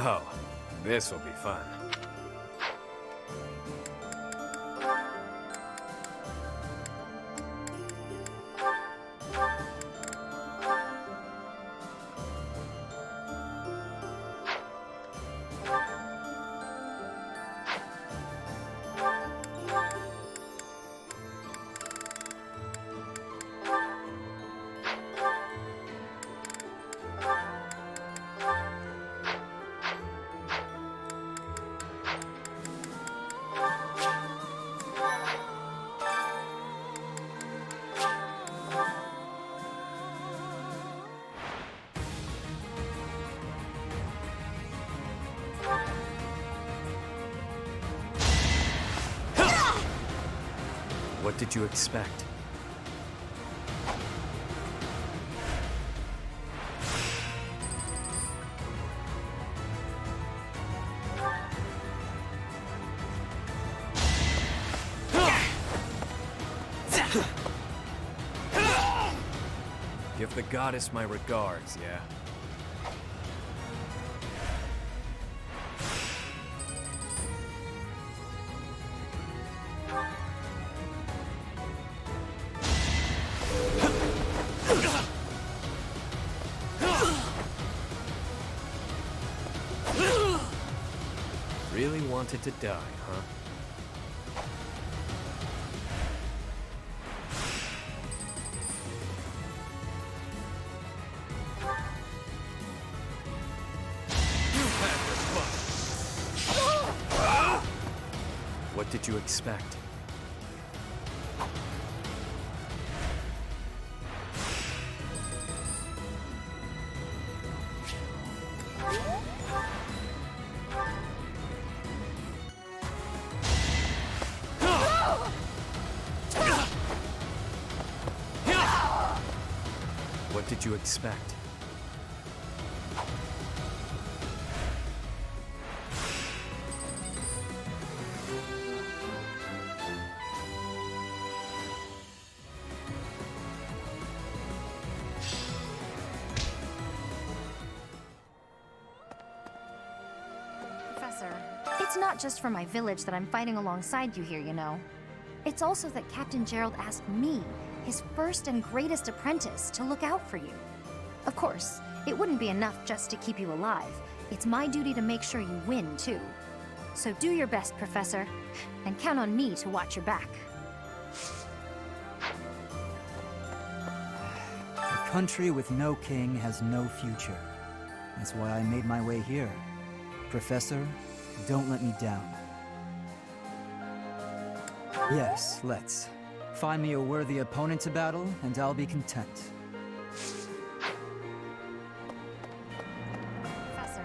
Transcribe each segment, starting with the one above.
Oh, this will be fun. What did you expect? Give the goddess my regards, yeah? Really wanted to die, huh? What did you expect? What did you expect? Professor, it's not just for my village that I'm fighting alongside you here, you know. It's also that Captain Gerald asked me, his first and greatest apprentice, to look out for you. Of course, it wouldn't be enough just to keep you alive. It's my duty to make sure you win, too. So do your best, Professor, and count on me to watch your back. A country with no king has no future. That's why I made my way here. Professor, don't let me down. Yes, let's. Find me a worthy opponent to battle, and I'll be content. Professor.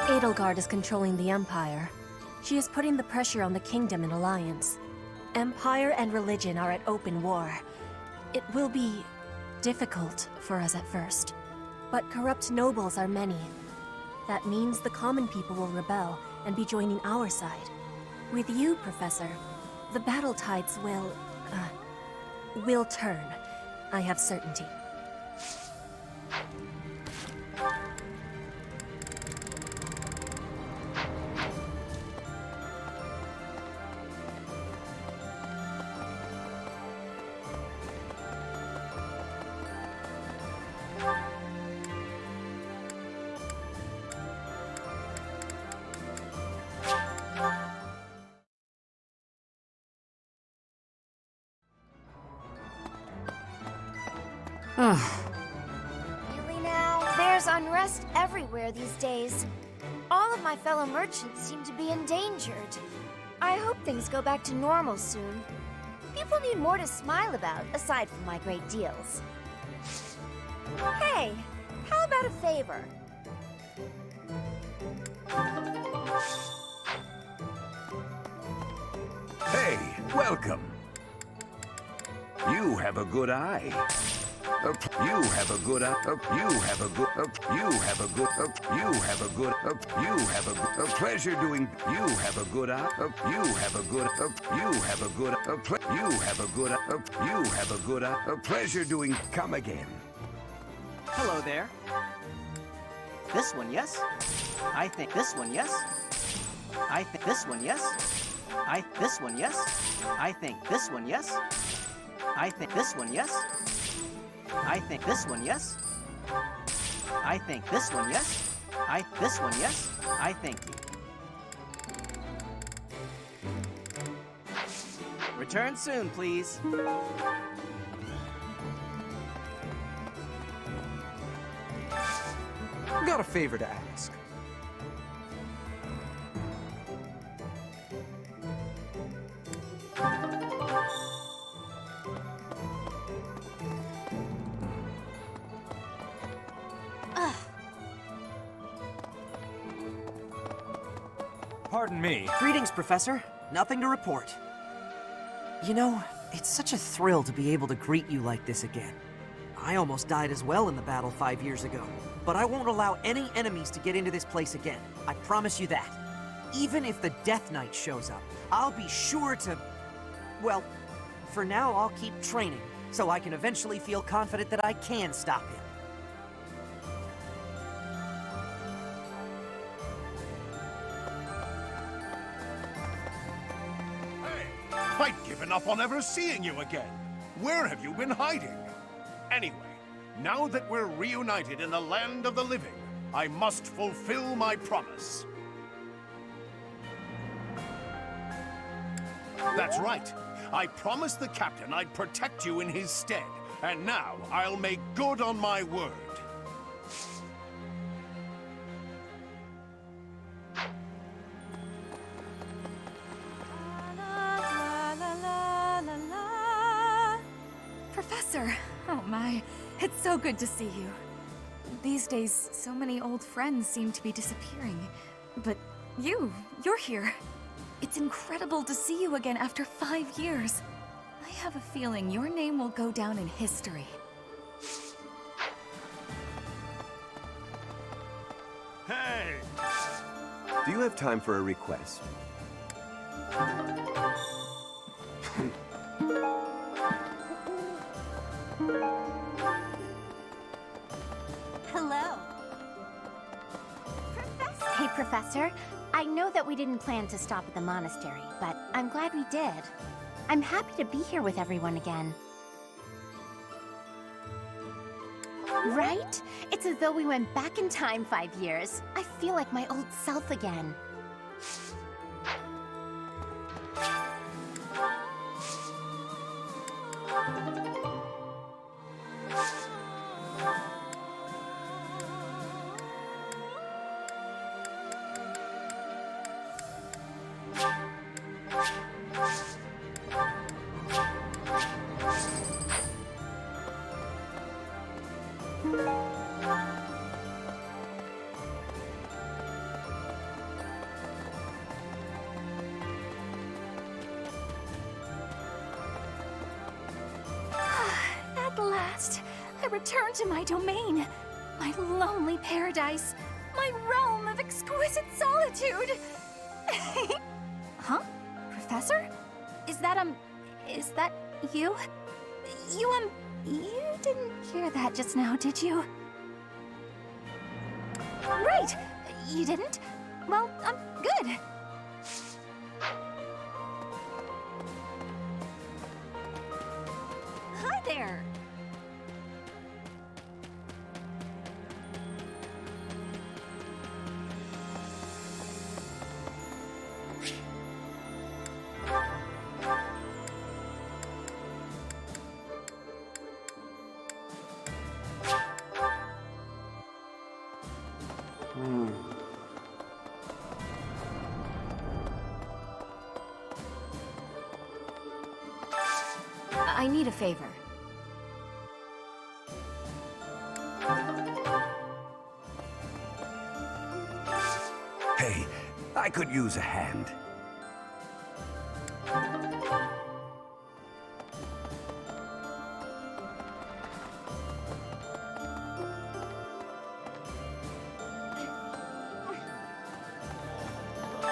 Edelgard is controlling the Empire. She is putting the pressure on the Kingdom in alliance. Empire and religion are at open war. It will be difficult for us at first, but corrupt nobles are many. That means the common people will rebel and be joining our side. With you, Professor, the battle tides will turn. I have certainty. Really now? There's unrest everywhere these days. All of my fellow merchants seem to be endangered. I hope things go back to normal soon. People need more to smile about, aside from my great deals. Hey, how about a favor? Hey, welcome. You have a good eye. You have a good eye. You have a good. You have a good. You have a good. You have a pleasure doing. You have a good eye. You have a good. You have a good. You have a good. You have a good. A pleasure doing. Come again. Hello there. This one, yes? I think this one, yes? I think this one, yes? This one, yes? I think this one, yes? I think this one, yes? I think this one, yes? I think this one, yes? This one, yes? I thank you. Return soon, please. Got a favor to ask. Pardon me. Greetings, Professor. Nothing to report. You know, it's such a thrill to be able to greet you like this again. I almost died as well in the battle 5 years ago, but I won't allow any enemies to get into this place again. I promise you that. Even if the Death Knight shows up, I'll be sure to... Well, for now I'll keep training, so I can eventually feel confident that I can stop him. I'd given up on ever seeing you again. Where have you been hiding? Anyway, now that we're reunited in the land of the living, I must fulfill my promise. That's right. I promised the captain I'd protect you in his stead, and now I'll make good on my word. Professor! Oh my, it's so good to see you. These days, so many old friends seem to be disappearing. But you're here. It's incredible to see you again after 5 years. I have a feeling your name will go down in history. Hey! Do you have time for a request? Hello. Hey, Professor. I know that we didn't plan to stop at the monastery, but I'm glad we did. I'm happy to be here with everyone again. Right? It's as though we went back in time 5 years. I feel like my old self again. At last, I return to my domain, my lonely paradise, my realm of exquisite solitude. Huh? Professor? Is that you? You didn't hear that just now, did you? Right! You didn't? Well, good. Hi there! I need a favor. Hey, I could use a hand.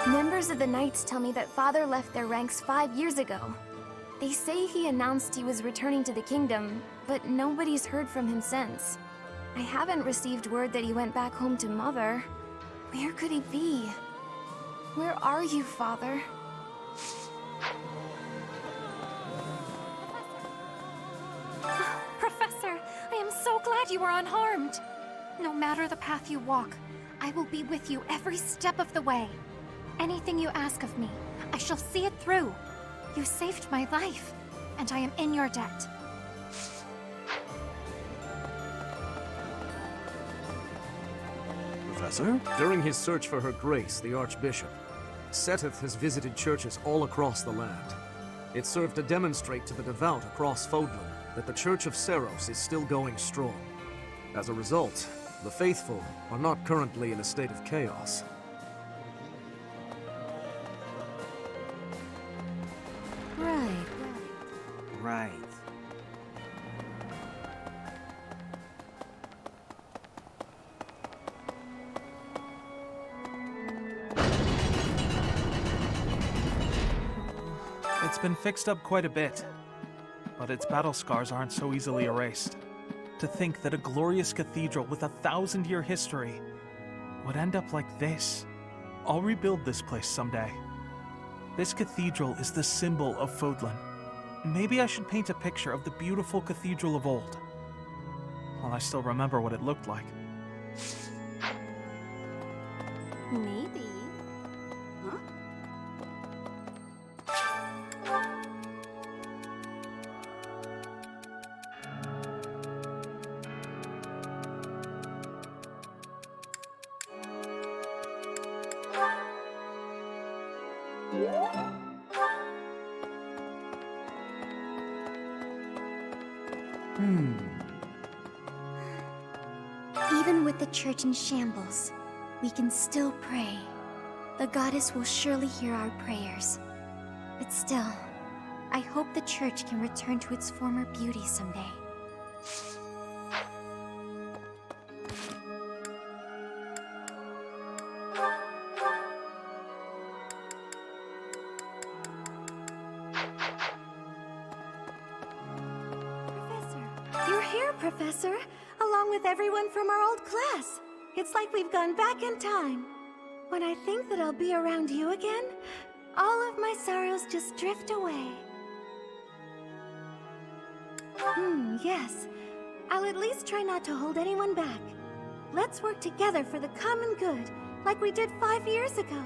Members of the Knights tell me that Father left their ranks 5 years ago. They say he announced he was returning to the kingdom, but nobody's heard from him since. I haven't received word that he went back home to Mother. Where could he be? Where are you, Father? Professor, I am so glad you are unharmed. No matter the path you walk, I will be with you every step of the way. Anything you ask of me, I shall see it through. You saved my life, and I am in your debt. Professor? During his search for her grace, the Archbishop, Seteth has visited churches all across the land. It served to demonstrate to the devout across Fodlan that the Church of Seros is still going strong. As a result, the faithful are not currently in a state of chaos. Right. It's been fixed up quite a bit, but its battle scars aren't so easily erased. To think that a glorious cathedral with a 1,000-year history would end up like this. I'll rebuild this place someday. This cathedral is the symbol of Fodlan. Maybe I should paint a picture of the beautiful cathedral of old. Well, I still remember what it looked like. Maybe. Huh? Even with the church in shambles, we can still pray. The goddess will surely hear our prayers. But still, I hope the church can return to its former beauty someday. You're here, Professor, along with everyone from our old class. It's like we've gone back in time. When I think that I'll be around you again, all of my sorrows just drift away. Yes. I'll at least try not to hold anyone back. Let's work together for the common good, like we did 5 years ago.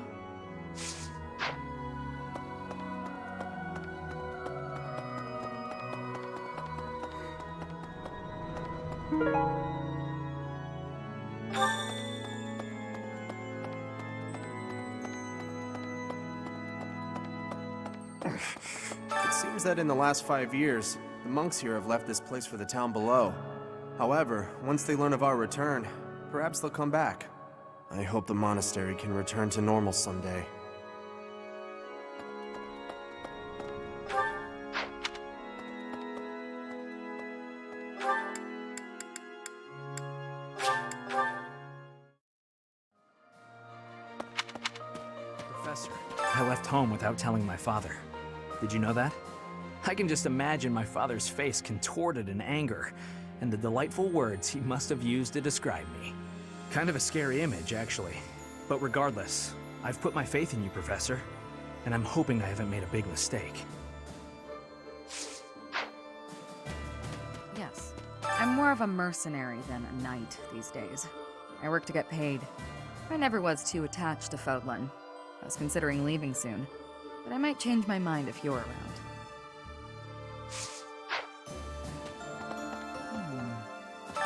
It seems that in the last 5 years, the monks here have left this place for the town below. However, once they learn of our return, perhaps they'll come back. I hope the monastery can return to normal someday. Professor, I left home without telling my father. Did you know that? I can just imagine my father's face contorted in anger, and the delightful words he must have used to describe me. Kind of a scary image, actually. But regardless, I've put my faith in you, Professor, and I'm hoping I haven't made a big mistake. Yes. I'm more of a mercenary than a knight these days. I work to get paid. I never was too attached to Fodlan. I was considering leaving soon, but I might change my mind if you're around.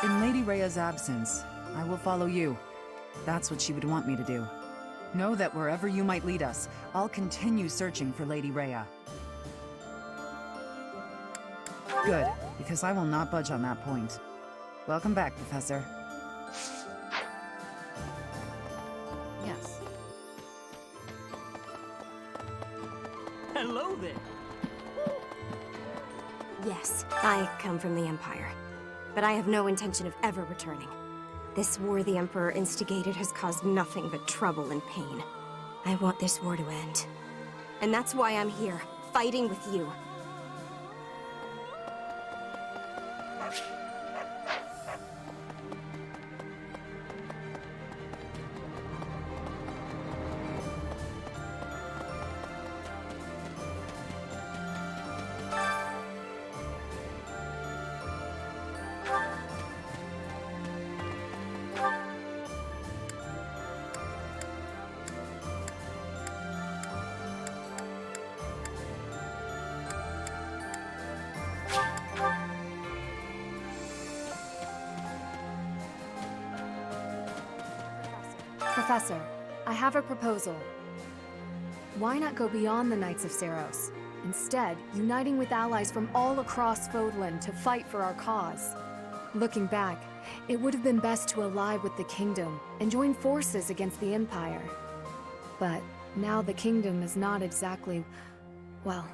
In Lady Rhea's absence, I will follow you. That's what she would want me to do. Know that wherever you might lead us, I'll continue searching for Lady Rhea. Good, because I will not budge on that point. Welcome back, Professor. Yes. Hello there! Yes, I come from the Empire. But I have no intention of ever returning. This war the Emperor instigated has caused nothing but trouble and pain. I want this war to end. And that's why I'm here, fighting with you. Professor, I have a proposal. Why not go beyond the Knights of Seiros? Instead, uniting with allies from all across Fodlan to fight for our cause. Looking back, it would have been best to ally with the Kingdom and join forces against the Empire. But now the Kingdom is not exactly, well...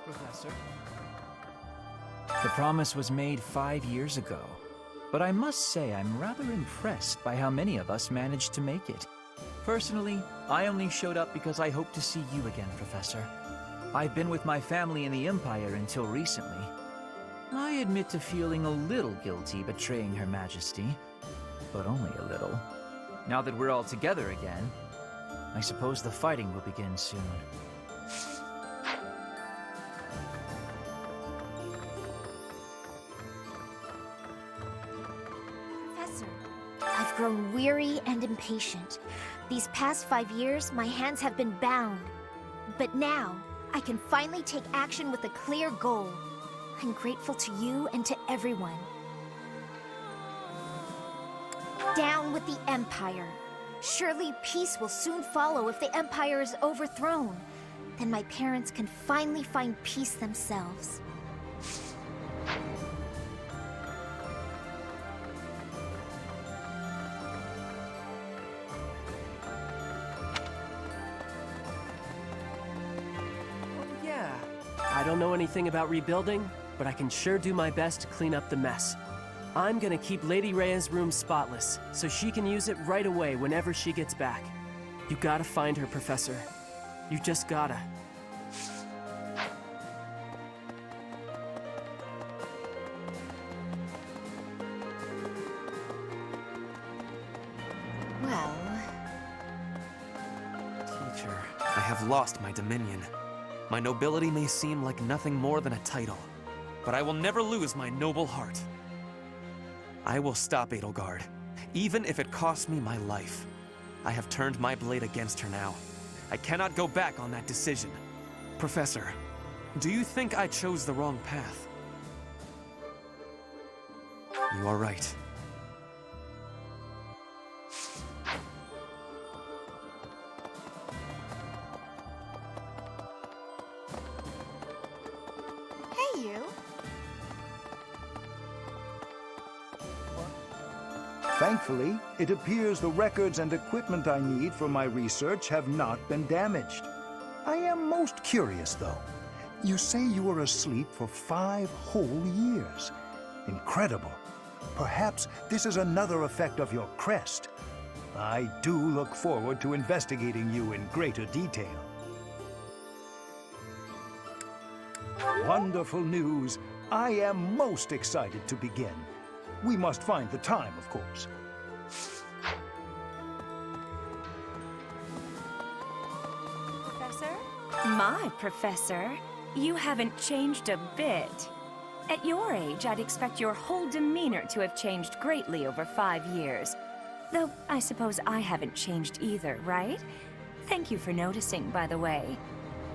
Professor? The promise was made 5 years ago, but I must say I'm rather impressed by how many of us managed to make it. Personally, I only showed up because I hope to see you again, Professor. I've been with my family in the Empire until recently. I admit to feeling a little guilty betraying Her Majesty, but only a little. Now that we're all together again, I suppose the fighting will begin soon. Professor, I've grown weary and impatient. These past 5 years, my hands have been bound. But now, I can finally take action with a clear goal. I'm grateful to you and to everyone. Down with the Empire. Surely peace will soon follow if the Empire is overthrown. Then my parents can finally find peace themselves. I don't know anything about rebuilding, but I can sure do my best to clean up the mess. I'm gonna keep Lady Rhea's room spotless, so she can use it right away whenever she gets back. You gotta find her, Professor. You just gotta. Well... Teacher, I have lost my dominion. My nobility may seem like nothing more than a title, but I will never lose my noble heart. I will stop Edelgard, even if it costs me my life. I have turned my blade against her now. I cannot go back on that decision. Professor, do you think I chose the wrong path? You are right. Hey, you. Thankfully, it appears the records and equipment I need for my research have not been damaged. I am most curious, though. You say you were asleep for 5 whole years. Incredible. Perhaps this is another effect of your crest. I do look forward to investigating you in greater detail. Wonderful news. I am most excited to begin. We must find the time, of course. Professor? My professor? You haven't changed a bit. At your age, I'd expect your whole demeanor to have changed greatly over 5 years. Though, I suppose I haven't changed either, right? Thank you for noticing, by the way.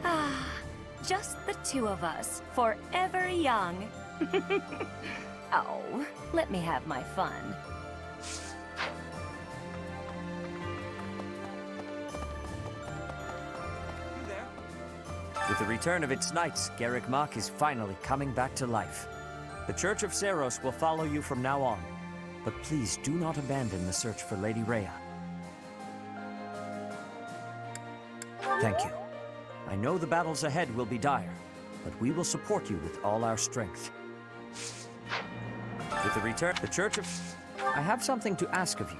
Ah, just the two of us, forever young. Oh, let me have my fun. With the return of its knights, Garrick Mach is finally coming back to life. The Church of Seiros will follow you from now on, but please do not abandon the search for Lady Rhea. Thank you. I know the battles ahead will be dire, but we will support you with all our strength. With the return, the Church of... I have something to ask of you.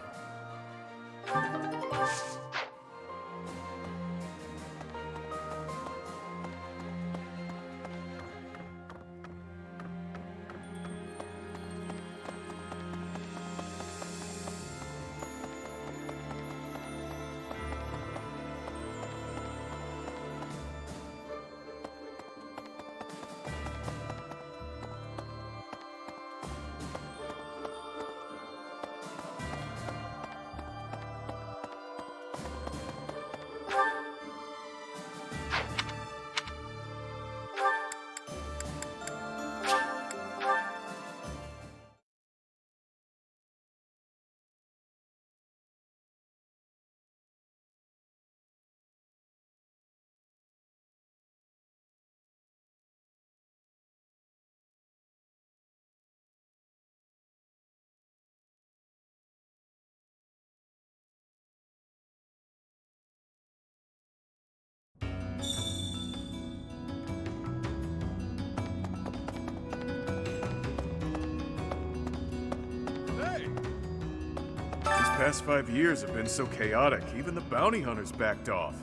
Past 5 years have been so chaotic, even the bounty hunters backed off.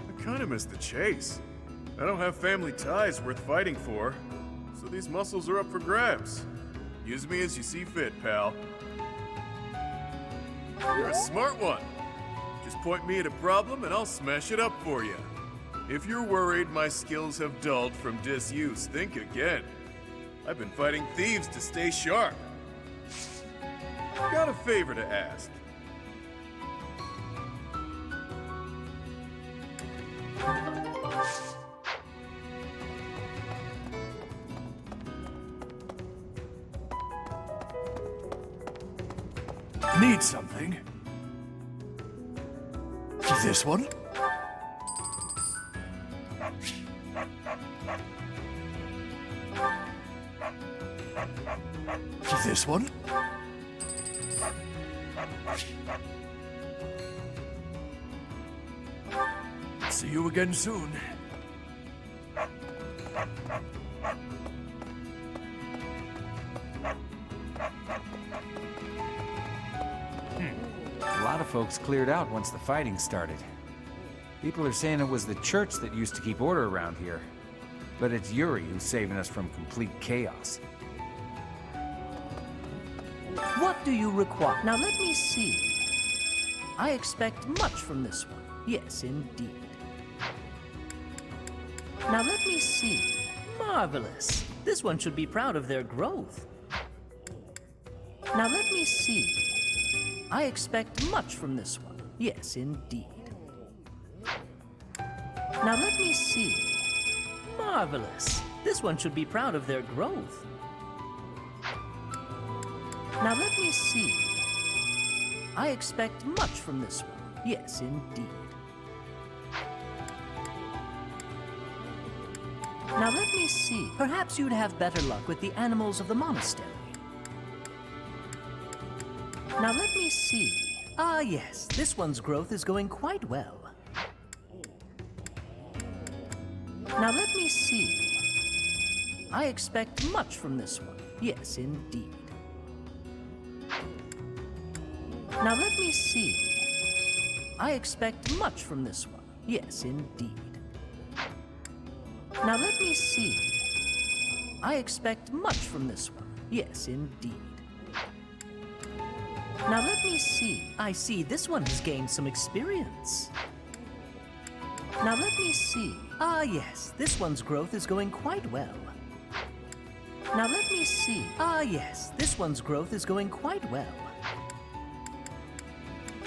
I kinda miss the chase. I don't have family ties worth fighting for, so these muscles are up for grabs. Use me as you see fit, pal. You're a smart one. Just point me at a problem and I'll smash it up for you. If you're worried my skills have dulled from disuse, think again. I've been fighting thieves to stay sharp. Got a favor to ask. Need something? This one? This one? See you again soon. A lot of folks cleared out once the fighting started. People are saying it was the church that used to keep order around here. But it's Yuri who's saving us from complete chaos. What do you require? Now let me see. I expect much from this one. Yes, indeed. Now let me see. Marvelous. This one should be proud of their growth. Now let me see. I expect much from this one. Yes, indeed. Now let me see. Marvelous. This one should be proud of their growth. Now let me see. I expect much from this one. Yes, indeed. Now let me see. Perhaps you'd have better luck with the animals of the monastery. Now let me see. Ah, yes, this one's growth is going quite well. Now let me see. I expect much from this one. Yes, indeed. Now let me see. I expect much from this one. Yes, indeed. Now let me see. I expect much from this one. Yes, indeed. Now let me see. I see this one has gained some experience. Now let me see. Ah, yes, this one's growth is going quite well. Now let me see. Ah, yes, this one's growth is going quite well.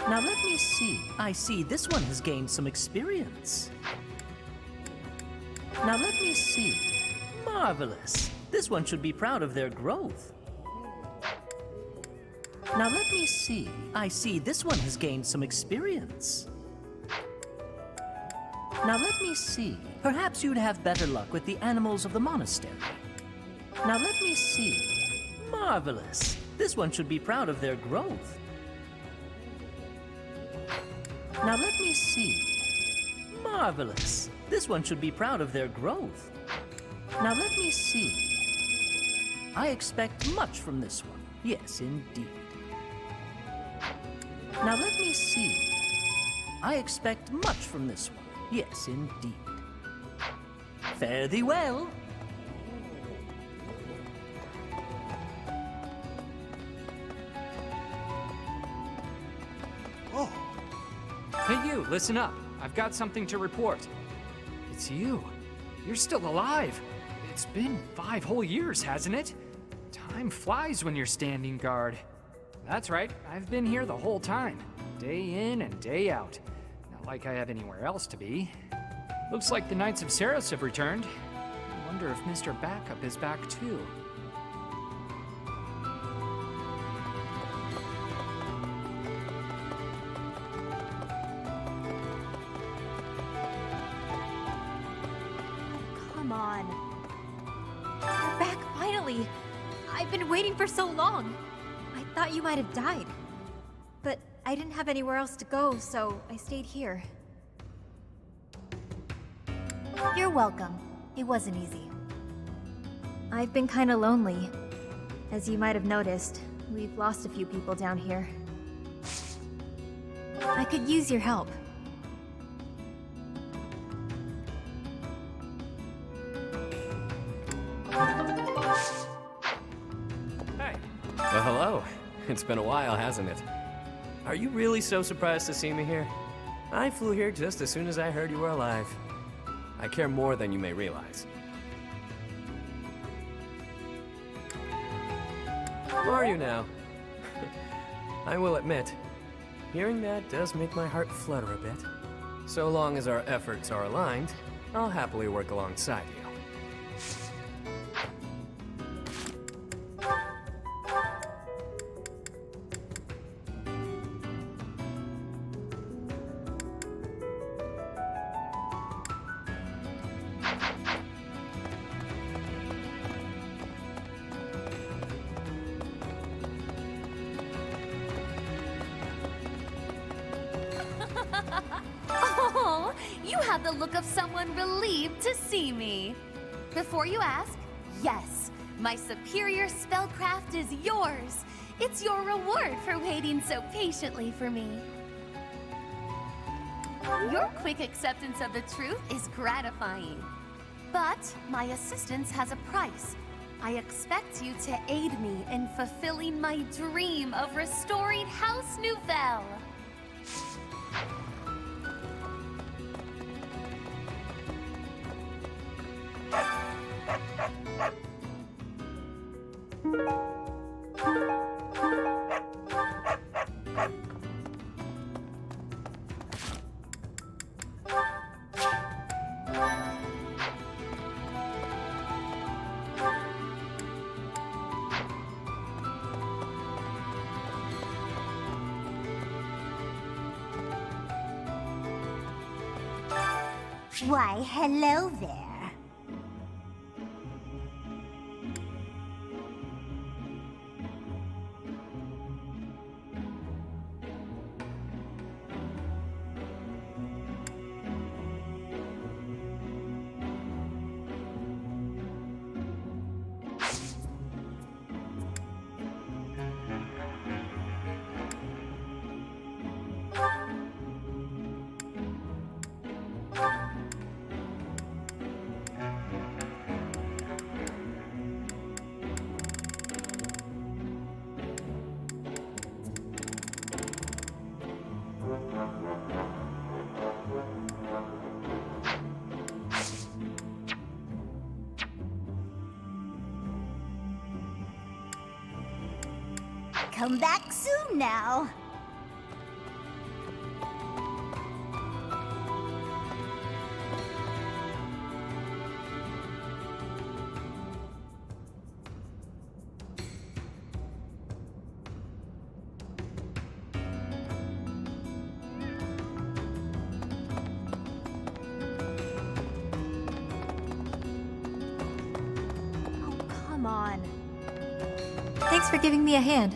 Now let me see. I see this one has gained some experience. Now let me see. Marvelous. This one should be proud of their growth. Now let me see. I see this one has gained some experience. Now let me see. Perhaps you'd have better luck with the animals of the monastery. Now let me see. Marvelous. This one should be proud of their growth. Now let me see. Marvelous. This one should be proud of their growth. Now let me see. I expect much from this one. Yes, indeed. Now let me see. I expect much from this one. Yes, indeed. Fare thee well. Oh. Hey you, listen up. I've got something to report. It's you. You're still alive. It's been 5 whole years, hasn't it? Time flies when you're standing guard. That's right, I've been here the whole time. Day in and day out. Not like I have anywhere else to be. Looks like the Knights of Saros have returned. I wonder if Mr. Backup is back too. Come on. You're back finally. I've been waiting for so long. I thought you might have died. But I didn't have anywhere else to go, so I stayed here. You're welcome. It wasn't easy. I've been kinda lonely. As you might have noticed, we've lost a few people down here. I could use your help. Hey. Well, hello. It's been a while, hasn't it? Are you really so surprised to see me here? I flew here just as soon as I heard you were alive. I care more than you may realize. Who are you now? I will admit, hearing that does make my heart flutter a bit. So long as our efforts are aligned, I'll happily work alongside you. Oh, you have the look of someone relieved to see me. Before you ask, yes, my superior spellcraft is yours. It's your reward for waiting so patiently for me. Your quick acceptance of the truth is gratifying. But my assistance has a price. I expect you to aid me in fulfilling my dream of restoring House Nouvelle. Why, hello there. Come back soon now. Oh, come on. Thanks for giving me a hand.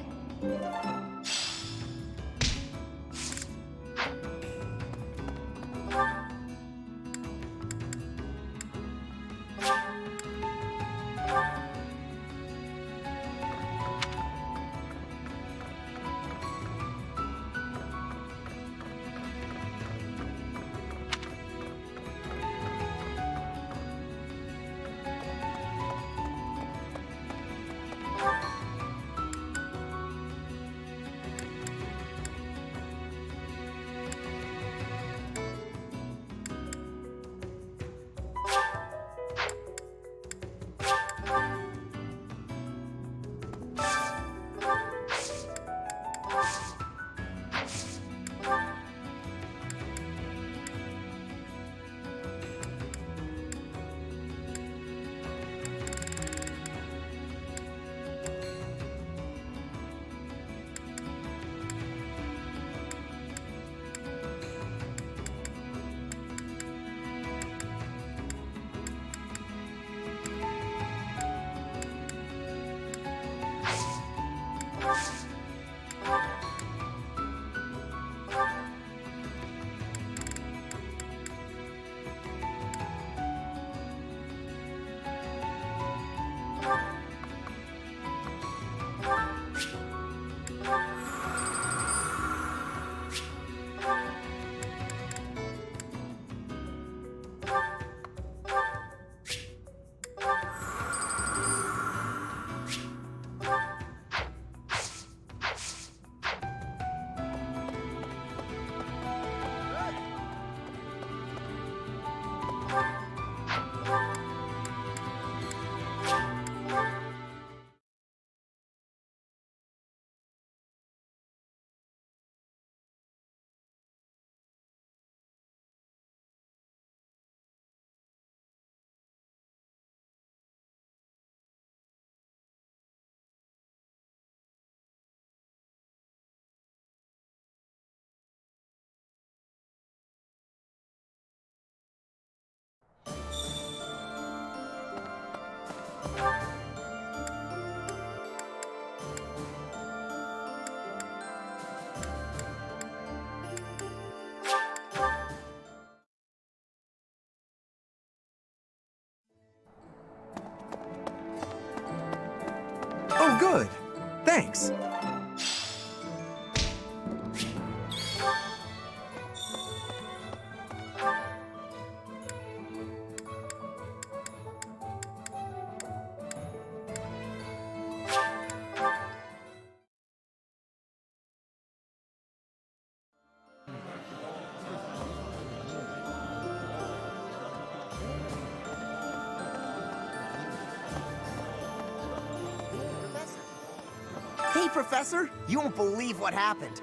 Hey, Professor! You won't believe what happened.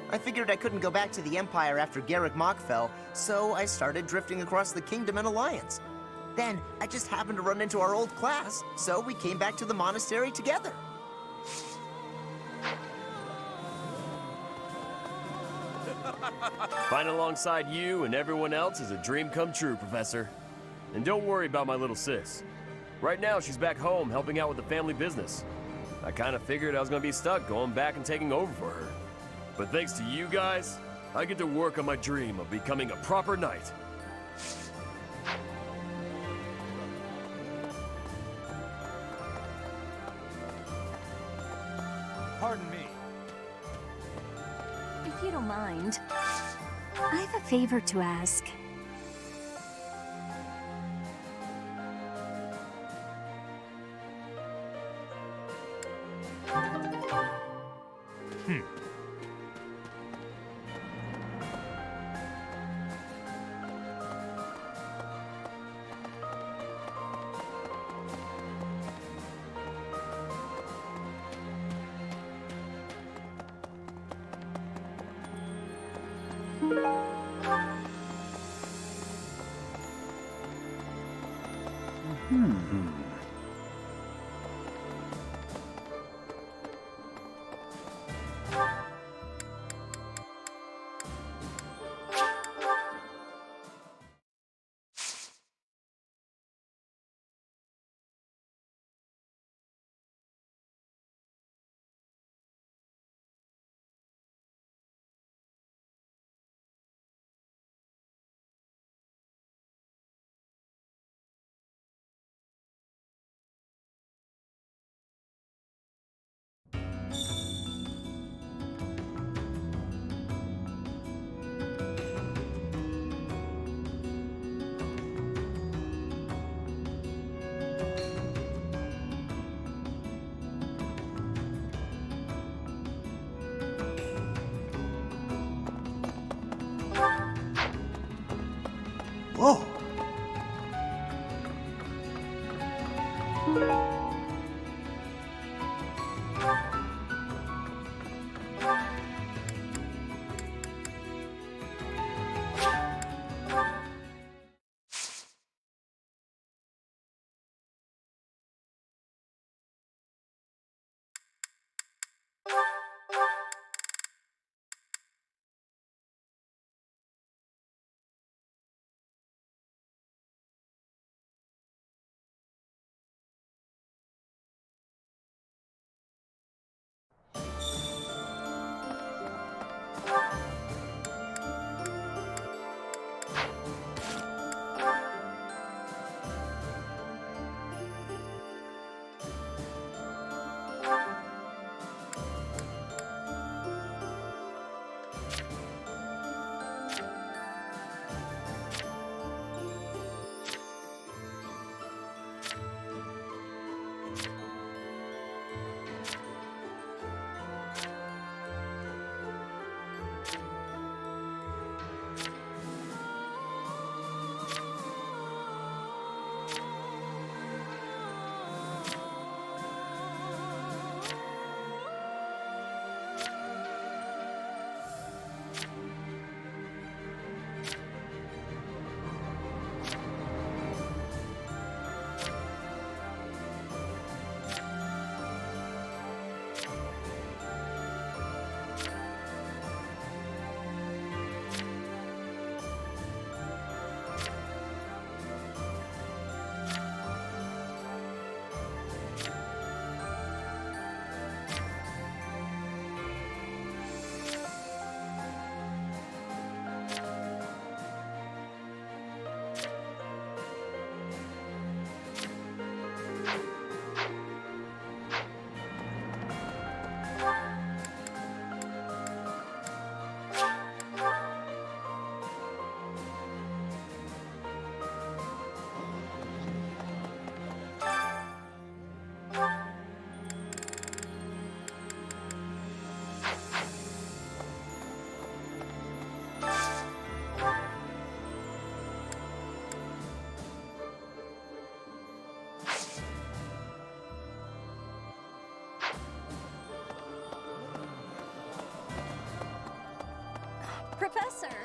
I figured I couldn't go back to the Empire after Garrick Mach fell, so I started drifting across the Kingdom and Alliance. Then, I just happened to run into our old class, so we came back to the monastery together. Fighting alongside you and everyone else is a dream come true, Professor. And don't worry about my little sis. Right now, she's back home helping out with the family business. I kind of figured I was going to be stuck going back and taking over for her. But thanks to you guys, I get to work on my dream of becoming a proper knight. Pardon me. If you don't mind, I have a favor to ask.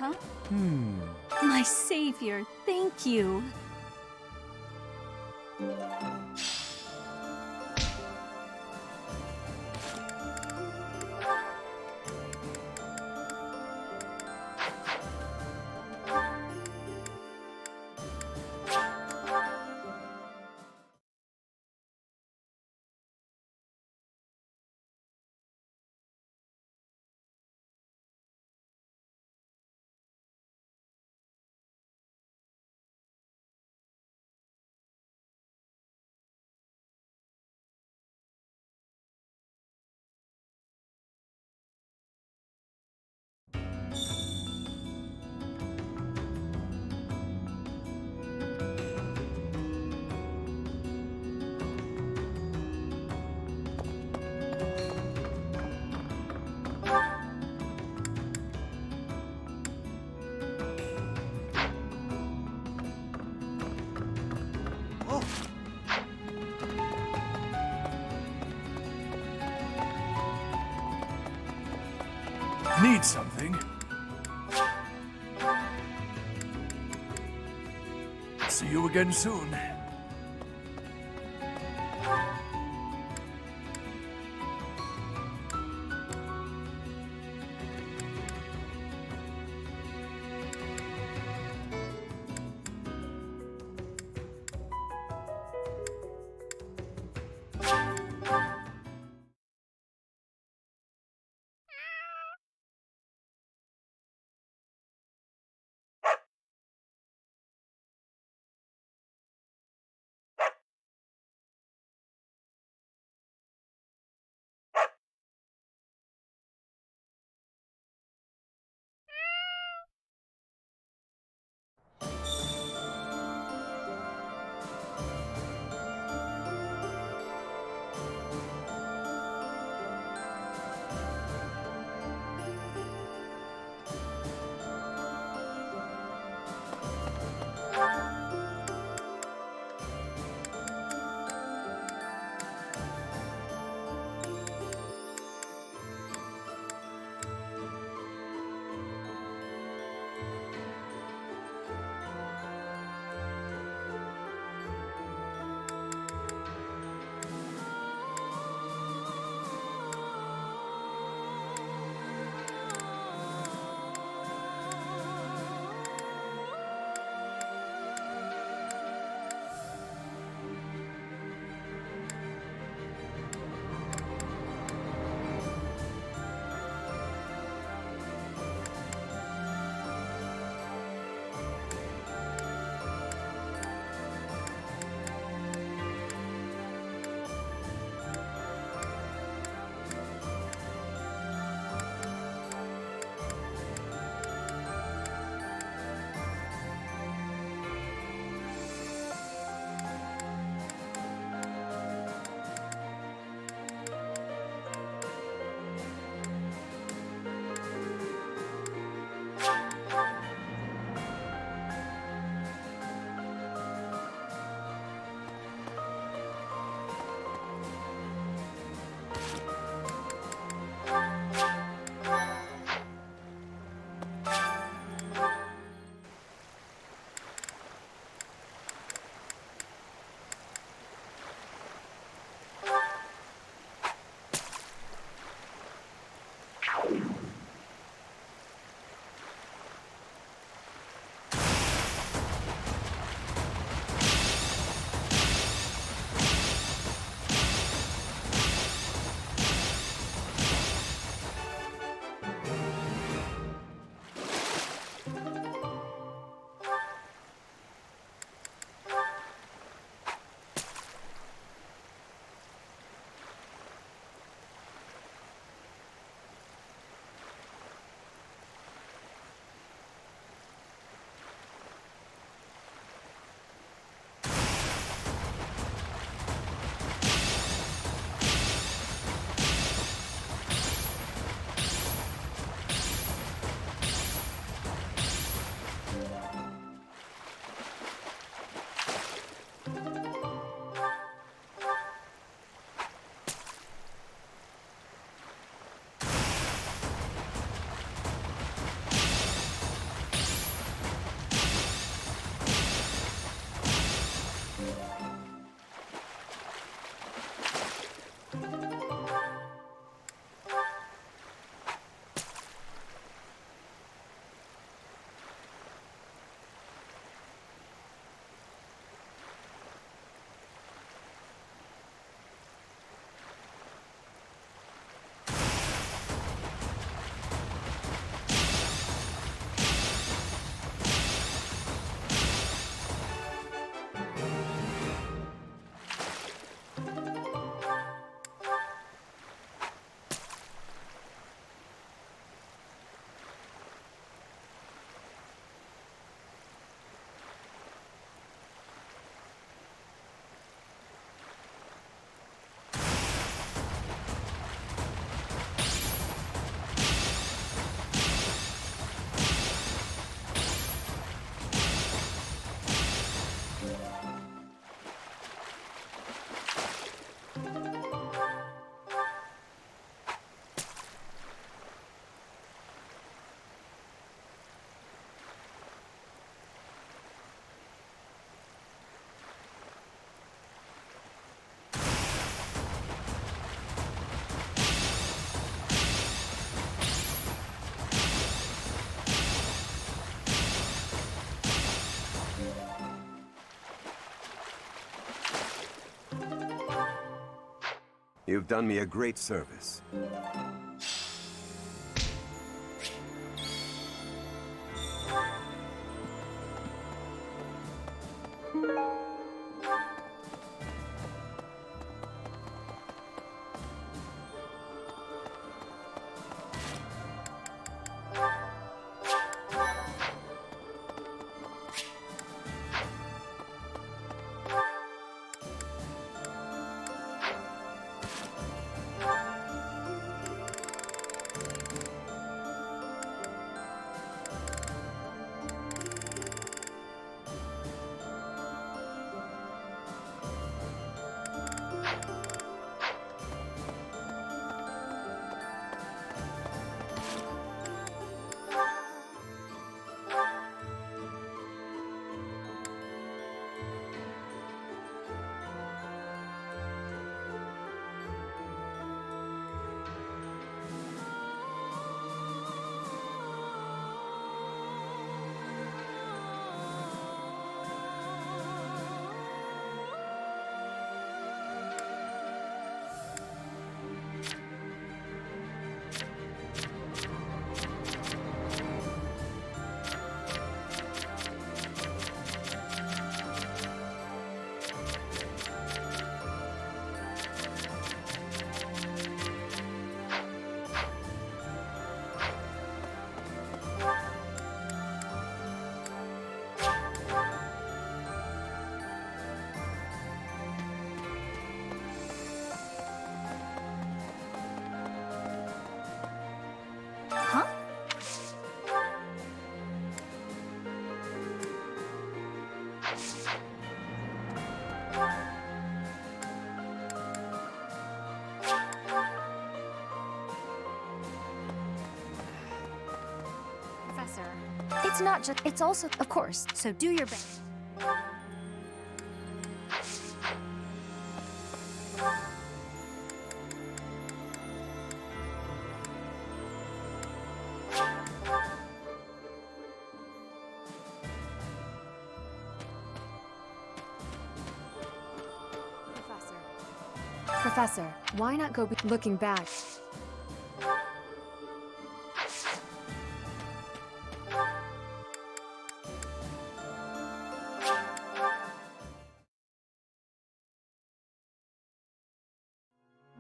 huh? My savior, thank you. Need something? See you again soon. You've done me a great service. Professor, it's not just, it's also, of course, so do your best. Professor, why not go looking back?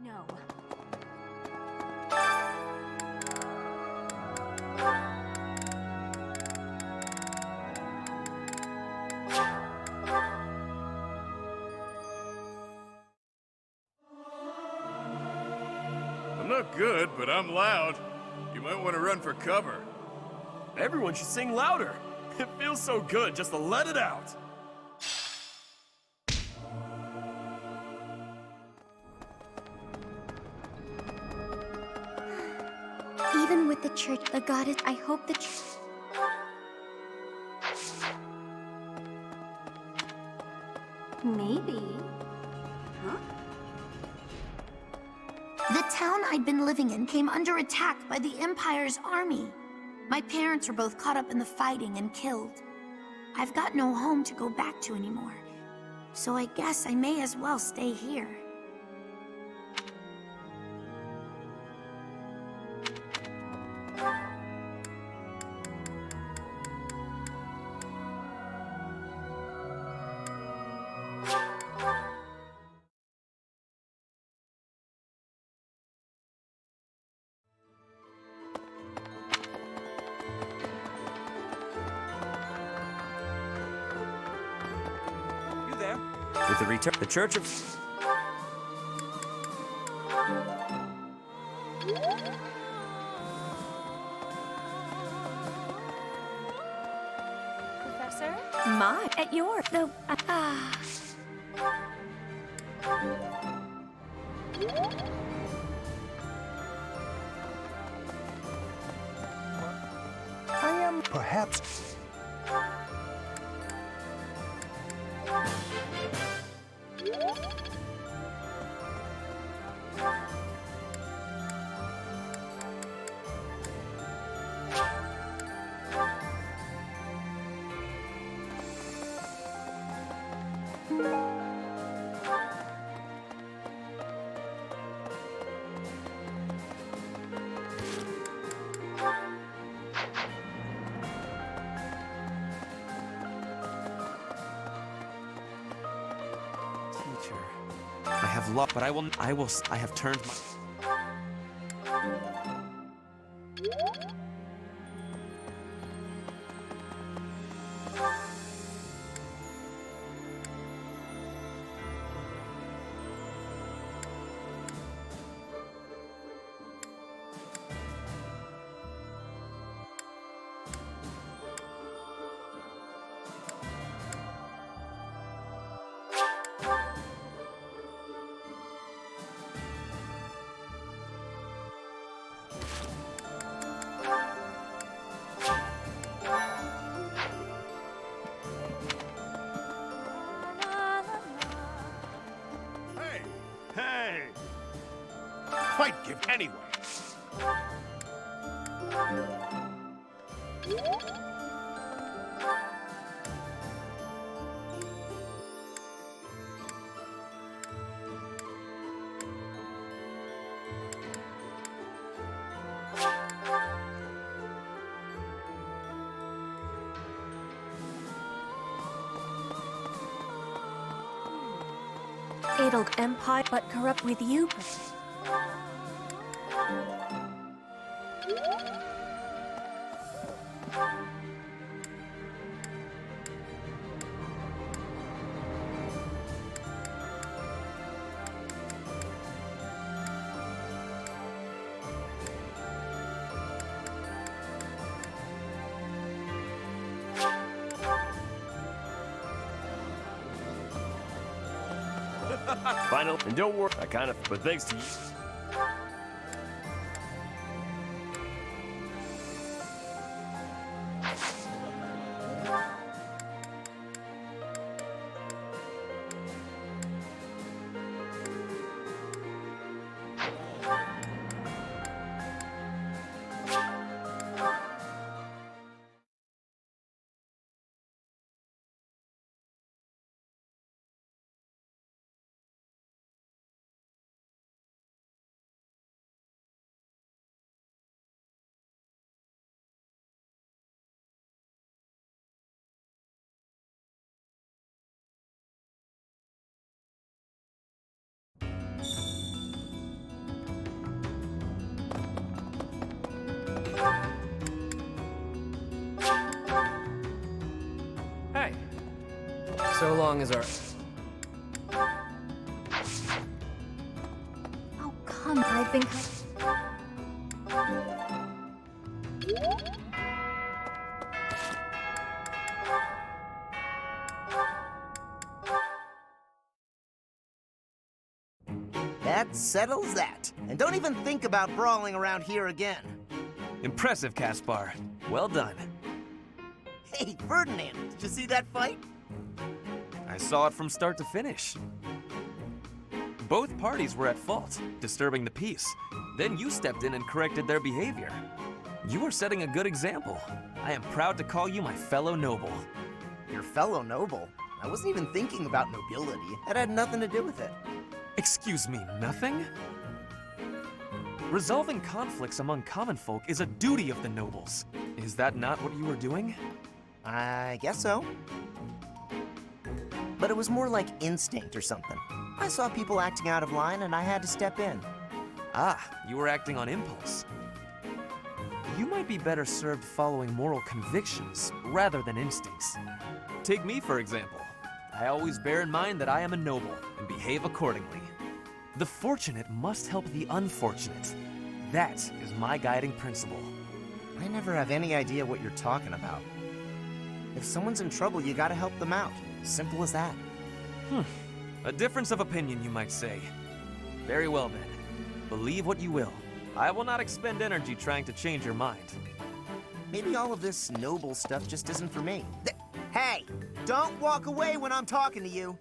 No. I'm not good, but I'm loud. You might want to run for cover. Everyone should sing louder. It feels so good just to let it out. Even with the church, the goddess, I hope the Maybe. Huh? The town I'd been living in came under attack by the Empire's army. My parents were both caught up in the fighting and killed. I've got no home to go back to anymore, so I guess I may as well stay here. With the return, the Church of... Professor? My, at your, though, I am perhaps... have lost, but I have turned my... Hey! I'd give anyway. It'll empire, but corrupt with you. Final, and don't worry, but thanks to you. Hey. So long as our... Oh, come on. I've been... That settles that. And don't even think about brawling around here again. Impressive, Caspar. Well done. Hey, Ferdinand, did you see that fight? I saw it from start to finish. Both parties were at fault, disturbing the peace. Then you stepped in and corrected their behavior. You are setting a good example. I am proud to call you my fellow noble. Your fellow noble? I wasn't even thinking about nobility. That had nothing to do with it. Excuse me, nothing? Resolving conflicts among common folk is a duty of the nobles. Is that not what you were doing? I guess so. But it was more like instinct or something. I saw people acting out of line and I had to step in. Ah, you were acting on impulse. You might be better served following moral convictions rather than instincts. Take me, for example. I always bear in mind that I am a noble and behave accordingly. The fortunate must help the unfortunate. That is my guiding principle. I never have any idea what you're talking about. If someone's in trouble, you gotta help them out. Simple as that. A difference of opinion, you might say. Very well then. Believe what you will. I will not expend energy trying to change your mind. Maybe all of this noble stuff just isn't for me. Hey! Don't walk away when I'm talking to you!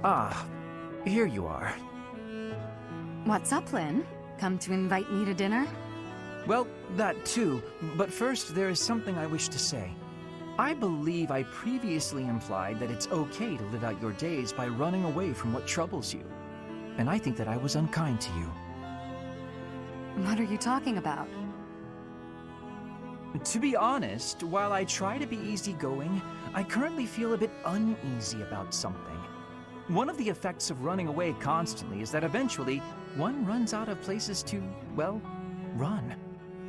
Ah, here you are. What's up, Lynn? Come to invite me to dinner? Well, that too, but first there is something I wish to say. I believe I previously implied that it's okay to live out your days by running away from what troubles you. and I think that I was unkind to you. What are you talking about? To be honest, while I try to be easygoing, I currently feel a bit uneasy about something. One of the effects of running away constantly is that eventually one runs out of places to, well, run.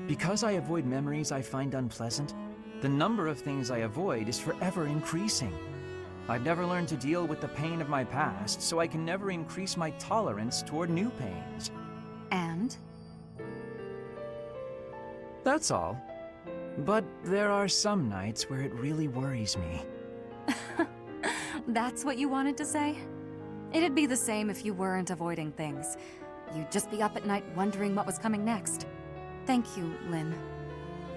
Because I avoid memories I find unpleasant, the number of things I avoid is forever increasing. I've never learned to deal with the pain of my past, so I can never increase my tolerance toward new pains. And? That's all. But there are some nights where it really worries me. That's what you wanted to say? It'd be the same if you weren't avoiding things. You'd just be up at night wondering what was coming next. Thank you, Lynn.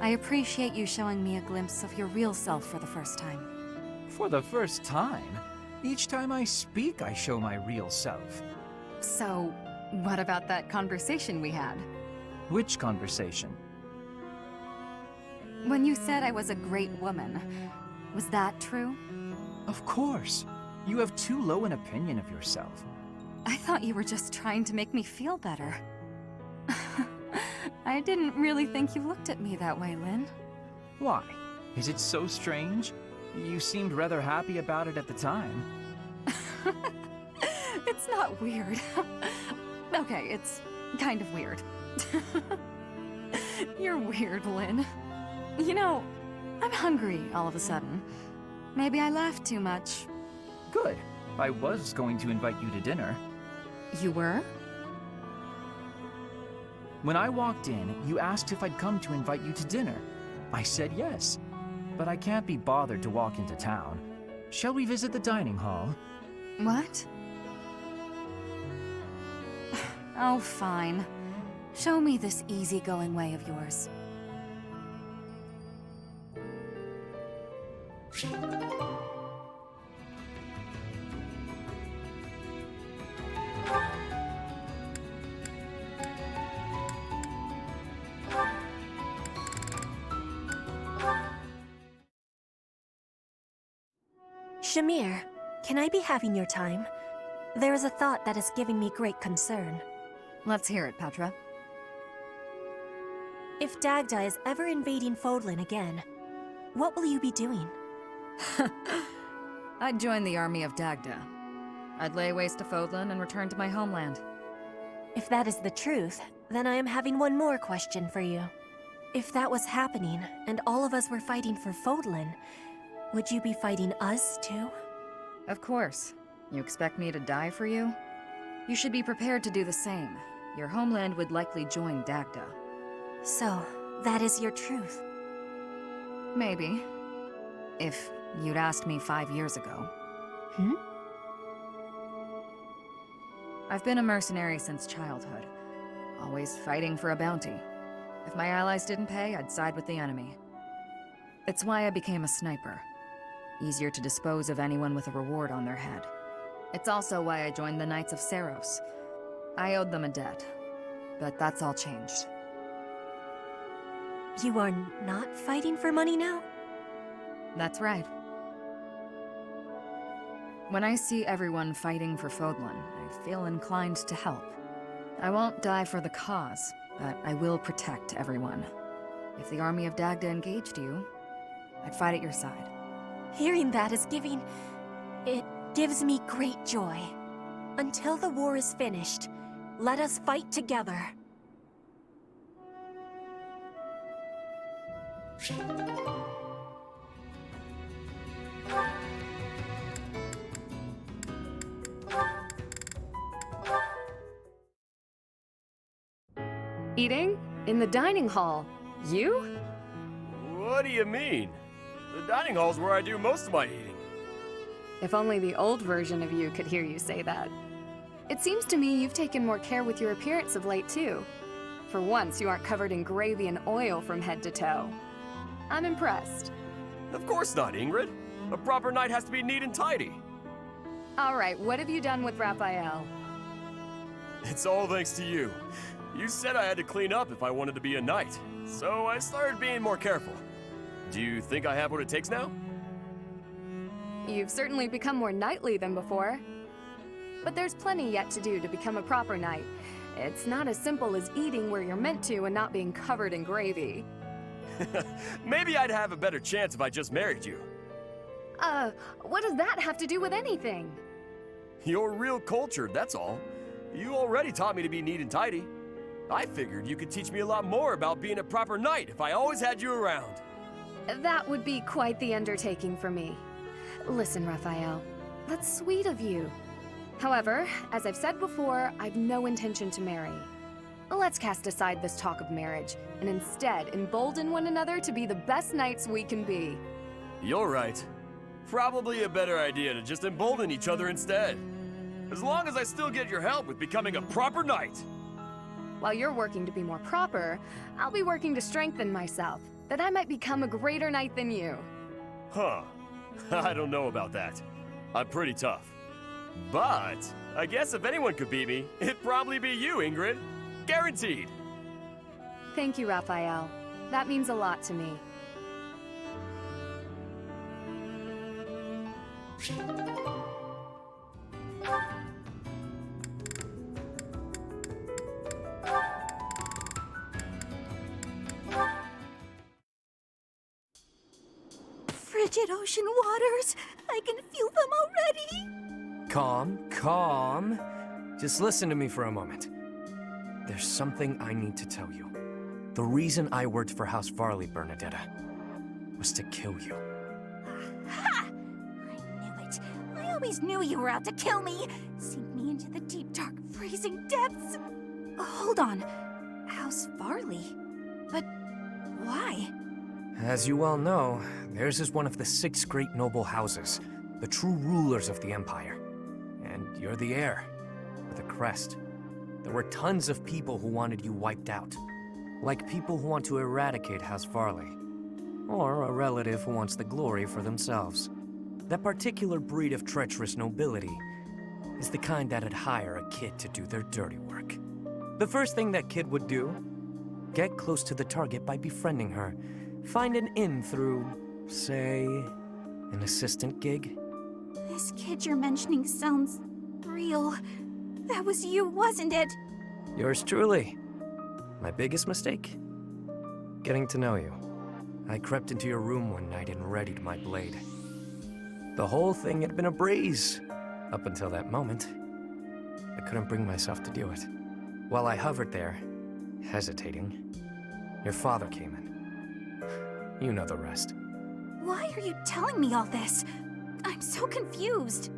I appreciate you showing me a glimpse of your real self for the first time. For the first time? Each time I speak, I show my real self. So, what about that conversation we had? Which conversation? When you said I was a great woman, was that true? Of course. You have too low an opinion of yourself. I thought you were just trying to make me feel better. I didn't really think you looked at me that way, Lynn. Why? Is it so strange? You seemed rather happy about it at the time. It's not weird. Okay, it's kind of weird. You're weird, Lynn. You know, I'm hungry all of a sudden. Maybe I laughed too much. Good. I was going to invite you to dinner. You were? When I walked in, you asked if I'd come to invite you to dinner. I said yes, but I can't be bothered to walk into town. Shall we visit the dining hall? What? Oh, fine. Show me this easygoing way of yours. Shamir, can I be having your time? There is a thought that is giving me great concern. Let's hear it, Petra. If Dagda is ever invading Fodlan again, what will you be doing? I'd join the army of Dagda. I'd lay waste to Fodlan and return to my homeland. If that is the truth, then I am having one more question for you. If that was happening, and all of us were fighting for Fodlan, would you be fighting us too? Of course. You expect me to die for you? You should be prepared to do the same. Your homeland would likely join Dagda. So, that is your truth? Maybe. If you'd asked me 5 years ago. I've been a mercenary since childhood. Always fighting for a bounty. If my allies didn't pay, I'd side with the enemy. It's why I became a sniper. Easier to dispose of anyone with a reward on their head. It's also why I joined the Knights of Seiros. I owed them a debt, but that's all changed. You are not fighting for money now? That's right. When I see everyone fighting for Fodlan, I feel inclined to help. I won't die for the cause, but I will protect everyone. If the army of Dagda engaged you, I'd fight at your side. Hearing that is it gives me great joy. Until the war is finished, let us fight together. Eating? In the dining hall? You? What do you mean? The dining hall's where I do most of my eating. If only the old version of you could hear you say that. It seems to me you've taken more care with your appearance of late, too. For once, you aren't covered in gravy and oil from head to toe. I'm impressed. Of course not, Ingrid. A proper knight has to be neat and tidy. All right, what have you done with Raphael? It's all thanks to you. You said I had to clean up if I wanted to be a knight, so I started being more careful. Do you think I have what it takes now? You've certainly become more knightly than before. but there's plenty yet to do to become a proper knight. It's not as simple as eating where you're meant to and not being covered in gravy. Maybe I'd have a better chance if I just married you. What does that have to do with anything? You're real cultured, that's all. You already taught me to be neat and tidy. I figured you could teach me a lot more about being a proper knight if I always had you around. That would be quite the undertaking for me. Listen, Raphael, that's sweet of you. However, as I've said before, I've no intention to marry. Let's cast aside this talk of marriage, and instead embolden one another to be the best knights we can be. You're right. Probably a better idea to just embolden each other instead. As long as I still get your help with becoming a proper knight. While you're working to be more proper, I'll be working to strengthen myself, that I might become a greater knight than you. Huh. I don't know about that. I'm pretty tough. But I guess if anyone could beat me, it'd probably be you, Ingrid. Guaranteed. Thank you, Raphael. That means a lot to me. Frigid ocean waters! I can feel them already! Calm, calm. Just listen to me for a moment. There's something I need to tell you. The reason I worked for House Varley, Bernadetta, was to kill you. Ha! I knew it. I always knew you were out to kill me! Sink me into the deep, dark, freezing depths! Hold on. House Varley? But why? As you well know, theirs is one of the 6 great noble houses, the true rulers of the Empire. And you're the heir, with a crest. There were tons of people who wanted you wiped out. Like people who want to eradicate House Varley. Or a relative who wants the glory for themselves. That particular breed of treacherous nobility is the kind that'd hire a kid to do their dirty work. The first thing that kid would do, get close to the target by befriending her. Find an in through, say, an assistant gig. This kid you're mentioning sounds real. That was you, wasn't it? Yours truly. My biggest mistake? Getting to know you. I crept into your room one night and readied my blade. The whole thing had been a breeze, up until that moment. I couldn't bring myself to do it. While I hovered there, hesitating, your father came in. You know the rest. Why are you telling me all this? I'm so confused.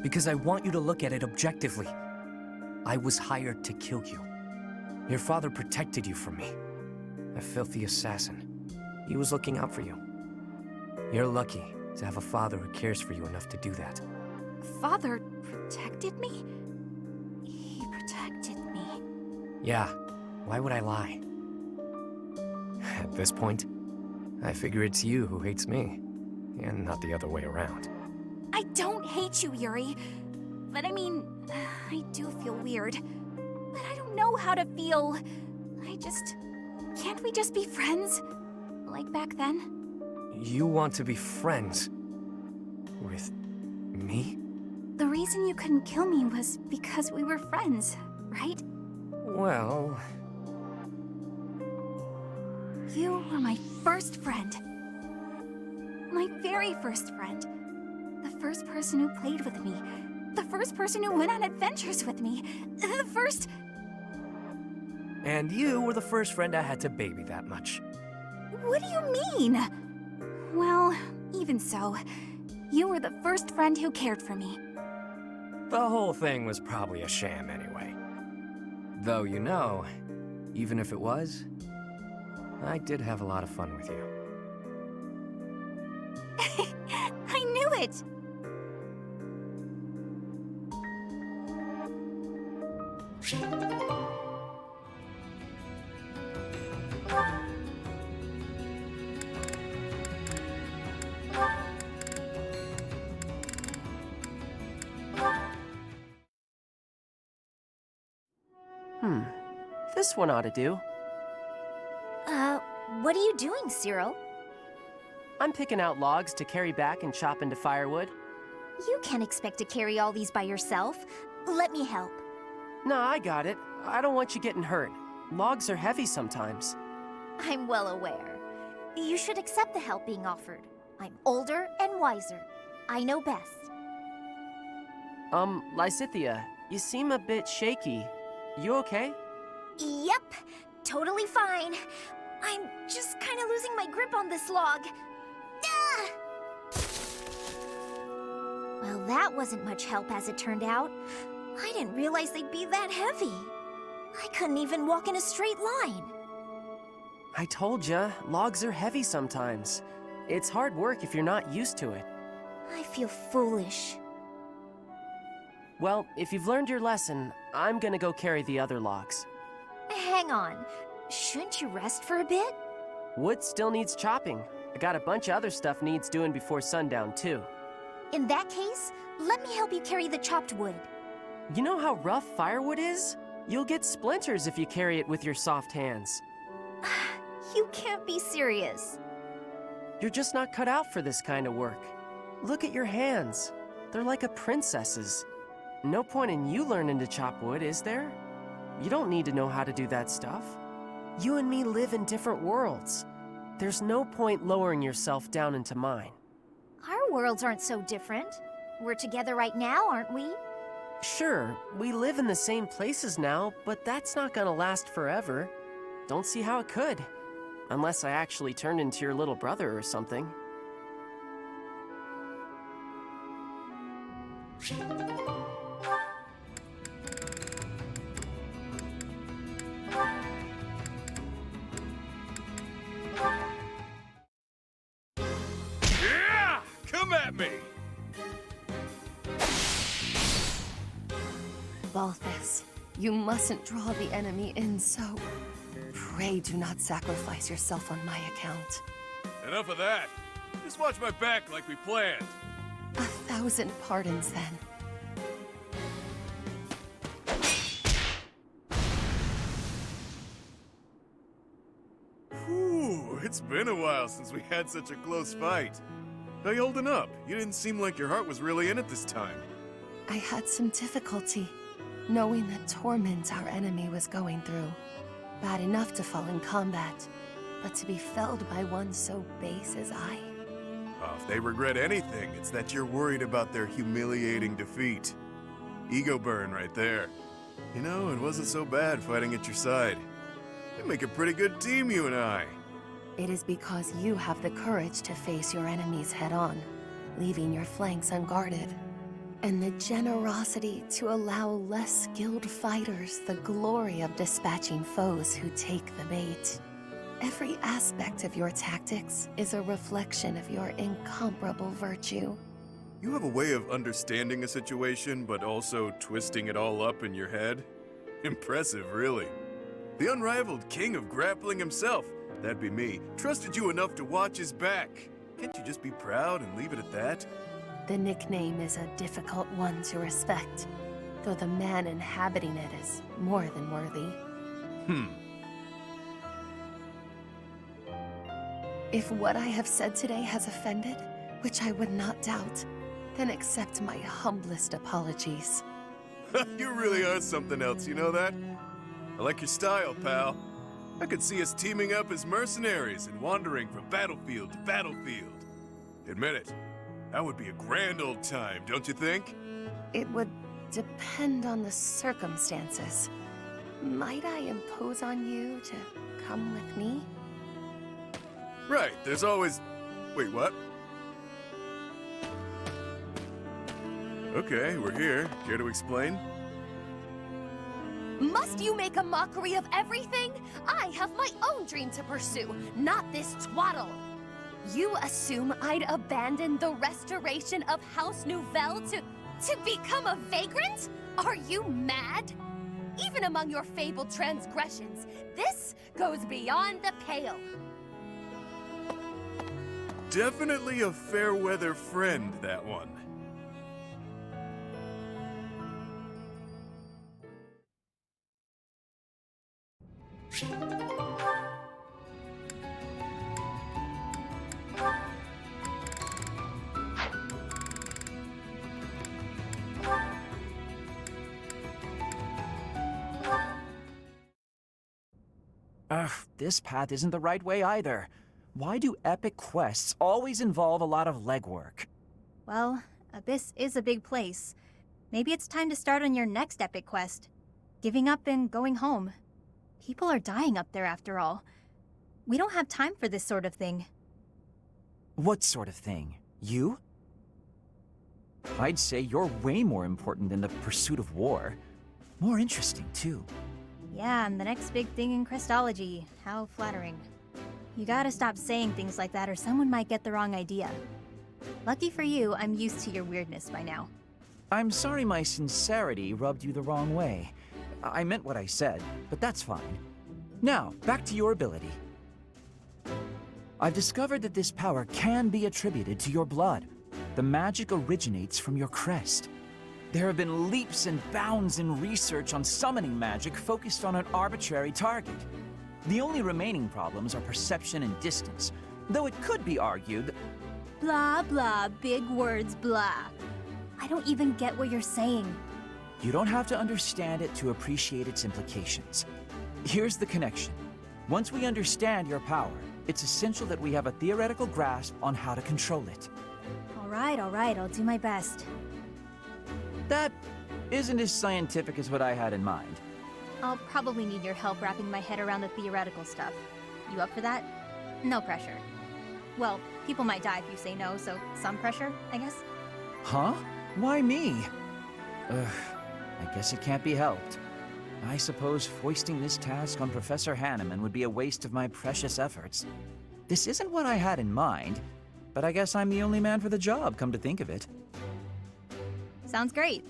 Because I want you to look at it objectively. I was hired to kill you. Your father protected you from me. A filthy assassin. He was looking out for you. You're lucky to have a father who cares for you enough to do that. Father protected me? He protected me. Yeah, why would I lie? At this point, I figure it's you who hates me, and not the other way around. I don't hate you, Yuri. But I mean, I do feel weird. But I don't know how to feel. Can't we just be friends? Like back then? You want to be friends with me? The reason you couldn't kill me was because we were friends, right? Well... You were my first friend. My very first friend. The first person who played with me. The first person who went on adventures with me. The first... And you were the first friend I had to baby that much. What do you mean? Well, even so, you were the first friend who cared for me. The whole thing was probably a sham anyway. Though, you know, even if it was, I did have a lot of fun with you. I knew it! This one ought to do. What are you doing, Cyril? I'm picking out logs to carry back and chop into firewood. You can't expect to carry all these by yourself. Let me help. No, I got it. I don't want you getting hurt. Logs are heavy sometimes. I'm well aware. You should accept the help being offered. I'm older and wiser. I know best. Lysithea, you seem a bit shaky. You okay? Yep, totally fine. I'm just kind of losing my grip on this log. Ah! Well, that wasn't much help as it turned out. I didn't realize they'd be that heavy. I couldn't even walk in a straight line. I told ya, logs are heavy sometimes. It's hard work if you're not used to it. I feel foolish. Well, if you've learned your lesson, I'm gonna go carry the other logs. Hang on. Shouldn't you rest for a bit? Wood still needs chopping. I got a bunch of other stuff needs doing before sundown, too. In that case, let me help you carry the chopped wood. You know how rough firewood is? You'll get splinters if you carry it with your soft hands. You can't be serious. You're just not cut out for this kind of work. Look at your hands. They're like a princess's. No point in you learning to chop wood, is there? You don't need to know how to do that stuff. You and me live in different worlds. There's no point lowering yourself down into mine. Our worlds aren't so different. We're together right now, aren't we? Sure, we live in the same places now, but that's not gonna last forever. Don't see how it could. Unless I actually turned into your little brother or something. Yeah! Come at me! Balthus, you mustn't draw the enemy in so. Pray do not sacrifice yourself on my account. Enough of that. Just watch my back like we planned. 1,000 pardons, then. Whew, it's been a while since we had such a close fight. How you holding up? You didn't seem like your heart was really in it this time. I had some difficulty, knowing the torment our enemy was going through. Bad enough to fall in combat, but to be felled by one so base as I. Oh, if they regret anything, it's that you're worried about their humiliating defeat. Ego burn right there. You know, it wasn't so bad fighting at your side. We make a pretty good team, you and I. It is because you have the courage to face your enemies head-on, leaving your flanks unguarded. And the generosity to allow less skilled fighters the glory of dispatching foes who take the bait. Every aspect of your tactics is a reflection of your incomparable virtue. You have a way of understanding a situation, but also twisting it all up in your head. Impressive, really. The unrivaled king of grappling himself, that'd be me, trusted you enough to watch his back. Can't you just be proud and leave it at that? The nickname is a difficult one to respect, though the man inhabiting it is more than worthy. If what I have said today has offended, which I would not doubt, then accept my humblest apologies. You really are something else, you know that? I like your style, pal. I could see us teaming up as mercenaries and wandering from battlefield to battlefield. Admit it, that would be a grand old time, don't you think? It would depend on the circumstances. Might I impose on you to come with me? Right, there's always... Wait, what? Okay, we're here. Care to explain? Must you make a mockery of everything? I have my own dream to pursue, not this twaddle. You assume I'd abandon the restoration of House Nouvelle to become a vagrant? Are you mad? Even among your fabled transgressions, this goes beyond the pale. Definitely a fair-weather friend, that one. Ugh, this path isn't the right way either. Why do epic quests always involve a lot of legwork? Well, Abyss is a big place. Maybe it's time to start on your next epic quest. Giving up and going home. People are dying up there after all. We don't have time for this sort of thing. What sort of thing? You? I'd say you're way more important than the pursuit of war. More interesting, too. Yeah, I'm the next big thing in Crystology. How flattering. You gotta stop saying things like that or someone might get the wrong idea. Lucky for you, I'm used to your weirdness by now. I'm sorry my sincerity rubbed you the wrong way. I meant what I said, but that's fine. Now, back to your ability. I've discovered that this power can be attributed to your blood. The magic originates from your crest. There have been leaps and bounds in research on summoning magic focused on an arbitrary target. The only remaining problems are perception and distance, though it could be argued that... Blah, blah, big words, blah. I don't even get what you're saying. You don't have to understand it to appreciate its implications. Here's the connection. Once we understand your power, it's essential that we have a theoretical grasp on how to control it. All right, I'll do my best. That isn't as scientific as what I had in mind. I'll probably need your help wrapping my head around the theoretical stuff. You up for that? No pressure. Well, people might die if you say no, so some pressure, I guess. Huh? Why me? I guess it can't be helped. I suppose foisting this task on Professor Hanneman would be a waste of my precious efforts. This isn't what I had in mind, but I guess I'm the only man for the job, come to think of it. Sounds great.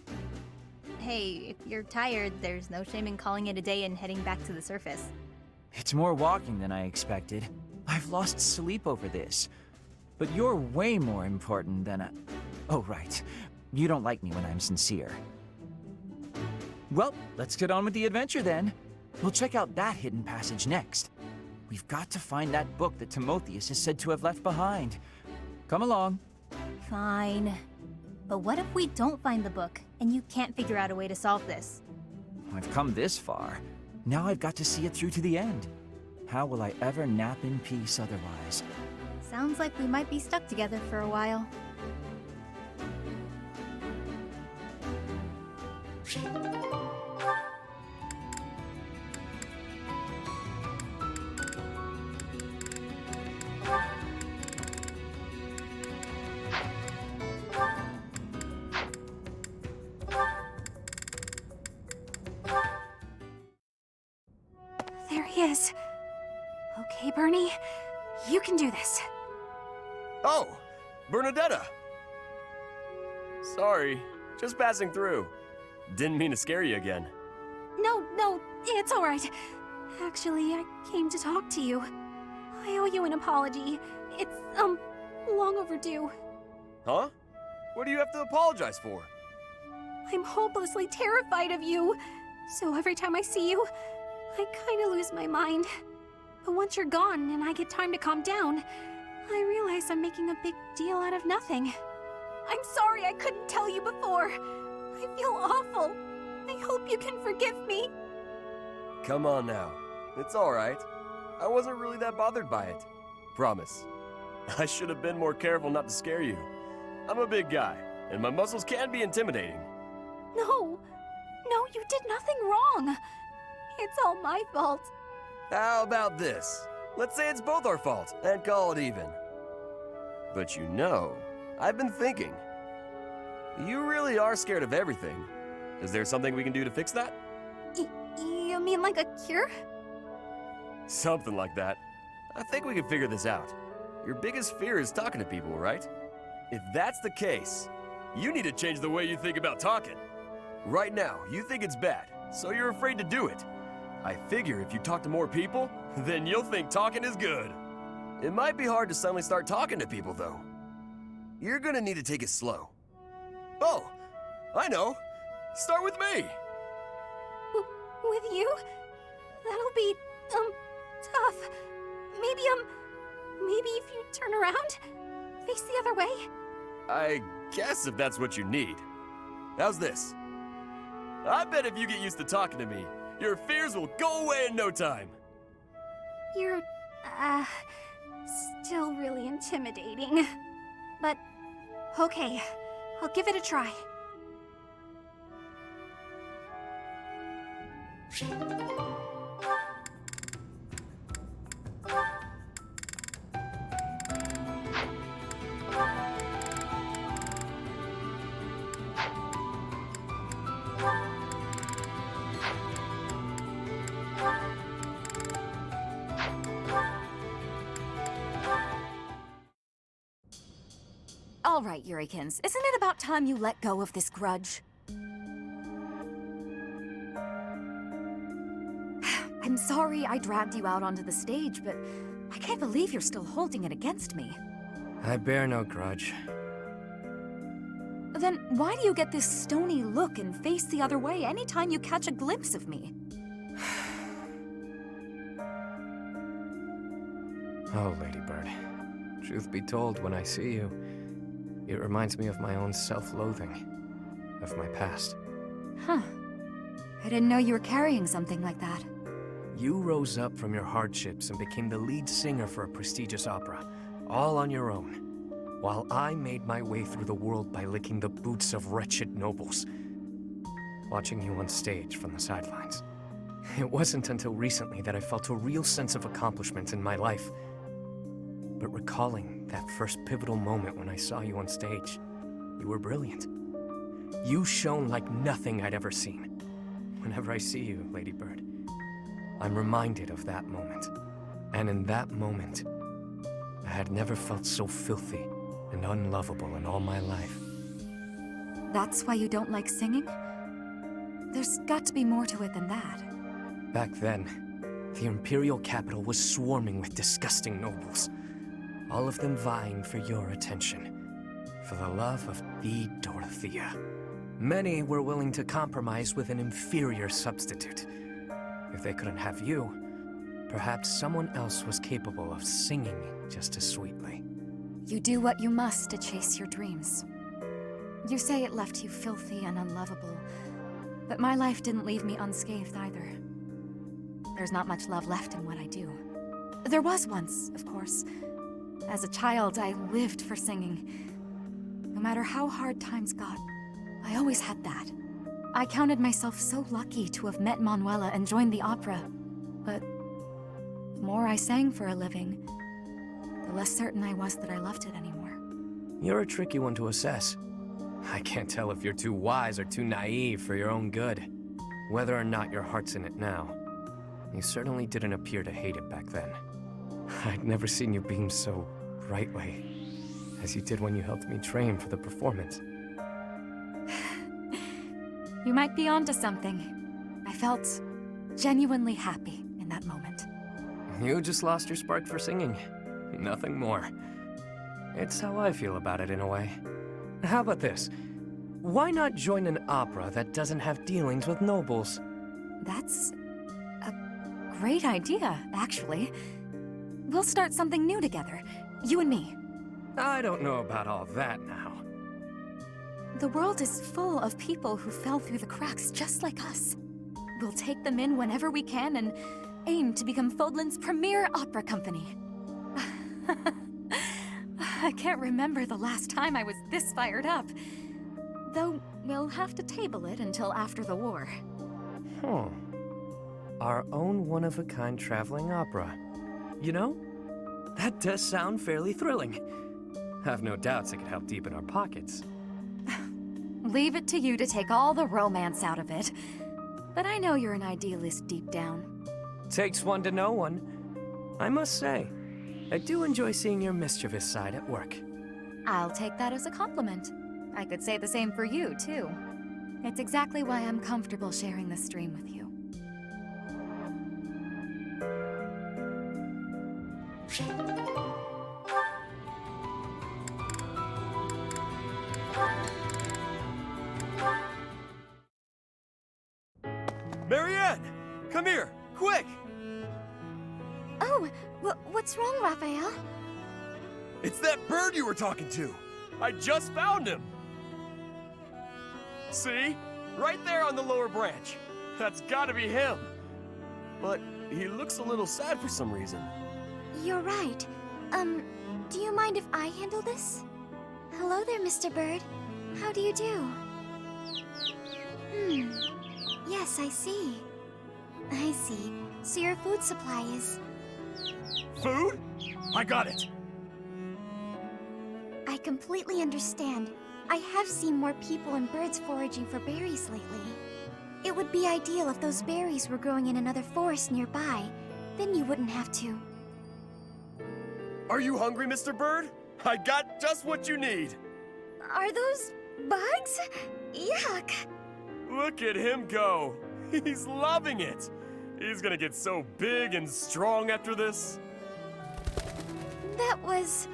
Hey, if you're tired, there's no shame in calling it a day and heading back to the surface. It's more walking than I expected. I've lost sleep over this. But you're way more important than a... Oh, right. You don't like me when I'm sincere. Well, let's get on with the adventure then. We'll check out that hidden passage next. We've got to find that book that Timotheus is said to have left behind. Come along. Fine. But what if we don't find the book, and you can't figure out a way to solve this? I've come this far. Now I've got to see it through to the end. How will I ever nap in peace otherwise? Sounds like we might be stuck together for a while. There he is. Okay, Bernie, you can do this. Oh, Bernadetta! Sorry, just passing through. Didn't mean to scare you again. No, it's all right. Actually, I came to talk to you. I owe you an apology. It's, long overdue. Huh? What do you have to apologize for? I'm hopelessly terrified of you. So every time I see you, I kinda lose my mind. But once you're gone and I get time to calm down, I realize I'm making a big deal out of nothing. I'm sorry I couldn't tell you before. I feel awful. I hope you can forgive me. Come on now. It's alright. I wasn't really that bothered by it. Promise. I should have been more careful not to scare you. I'm a big guy, and my muscles can be intimidating. No, you did nothing wrong. It's all my fault. How about this? Let's say it's both our fault, and call it even. But you know, I've been thinking. You really are scared of everything. Is there something we can do to fix that? You mean like a cure? Something like that. I think we can figure this out. Your biggest fear is talking to people, right? If that's the case, you need to change the way you think about talking. Right now, you think it's bad, so you're afraid to do it. I figure if you talk to more people, then you'll think talking is good. It might be hard to suddenly start talking to people, though. You're gonna need to take it slow. Oh, I know. Start with me. With you? That'll be, tough. Maybe if you turn around, face the other way. I guess if that's what you need. How's this? I bet if you get used to talking to me, your fears will go away in no time. You're, still really intimidating. But, okay, I'll give it a try. All right, Yurikins, isn't it about time you let go of this grudge? I'm sorry I dragged you out onto the stage, but I can't believe you're still holding it against me. I bear no grudge. Then why do you get this stony look and face the other way anytime you catch a glimpse of me? Oh, Ladybird. Truth be told, when I see you, it reminds me of my own self-loathing, of my past. Huh. I didn't know you were carrying something like that. You rose up from your hardships and became the lead singer for a prestigious opera, all on your own, while I made my way through the world by licking the boots of wretched nobles, watching you on stage from the sidelines. It wasn't until recently that I felt a real sense of accomplishment in my life. But recalling that first pivotal moment when I saw you on stage, you were brilliant. You shone like nothing I'd ever seen. Whenever I see you, Ladybird, I'm reminded of that moment. And in that moment, I had never felt so filthy and unlovable in all my life. That's why you don't like singing? There's got to be more to it than that. Back then, the Imperial capital was swarming with disgusting nobles. All of them vying for your attention, for the love of the Dorothea. Many were willing to compromise with an inferior substitute. If they couldn't have you, perhaps someone else was capable of singing just as sweetly. You do what you must to chase your dreams. You say it left you filthy and unlovable, but my life didn't leave me unscathed either. There's not much love left in what I do. There was once, of course. As a child, I lived for singing. No matter how hard times got, I always had that. I counted myself so lucky to have met Manuela and joined the opera. But the more I sang for a living, the less certain I was that I loved it anymore. You're a tricky one to assess. I can't tell if you're too wise or too naive for your own good. Whether or not your heart's in it now, you certainly didn't appear to hate it back then. I'd never seen you beam so brightly, as you did when you helped me train for the performance. You might be onto something. I felt genuinely happy in that moment. You just lost your spark for singing. Nothing more. It's how I feel about it in a way. How about this? Why not join an opera that doesn't have dealings with nobles? That's a great idea, actually. We'll start something new together, you and me. I don't know about all that now. The world is full of people who fell through the cracks just like us. We'll take them in whenever we can and aim to become Fodlan's premier opera company. I can't remember the last time I was this fired up. Though, we'll have to table it until after the war. Our own one-of-a-kind traveling opera. You know, that does sound fairly thrilling. I've no doubts it could help deepen our pockets. Leave it to you to take all the romance out of it. But I know you're an idealist deep down. Takes one to know one. I must say, I do enjoy seeing your mischievous side at work. I'll take that as a compliment. I could say the same for you, too. It's exactly why I'm comfortable sharing this stream with you. Marianne! Come here! Quick! Oh, what's wrong, Raphael? It's that bird you were talking to! I just found him! See? Right there on the lower branch. That's gotta be him. But he looks a little sad for some reason. You're right. Do you mind if I handle this? Hello there, Mr. Bird. How do you do? Yes, I see. I see. So your food supply is... Food? I got it. I completely understand. I have seen more people and birds foraging for berries lately. It would be ideal if those berries were growing in another forest nearby. Then you wouldn't have to. Are you hungry, Mr. Bird? I got just what you need. Are those bugs? Yuck! Look at him go. He's loving it. He's gonna get so big and strong after this. That was...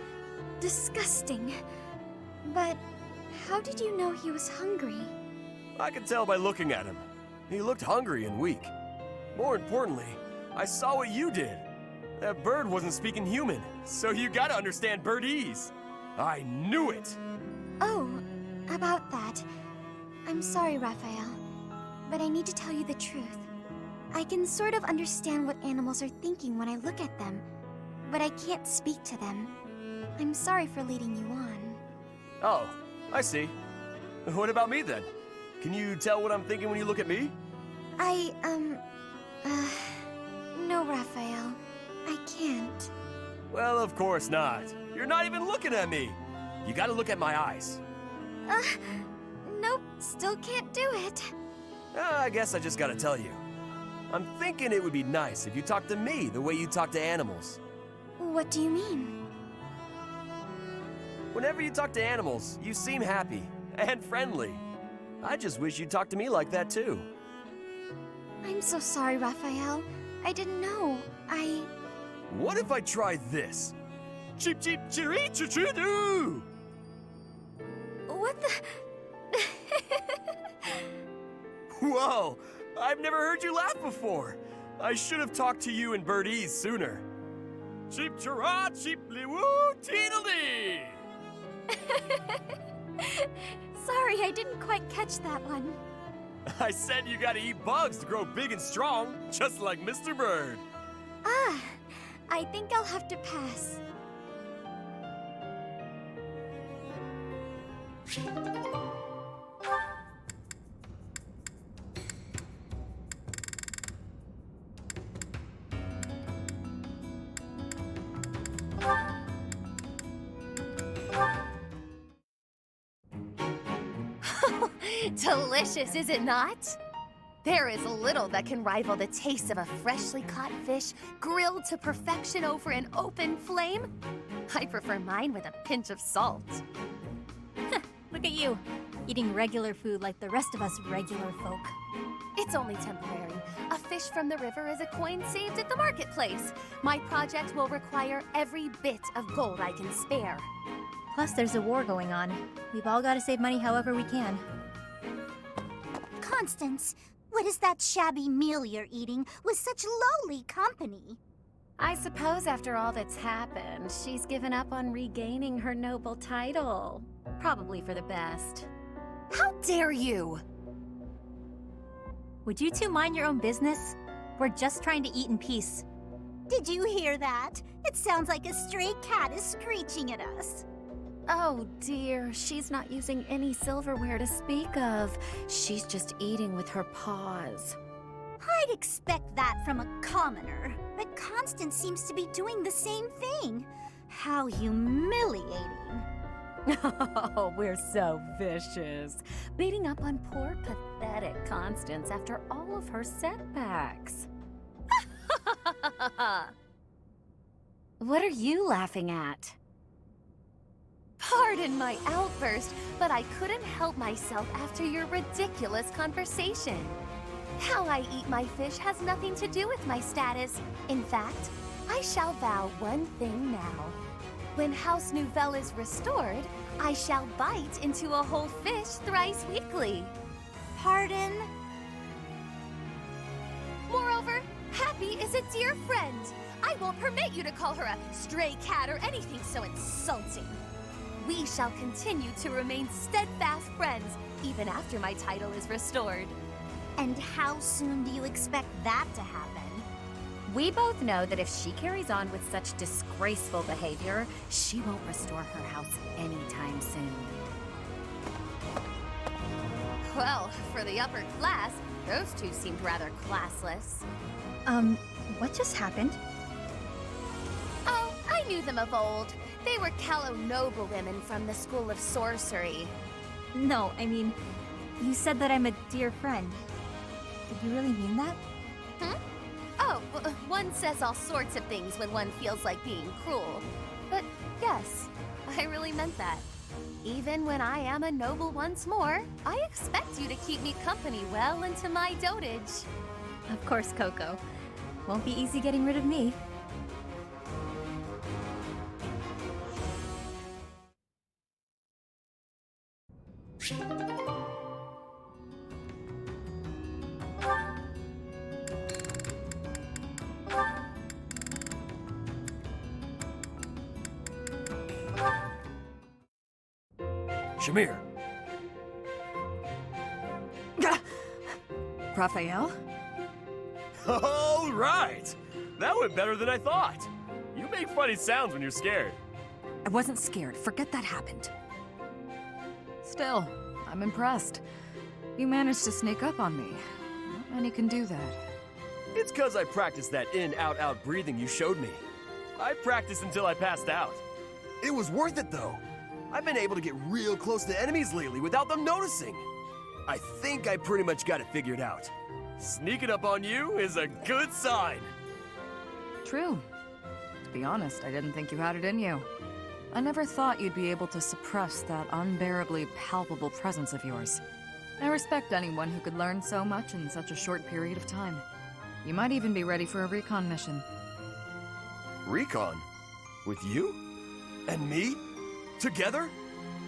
disgusting. But how did you know he was hungry? I could tell by looking at him. He looked hungry and weak. More importantly, I saw what you did. That bird wasn't speaking human, so you gotta understand birdese. I knew it! Oh, about that. I'm sorry, Raphael, but I need to tell you the truth. I can sort of understand what animals are thinking when I look at them, but I can't speak to them. I'm sorry for leading you on. Oh, I see. What about me then? Can you tell what I'm thinking when you look at me? No, Raphael. I can't. Well, of course not. You're not even looking at me. You gotta look at my eyes. Nope, still can't do it. I guess I just gotta tell you. I'm thinking it would be nice if you talked to me the way you talk to animals. What do you mean? Whenever you talk to animals, you seem happy and friendly. I just wish you'd talk to me like that too. I'm so sorry, Raphael. I didn't know. What if I try this? Cheep cheep chiree choo doo! What the... Whoa! I've never heard you laugh before. I should have talked to you in birdese sooner. Cheep chirah cheeply woo teedledee! Sorry, I didn't quite catch that one. I said you gotta eat bugs to grow big and strong, just like Mr. Bird. I think I'll have to pass. Delicious, is it not? There is little that can rival the taste of a freshly caught fish grilled to perfection over an open flame. I prefer mine with a pinch of salt. Look at you, eating regular food like the rest of us regular folk. It's only temporary. A fish from the river is a coin saved at the marketplace. My project will require every bit of gold I can spare. Plus, there's a war going on. We've all got to save money however we can. Constance, what is that shabby meal you're eating with such lowly company? I suppose after all that's happened, she's given up on regaining her noble title. Probably for the best. How dare you! Would you two mind your own business? We're just trying to eat in peace. Did you hear that? It sounds like a stray cat is screeching at us. Oh dear, she's not using any silverware to speak of. She's just eating with her paws. I'd expect that from a commoner, but Constance seems to be doing the same thing. How humiliating. Oh, we're so vicious. Beating up on poor, pathetic Constance after all of her setbacks. What are you laughing at? Pardon my outburst, but I couldn't help myself after your ridiculous conversation. How I eat my fish has nothing to do with my status. In fact, I shall vow one thing now. When House Nouvelle is restored, I shall bite into a whole fish thrice weekly. Pardon? Moreover, Happy is a dear friend. I won't permit you to call her a stray cat or anything so insulting. We shall continue to remain steadfast friends, even after my title is restored. And how soon do you expect that to happen? We both know that if she carries on with such disgraceful behavior, she won't restore her house anytime soon. Well, for the upper class, those two seemed rather classless. What just happened? Oh, I knew them of old. They were Callow noblewomen from the School of Sorcery. No, I mean, you said that I'm a dear friend. Did you really mean that? Oh, one says all sorts of things when one feels like being cruel. But yes, I really meant that. Even when I am a noble once more, I expect you to keep me company well into my dotage. Of course, Coco. Won't be easy getting rid of me. Shamir! Raphael? All right! That went better than I thought. You make funny sounds when you're scared. I wasn't scared. Forget that happened. Still, I'm impressed. You managed to sneak up on me. Not many can do that. It's cause I practiced that in-out-out breathing you showed me. I practiced until I passed out. It was worth it though. I've been able to get real close to enemies lately without them noticing. I think I pretty much got it figured out. Sneaking up on you is a good sign. True. To be honest, I didn't think you had it in you. I never thought you'd be able to suppress that unbearably palpable presence of yours. I respect anyone who could learn so much in such a short period of time. You might even be ready for a recon mission. Recon? With you? And me? Together?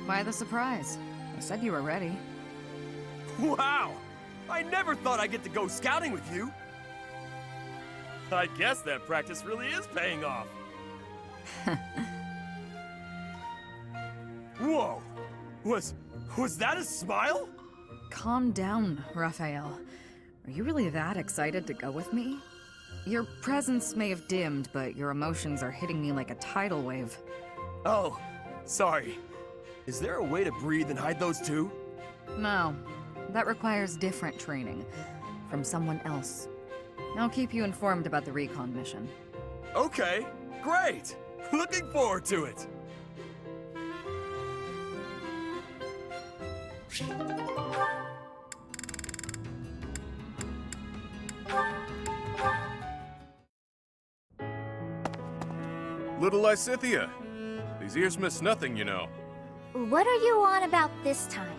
Why the surprise? I said you were ready. Wow! I never thought I'd get to go scouting with you! I guess that practice really is paying off. Whoa! Was that a smile? Calm down, Raphael. Are you really that excited to go with me? Your presence may have dimmed, but your emotions are hitting me like a tidal wave. Oh, sorry. Is there a way to breathe and hide those too? No. That requires different training. From someone else. I'll keep you informed about the recon mission. Okay, great! Looking forward to it! Little Lysithia. These ears miss nothing, you know. What are you on about this time?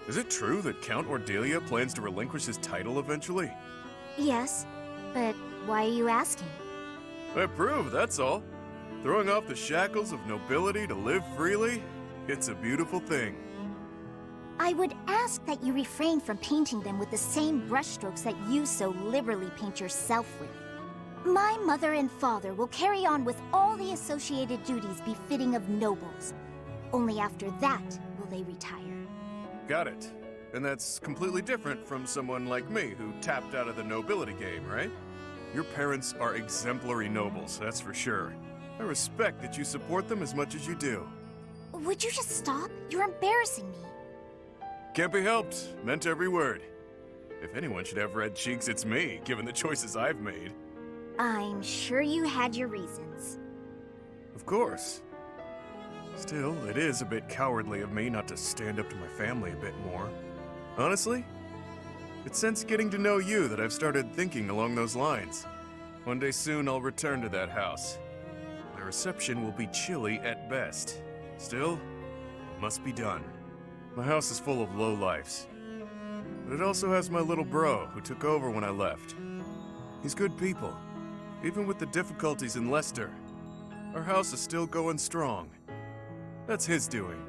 Is it true that Count Ordelia plans to relinquish his title eventually? Yes, but why are you asking? I approve, that's all. Throwing off the shackles of nobility to live freely, it's a beautiful thing. I would ask that you refrain from painting them with the same brushstrokes that you so liberally paint yourself with. My mother and father will carry on with all the associated duties befitting of nobles. Only after that will they retire. Got it. And that's completely different from someone like me who tapped out of the nobility game, right? Your parents are exemplary nobles, that's for sure. I respect that you support them as much as you do. Would you just stop? You're embarrassing me. Can't be helped. Meant every word. If anyone should have red cheeks, it's me, given the choices I've made. I'm sure you had your reasons. Of course. Still, it is a bit cowardly of me not to stand up to my family a bit more. Honestly, it's since getting to know you that I've started thinking along those lines. One day soon I'll return to that house. My reception will be chilly at best. Still, it must be done. My house is full of lowlifes. But it also has my little bro, who took over when I left. He's good people. Even with the difficulties in Leicester, our house is still going strong. That's his doing.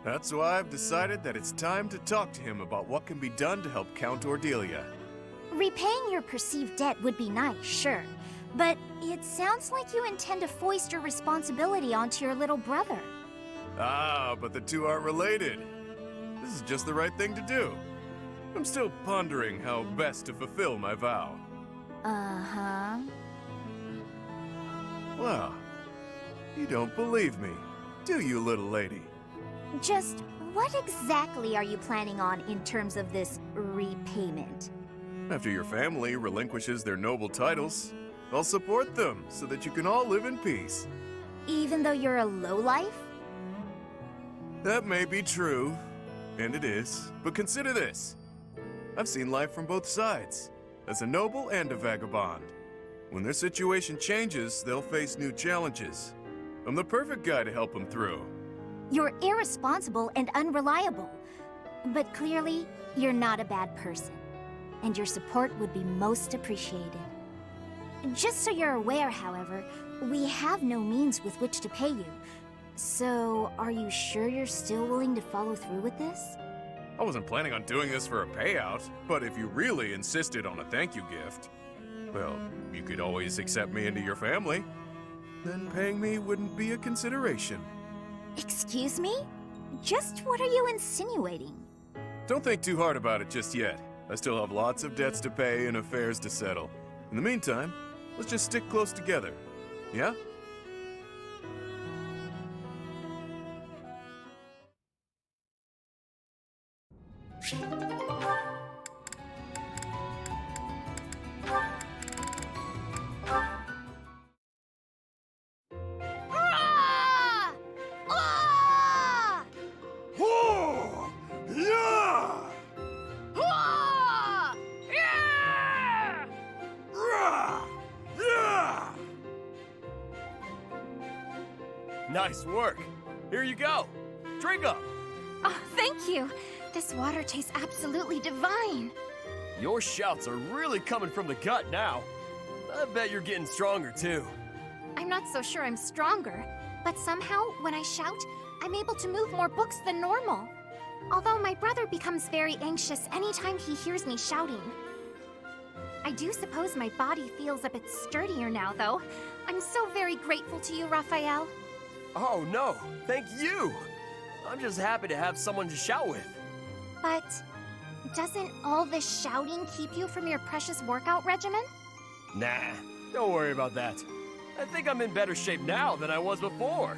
That's why I've decided that it's time to talk to him about what can be done to help Count Ordelia. Repaying your perceived debt would be nice, sure. But it sounds like you intend to foist your responsibility onto your little brother. Ah, but the two aren't related. This is just the right thing to do. I'm still pondering how best to fulfill my vow. Uh-huh. Wow. You don't believe me, do you, little lady? Just what exactly are you planning on in terms of this repayment? After your family relinquishes their noble titles, I'll support them so that you can all live in peace. Even though you're a lowlife? That may be true, and it is, but consider this. I've seen life from both sides, as a noble and a vagabond. When their situation changes, they'll face new challenges. I'm the perfect guy to help them through. You're irresponsible and unreliable. But clearly, you're not a bad person. And your support would be most appreciated. Just so you're aware, however, we have no means with which to pay you. So, are you sure you're still willing to follow through with this? I wasn't planning on doing this for a payout, but if you really insisted on a thank you gift, well, you could always accept me into your family. Then paying me wouldn't be a consideration. Excuse me? Just what are you insinuating? Don't think too hard about it just yet. I still have lots of debts to pay and affairs to settle. In the meantime, let's just stick close together. Yeah? Nice work. Here you go. Drink up. Oh, thank you. This water tastes absolutely divine. Your shouts are really coming from the gut now. I bet you're getting stronger too. I'm not so sure I'm stronger, but somehow, when I shout, I'm able to move more books than normal. Although my brother becomes very anxious anytime he hears me shouting. I do suppose my body feels a bit sturdier now, though. I'm so very grateful to you, Raphael. Oh no, thank you. I'm just happy to have someone to shout with. But doesn't all this shouting keep you from your precious workout regimen? Nah, don't worry about that. I think I'm in better shape now than I was before.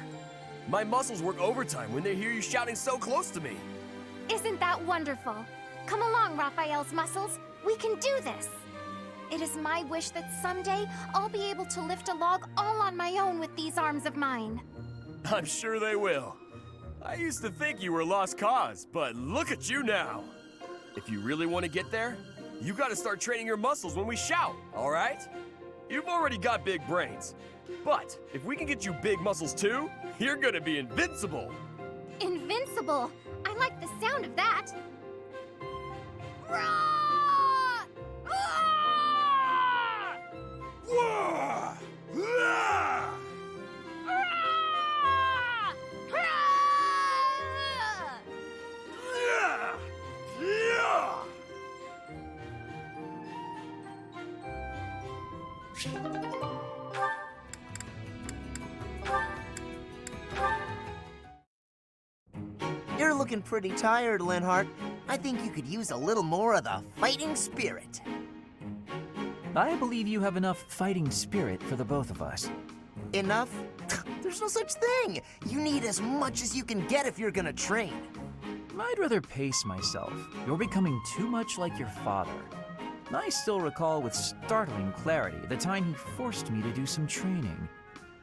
My muscles work overtime when they hear you shouting so close to me. Isn't that wonderful? Come along, Raphael's muscles. We can do this. It is my wish that someday I'll be able to lift a log all on my own with these arms of mine. I'm sure they will. I used to think you were a lost cause, but look at you now. If you really want to get there, you gotta start training your muscles when we shout, all right? You've already got big brains, but if we can get you big muscles too, you're gonna be invincible. Invincible! I like the sound of that. You're looking pretty tired, Linhart. I think you could use a little more of the fighting spirit. I believe you have enough fighting spirit for the both of us. Enough? There's no such thing. You need as much as you can get if you're gonna train. I'd rather pace myself. You're becoming too much like your father. I still recall with startling clarity the time he forced me to do some training.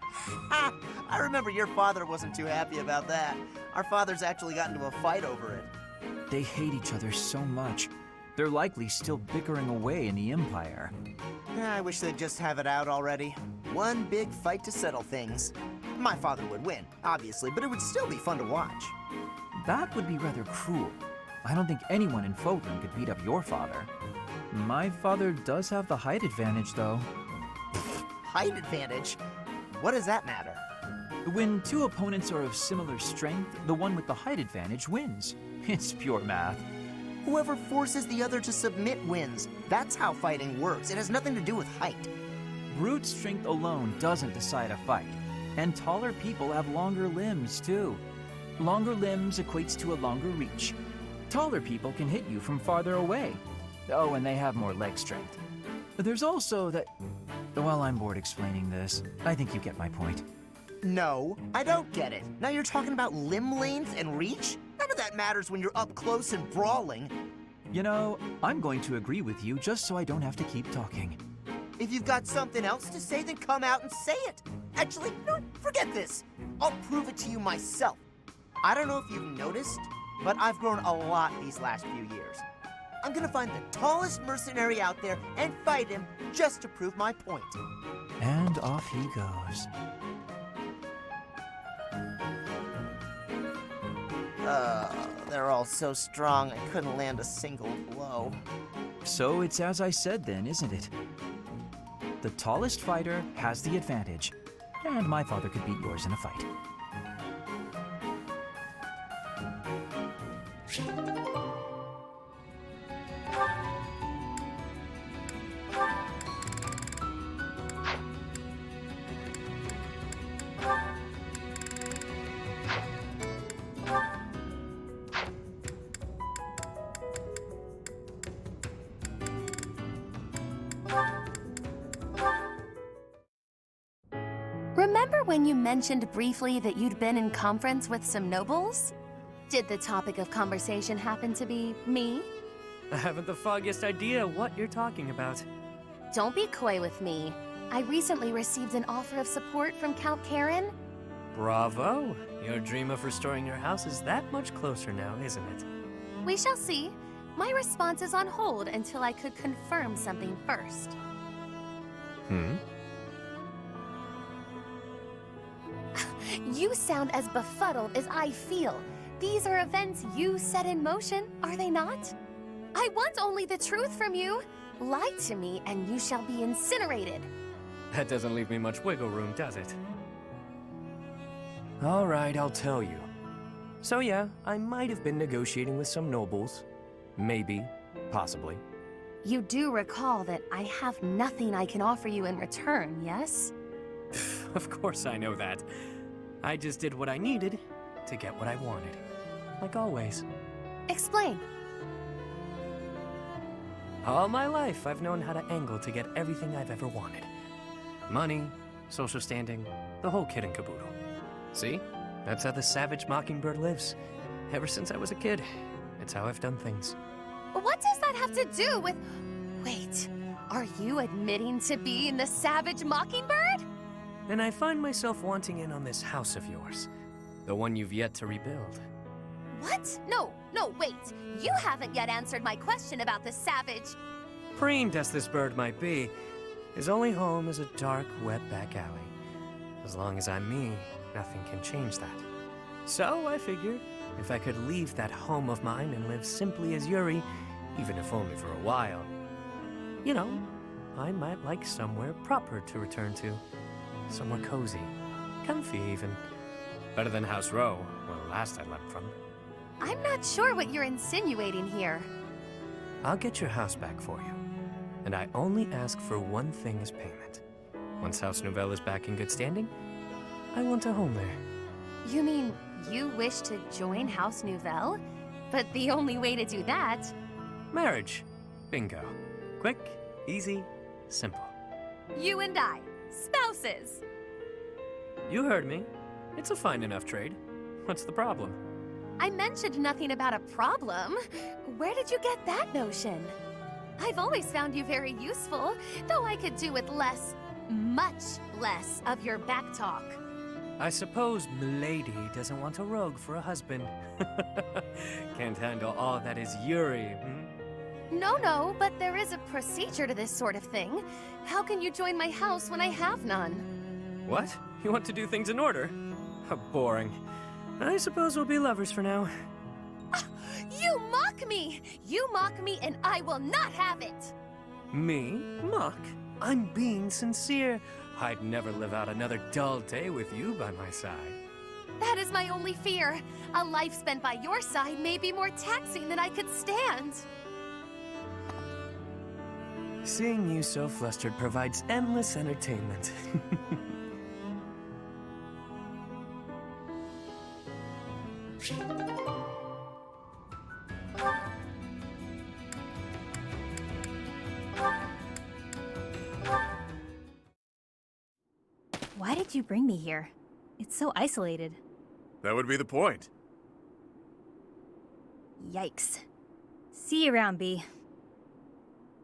Ha! I remember your father wasn't too happy about that. Our fathers actually got into a fight over it. They hate each other so much. They're likely still bickering away in the Empire. I wish they'd just have it out already. One big fight to settle things. My father would win, obviously, but it would still be fun to watch. That would be rather cruel. I don't think anyone in Fodlan could beat up your father. My father does have the height advantage, though. Height advantage? What does that matter? When two opponents are of similar strength, the one with the height advantage wins. It's pure math. Whoever forces the other to submit wins. That's how fighting works. It has nothing to do with height. Brute strength alone doesn't decide a fight. And taller people have longer limbs, too. Longer limbs equates to a longer reach. Taller people can hit you from farther away. Oh, and they have more leg strength. There's also that... Well, I'm bored explaining this. I think you get my point. No, I don't get it. Now you're talking about limb length and reach? None of that matters when you're up close and brawling. You know, I'm going to agree with you just so I don't have to keep talking. If you've got something else to say, then come out and say it. Actually, no, forget this. I'll prove it to you myself. I don't know if you've noticed, but I've grown a lot these last few years. I'm gonna find the tallest mercenary out there and fight him just to prove my point. And off he goes. They're all so strong, I couldn't land a single blow. So it's as I said then, isn't it? The tallest fighter has the advantage, and my father could beat yours in a fight. Remember when you mentioned briefly that you'd been in conference with some nobles? Did the topic of conversation happen to be me? I haven't the foggiest idea what you're talking about. Don't be coy with me. I recently received an offer of support from Count Karen. Bravo! Your dream of restoring your house is that much closer now, isn't it? We shall see. My response is on hold until I could confirm something first. You sound as befuddled as I feel. These are events you set in motion, are they not? I want only the truth from you. Lie to me and you shall be incinerated. That doesn't leave me much wiggle room, does it? All right, I'll tell you. So yeah, I might have been negotiating with some nobles. Maybe. Possibly. You do recall that I have nothing I can offer you in return, yes? Of course I know that. I just did what I needed to get what I wanted. Like always. Explain. All my life, I've known how to angle to get everything I've ever wanted. Money, social standing, the whole kit and caboodle. See? That's how the savage mockingbird lives. Ever since I was a kid. It's how I've done things. What does that have to do with... Wait, are you admitting to being the savage mockingbird? And I find myself wanting in on this house of yours. The one you've yet to rebuild. What? No, wait. You haven't yet answered my question about the savage... Preened as this bird might be, his only home is a dark, wet back alley. As long as I'm me, nothing can change that. So I figured, if I could leave that home of mine and live simply as Yuri, even if only for a while, you know, I might like somewhere proper to return to. Somewhere cozy. Comfy, even. Better than House Row, where last I left from. I'm not sure what you're insinuating here. I'll get your house back for you. And I only ask for one thing as payment. Once House Nouvelle is back in good standing, I want a home there. You mean you wish to join House Nouvelle? But the only way to do that... Marriage. Bingo. Quick, easy, simple. You and I. Spouses. You heard me. It's a fine enough trade. What's the problem? I mentioned nothing about a problem. Where did you get that notion? I've always found you very useful, though I could do with less, much less of your backtalk. I suppose Milady doesn't want a rogue for a husband. Can't handle all that is Yuri, No, but there is a procedure to this sort of thing. How can you join my house when I have none? What? You want to do things in order? How boring. I suppose we'll be lovers for now. You mock me! You mock me and I will not have it! Me? Mock? I'm being sincere. I'd never live out another dull day with you by my side. That is my only fear. A life spent by your side may be more taxing than I could stand. Seeing you so flustered provides endless entertainment. did you bring me here? It's so isolated. That would be the point. Yikes. See you around, B.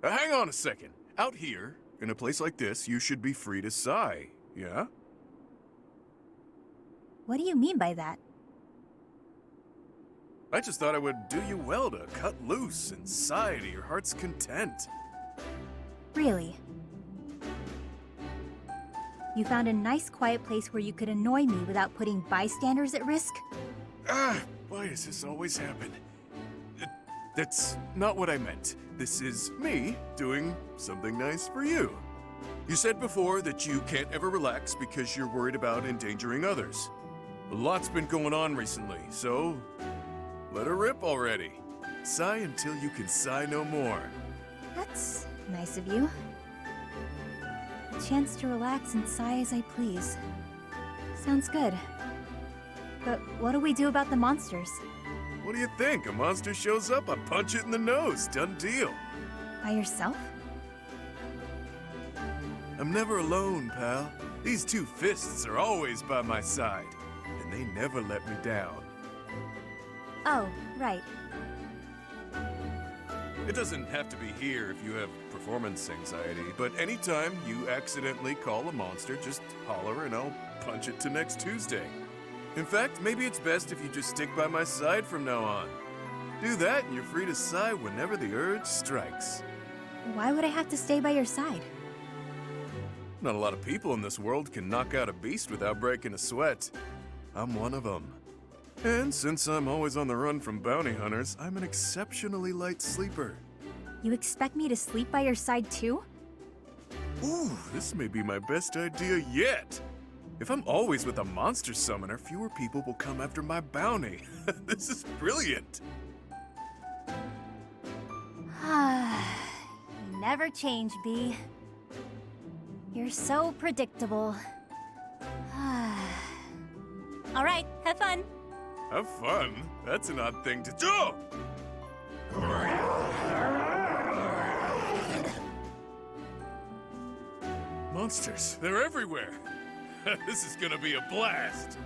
Hang on a second. Out here, in a place like this, you should be free to sigh, yeah? What do you mean by that? I just thought it would do you well to cut loose and sigh to your heart's content. Really? You found a nice quiet place where you could annoy me without putting bystanders at risk? Why does this always happen? That's not what I meant. This is me doing something nice for you. You said before that you can't ever relax because you're worried about endangering others. A lot's been going on recently, so let her rip already. Sigh until you can sigh no more. That's nice of you. A chance to relax and sigh as I please. Sounds good. But what do we do about the monsters? What do you think? A monster shows up, I punch it in the nose. Done deal. By yourself? I'm never alone, pal. These two fists are always by my side, and they never let me down. Oh, right. It doesn't have to be here if you have performance anxiety, but anytime you accidentally call a monster, just holler and I'll punch it to next Tuesday. In fact, maybe it's best if you just stick by my side from now on. Do that and you're free to sigh whenever the urge strikes. Why would I have to stay by your side? Not a lot of people in this world can knock out a beast without breaking a sweat. I'm one of them. And since I'm always on the run from bounty hunters, I'm an exceptionally light sleeper. You expect me to sleep by your side too? Ooh, this may be my best idea yet. If I'm always with a monster summoner, fewer people will come after my bounty. This is brilliant. You never change, B. You're so predictable. All right, have fun. Have fun? That's an odd thing to do. Monsters, they're everywhere. This is gonna be a blast.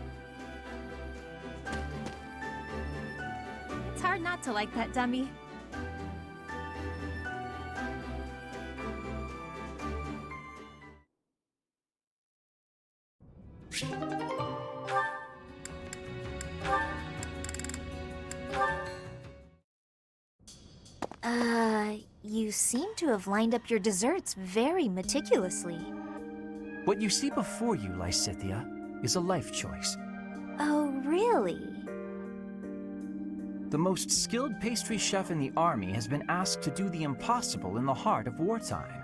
It's hard not to like that dummy. You seem to have lined up your desserts very meticulously. What you see before you, Lysithea, is a life choice. Oh, really? The most skilled pastry chef in the army has been asked to do the impossible in the heart of wartime.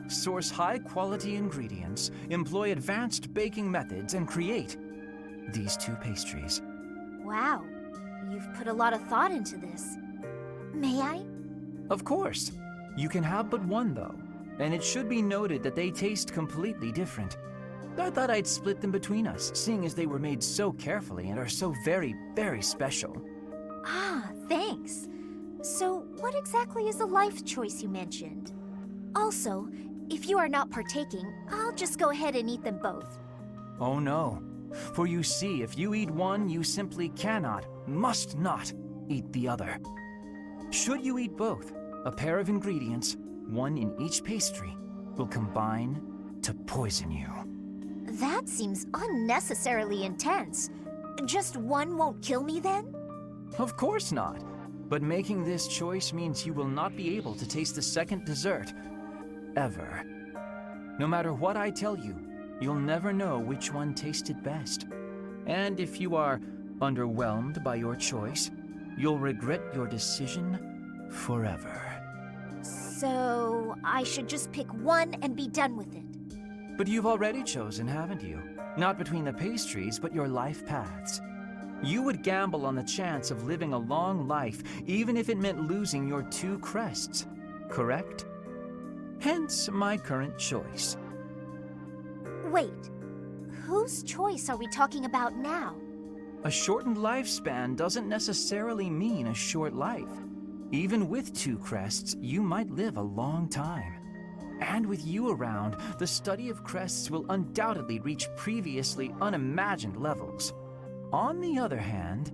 Source high-quality ingredients, employ advanced baking methods, and create these two pastries. Wow, you've put a lot of thought into this. May I? Of course. You can have but one, though. And it should be noted that they taste completely different. I thought I'd split them between us, seeing as they were made so carefully and are so very, very special. Ah, thanks. So, what exactly is the life choice you mentioned? Also, if you are not partaking, I'll just go ahead and eat them both. Oh no. For you see, if you eat one, you simply cannot, must not, eat the other. Should you eat both, a pair of ingredients, one in each pastry, will combine to poison you. That seems unnecessarily intense. Just one won't kill me then? Of course not. But making this choice means you will not be able to taste the second dessert. Ever. No matter what I tell you, you'll never know which one tasted best. And if you are underwhelmed by your choice, you'll regret your decision forever. So, I should just pick one and be done with it. But you've already chosen, haven't you? Not between the pastries, but your life paths. You would gamble on the chance of living a long life, even if it meant losing your two crests, correct? Hence my current choice. Wait, whose choice are we talking about now? A shortened lifespan doesn't necessarily mean a short life. Even with two crests, you might live a long time. And with you around, the study of crests will undoubtedly reach previously unimagined levels. On the other hand,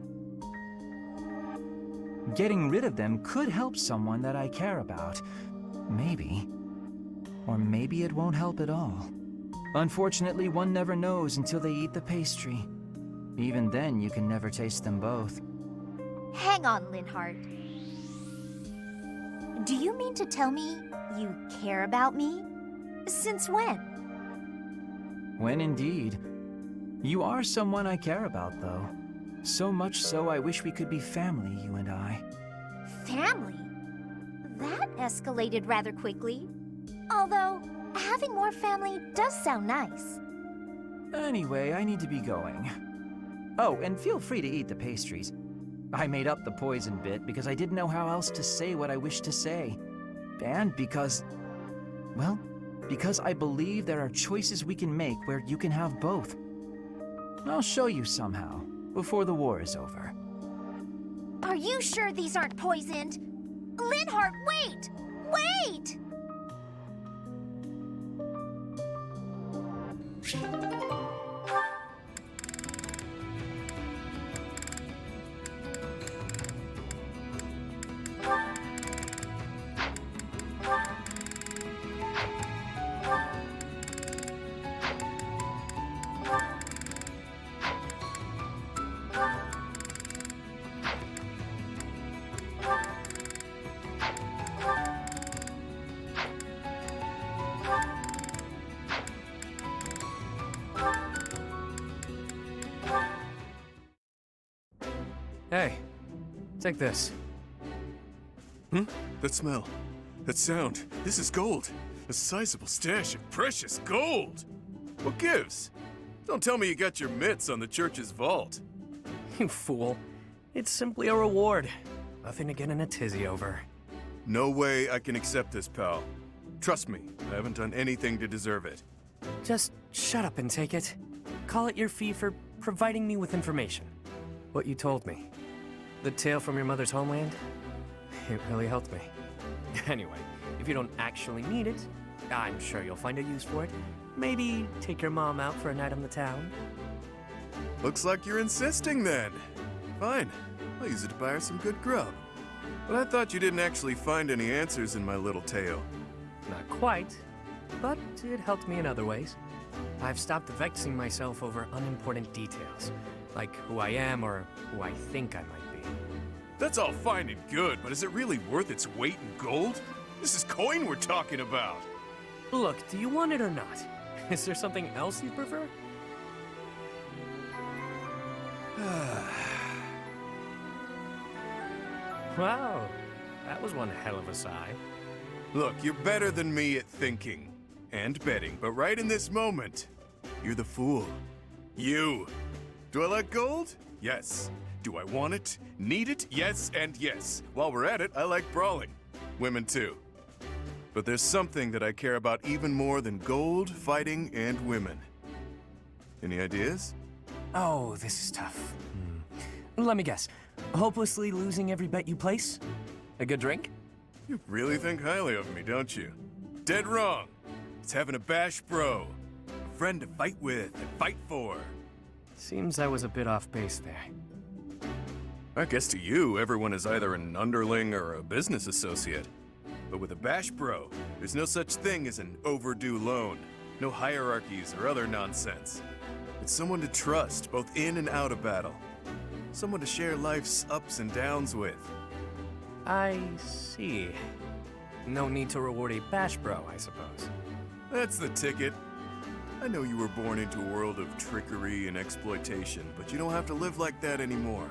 getting rid of them could help someone that I care about. Maybe. Or maybe it won't help at all. Unfortunately, one never knows until they eat the pastry. Even then, you can never taste them both. Hang on, Linhardt. Do you mean to tell me you care about me? Since when? When indeed. You are someone I care about, though. So much so I wish we could be family, you and I. Family? That escalated rather quickly. Although, having more family does sound nice. Anyway, I need to be going. Oh, and feel free to eat the pastries. I made up the poison bit because I didn't know how else to say what I wished to say. And because, well, because I believe there are choices we can make where you can have both. I'll show you somehow, before the war is over. Are you sure these aren't poisoned? Linhardt, wait! Wait! Hey, take this. That smell. That sound. This is gold. A sizable stash of precious gold. What gives? Don't tell me you got your mitts on the church's vault. You fool. It's simply a reward. Nothing to get in a tizzy over. No way I can accept this, pal. Trust me, I haven't done anything to deserve it. Just shut up and take it. Call it your fee for providing me with information. What you told me. The tale from your mother's homeland? It really helped me. Anyway, if you don't actually need it, I'm sure you'll find a use for it. Maybe take your mom out for a night on the town. Looks like you're insisting then. Fine, I'll use it to buy her some good grub. But I thought you didn't actually find any answers in my little tale. Not quite, but it helped me in other ways. I've stopped vexing myself over unimportant details, like who I am or who I think I might be. That's all fine and good, but is it really worth its weight in gold? This is coin we're talking about. Look, do you want it or not? Is there something else you prefer? Wow, that was one hell of a sigh. Look, you're better than me at thinking and betting, but right in this moment, you're the fool. You. Do I like gold? Yes. Do I want it? Need it? Yes and yes. While we're at it, I like brawling. Women too. But there's something that I care about even more than gold, fighting, and women. Any ideas? Oh, this is tough. Let me guess. Hopelessly losing every bet you place? A good drink? You really think highly of me, don't you? Dead wrong. It's having a bash bro. A friend to fight with and fight for. Seems I was a bit off base there. I guess to you, everyone is either an underling or a business associate. But with a bash bro, there's no such thing as an overdue loan. No hierarchies or other nonsense. It's someone to trust, both in and out of battle. Someone to share life's ups and downs with. I see. No need to reward a bash bro, I suppose. That's the ticket. I know you were born into a world of trickery and exploitation, but you don't have to live like that anymore.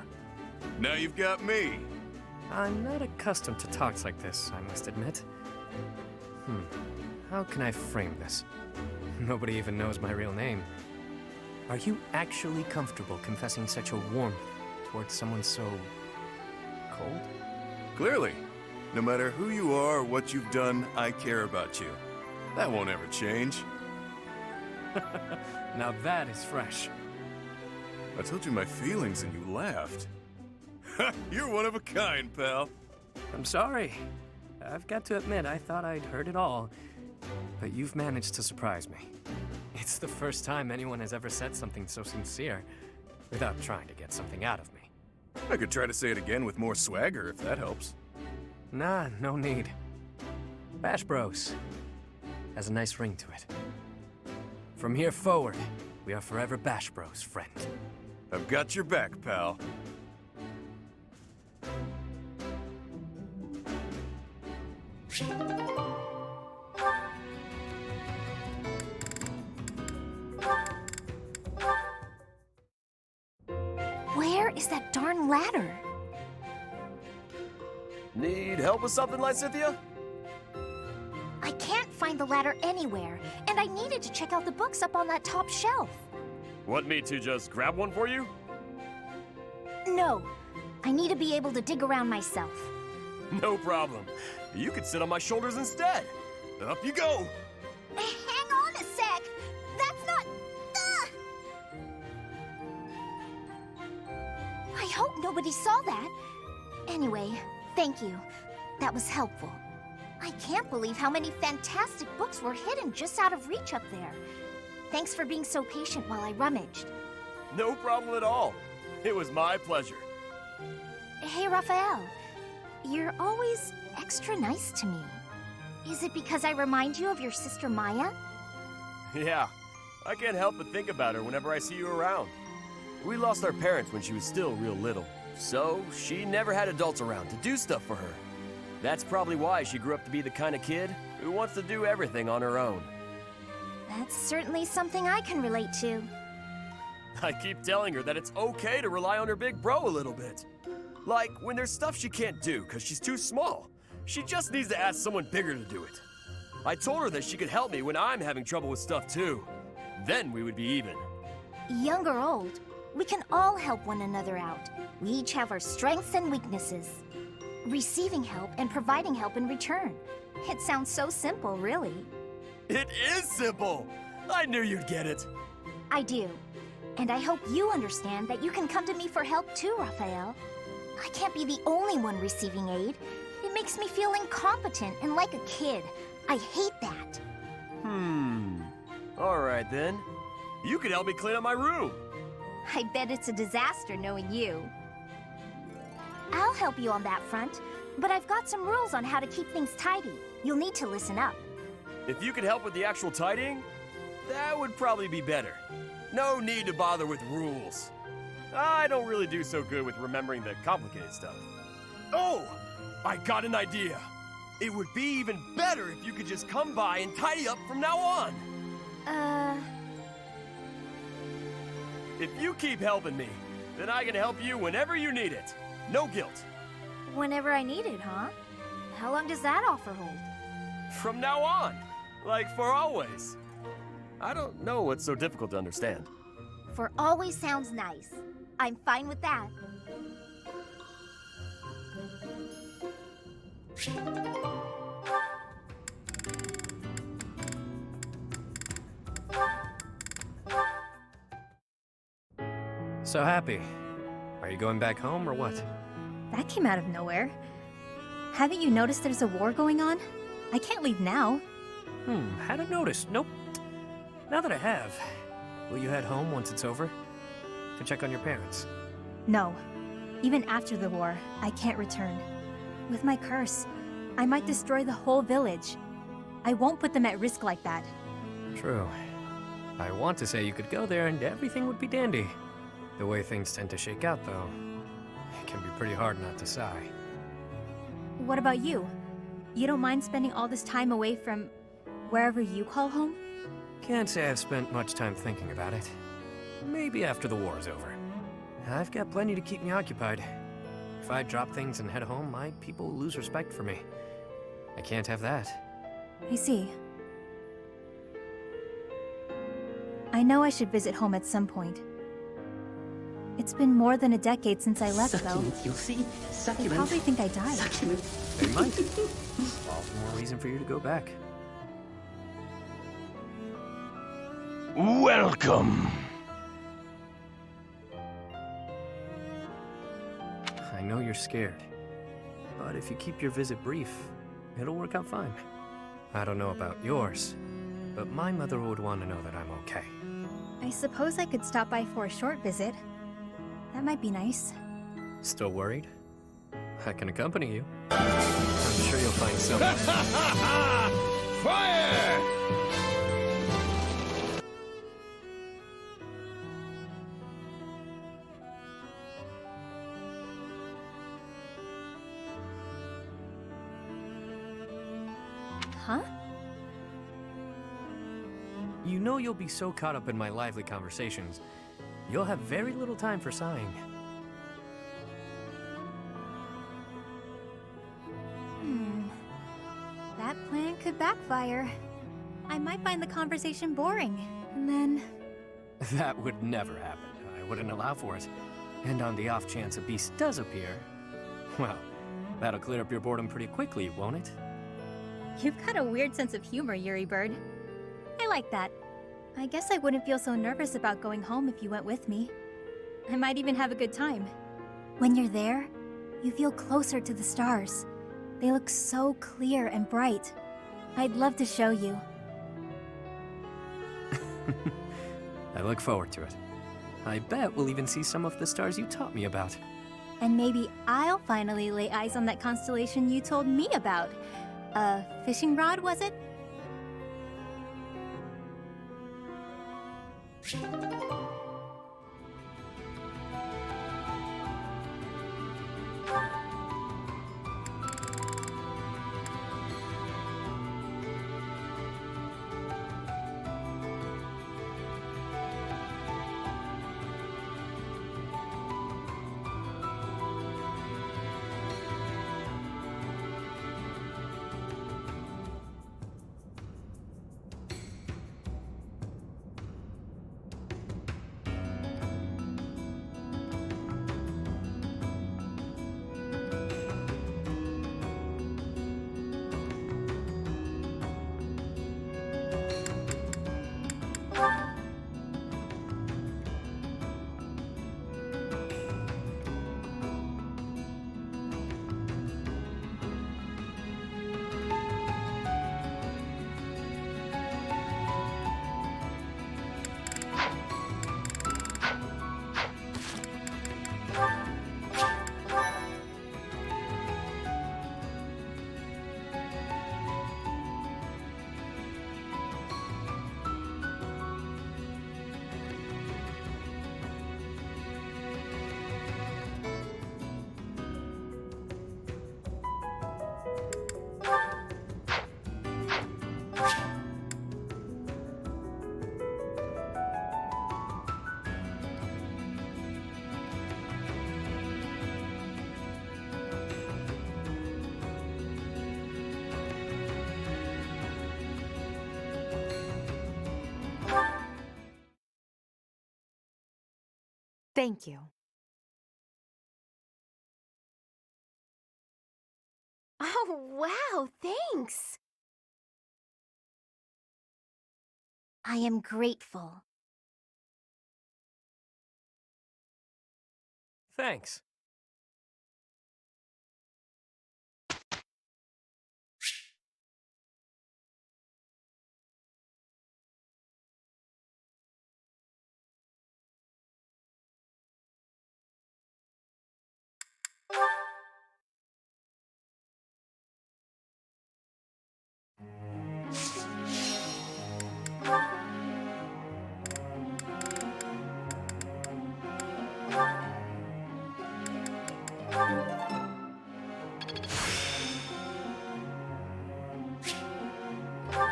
Now you've got me. I'm not accustomed to talks like this, I must admit. How can I frame this? Nobody even knows my real name. Are you actually comfortable confessing such a warmth towards someone so cold? Clearly. No matter who you are or what you've done, I care about you. That won't ever change. Now that is fresh. I told you my feelings and you laughed. You're one of a kind, pal. I'm sorry. I've got to admit, I thought I'd heard it all. but you've managed to surprise me. It's the first time anyone has ever said something so sincere without trying to get something out of me. I could try to say it again with more swagger, if that helps. Nah, no need. Bash Bros has a nice ring to it. From here forward, we are forever Bash Bros, friend. I've got your back, pal. Where is that darn ladder? Need help with something, Lysithia? I can't find the ladder anywhere, and I needed to check out the books up on that top shelf. Want me to just grab one for you? No, I need to be able to dig around myself. No problem. You could sit on my shoulders instead. Up you go. Hang on a sec! That's not... I hope nobody saw that. Anyway, thank you. That was helpful. I can't believe how many fantastic books were hidden just out of reach up there. Thanks for being so patient while I rummaged. No problem at all. It was my pleasure. Hey, Raphael. You're always extra nice to me. Is it because I remind you of your sister Maya? Yeah, I can't help but think about her whenever I see you around. We lost our parents when she was still real little, so she never had adults around to do stuff for her. That's probably why she grew up to be the kind of kid who wants to do everything on her own. That's certainly something I can relate to. I keep telling her that it's okay to rely on her big bro a little bit. Like, when there's stuff she can't do because she's too small. She just needs to ask someone bigger to do it. I told her that she could help me when I'm having trouble with stuff too. Then we would be even. Young or old, we can all help one another out. We each have our strengths and weaknesses. Receiving help and providing help in return. It sounds so simple, really. It is simple! I knew you'd get it. I do. And I hope you understand that you can come to me for help too, Raphael. I can't be the only one receiving aid. It makes me feel incompetent and like a kid. I hate that. Alright then. You could help me clean up my room. I bet it's a disaster knowing you. I'll help you on that front, but I've got some rules on how to keep things tidy. You'll need to listen up. If you could help with the actual tidying, that would probably be better. No need to bother with rules. I don't really do so good with remembering the complicated stuff. Oh! I got an idea. It would be even better if you could just come by and tidy up from now on. If you keep helping me, then I can help you whenever you need it. No guilt. Whenever I need it, huh? How long does that offer hold? From now on. Like for always. I don't know what's so difficult to understand. For always sounds nice. I'm fine with that. So Happy, are you going back home or what? That came out of nowhere. Haven't you noticed there's a war going on? I can't leave now. Hadn't noticed. Nope. Now that I have, will you head home once it's over? To check on your parents? No. Even after the war, I can't return. With my curse, I might destroy the whole village. I won't put them at risk like that. True. I want to say you could go there and everything would be dandy. The way things tend to shake out, though, it can be pretty hard not to sigh. What about you? You don't mind spending all this time away from wherever you call home? Can't say I've spent much time thinking about it. Maybe after the war's over. I've got plenty to keep me occupied. If I drop things and head home, my people will lose respect for me. I can't have that. I see. I know I should visit home at some point. It's been more than a decade since I left, though. You'll see. They Succulent. probably think I died. Succulent. They might. All the more reason for you to go back. Welcome. I know you're scared, but if you keep your visit brief, it'll work out fine. I don't know about yours, but my mother would want to know that I'm okay. I suppose I could stop by for a short visit. That might be nice. Still worried? I can accompany you. I'm sure you'll find someone. Fire! Huh? You know you'll be so caught up in my lively conversations, you'll have very little time for sighing. That plan could backfire. I might find the conversation boring, and then... That would never happen. I wouldn't allow for it. And on the off chance a beast does appear, well, that'll clear up your boredom pretty quickly, won't it? You've got a weird sense of humor, Yuri Bird. I like that. I guess I wouldn't feel so nervous about going home if you went with me. I might even have a good time. When you're there, you feel closer to the stars. They look so clear and bright. I'd love to show you. I look forward to it. I bet we'll even see some of the stars you taught me about. And maybe I'll finally lay eyes on that constellation you told me about. A fishing rod, was it? Thank you. Oh, wow, thanks! I am grateful. Thanks.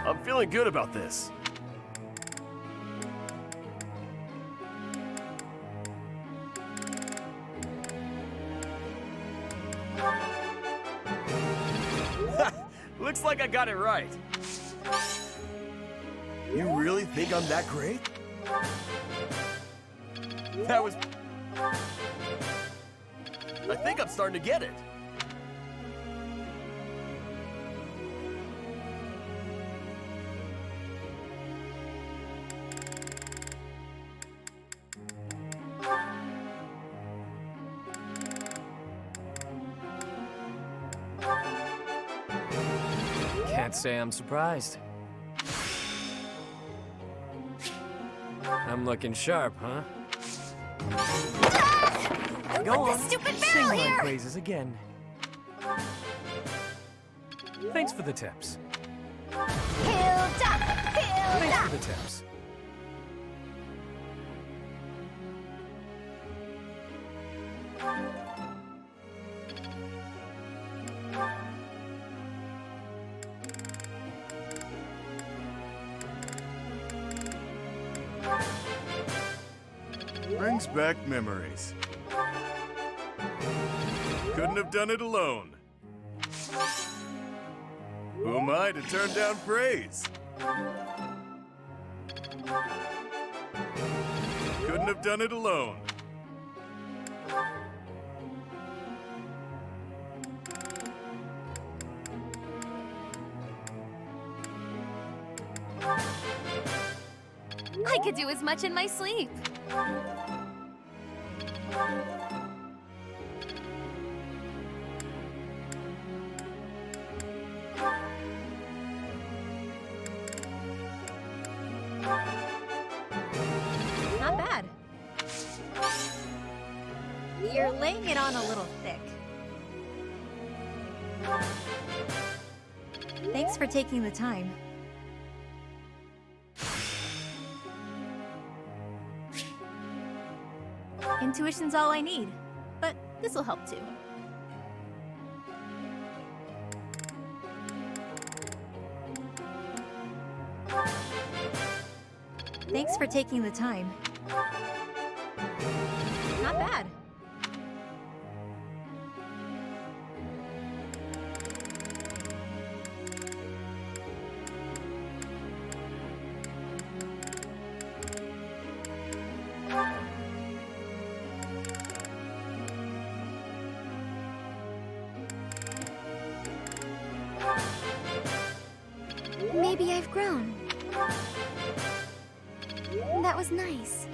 I'm feeling good about this. Looks like I got it right. You really think I'm that great? That was... I think I'm starting to get it. Can't Can't say I'm surprised. I'm looking sharp, huh? Go on, stupid sing barrel my here! praises again. Thanks for the tips. Hilda! Thanks Hilda! for the tips. Brings back memories. Couldn't have done it alone. Who am I to turn down praise? Couldn't have done it alone. I could do as much in my sleep. Not bad. You're laying it on a little thick. Thanks for taking the time. Intuition's all I need, but this'll help too. Thanks for taking the time. Not bad. Maybe I've grown. That was nice.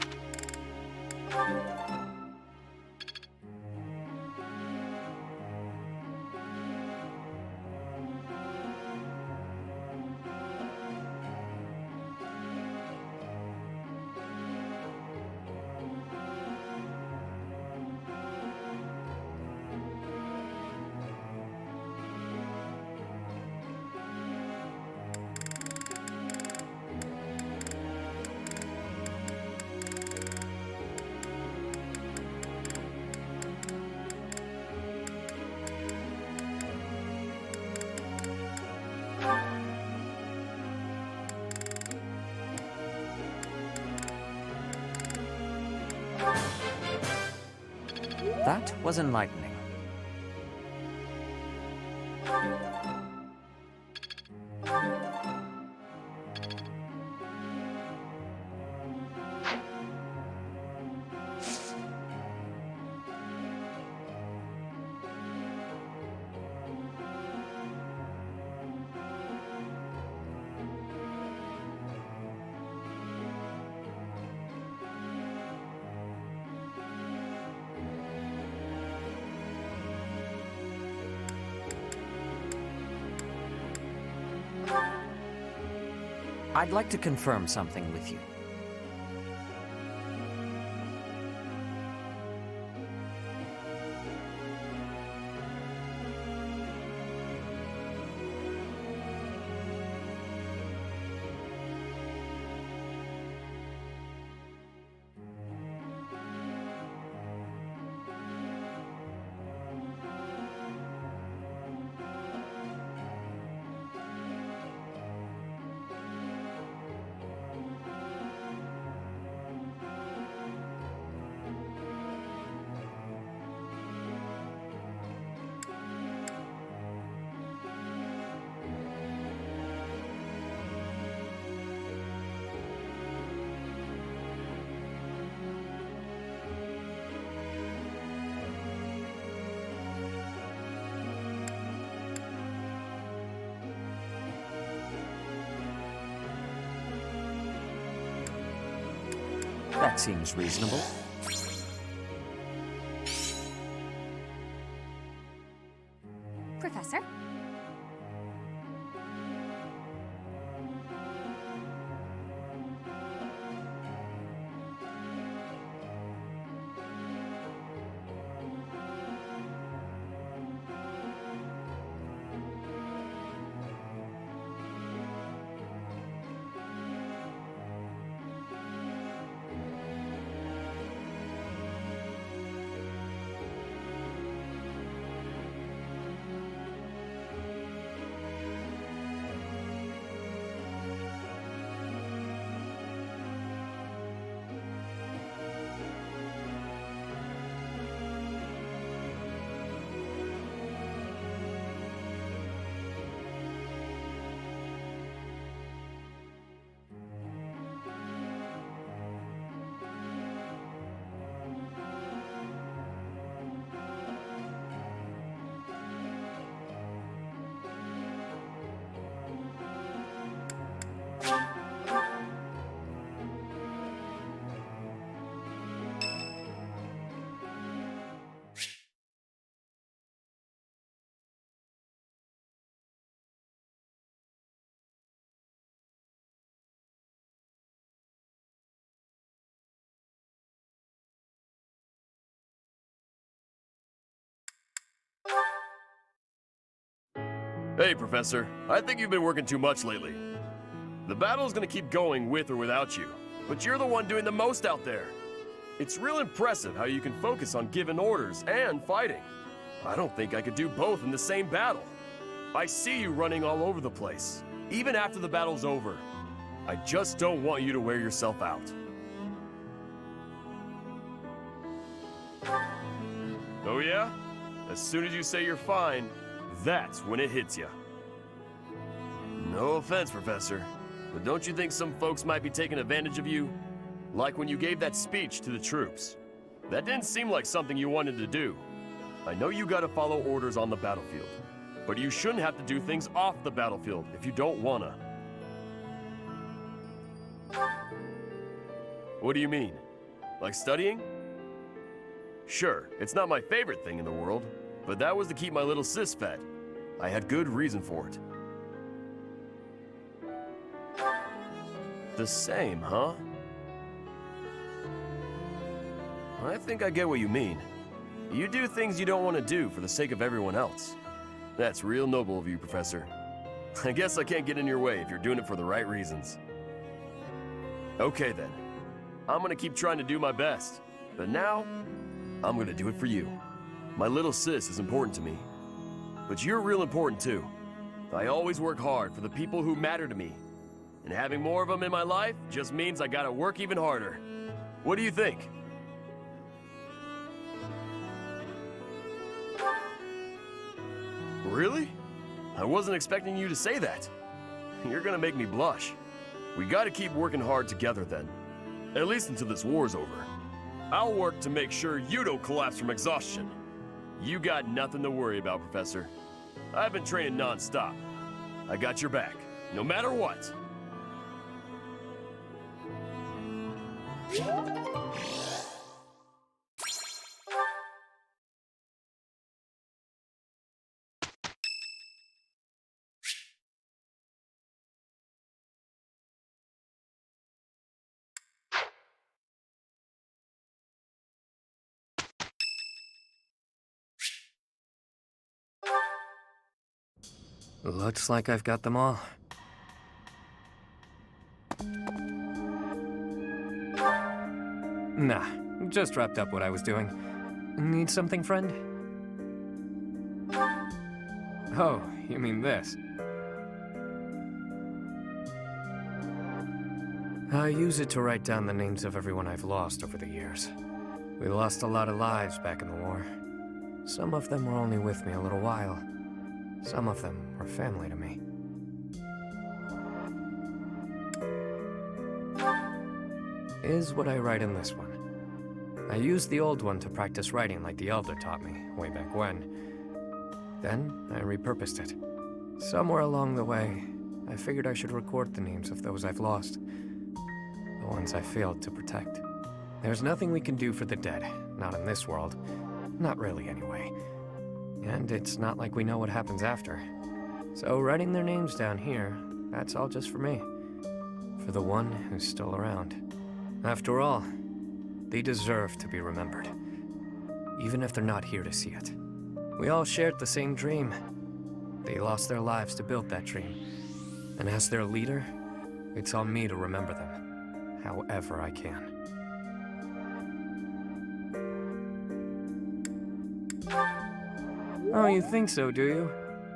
That was enlightening. I'd like to confirm something with you. That seems reasonable. Professor? Hey, Professor. I think you've been working too much lately. The battle's gonna keep going with or without you, but you're the one doing the most out there. It's real impressive how you can focus on giving orders and fighting. I don't think I could do both in the same battle. I see you running all over the place, even after the battle's over. I just don't want you to wear yourself out. Oh yeah? As soon as you say you're fine, that's when it hits you. No offense, Professor, but don't you think some folks might be taking advantage of you? Like when you gave that speech to the troops. That didn't seem like something you wanted to do. I know you gotta follow orders on the battlefield, but you shouldn't have to do things off the battlefield if you don't wanna. What do you mean? Like studying? Sure, it's not my favorite thing in the world, but that was to keep my little sis fed. I had good reason for it. The same, huh? I think I get what you mean. You do things you don't want to do for the sake of everyone else. That's real noble of you, Professor. I guess I can't get in your way if you're doing it for the right reasons. Okay then. I'm gonna keep trying to do my best. But now, I'm gonna do it for you. My little sis is important to me. But you're real important too. I always work hard for the people who matter to me. And having more of them in my life just means I gotta work even harder. What do you think? Really? I wasn't expecting you to say that. You're gonna make me blush. We gotta keep working hard together then. At least until this war's over. I'll work to make sure you don't collapse from exhaustion. You got nothing to worry about, Professor. I've been training non-stop. I got your back, no matter what. Looks like I've got them all. Nah, just wrapped up what I was doing. Need something, friend? Oh, you mean this? I use it to write down the names of everyone I've lost over the years. We lost a lot of lives back in the war. Some of them were only with me a little while. Some of them were family to me. Is what I write in this one. I used the old one to practice writing like the Elder taught me, way back when. Then, I repurposed it. Somewhere along the way, I figured I should record the names of those I've lost. The ones I failed to protect. There's nothing we can do for the dead, not in this world. Not really, anyway. And it's not like we know what happens after. So writing their names down here, that's all just for me. For the one who's still around. After all, they deserve to be remembered. Even if they're not here to see it. We all shared the same dream. They lost their lives to build that dream. And as their leader, it's on me to remember them, however I can. Oh, you think so, do you?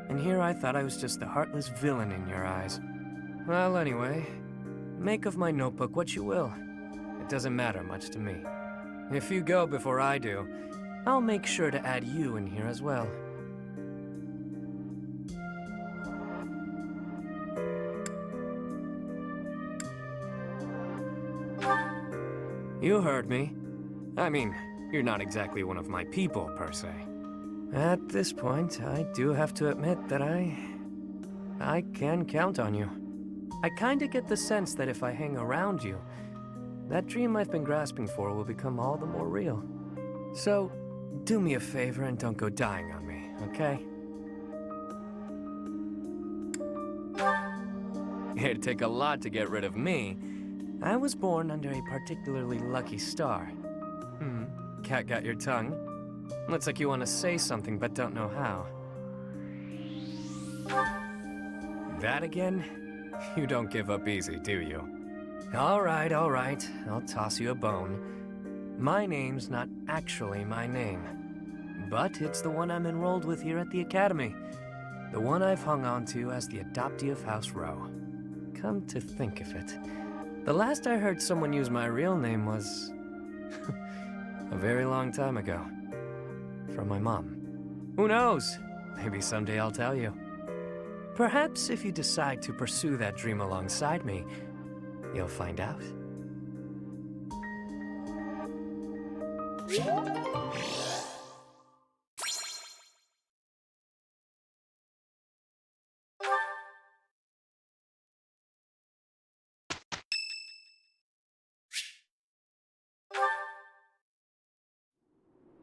And here I thought I was just the heartless villain in your eyes. Well, anyway, make of my notebook what you will. It doesn't matter much to me. If you go before I do, I'll make sure to add you in here as well. You heard me. I mean, you're not exactly one of my people, per se. At this point, I do have to admit that I can count on you. I kinda get the sense that if I hang around you, that dream I've been grasping for will become all the more real. So, do me a favor and don't go dying on me, okay? It'd take a lot to get rid of me. I was born under a particularly lucky star. Cat got your tongue? Looks like you want to say something but don't know how. That again? You don't give up easy, do you? All right, I'll toss you a bone. My name's not actually my name, but it's the one I'm enrolled with here at the Academy. The one I've hung on to as the adoptee of House Rowe. Come to think of it, the last I heard someone use my real name was a very long time ago. From my mom. Who knows? Maybe someday I'll tell you. Perhaps if you decide to pursue that dream alongside me, you'll find out.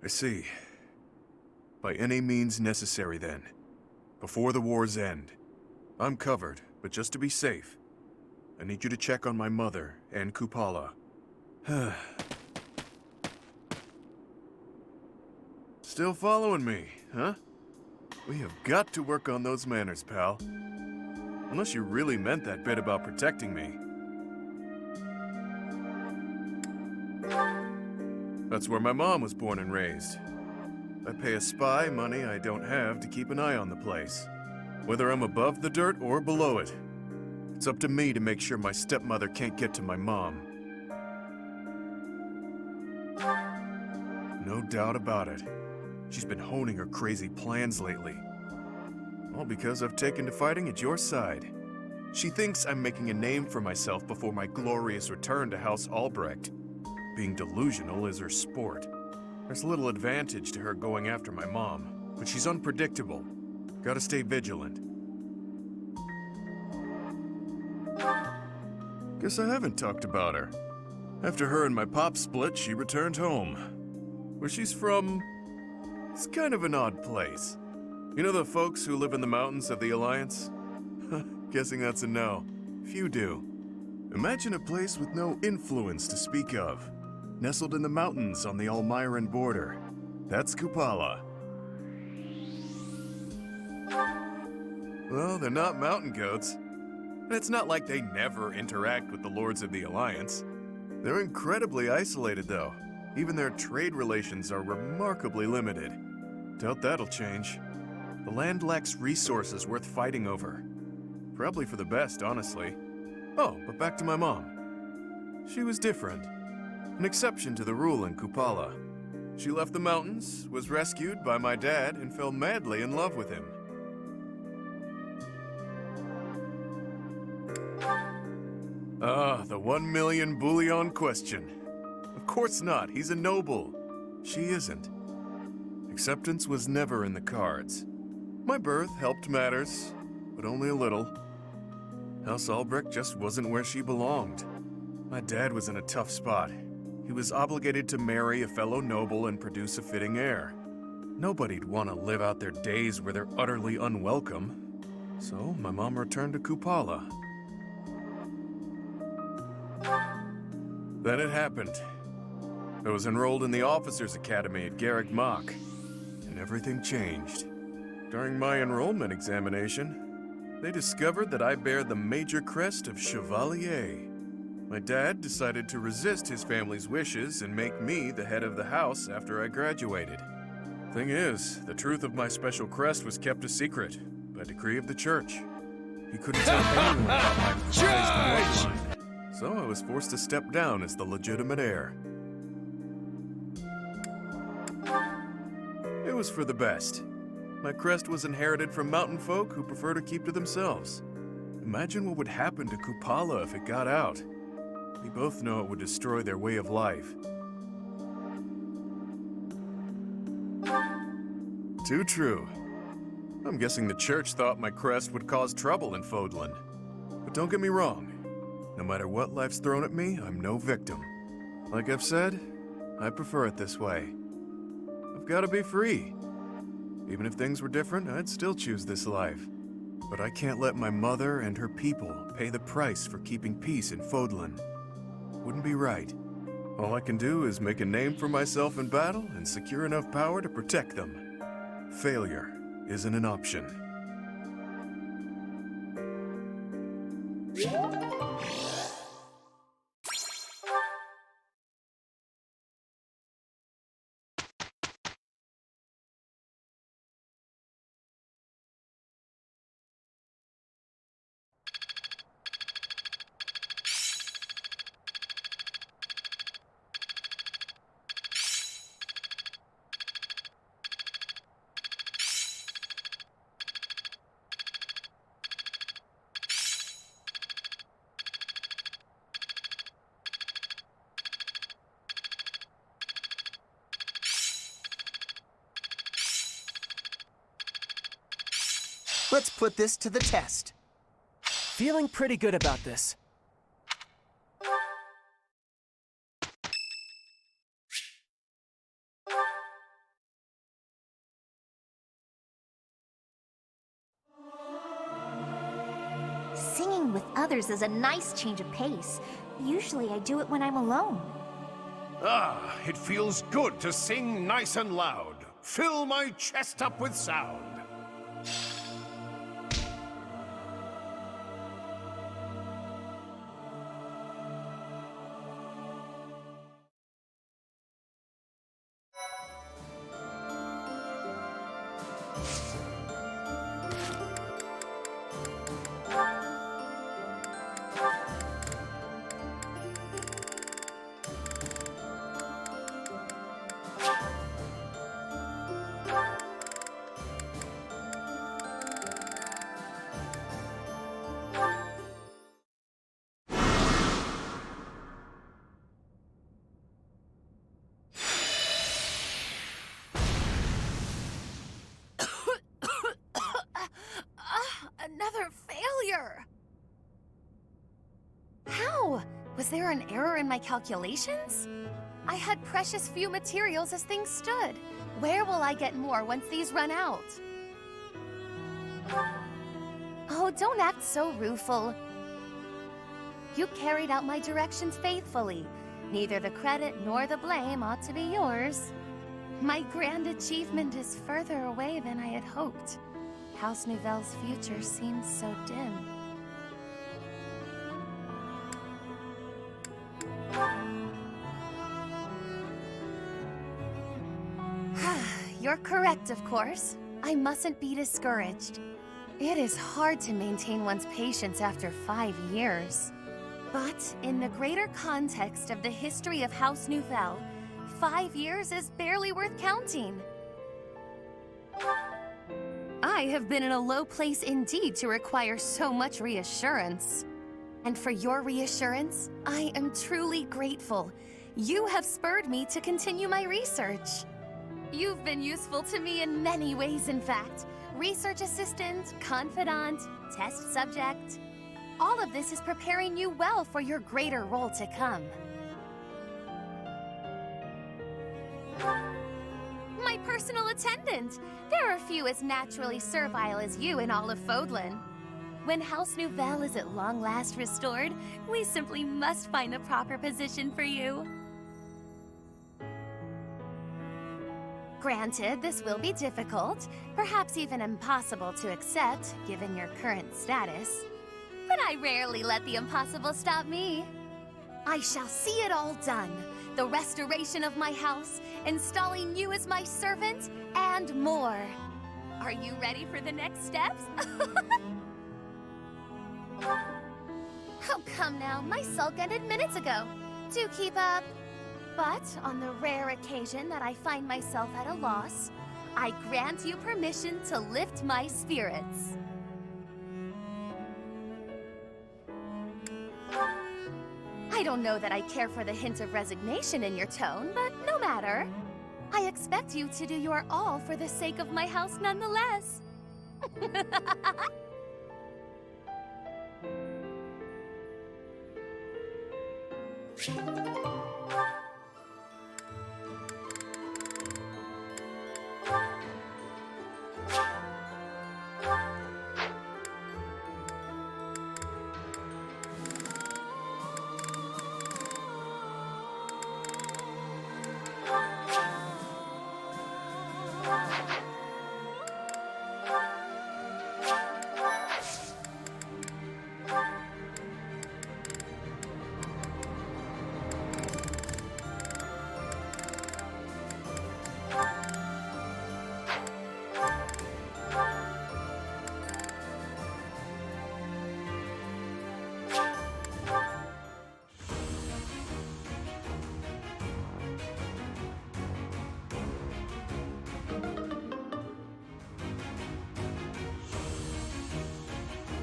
I see. By any means necessary, then. Before the war's end. I'm covered, but just to be safe, I need you to check on my mother and Kupala. Still following me, huh? We have got to work on those manners, pal. Unless you really meant that bit about protecting me. That's where my mom was born and raised. I pay a spy money I don't have to keep an eye on the place. Whether I'm above the dirt or below it. It's up to me to make sure my stepmother can't get to my mom. No doubt about it. She's been honing her crazy plans lately. All because I've taken to fighting at your side. She thinks I'm making a name for myself before my glorious return to House Albrecht. Being delusional is her sport. There's little advantage to her going after my mom, but she's unpredictable. Gotta stay vigilant. Guess I haven't talked about her. After her and my pop split, she returned home. Where she's from, it's kind of an odd place. You know the folks who live in the mountains of the Alliance? Guessing that's a no. Few do. Imagine a place with no influence to speak of. Nestled in the mountains on the Almyran border. That's Kupala. Well, they're not mountain goats. And it's not like they never interact with the Lords of the Alliance. They're incredibly isolated, though. Even their trade relations are remarkably limited. Doubt that'll change. The land lacks resources worth fighting over. Probably for the best, honestly. Oh, but back to my mom. She was different. An exception to the rule in Kupala. She left the mountains, was rescued by my dad, and fell madly in love with him. Ah, the 1 million bullion question. Of course not, he's a noble. She isn't. Acceptance was never in the cards. My birth helped matters, but only a little. House Albrecht just wasn't where she belonged. My dad was in a tough spot. He was obligated to marry a fellow noble and produce a fitting heir. Nobody'd want to live out their days where they're utterly unwelcome. So my mom returned to Kupala. Then it happened. I was enrolled in the Officers' Academy at Garrick Mach, and everything changed. During my enrollment examination, they discovered that I bear the major crest of Chevalier. My dad decided to resist his family's wishes and make me the head of the house after I graduated. Thing is, the truth of my special crest was kept a secret by decree of the church. He couldn't tell anyone about my prized bloodline, so I was forced to step down as the legitimate heir. It was for the best. My crest was inherited from mountain folk who prefer to keep to themselves. Imagine what would happen to Kupala if it got out. We both know it would destroy their way of life. Too true. I'm guessing the church thought my crest would cause trouble in Fodlan. But don't get me wrong. No matter what life's thrown at me, I'm no victim. Like I've said, I prefer it this way. I've got to be free. Even if things were different, I'd still choose this life. But I can't let my mother and her people pay the price for keeping peace in Fodlan. Wouldn't be right. All I can do is make a name for myself in battle and secure enough power to protect them. Failure isn't an option. Let's put this to the test. Feeling pretty good about this. Singing with others is a nice change of pace. Usually I do it when I'm alone. Ah, it feels good to sing nice and loud. Fill my chest up with sound. Another failure! How? Was there an error in my calculations? I had precious few materials as things stood. Where will I get more once these run out? Oh, don't act so rueful. You carried out my directions faithfully. Neither the credit nor the blame ought to be yours. My grand achievement is further away than I had hoped. House Nouvelle's future seems so dim. You're correct, of course. I mustn't be discouraged. It is hard to maintain one's patience after 5 years. But in the greater context of the history of House Nouvelle, 5 years is barely worth counting. I have been in a low place indeed to require so much reassurance. And for your reassurance, I am truly grateful. You have spurred me to continue my research. You've been useful to me in many ways, in fact. Research assistant, confidant, test subject. All of this is preparing you well for your greater role to come. My personal attendant! There are few as naturally servile as you in all of Fodlan. When House Nouvelle is at long last restored, we simply must find the proper position for you. Granted, this will be difficult, perhaps even impossible to accept, given your current status. But I rarely let the impossible stop me. I shall see it all done. The restoration of my house, installing you as my servant, and more. Are you ready for the next steps? Oh, come now. My sulk ended minutes ago. Do keep up. But on the rare occasion that I find myself at a loss, I grant you permission to lift my spirits. I don't know that I care for the hint of resignation in your tone, but no matter. I expect you to do your all for the sake of my house nonetheless.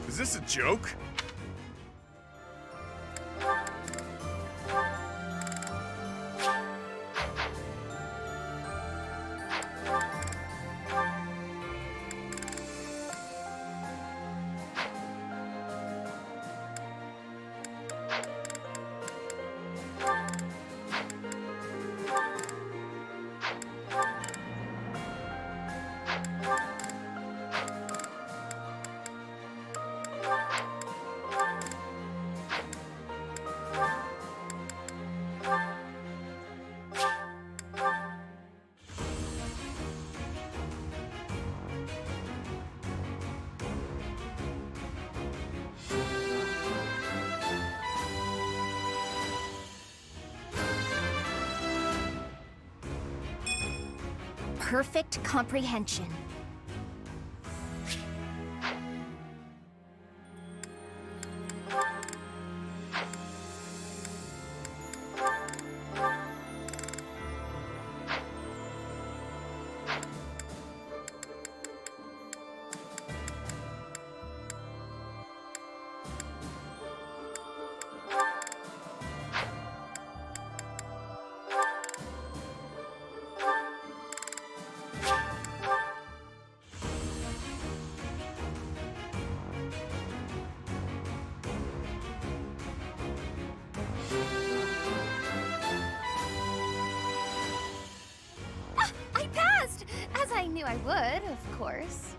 Is this a joke? perfect comprehension. I passed! As I knew I would, of course.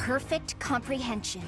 perfect comprehension.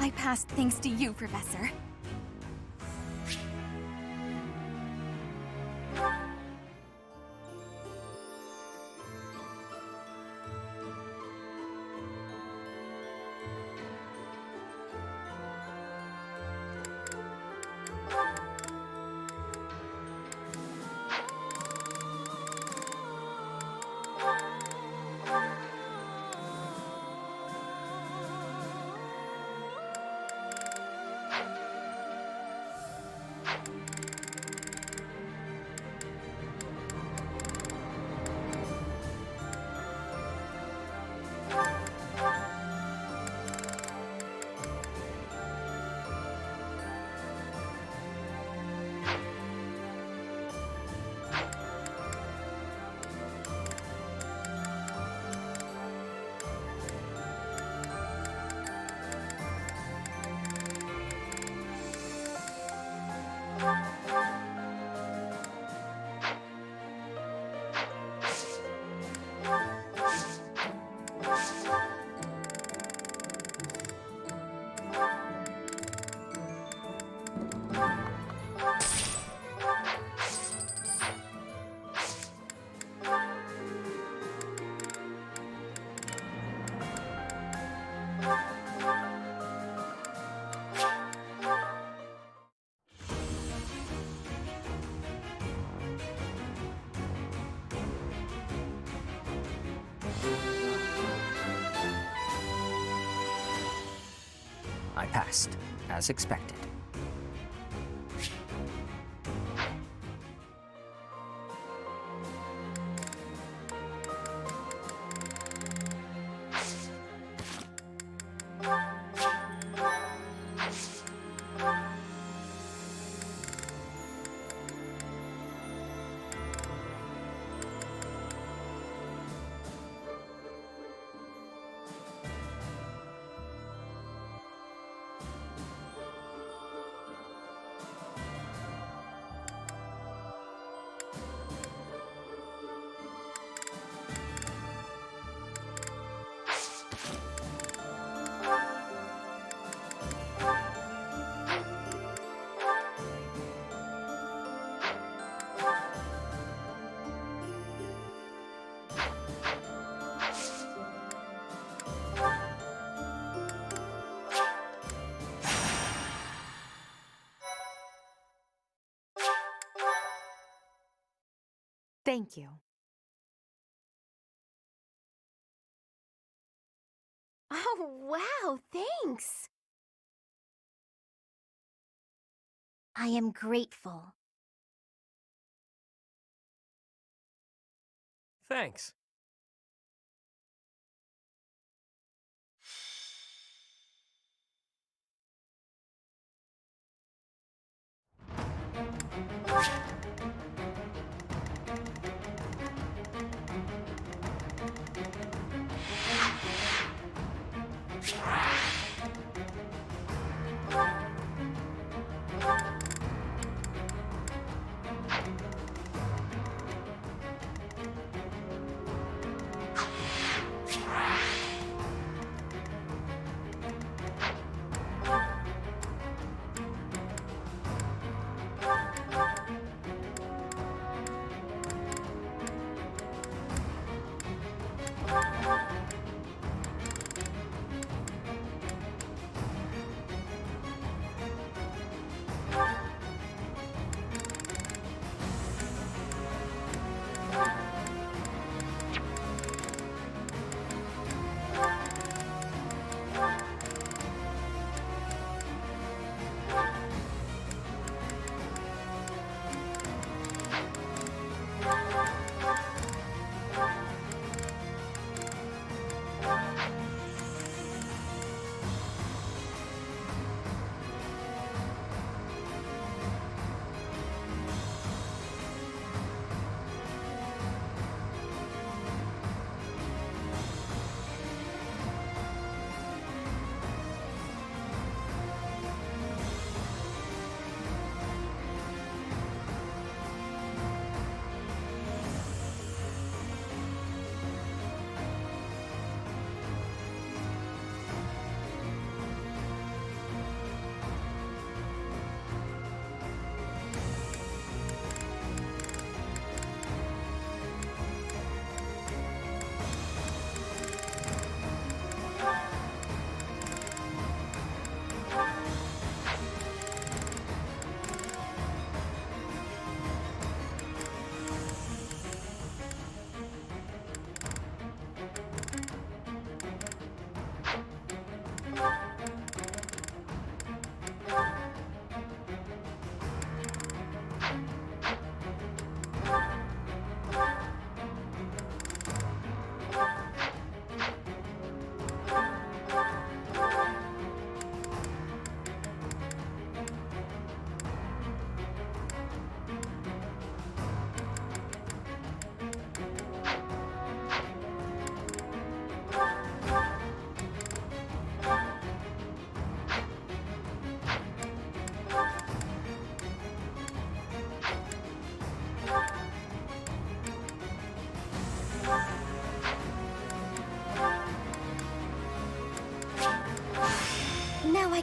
I passed thanks to you, Professor. I passed, as expected. Thank you. Oh, wow, thanks. I am grateful. Thanks.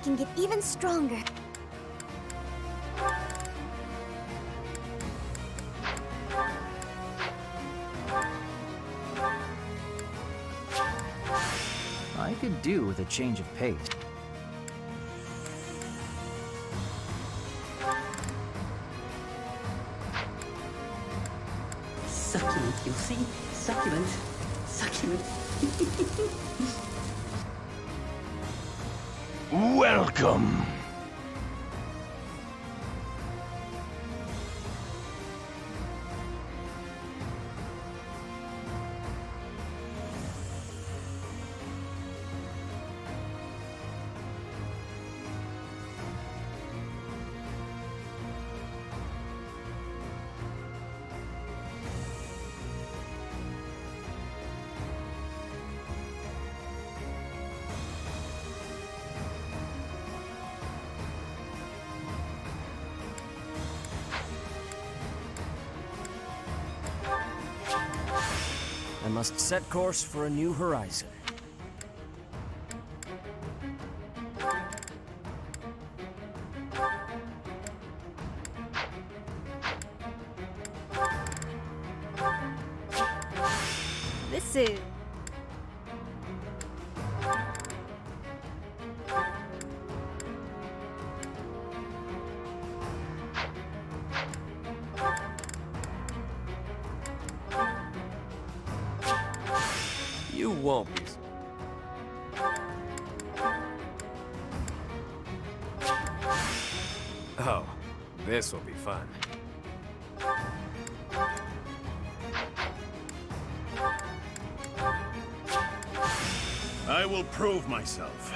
can get even stronger. I could do with a change of pace. Succulent, you see? Succulent. Succulent. Welcome. I must set course for a new horizon. This is... You won't be. Oh, this will be fun. I will prove myself.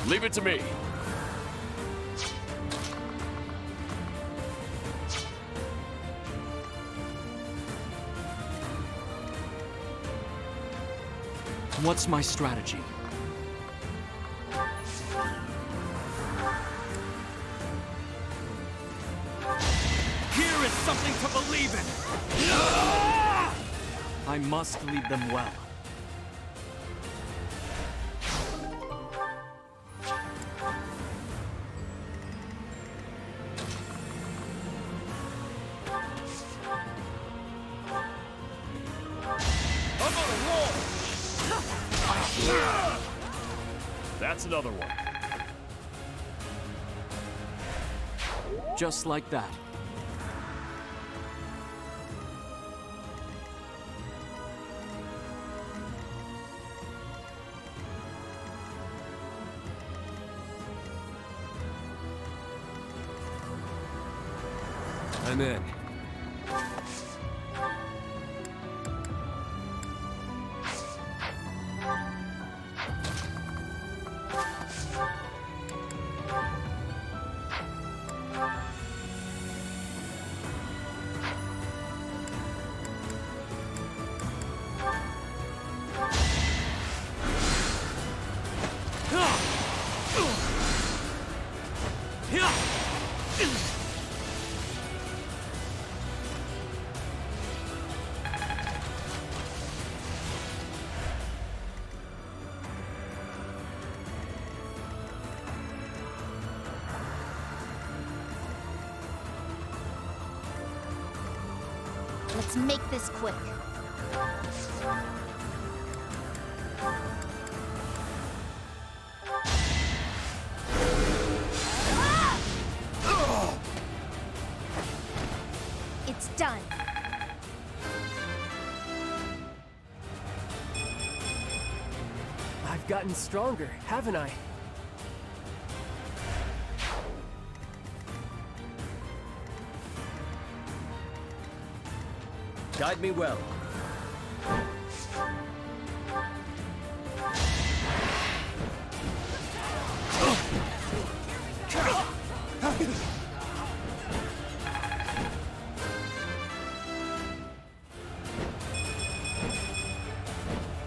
Leave it to me. What's my strategy? Here is something to believe in! I must lead them well. That's another one. Just like that. I'm in. Let's make this quick. It's done. I've gotten stronger, haven't I? Guide me well.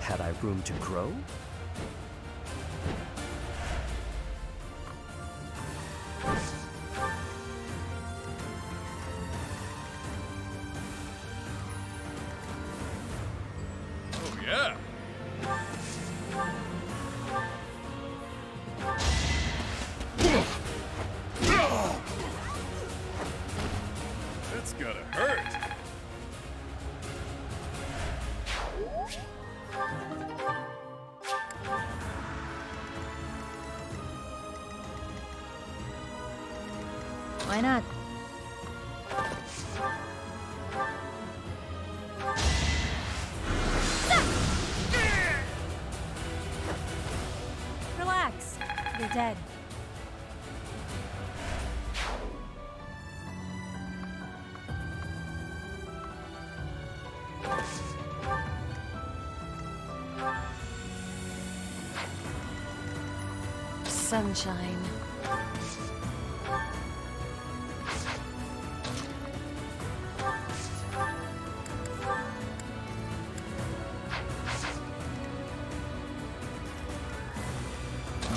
Had I room to grow? Oh, yeah. That's gotta hurt. Why not? Relax. You're dead. Sunshine.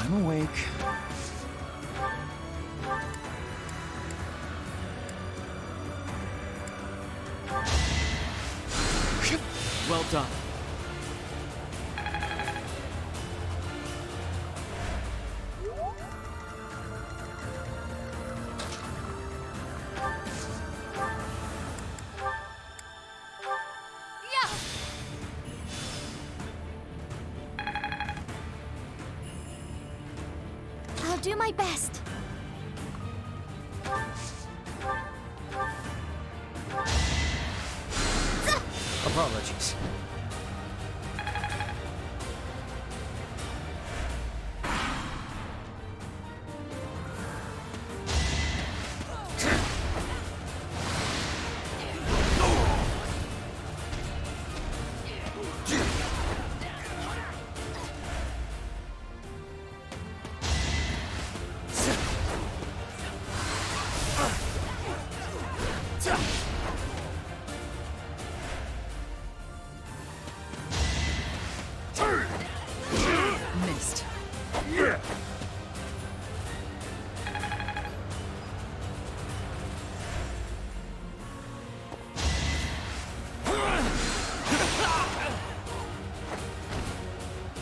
I'm awake. Well done. I'll do my best. Apologies. Missed.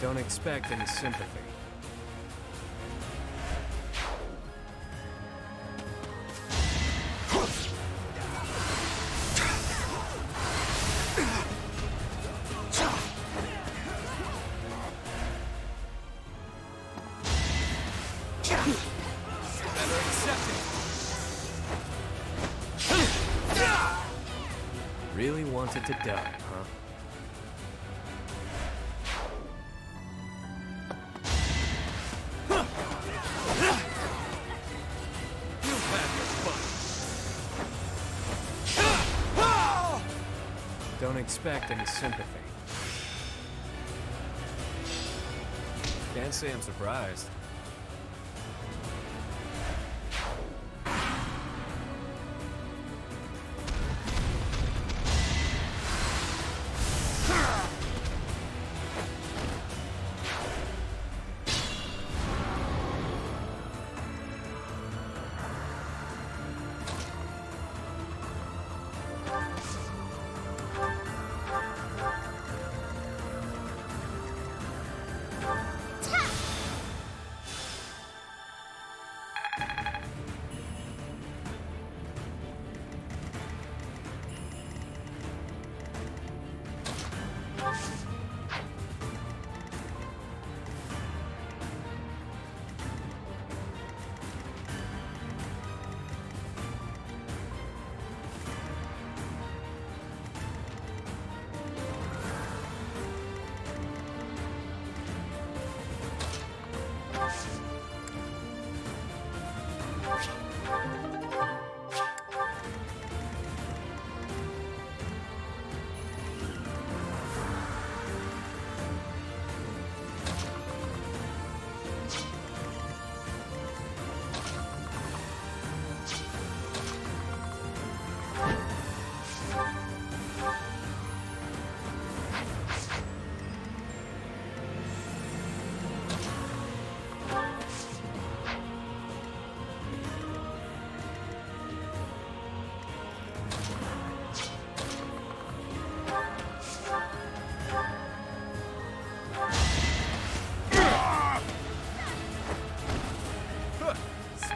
Don't expect any sympathy. Better accept it. Really wanted to die, huh? expect any sympathy. Can't say I'm surprised.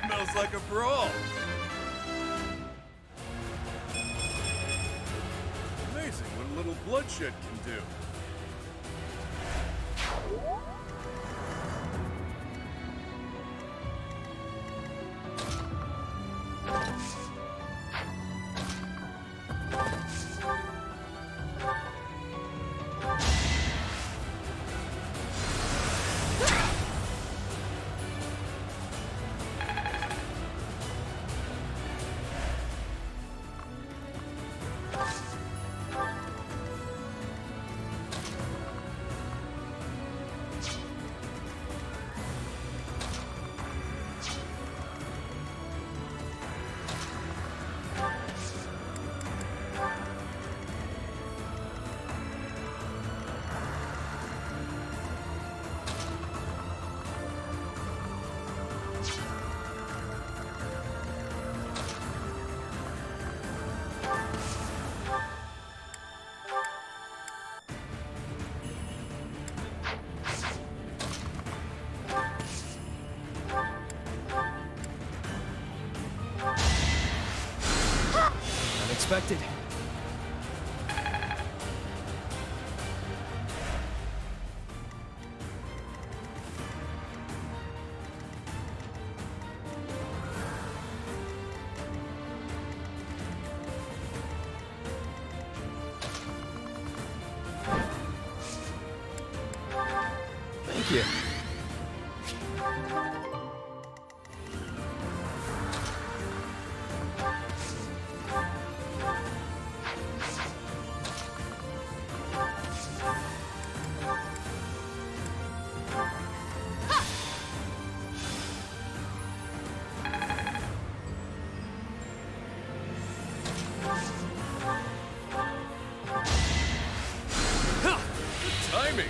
Smells like a brawl. Amazing what a little bloodshed can do. Unexpected. Thank you. Timing!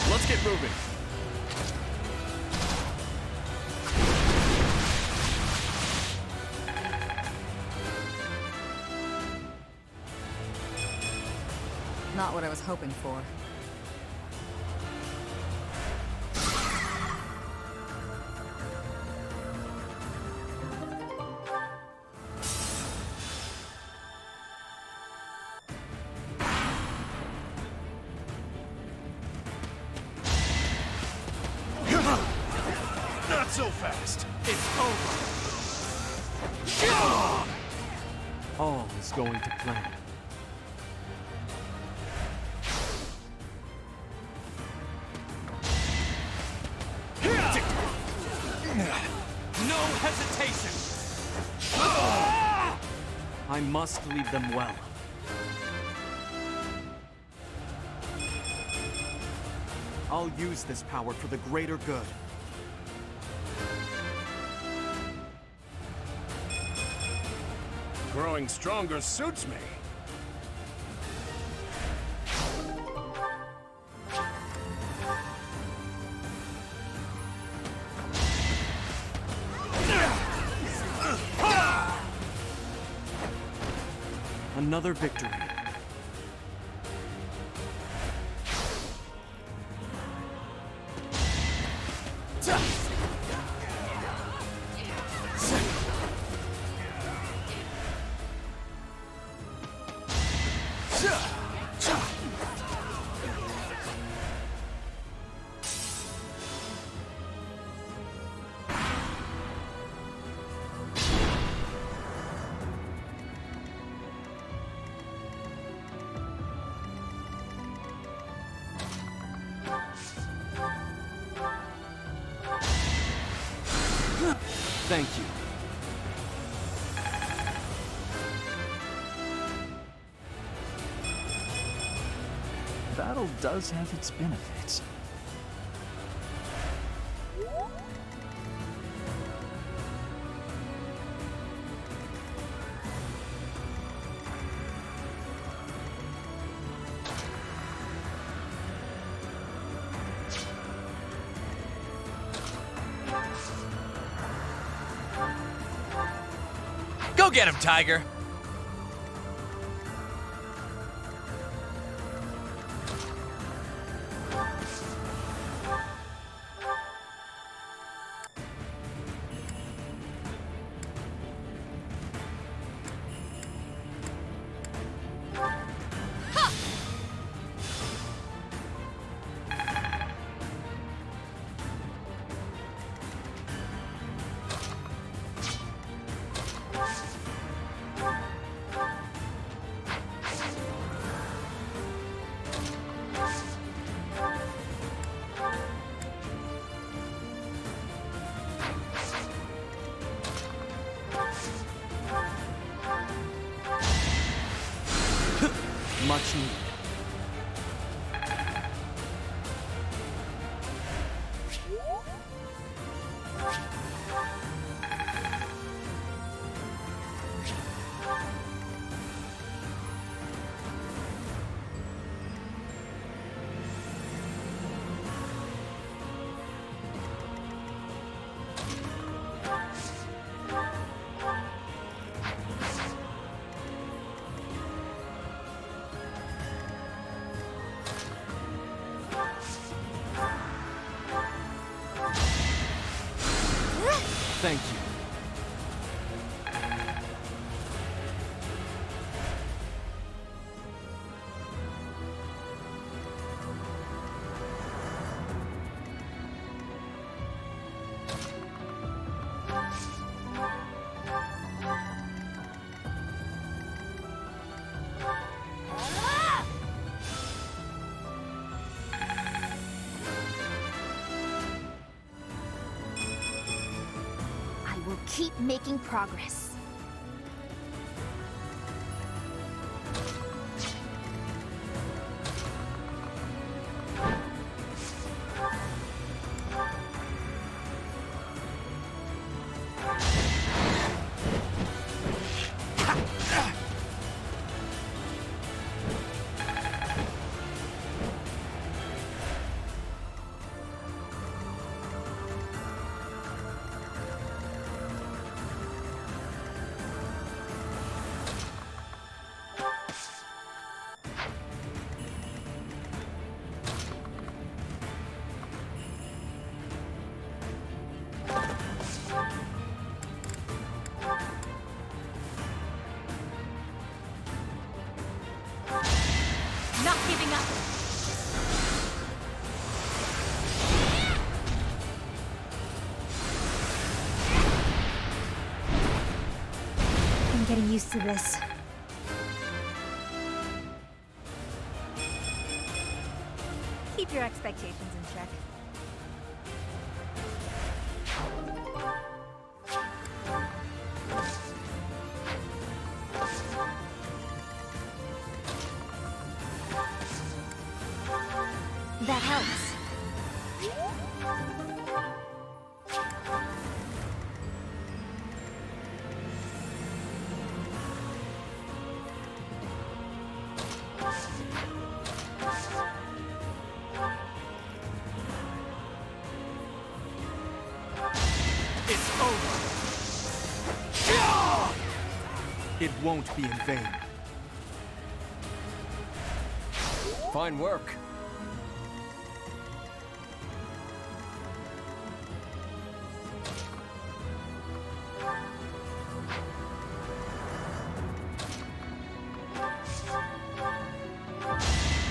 Let's get moving. Not what I was hoping for. Not so fast. It's over. All is going to plan. No hesitation! I must lead them well. I'll use this power for the greater good. Growing stronger suits me. Another victory. Thank you. Battle does have its benefits. Go get him, Tiger! Much needed. Thank you. I will keep making progress. getting used to this. Keep your expectations in check. That helps. It's over. It won't be in vain. Fine work.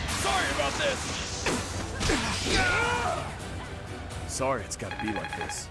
Sorry about this! Sorry it's gotta be like this.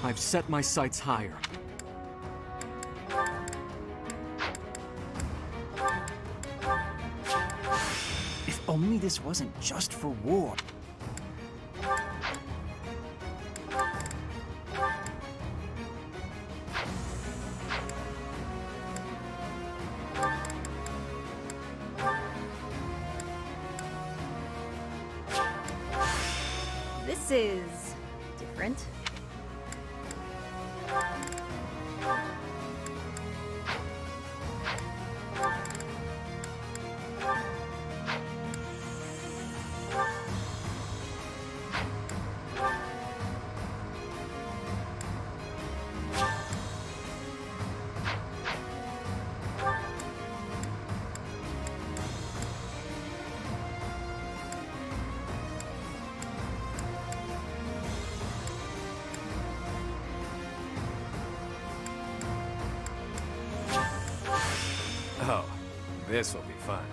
I've set my sights higher. If only this wasn't just for war. This is different. Oh, this will be fun.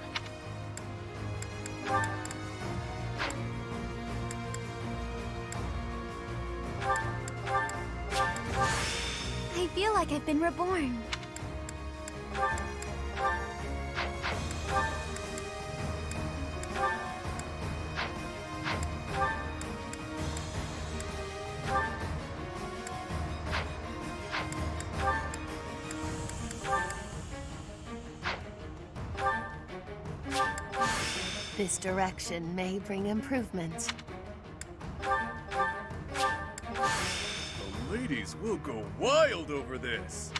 I feel like I've been reborn. This direction may bring improvement. The ladies will go wild over this.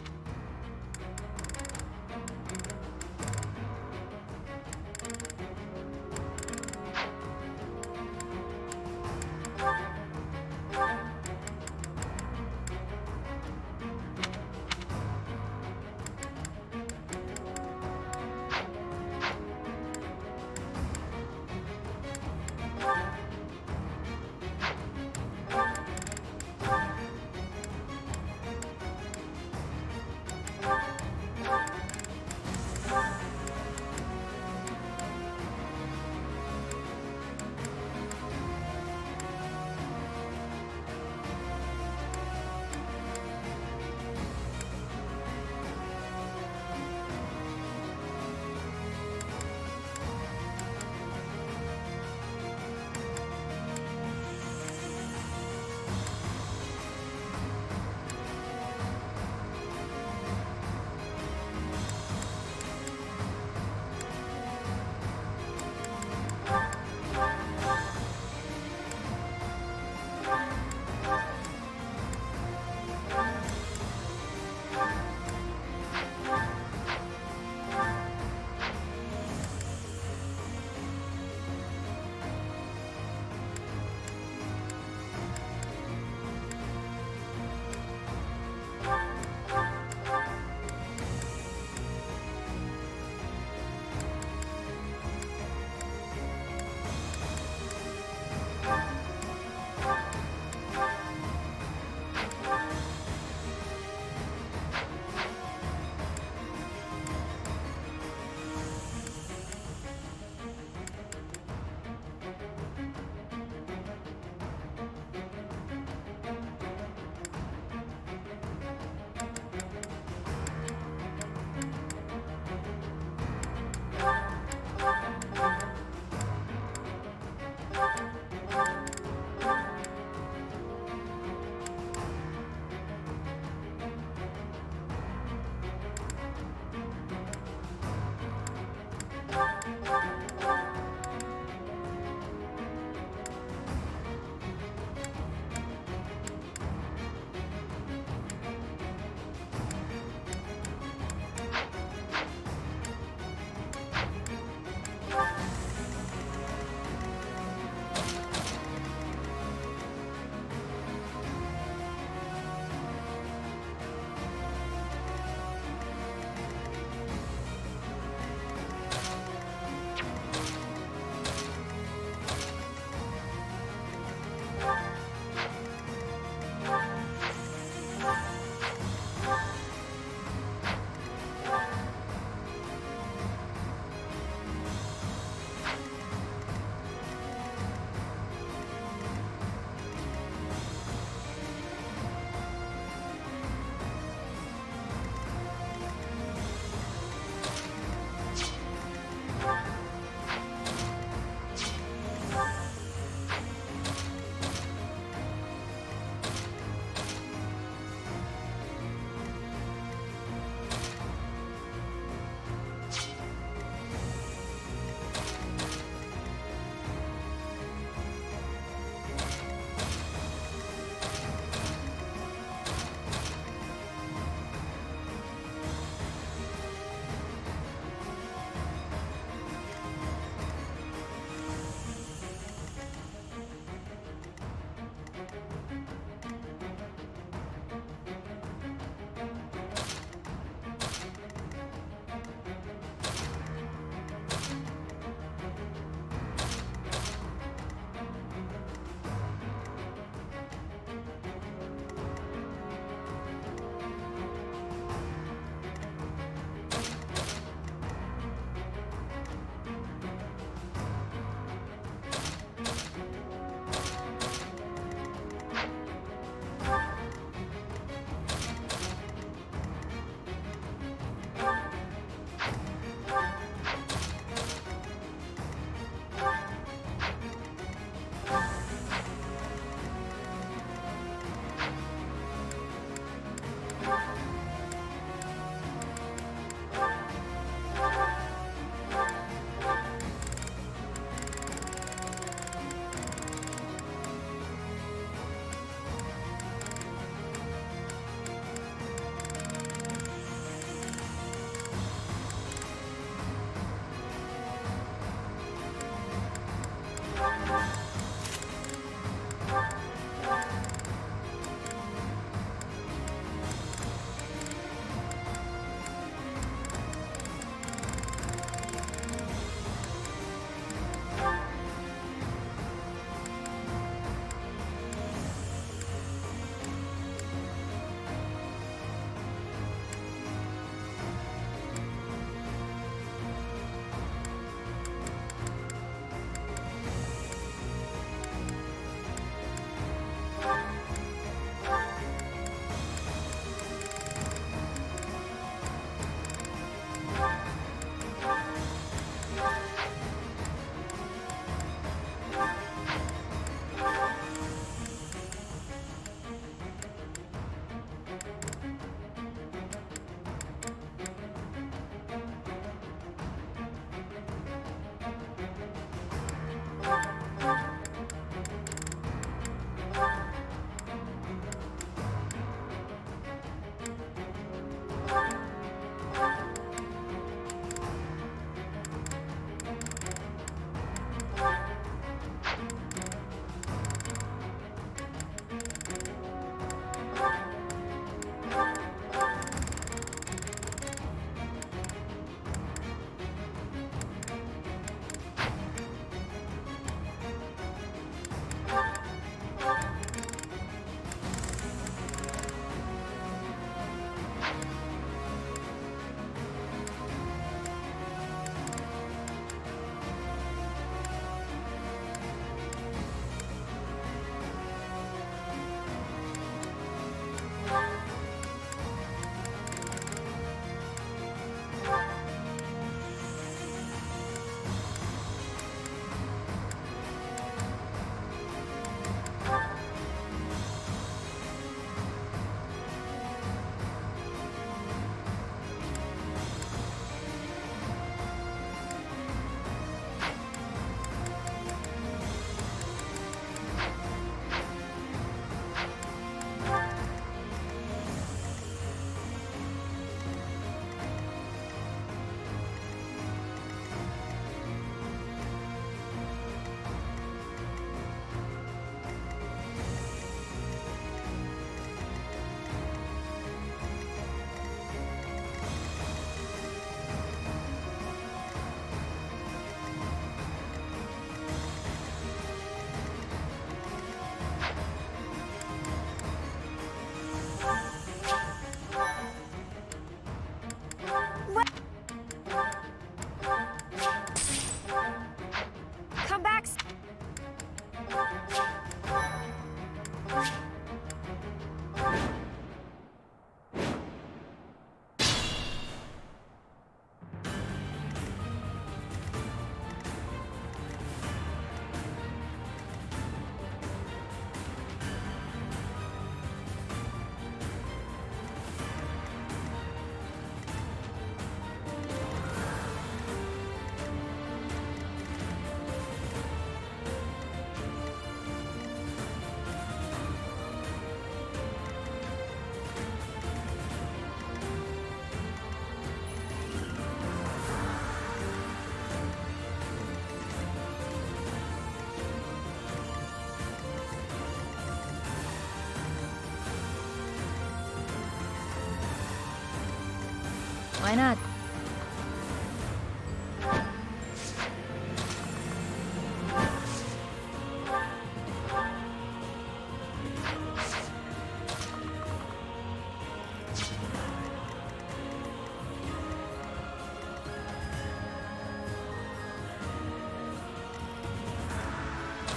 Why not?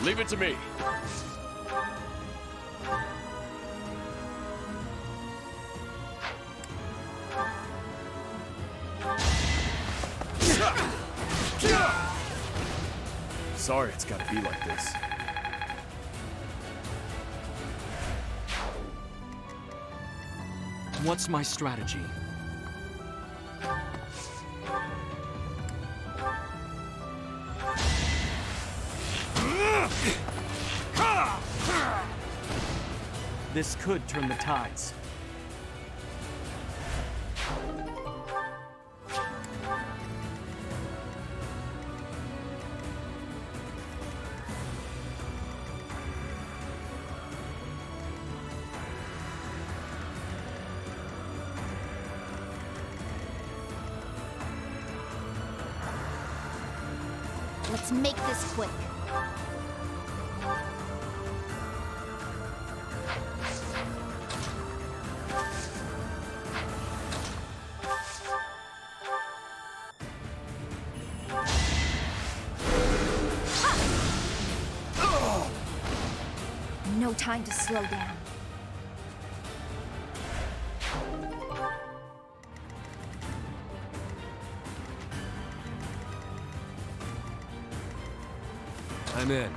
Leave it to me. Sorry it's gotta be like this. What's my strategy? This could turn the tides. Let's make this quick. No time to slow down. I'm in.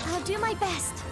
I'll do my best.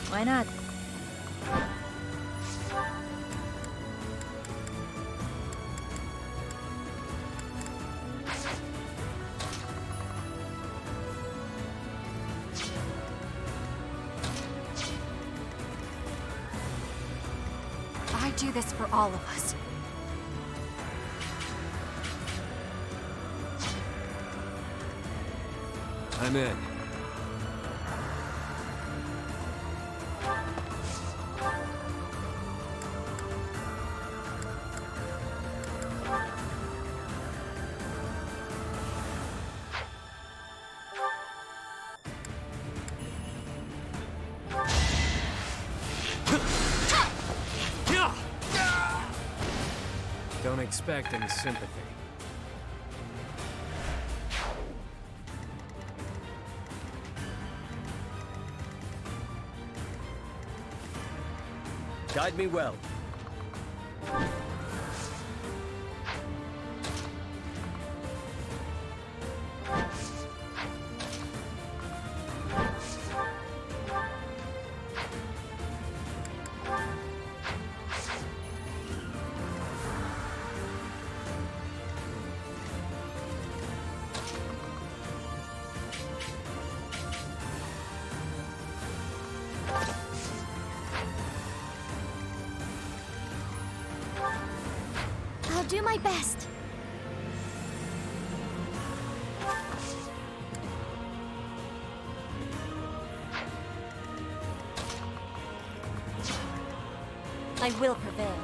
Why not? I do this for all of us. I'm in. Don't expect any sympathy. Guide me well. I'll do my best. I I will prevail.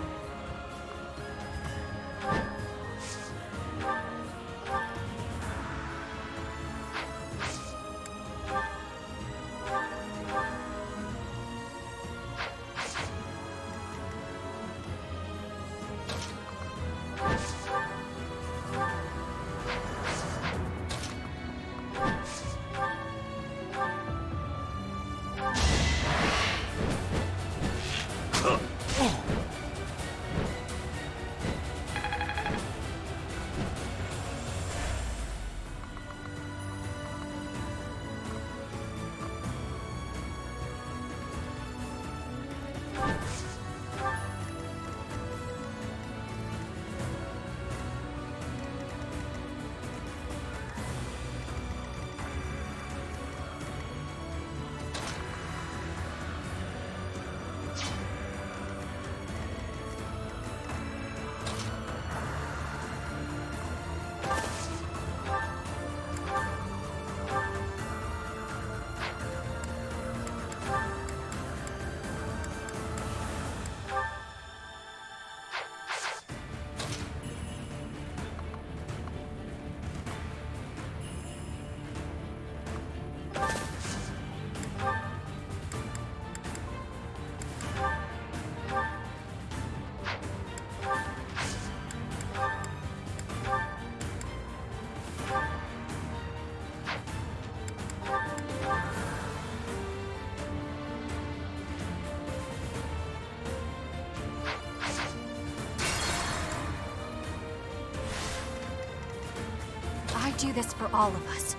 I do this for all of us.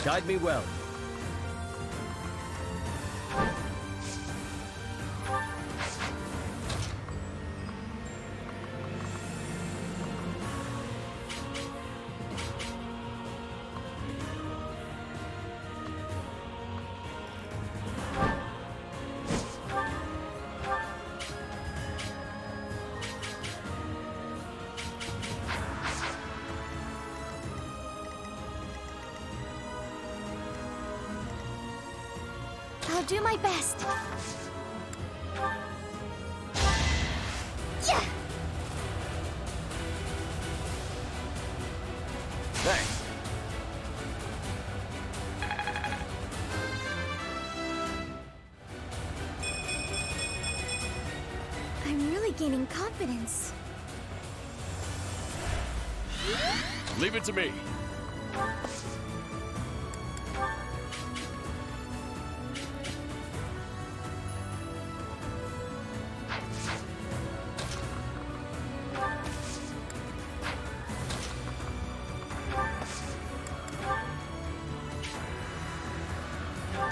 Guide me well. I'll do my best. Yeah! Thanks. I'm really gaining confidence. Leave it to me.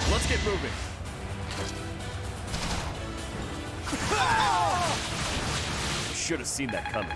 Let's get moving. Should have seen that coming.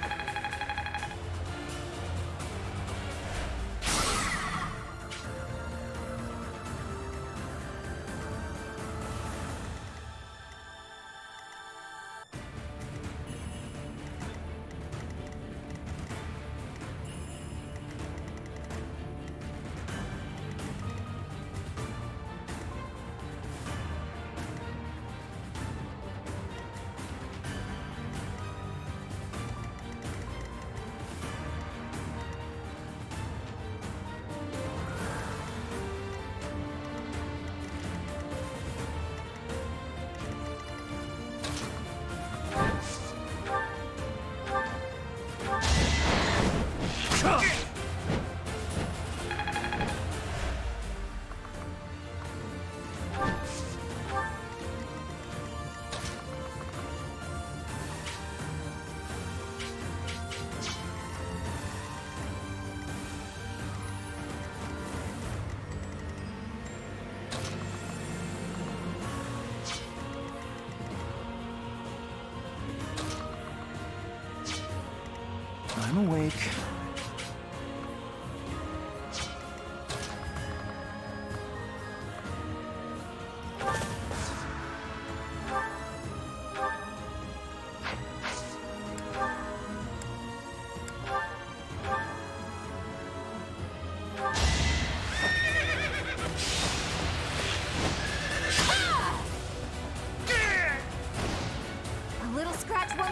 I'm awake.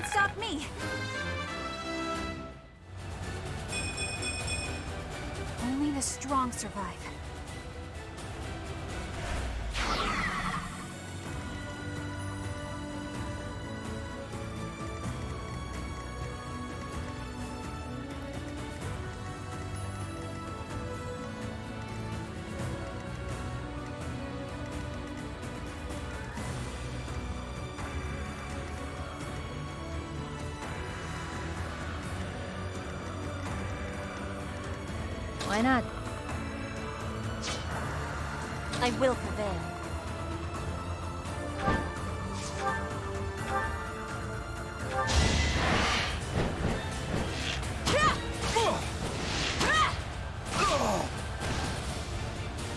stop me! Only the strong survive. Why not? I will prevail.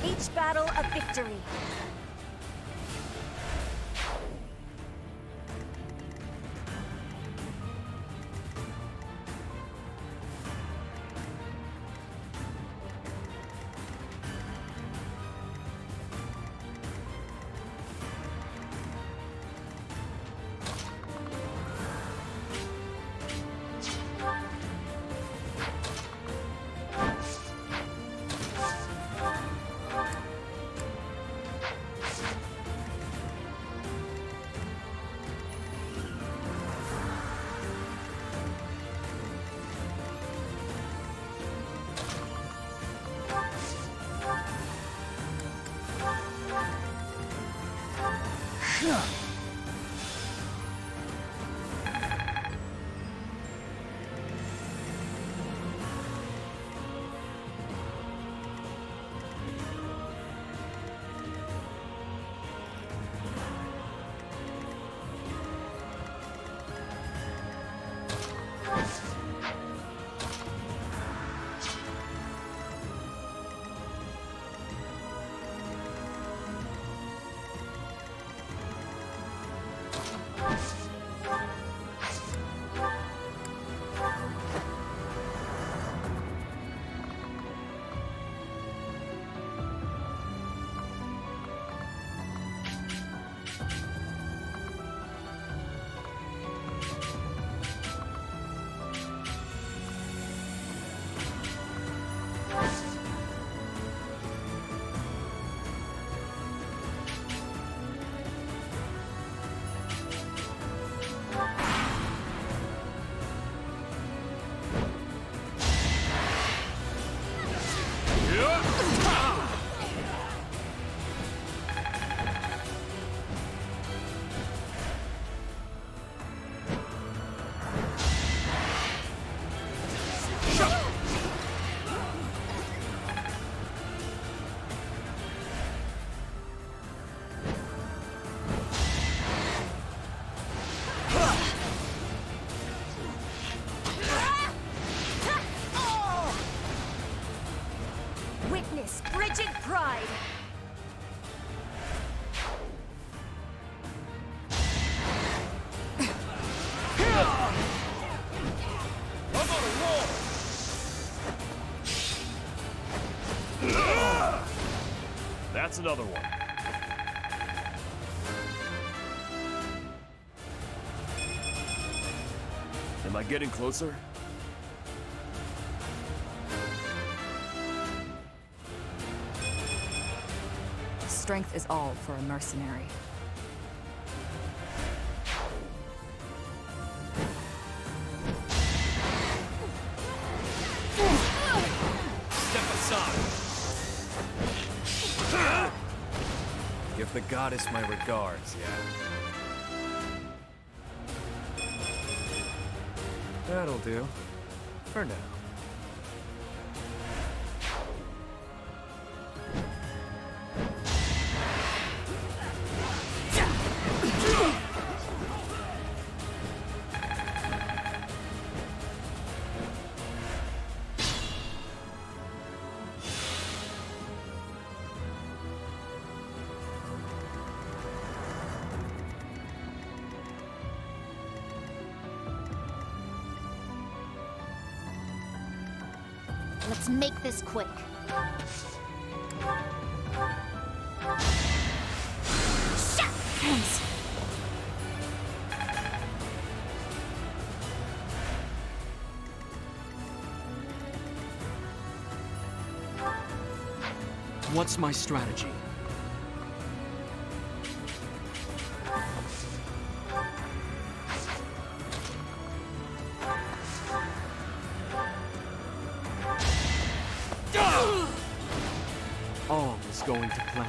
Each battle a victory. Witness frigid pride! That's another one. Am I getting closer? Strength is all for a mercenary. Step aside. Give the goddess my regards, yeah? That'll do. For now. Let's make this quick. What's my strategy? All is going to plan.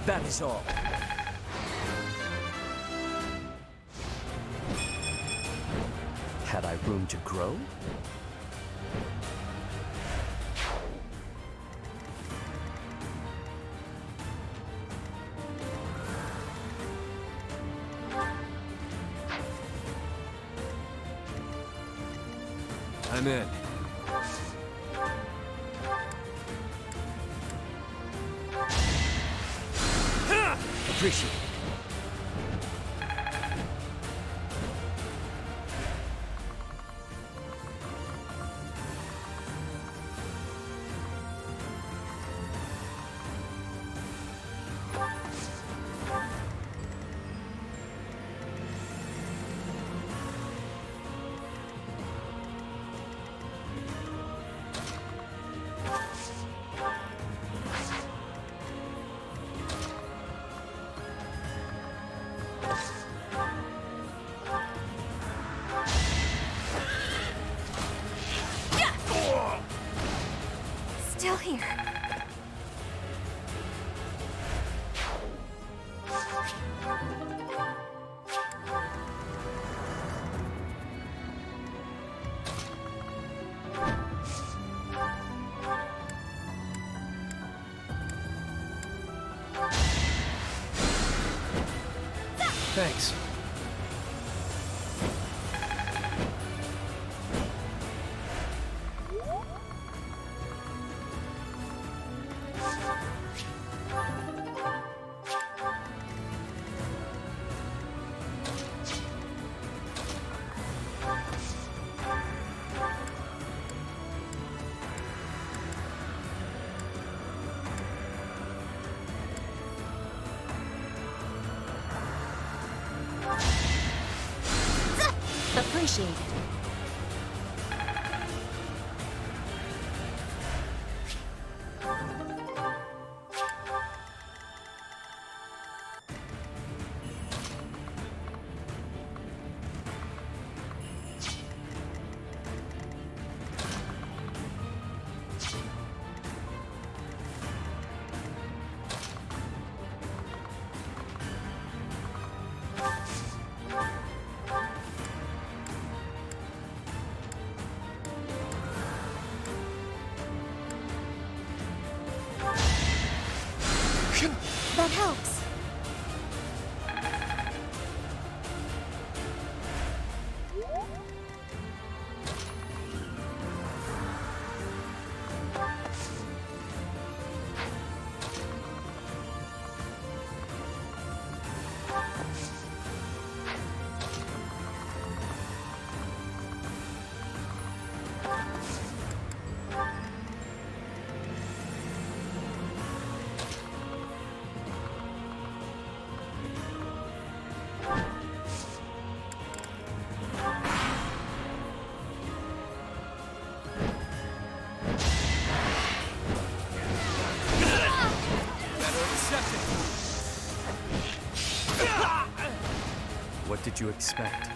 That is all. Had I room to grow? I'm in. Appreciate it. Still here. Thanks. Appreciate it. That helps. What did you expect?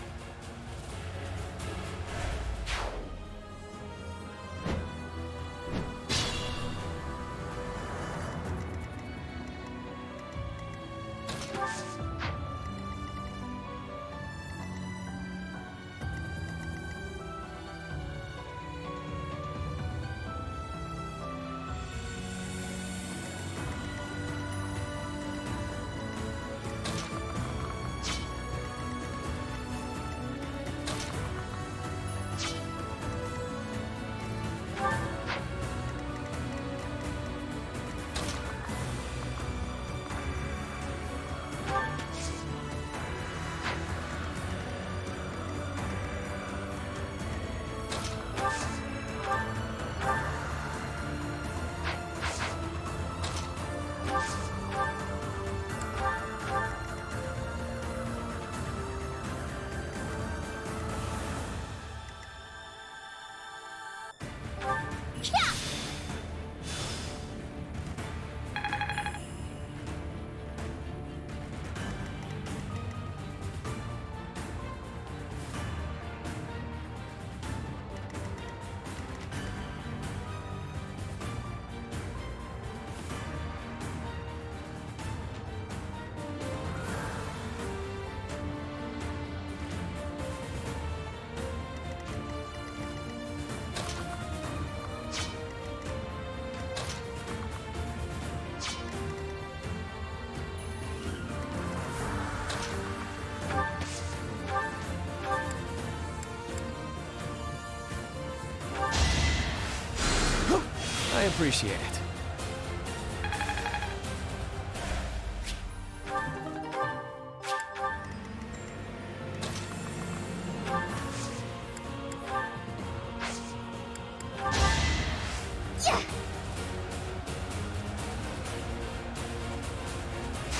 appreciate it.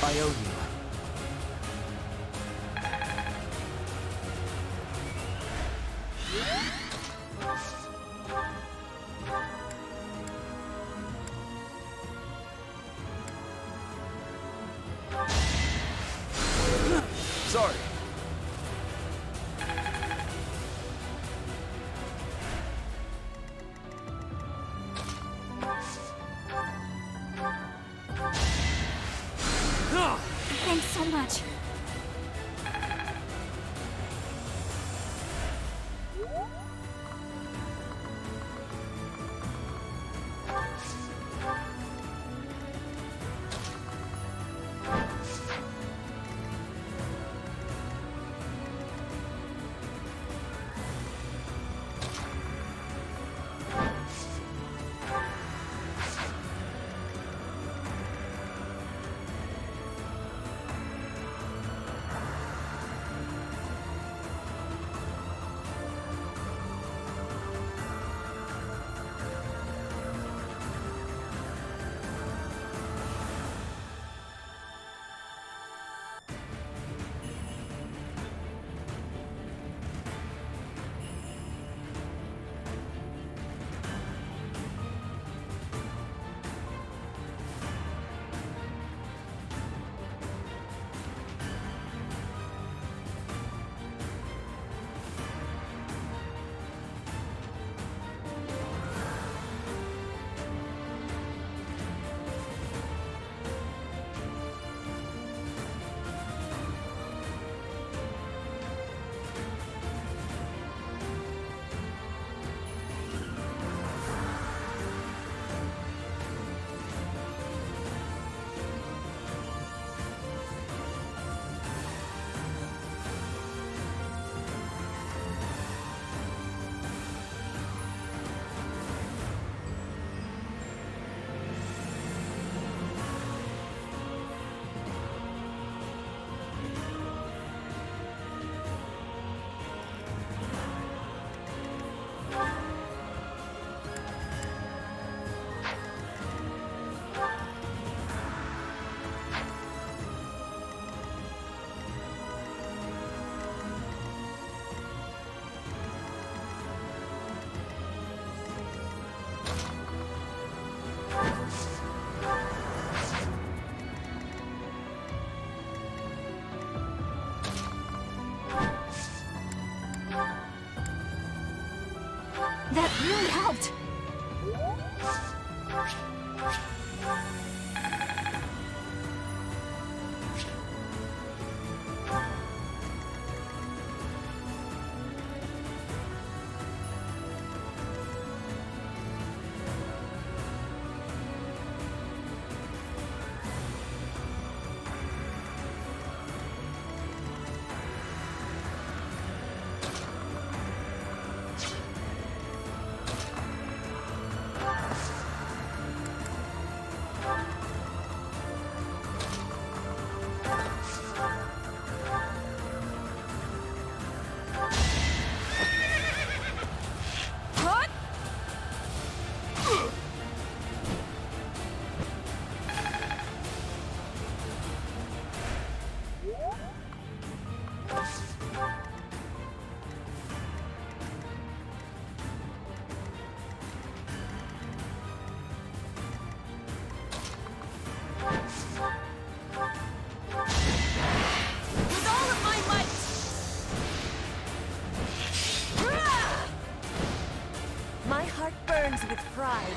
I owe you. Sorry. Thanks so much. That really helped. With pride.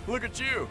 Look at you!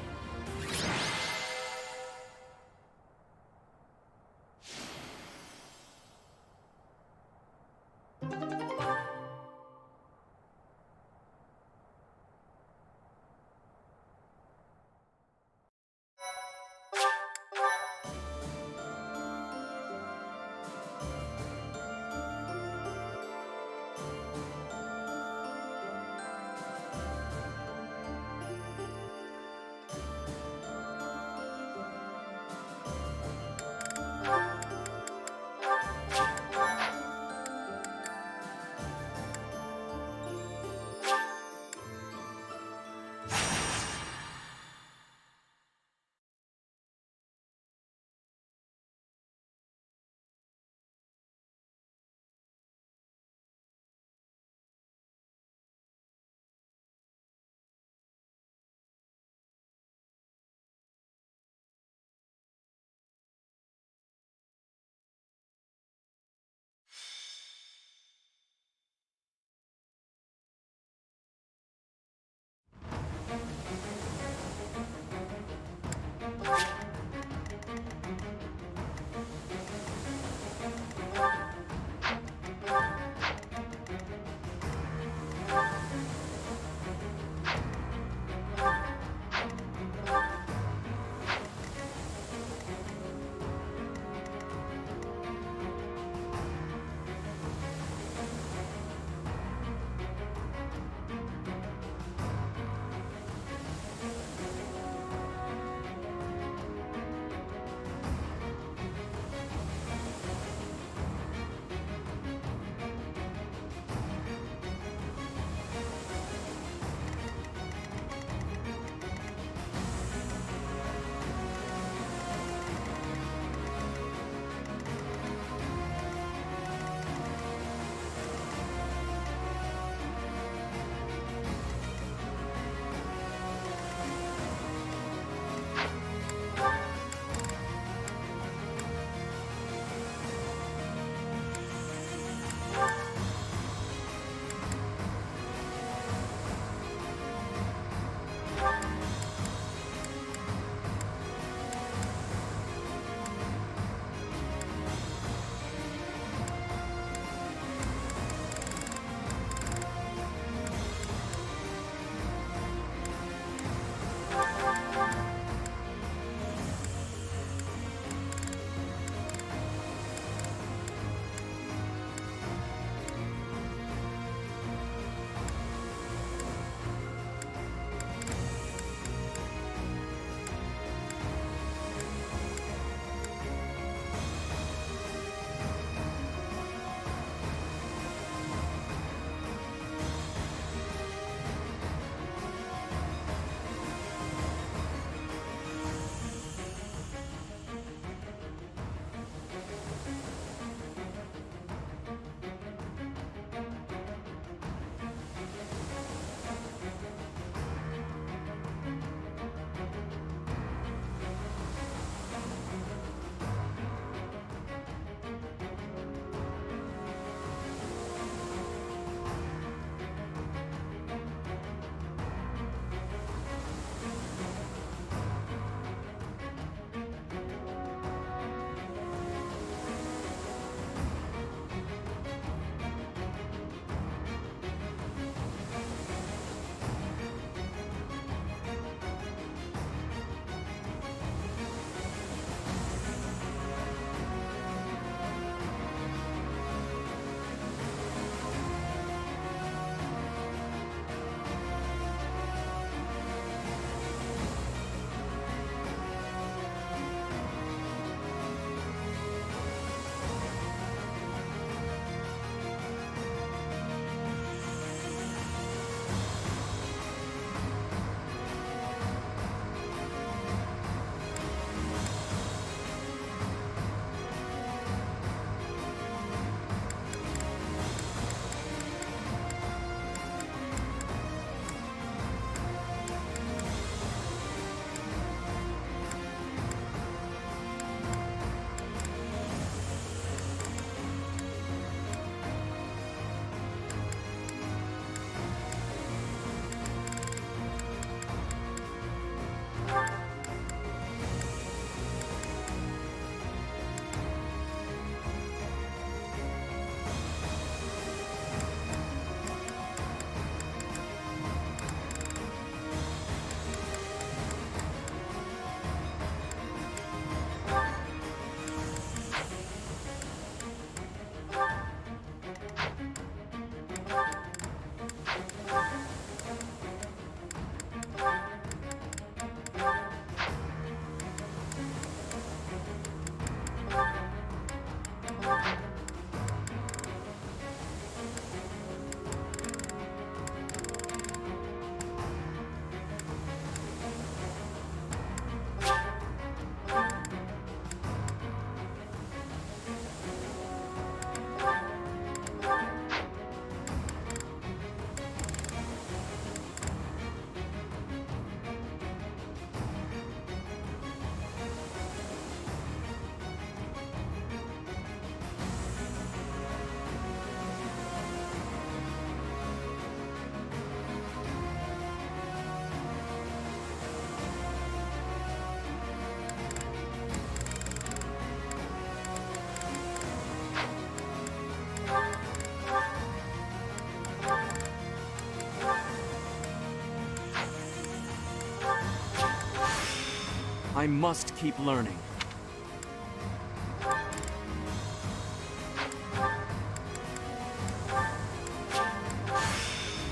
I must keep learning.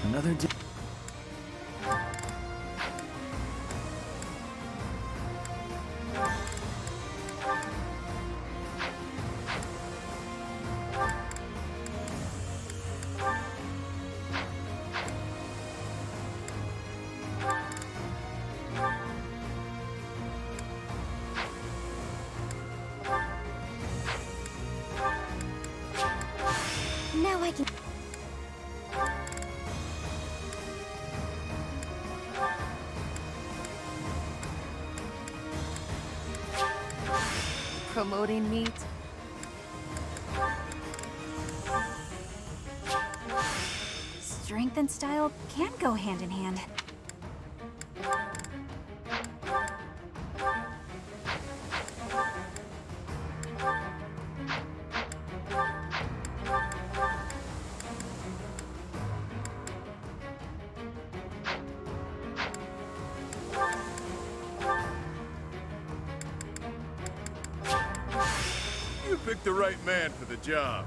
Another day. Now I can... Promoting meat. Strength and style can go hand in hand. You picked the right man for the job.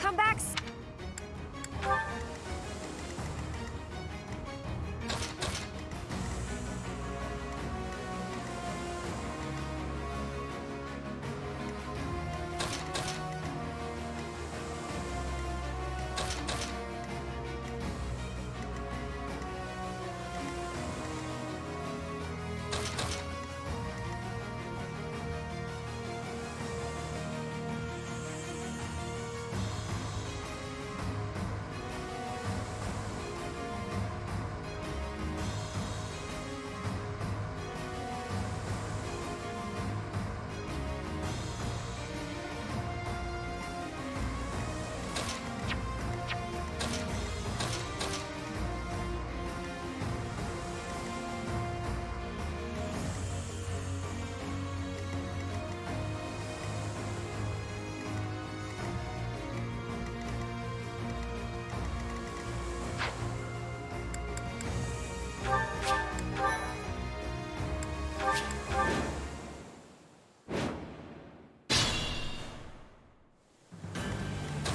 Come back!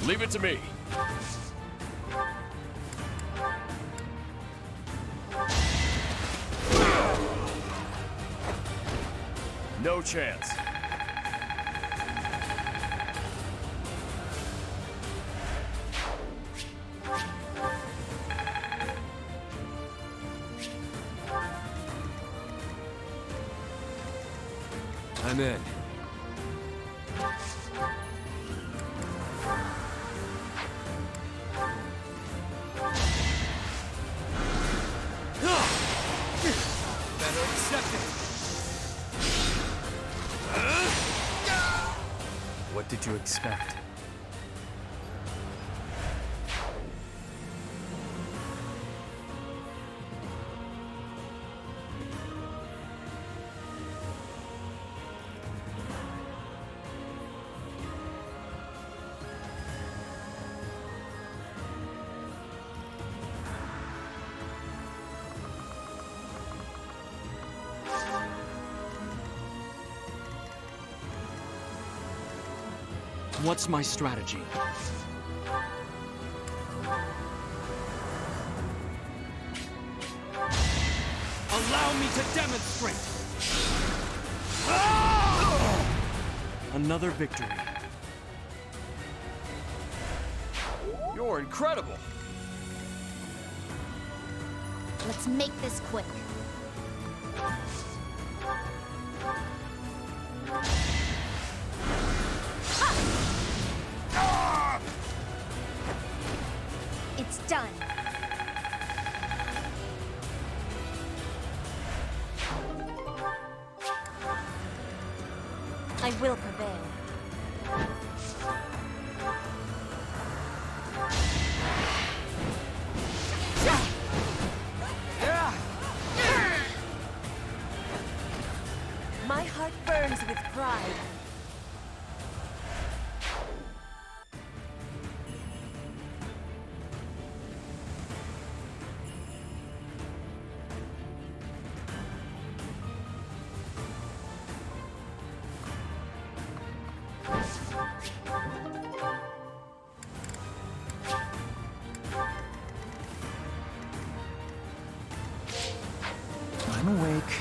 Leave it to me. No chance. I'm in. Better accept it. What did you expect? What's my strategy? Allow me to demonstrate! Another victory. You're incredible! Let's make this quick. It's done. I will prevail. My heart burns with pride. I'm awake.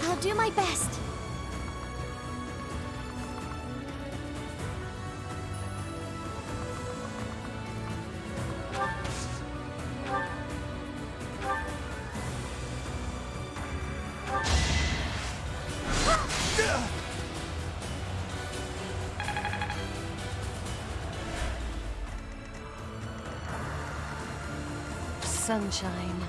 I'll do my best. Sunshine.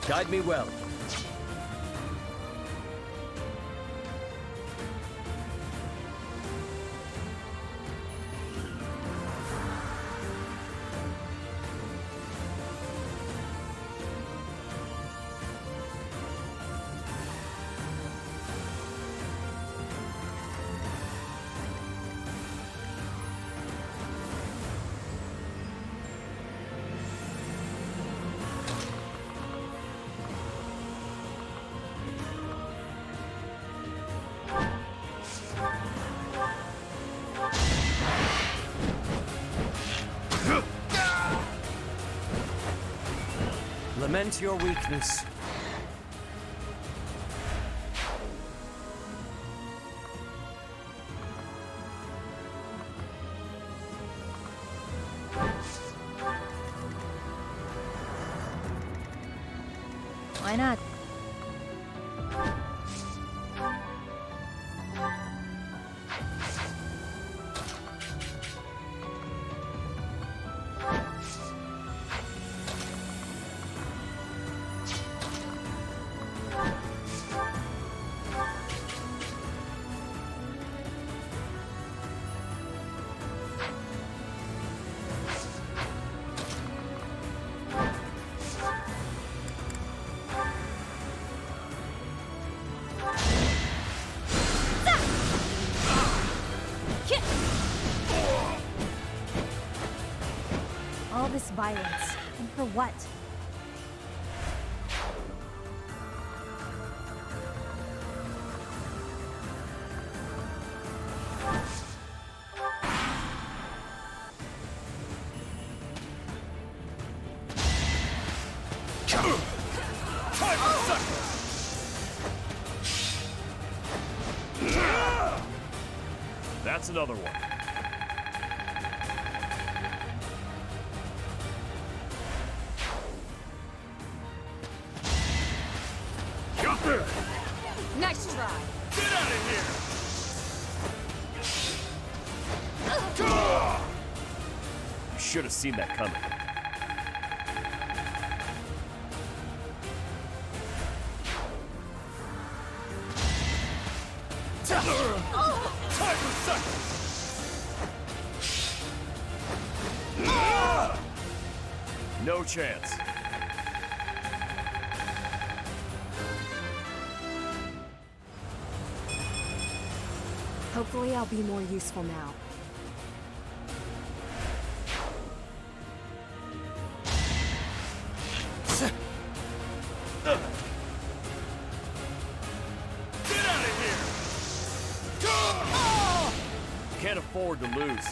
Guide me well. lament your weakness. Why not? All this violence, and for what? That's another one. Nice try. Get out of here! You should have seen that coming. Time for seconds! No chance. Hopefully I'll be more useful now. Get out of here! Can't afford to lose.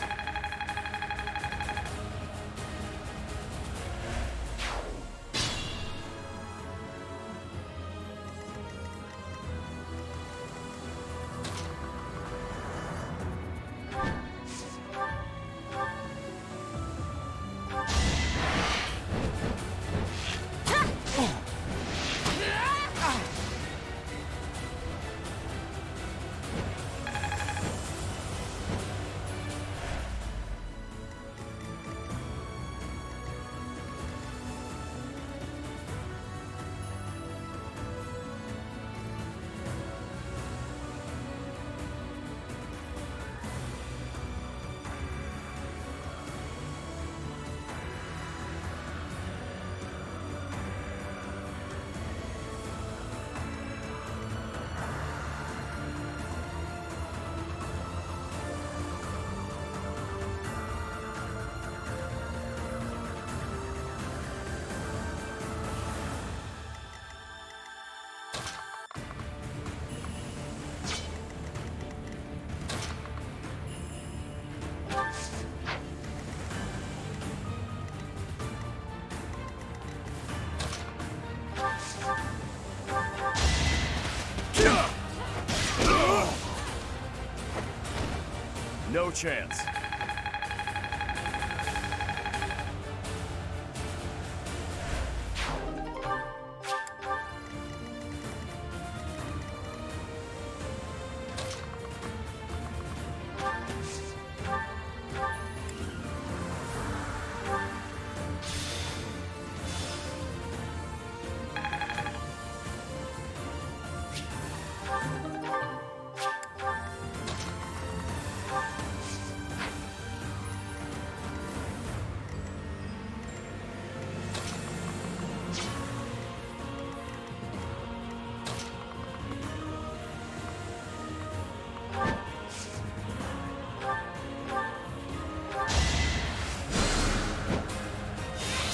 No chance.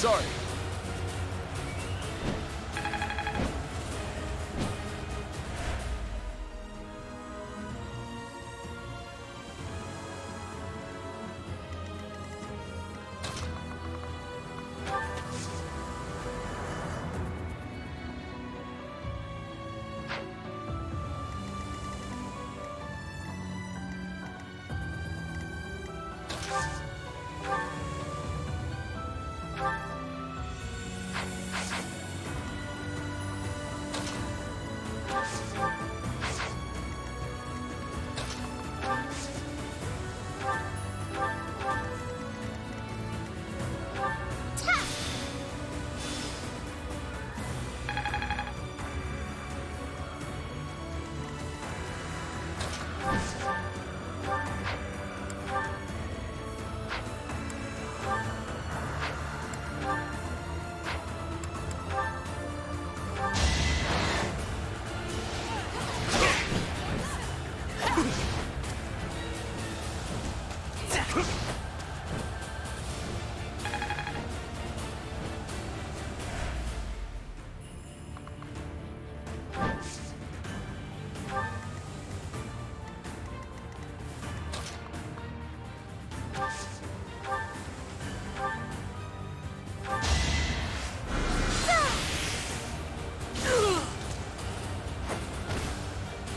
Sorry.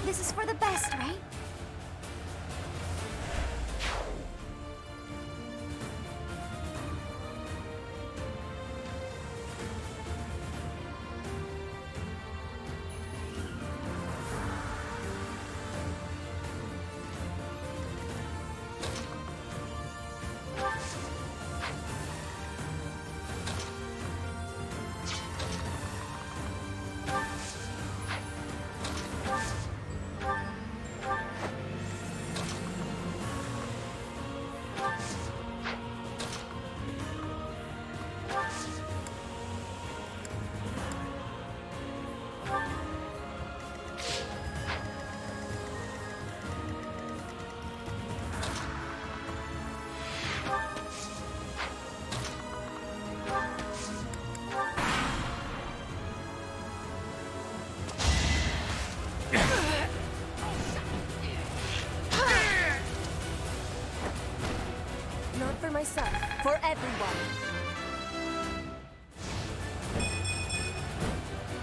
This is for the best, right? Not for myself, for everyone.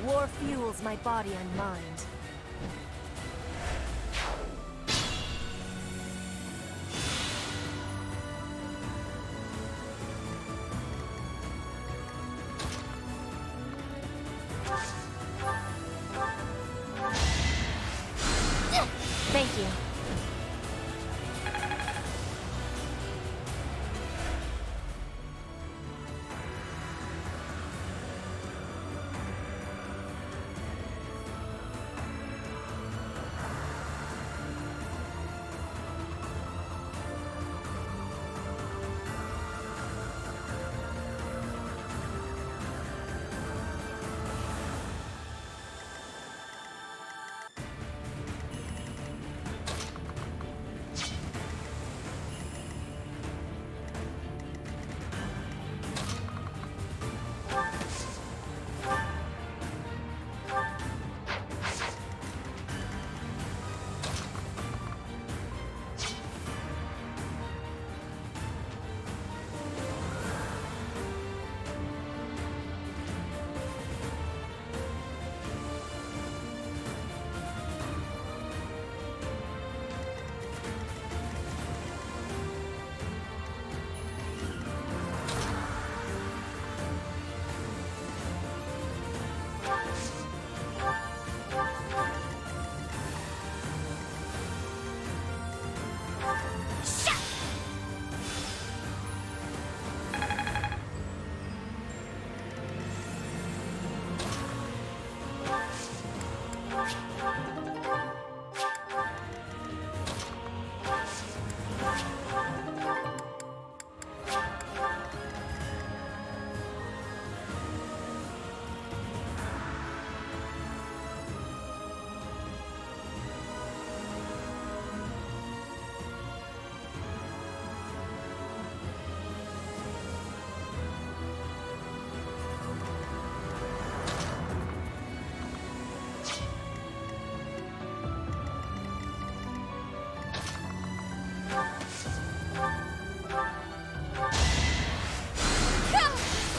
War fuels my body and mind. Thank you.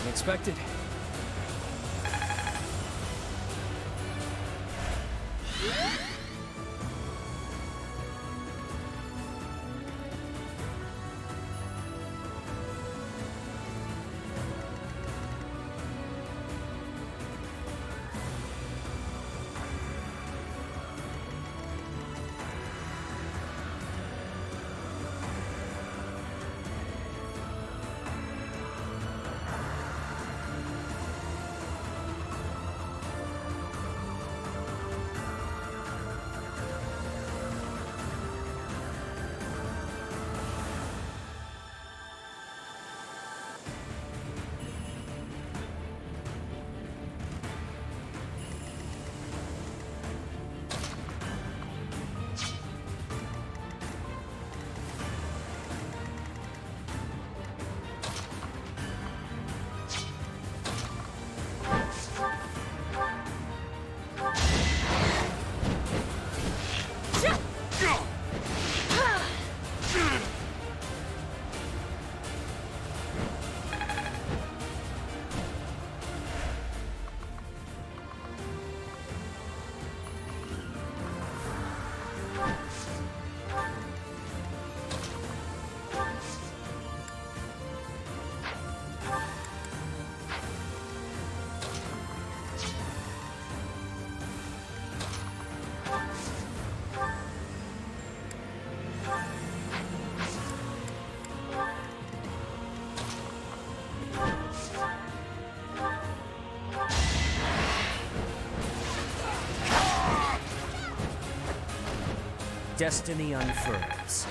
Unexpected. Destiny unfurls.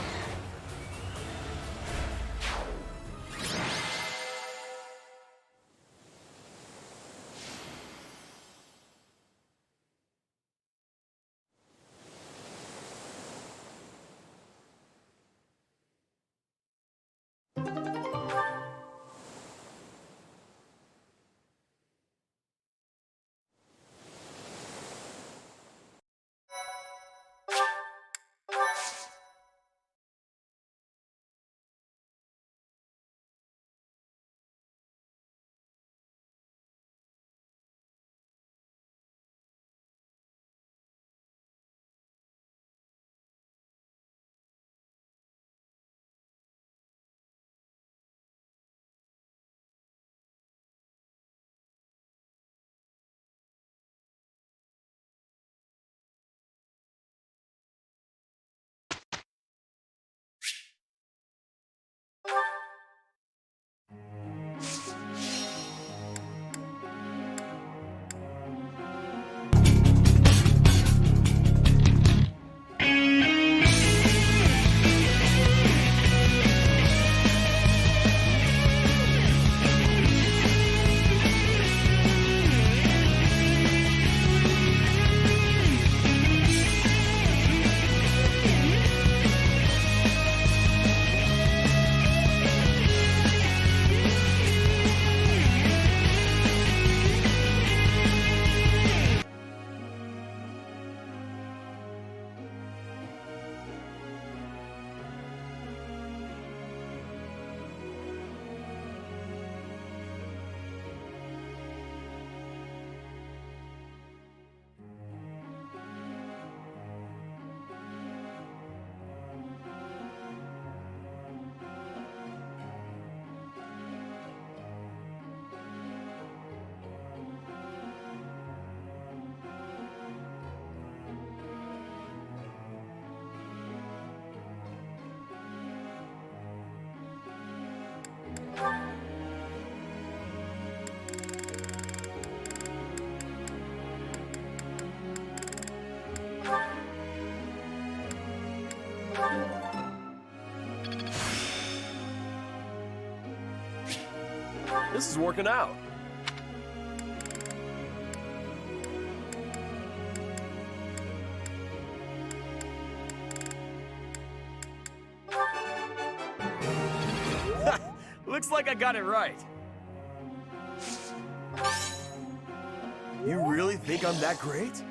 This is working out. Looks like I got it right. You really think I'm that great?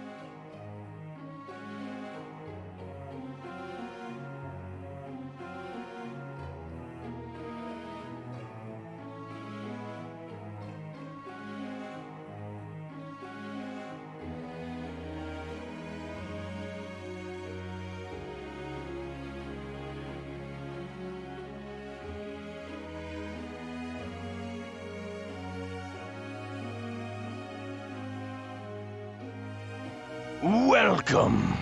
Welcome.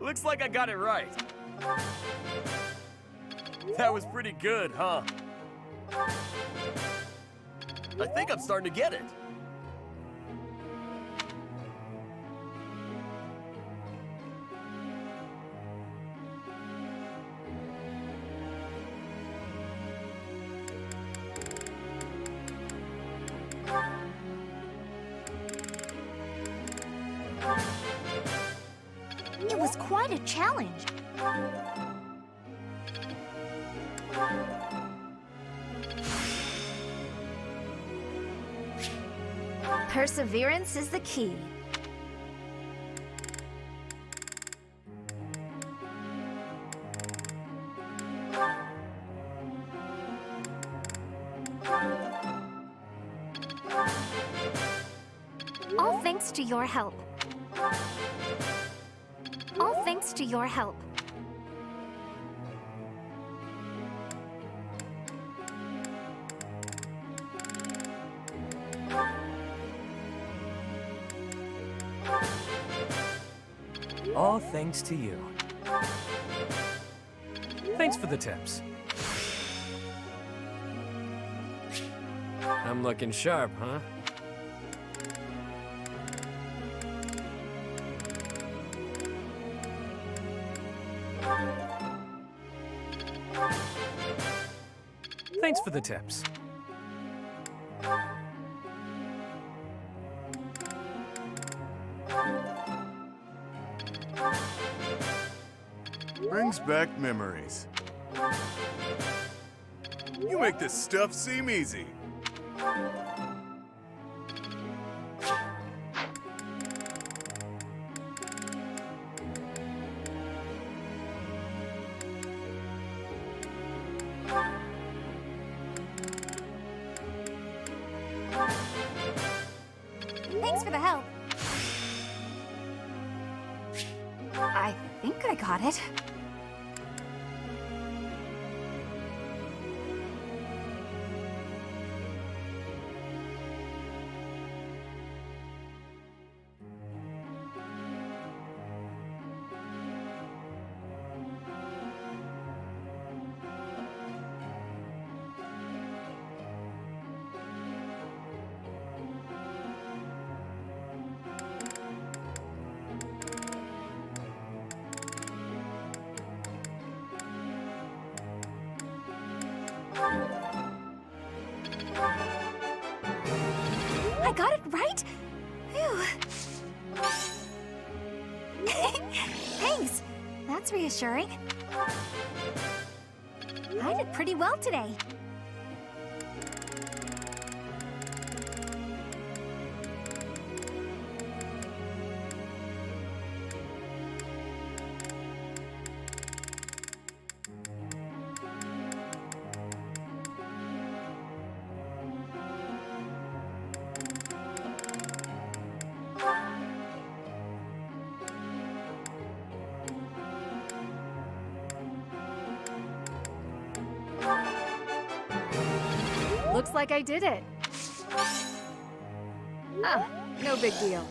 Looks like I got it right. That was pretty good, huh? I think I'm starting to get it. It was quite a challenge. Perseverance is the key. All thanks to your help. All thanks to your help. All thanks to you. Thanks for the tips. I'm looking sharp, huh? Thanks for the tips. Brings back memories. You make this stuff seem easy. Thanks for the help. I think I got it. I got it right? Phew. Thanks. That's reassuring. I did pretty well today. Looks like I did it. Ah, no big deal.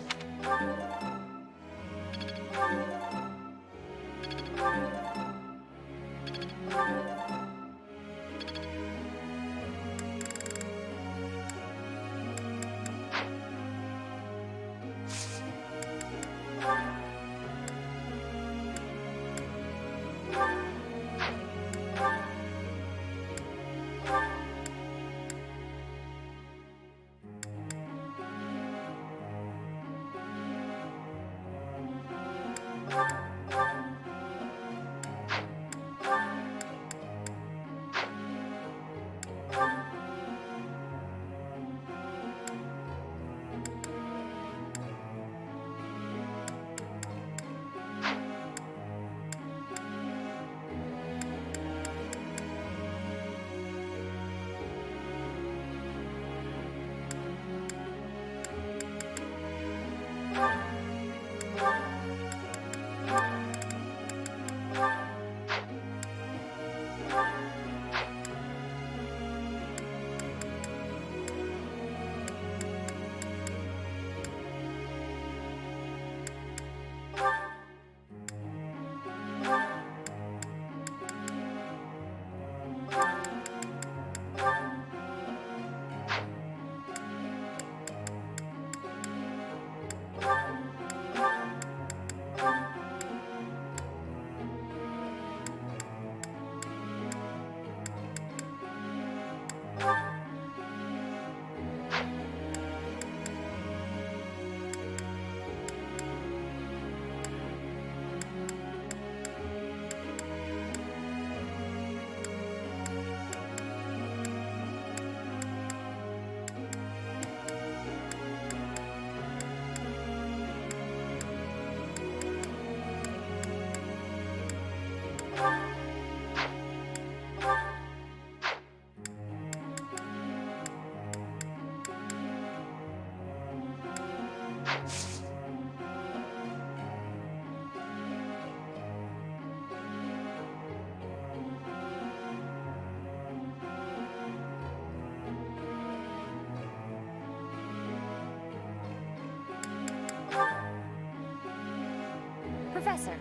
Professor.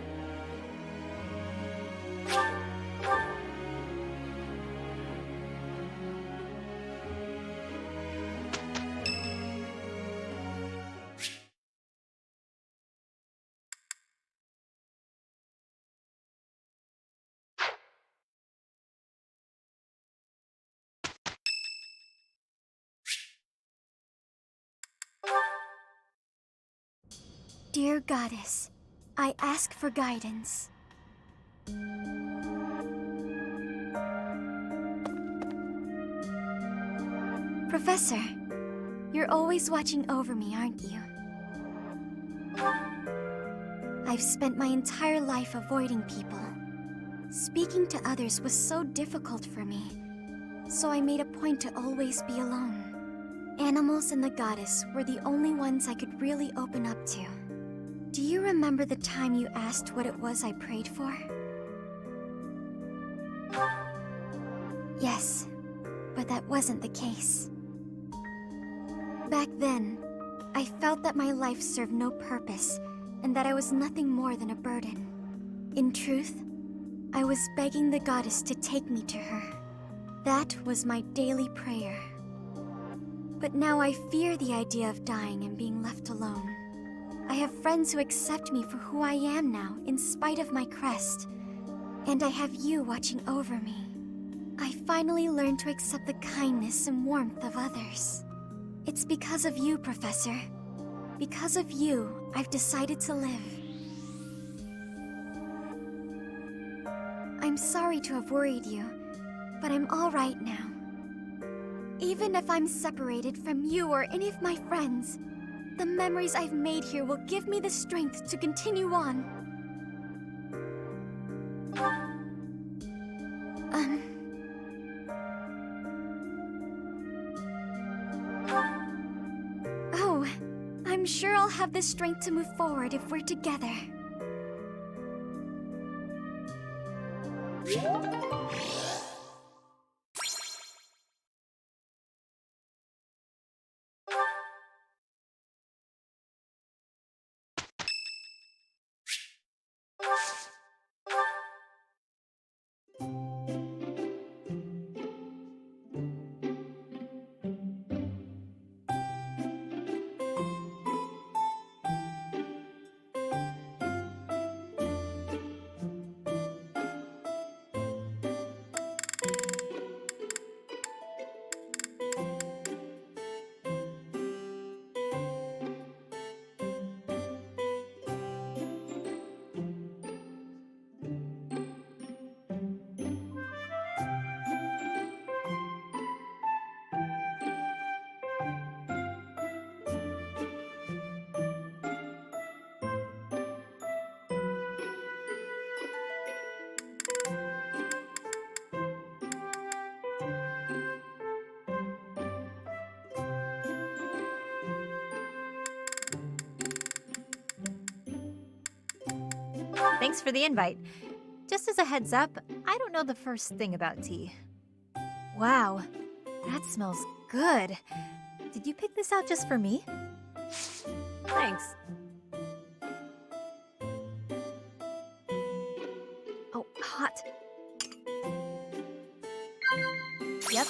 Dear Goddess, I ask for guidance. Professor, you're always watching over me, aren't you? I've spent my entire life avoiding people. Speaking to others was so difficult for me, so I made a point to always be alone. Animals and the goddess were the only ones I could really open up to. Do you remember the time you asked what it was I prayed for? Yes, but that wasn't the case. Back then, I felt that my life served no purpose and that I was nothing more than a burden. In truth, I was begging the goddess to take me to her. That was my daily prayer. But now I fear the idea of dying and being left alone. I have friends who accept me for who I am now, in spite of my crest. And I have you watching over me. I finally learned to accept the kindness and warmth of others. It's because of you, Professor. Because of you, I've decided to live. I'm sorry to have worried you, but I'm all right now. Even if I'm separated from you or any of my friends, the memories I've made here will give me the strength to continue on. Oh, I'm sure I'll have the strength to move forward if we're together. Thanks for the invite. Just as a heads up, I don't know the first thing about tea. Wow, that smells good. Did you pick this out just for me? Thanks. Oh, hot. Yep.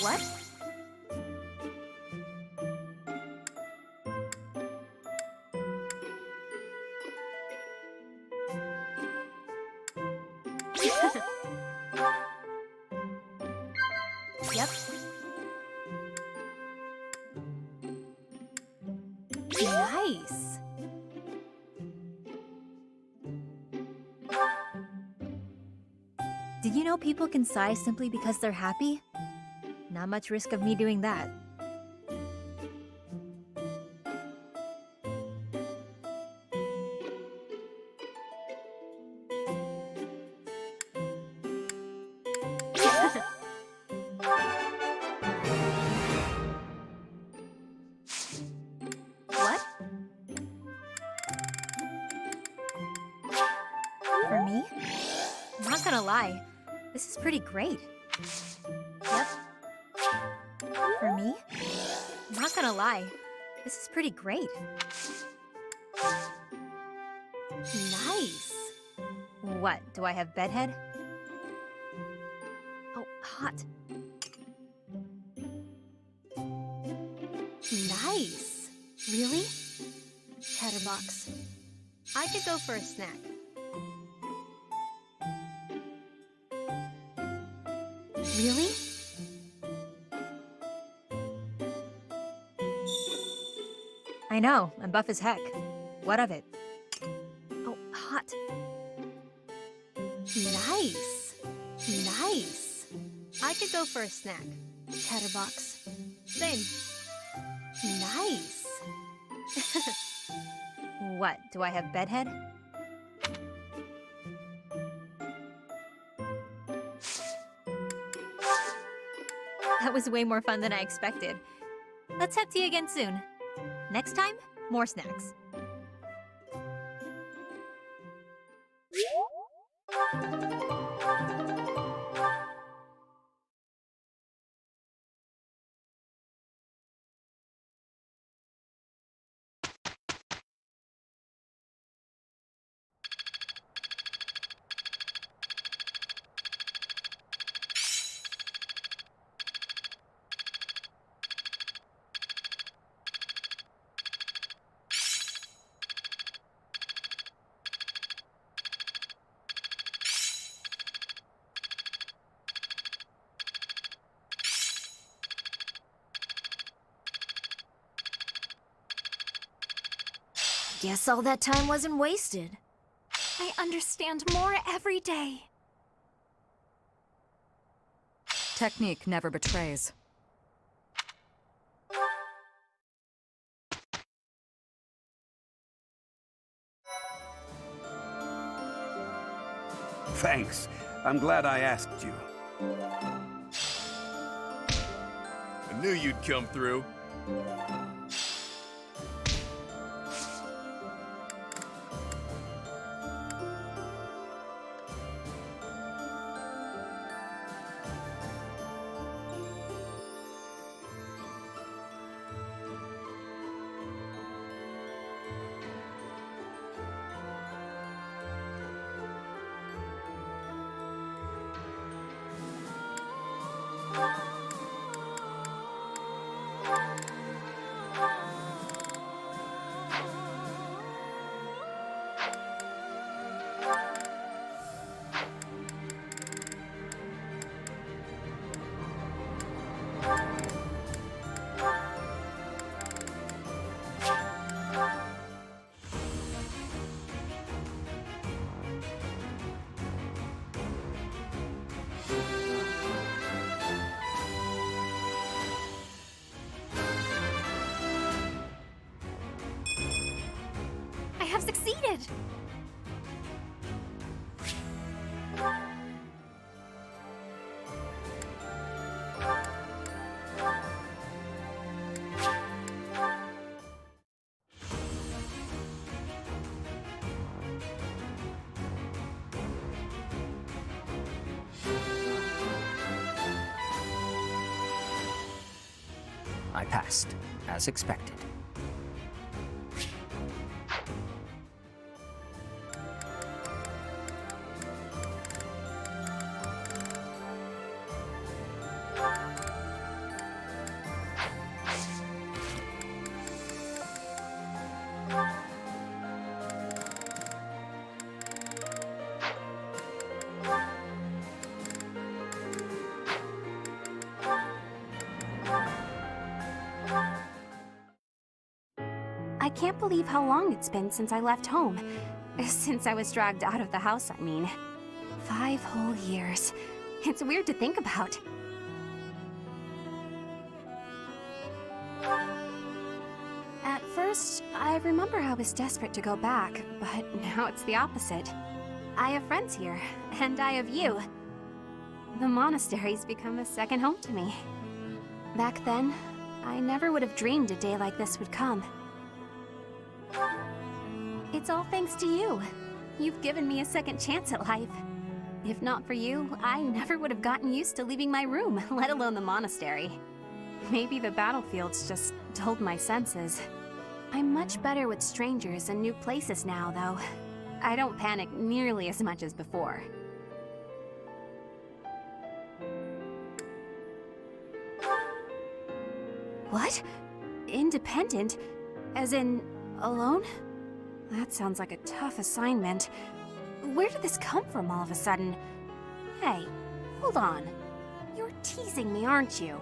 What? Yep. Nice. Did you know people can sigh simply because they're happy? Not much risk of me doing that. What? For me? lie. This is pretty great. Yep. For me? Not gonna lie. This is pretty great. Nice. What, do I have bedhead? Oh, hot. Nice. Really? Chatterbox. I could go for a snack. Really? I know, I'm buff as heck. What of it? Oh, hot. Nice. Nice. I could go for a snack. Chatterbox. Same. Nice. What, do I have bedhead? That was way more fun than I expected. Let's have tea again soon. Next time, more snacks. Guess all that time wasn't wasted. I understand more every day. Technique never betrays. Thanks. I'm glad I asked you. I knew you'd come through. I have succeeded! I passed, as expected. I can't believe how long it's been since I left home. Since I was dragged out of the house, I mean. 5 whole years. It's weird to think about. At first, I remember I was desperate to go back, but now it's the opposite. I have friends here, and I have you. The monastery's become a second home to me. Back then, I never would have dreamed a day like this would come. It's all thanks to you. You've given me a second chance at life. If not for you, I never would have gotten used to leaving my room, let alone the monastery. Maybe the battlefield's just dulled my senses. I'm much better with strangers and new places now, though. I don't panic nearly as much as before. What? Independent? As in, alone? That sounds like a tough assignment. Where did this come from all of a sudden? Hey, hold on. You're teasing me, aren't you?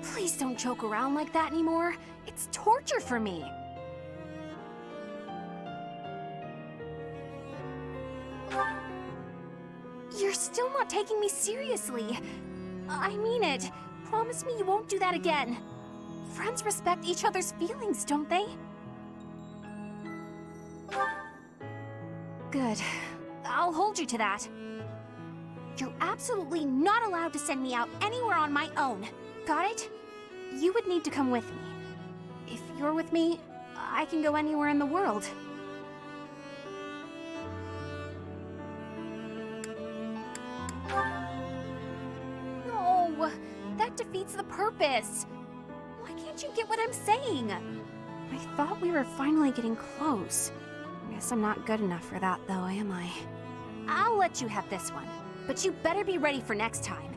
Please don't joke around like that anymore. It's torture for me. You're still not taking me seriously. I mean it. Promise me you won't do that again. Friends respect each other's feelings, don't they? Good. I'll hold you to that. You're absolutely not allowed to send me out anywhere on my own. Got it? You would need to come with me. If you're with me, I can go anywhere in the world. No, that defeats the purpose. Why can't you get what I'm saying? I thought we were finally getting close. Guess I'm not good enough for that, though, am I? I'll let you have this one, but you better be ready for next time.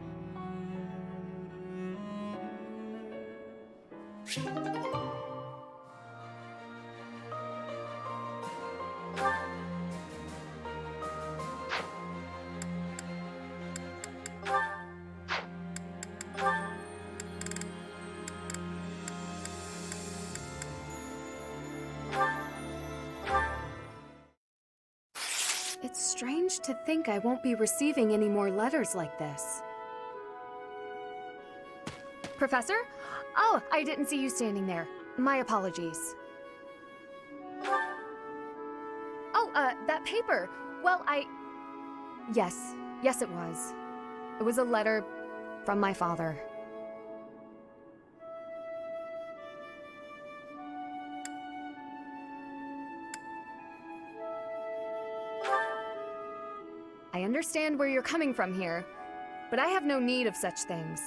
It's strange to think I won't be receiving any more letters like this. Professor? Oh, I didn't see you standing there. My apologies. Oh, that paper. Well, Yes, it was. It was a letter from my father. I understand where you're coming from here, but I have no need of such things.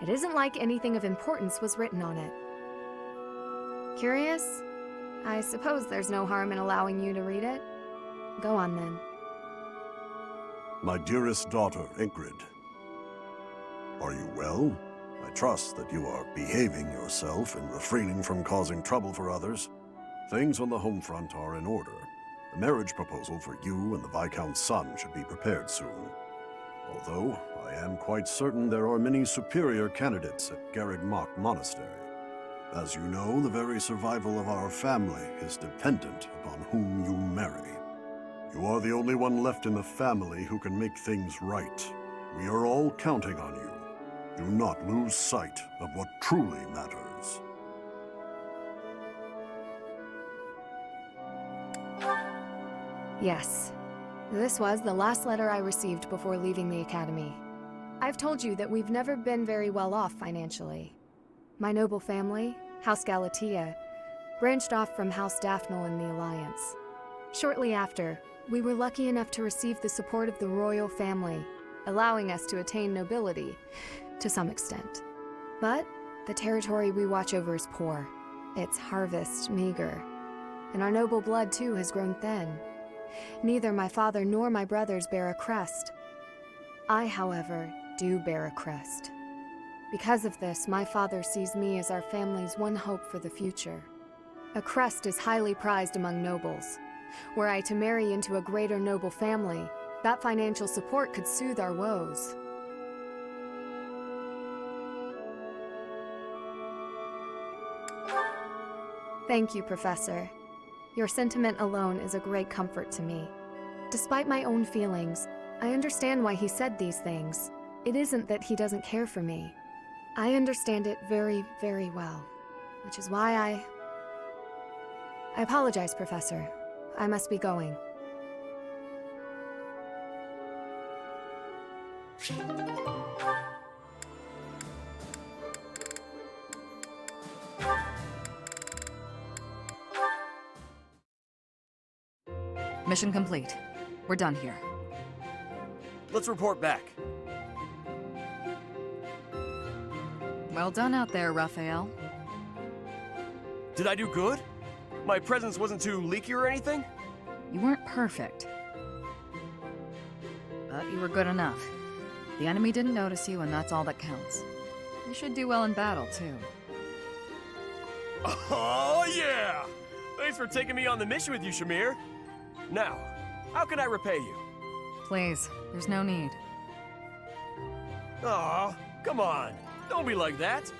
It isn't like anything of importance was written on it. Curious? I suppose there's no harm in allowing you to read it. Go on, then. My dearest daughter, Ingrid. Are you well? I trust that you are behaving yourself and refraining from causing trouble for others. Things on the home front are in order. The marriage proposal for you and the Viscount's son should be prepared soon. Although, I am quite certain there are many superior candidates at Garreg-Mach Monastery. As you know, the very survival of our family is dependent upon whom you marry. You are the only one left in the family who can make things right. We are all counting on you. Do not lose sight of what truly matters. Yes. This was the last letter I received before leaving the Academy. I've told you that we've never been very well off financially. My noble family, House Galatea, branched off from House Daphne in the Alliance. Shortly after, we were lucky enough to receive the support of the royal family, allowing us to attain nobility, to some extent. But the territory we watch over is poor, its harvest meager, and our noble blood too has grown thin. Neither my father nor my brothers bear a crest. I, however, do bear a crest. Because of this, my father sees me as our family's one hope for the future. A crest is highly prized among nobles. Were I to marry into a greater noble family, that financial support could soothe our woes. Thank you, Professor. Your sentiment alone is a great comfort to me. Despite my own feelings, I understand why he said these things. It isn't that he doesn't care for me. I understand it very, very well, which is why I apologize, Professor. I must be going. Mission complete. We're done here. let's report back. Well done out there, Raphael. Did I do good? My presence wasn't too leaky or anything? You weren't perfect. But you were good enough. The enemy didn't notice you, and that's all that counts. You should do well in battle, too. Oh, yeah! Thanks for taking me on the mission with you, Shamir. Now, how can I repay you? Please, there's no need. Aw, come on. Don't be like that.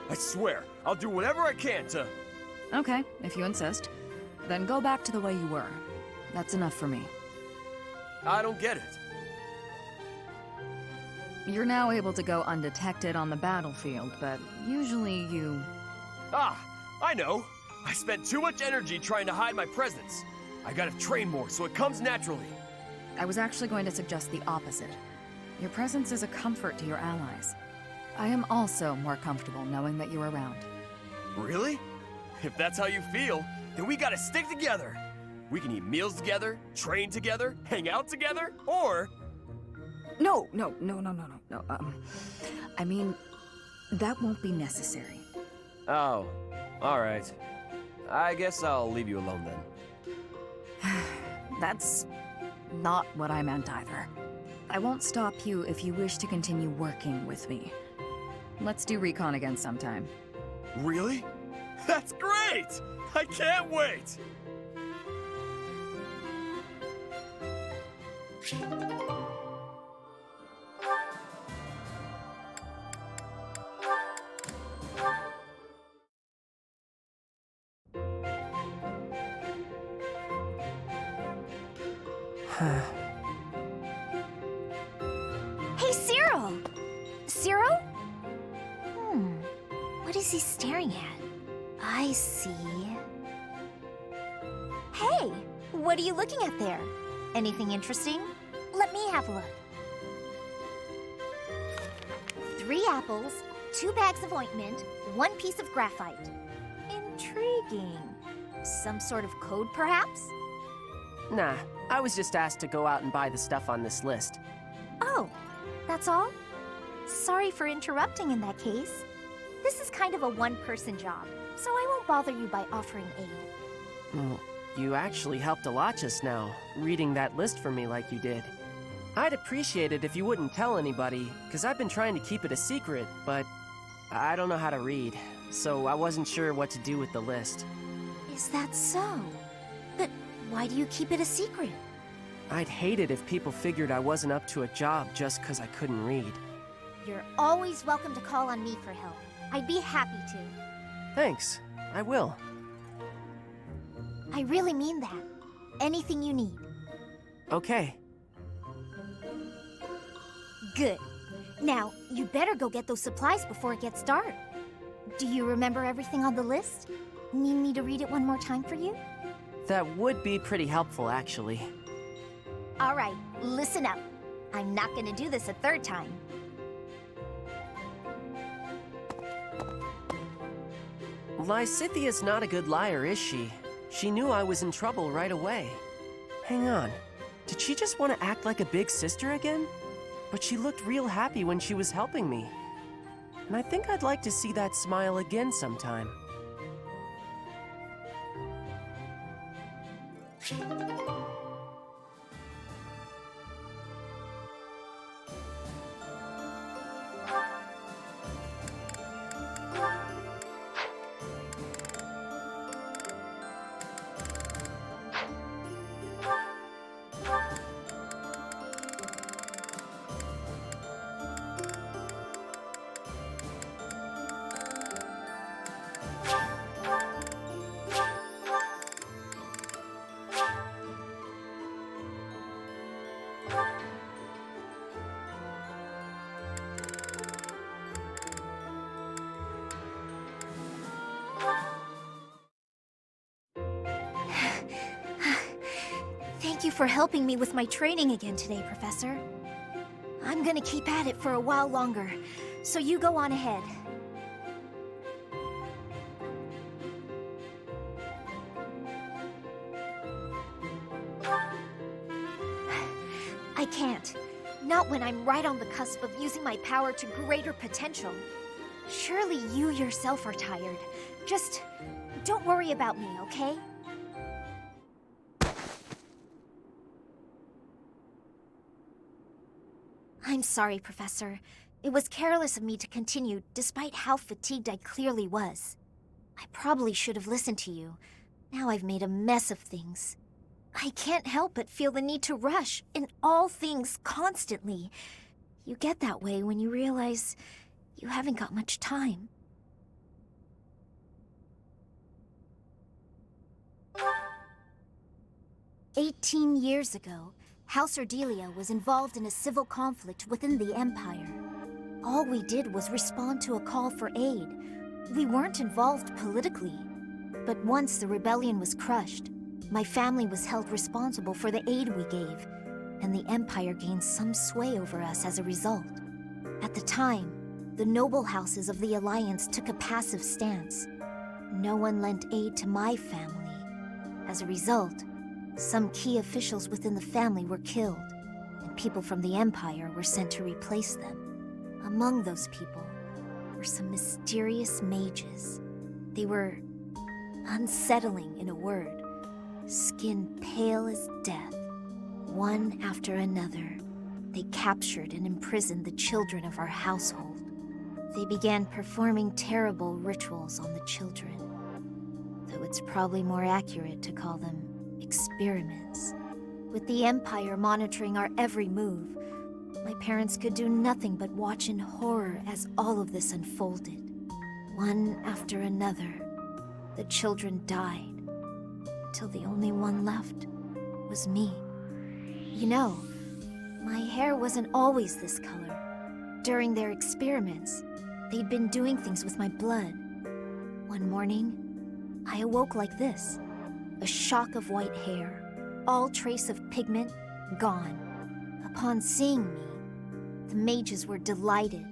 I swear, I'll do whatever I can to... Okay, if you insist. Then go back to the way you were. That's enough for me. I don't get it. You're now able to go undetected on the battlefield, but usually you... Ah, I know. I spent too much energy trying to hide my presence. I gotta train more so it comes naturally. I was actually going to suggest the opposite. Your presence is a comfort to your allies. I am also more comfortable knowing that you're around. Really? If that's how you feel, then we gotta stick together. We can eat meals together, train together, hang out together, or... No. I mean, that won't be necessary. Oh, alright. I guess I'll leave you alone then. That's not what I meant either. I won't stop you if you wish to continue working with me. Let's do recon again sometime. Really? That's great! I can't wait! Hey, Cyril! Cyril? What is he staring at? I see. Hey! What are you looking at there? Anything interesting? Let me have a look. 3 apples, 2 bags of ointment, 1 piece of graphite. Intriguing. Some sort of code, perhaps? Nah, I was just asked to go out and buy the stuff on this list. Oh, that's all? Sorry for interrupting in that case. This is kind of a one-person job, so I won't bother you by offering aid. Well, you actually helped a lot just now, reading that list for me like you did. I'd appreciate it if you wouldn't tell anybody, because I've been trying to keep it a secret, but I don't know how to read, so I wasn't sure what to do with the list. Is that so? But why do you keep it a secret? I'd hate it if people figured I wasn't up to a job just because I couldn't read. You're always welcome to call on me for help. I'd be happy to. Thanks, I will. I really mean that. Anything you need. Okay. Good. Now, you better go get those supplies before it gets dark. Do you remember everything on the list? Need me to read it one more time for you? That would be pretty helpful, actually. All right, listen up. I'm not gonna do this a 3rd time. Lysithia's not a good liar, is she? She knew I was in trouble right away. Hang on. Did she just want to act like a big sister again? But she looked real happy when she was helping me. And I think I'd like to see that smile again sometime. Thank you for helping me with my training again today, Professor. I'm gonna keep at it for a while longer, so you go on ahead. I can't. Not when I'm right on the cusp of using my power to greater potential. Surely you yourself are tired. Just don't worry about me, okay? I'm sorry, Professor. It was careless of me to continue, despite how fatigued I clearly was. I probably should have listened to you. Now I've made a mess of things. I can't help but feel the need to rush in all things constantly. You get that way when you realize you haven't got much time. "18 years ago, House Ordelia was involved in a civil conflict within the Empire. All we did was respond to a call for aid. We weren't involved politically. But once the rebellion was crushed, my family was held responsible for the aid we gave, and the Empire gained some sway over us as a result. At the time, the noble houses of the Alliance took a passive stance. No one lent aid to my family. As a result, some key officials within the family were killed, and people from the Empire were sent to replace them. Among those people were some mysterious mages. They were unsettling, in a word, skin pale as death. One after another, they captured and imprisoned the children of our household. They began performing terrible rituals on the children, though it's probably more accurate to call them experiments. With the Empire monitoring our every move, my parents could do nothing but watch in horror as all of this unfolded. One after another, the children died, until the only one left was me. You know, my hair wasn't always this color. During their experiments, they'd been doing things with my blood. One morning, I awoke like this. A shock of white hair, all trace of pigment gone. Upon seeing me, the mages were delighted.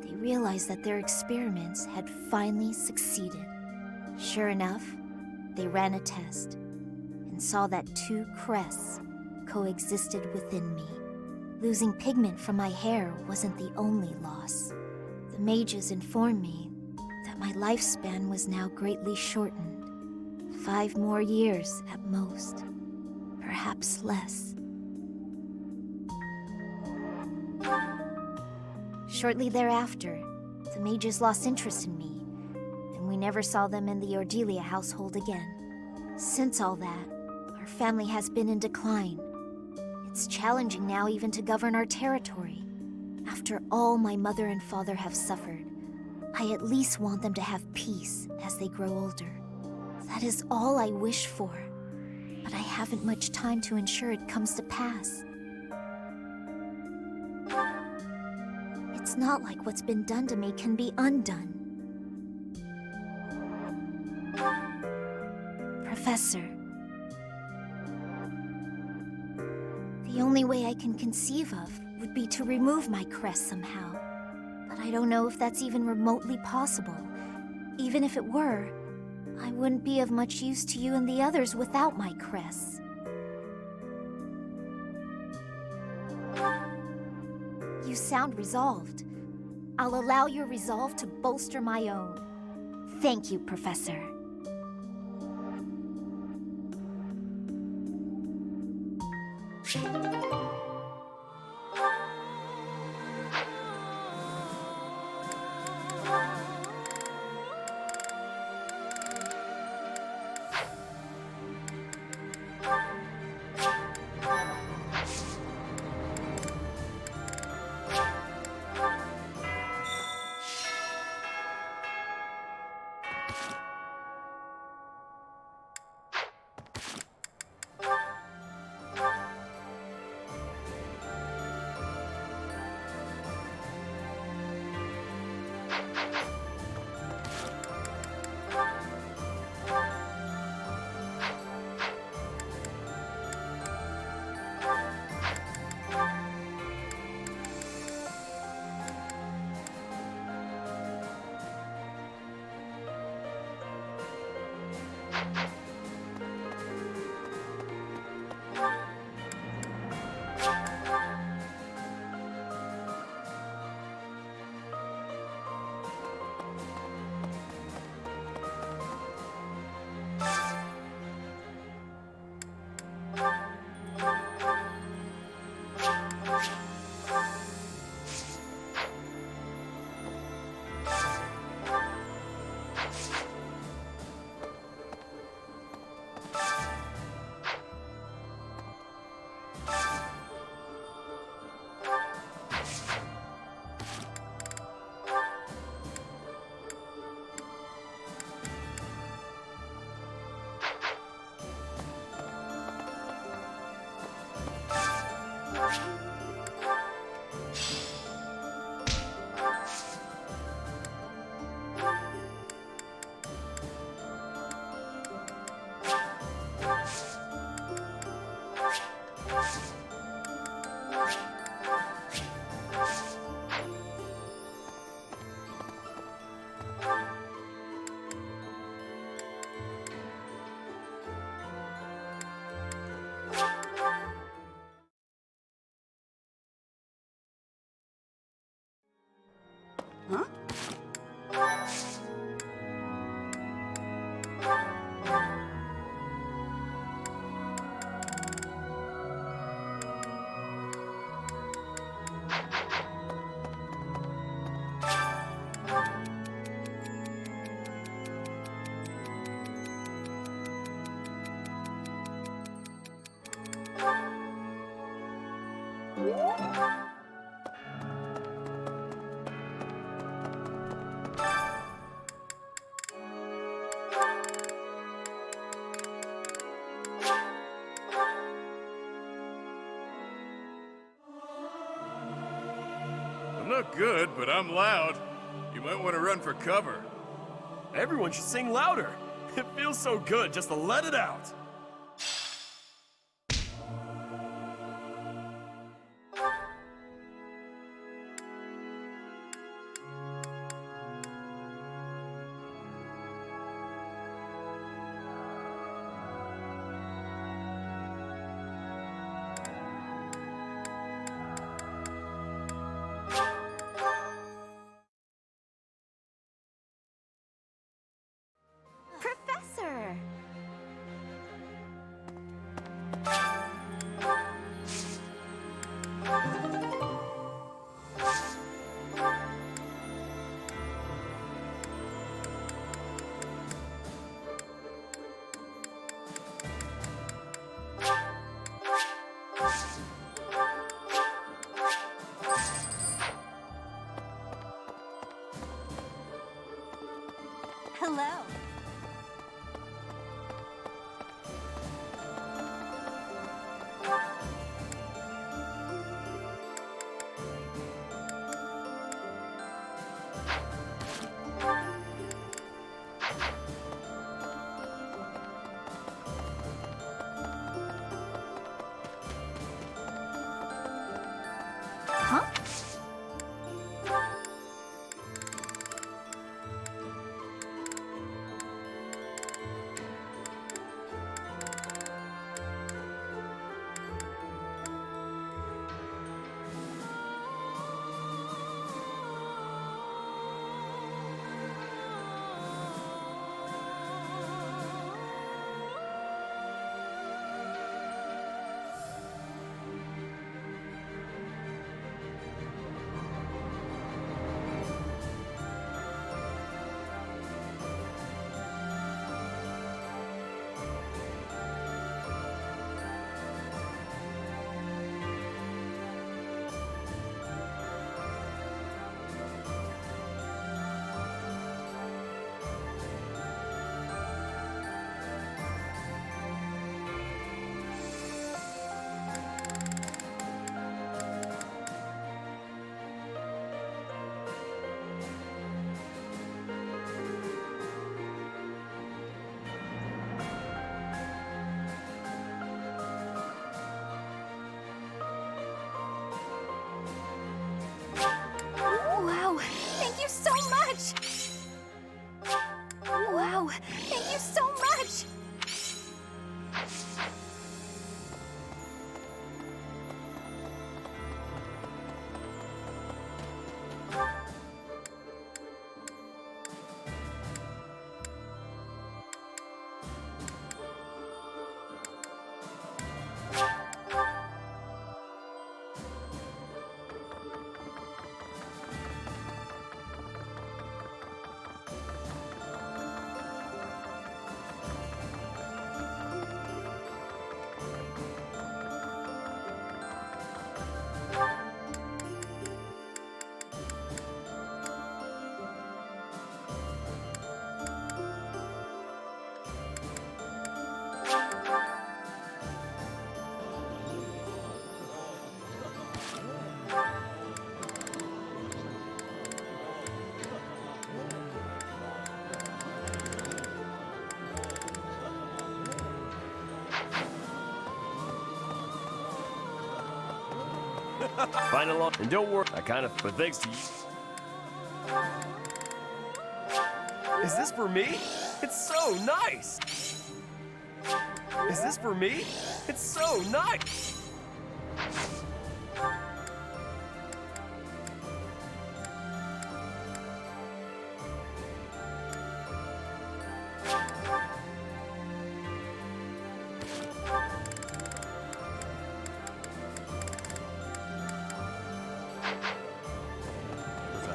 They realized that their experiments had finally succeeded. Sure enough, they ran a test and saw that two crests coexisted within me. Losing pigment from my hair wasn't the only loss. The mages informed me that my lifespan was now greatly shortened. 5 more years at most, perhaps less. Shortly thereafter, the mages lost interest in me, and we never saw them in the Ordelia household again. Since all that, our family has been in decline. It's challenging now even to govern our territory. After all my mother and father have suffered, I at least want them to have peace as they grow older. That is all I wish for, but I haven't much time to ensure it comes to pass. It's not like what's been done to me can be undone. Professor, the only way I can conceive of would be to remove my crest somehow, but I don't know if that's even remotely possible. Even if it were, I wouldn't be of much use to you and the others without my crests. You sound resolved. I'll allow your resolve to bolster my own. Thank you, Professor. Huh? I'm not good, but I'm loud. You might want to run for cover. Everyone should sing louder. It feels so good just to let it out. Professor! Hello. Huh? Wow, thank you so much! Wow, thank you so much! Final law, and don't worry, but thanks to you. Is this for me? It's so nice! Is this for me? It's so nice!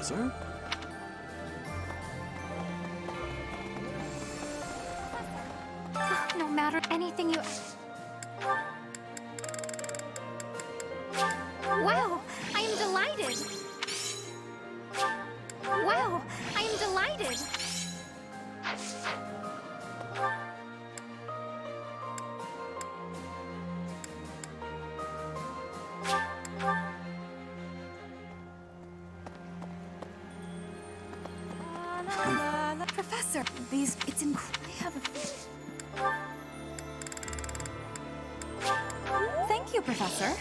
Professor. No matter anything you... Wow, I am delighted! Wow, I am delighted! Professor, it's incredible. Thank you, Professor.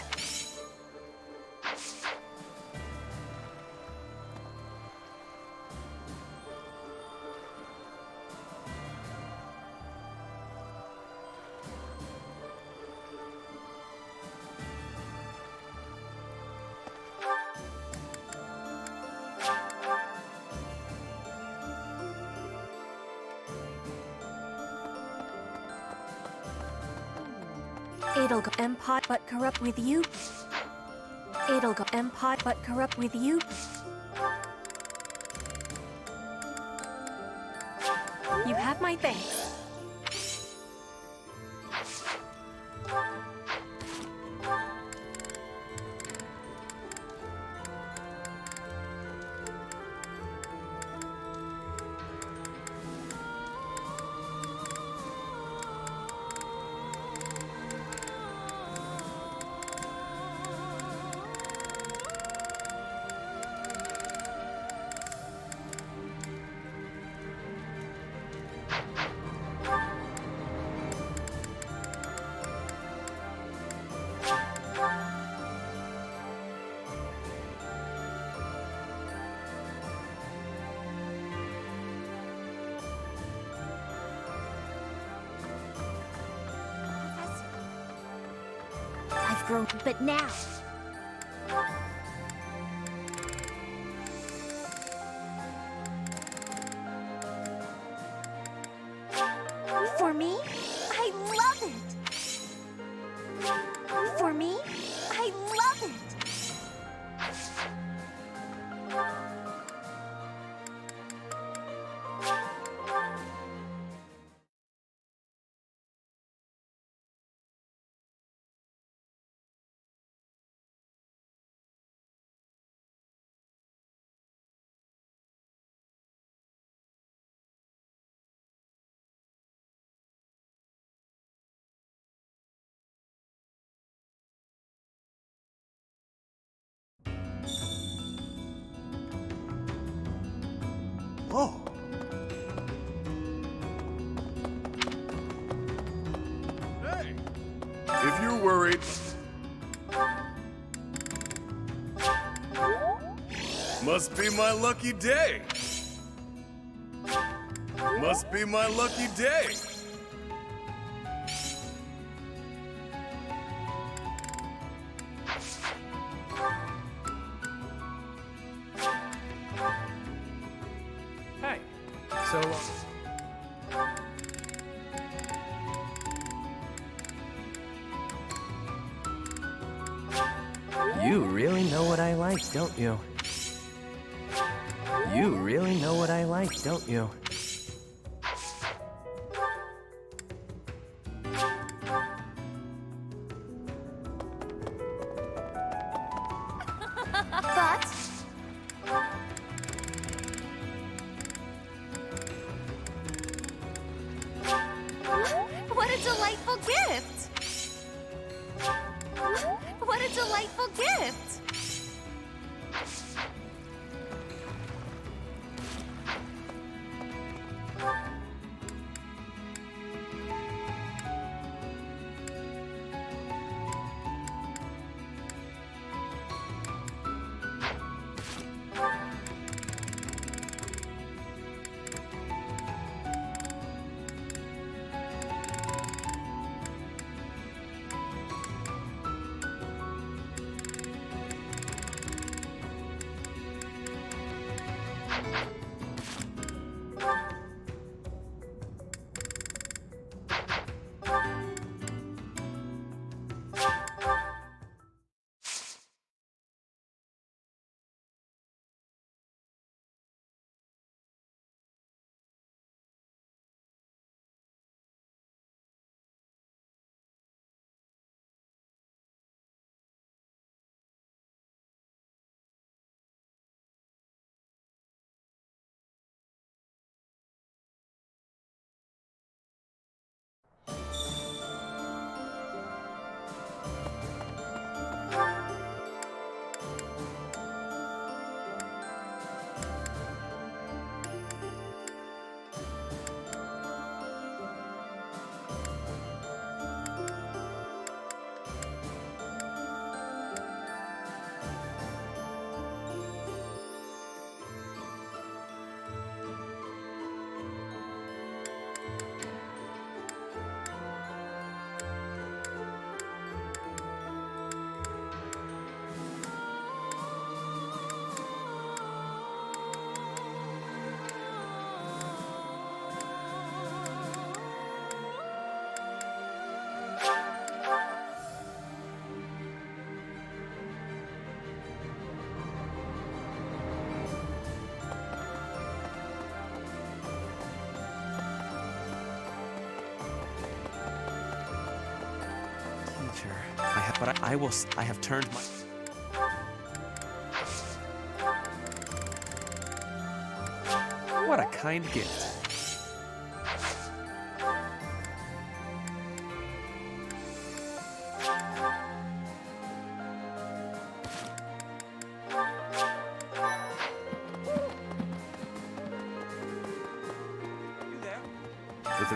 It'll go empire but corrupt with you. It'll go empire but corrupt with you. You have my thanks. I've grown, but now... For me, I love it! For me, I love it! Oh. Hey! If you're worried... Must be my lucky day! Must be my lucky day! Hey, so you really know what I like, don't you? You really know what I like, don't you? But... What a delightful gift! What a delightful gift! Teacher, I have turned my... What a kind gift.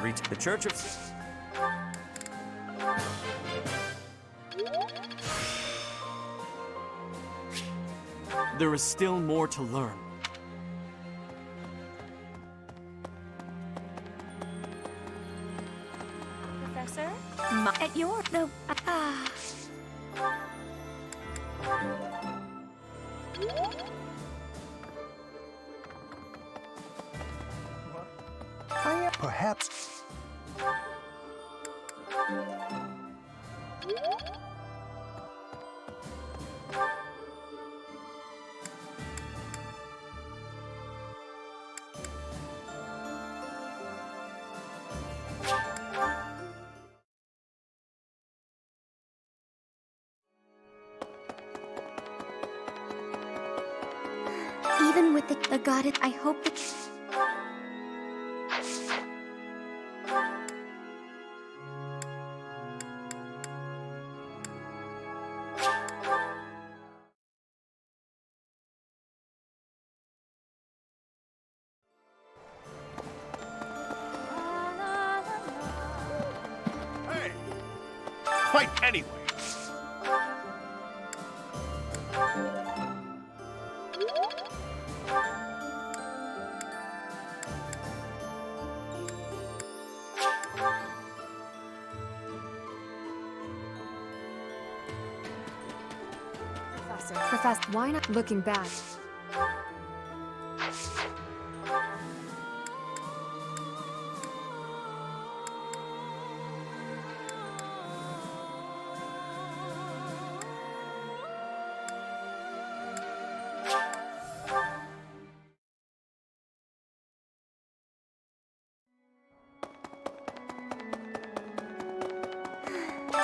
With the Church of... There is still more to learn. Professor? At your... No, Perhaps. Even with the goddess, I hope that... Hey! Quite anyway. Professor, why not looking back?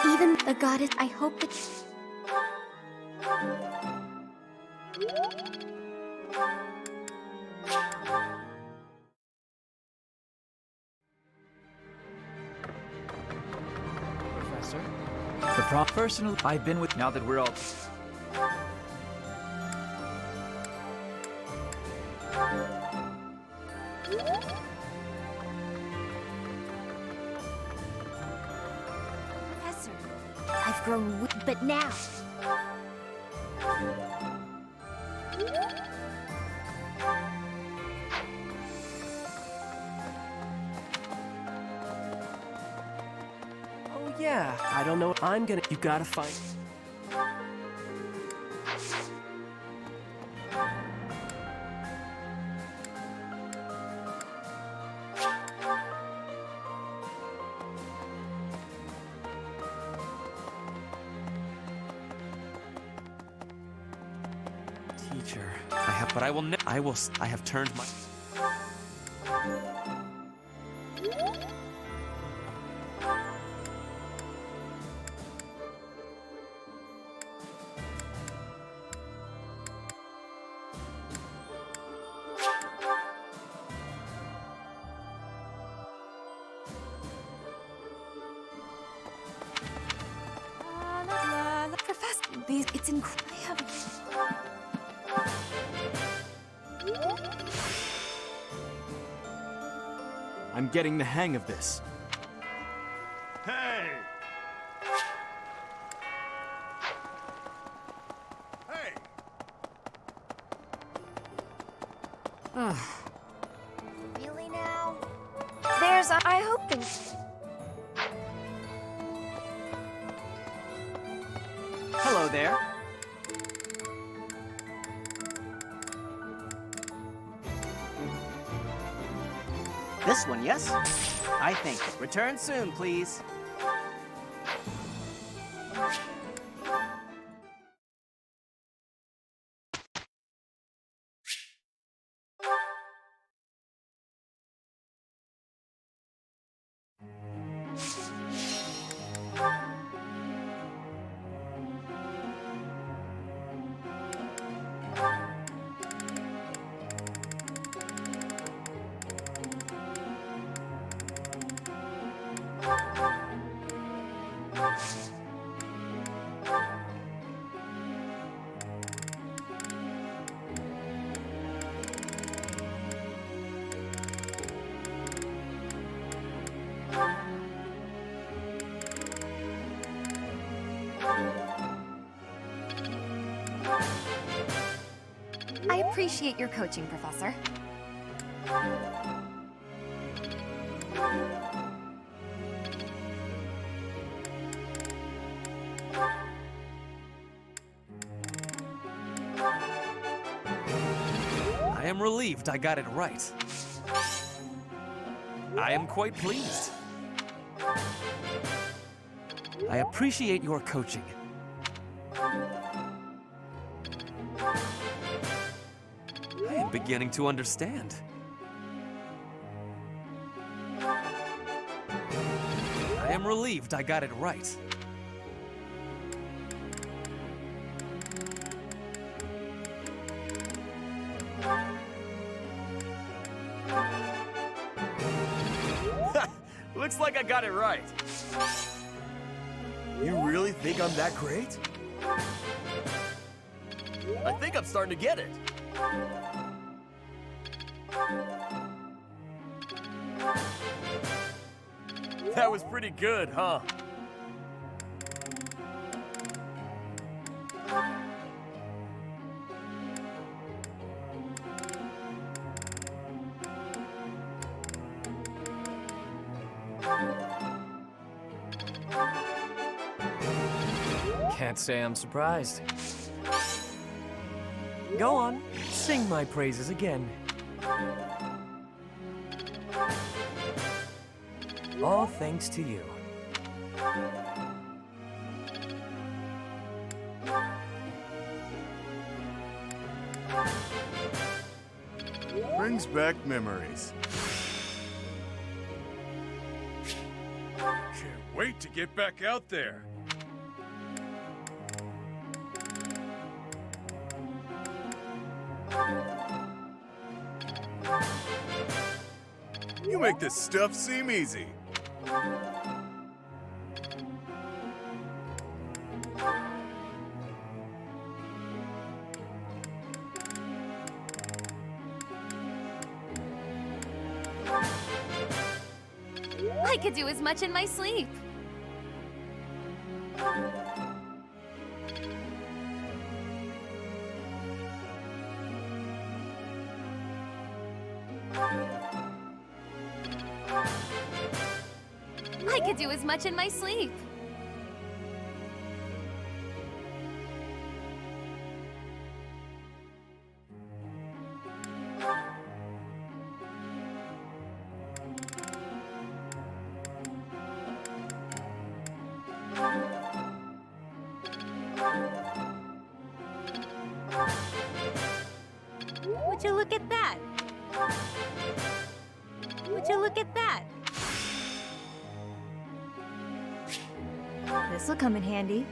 Even the goddess, I hope that... Professor? Personally, I've been with... Now that we're all... Professor, I've grown weak, but now... Oh yeah, I don't know. I'm gonna... You gotta find... Teacher, I have turned my... Professor, it's incredible. I'm getting the hang of this. Hey! Hey! Really now? There's a... I hope things... Hello there. This one, yes? I think. Return soon, please. I appreciate your coaching, Professor. I am relieved I got it right. I am quite pleased. I appreciate your coaching. I am beginning to understand. I am relieved I got it right. Looks like I got it right. You really think I'm that great? I think I'm starting to get it. That was pretty good, huh? Can't say I'm surprised. Go on, sing my praises again. All thanks to you. Brings back memories. Can't wait to get back out there. You make this stuff seem easy. I could do as much in my sleep. I could do as much in my sleep. Would you look at that? Would you look at that? This'll come in handy.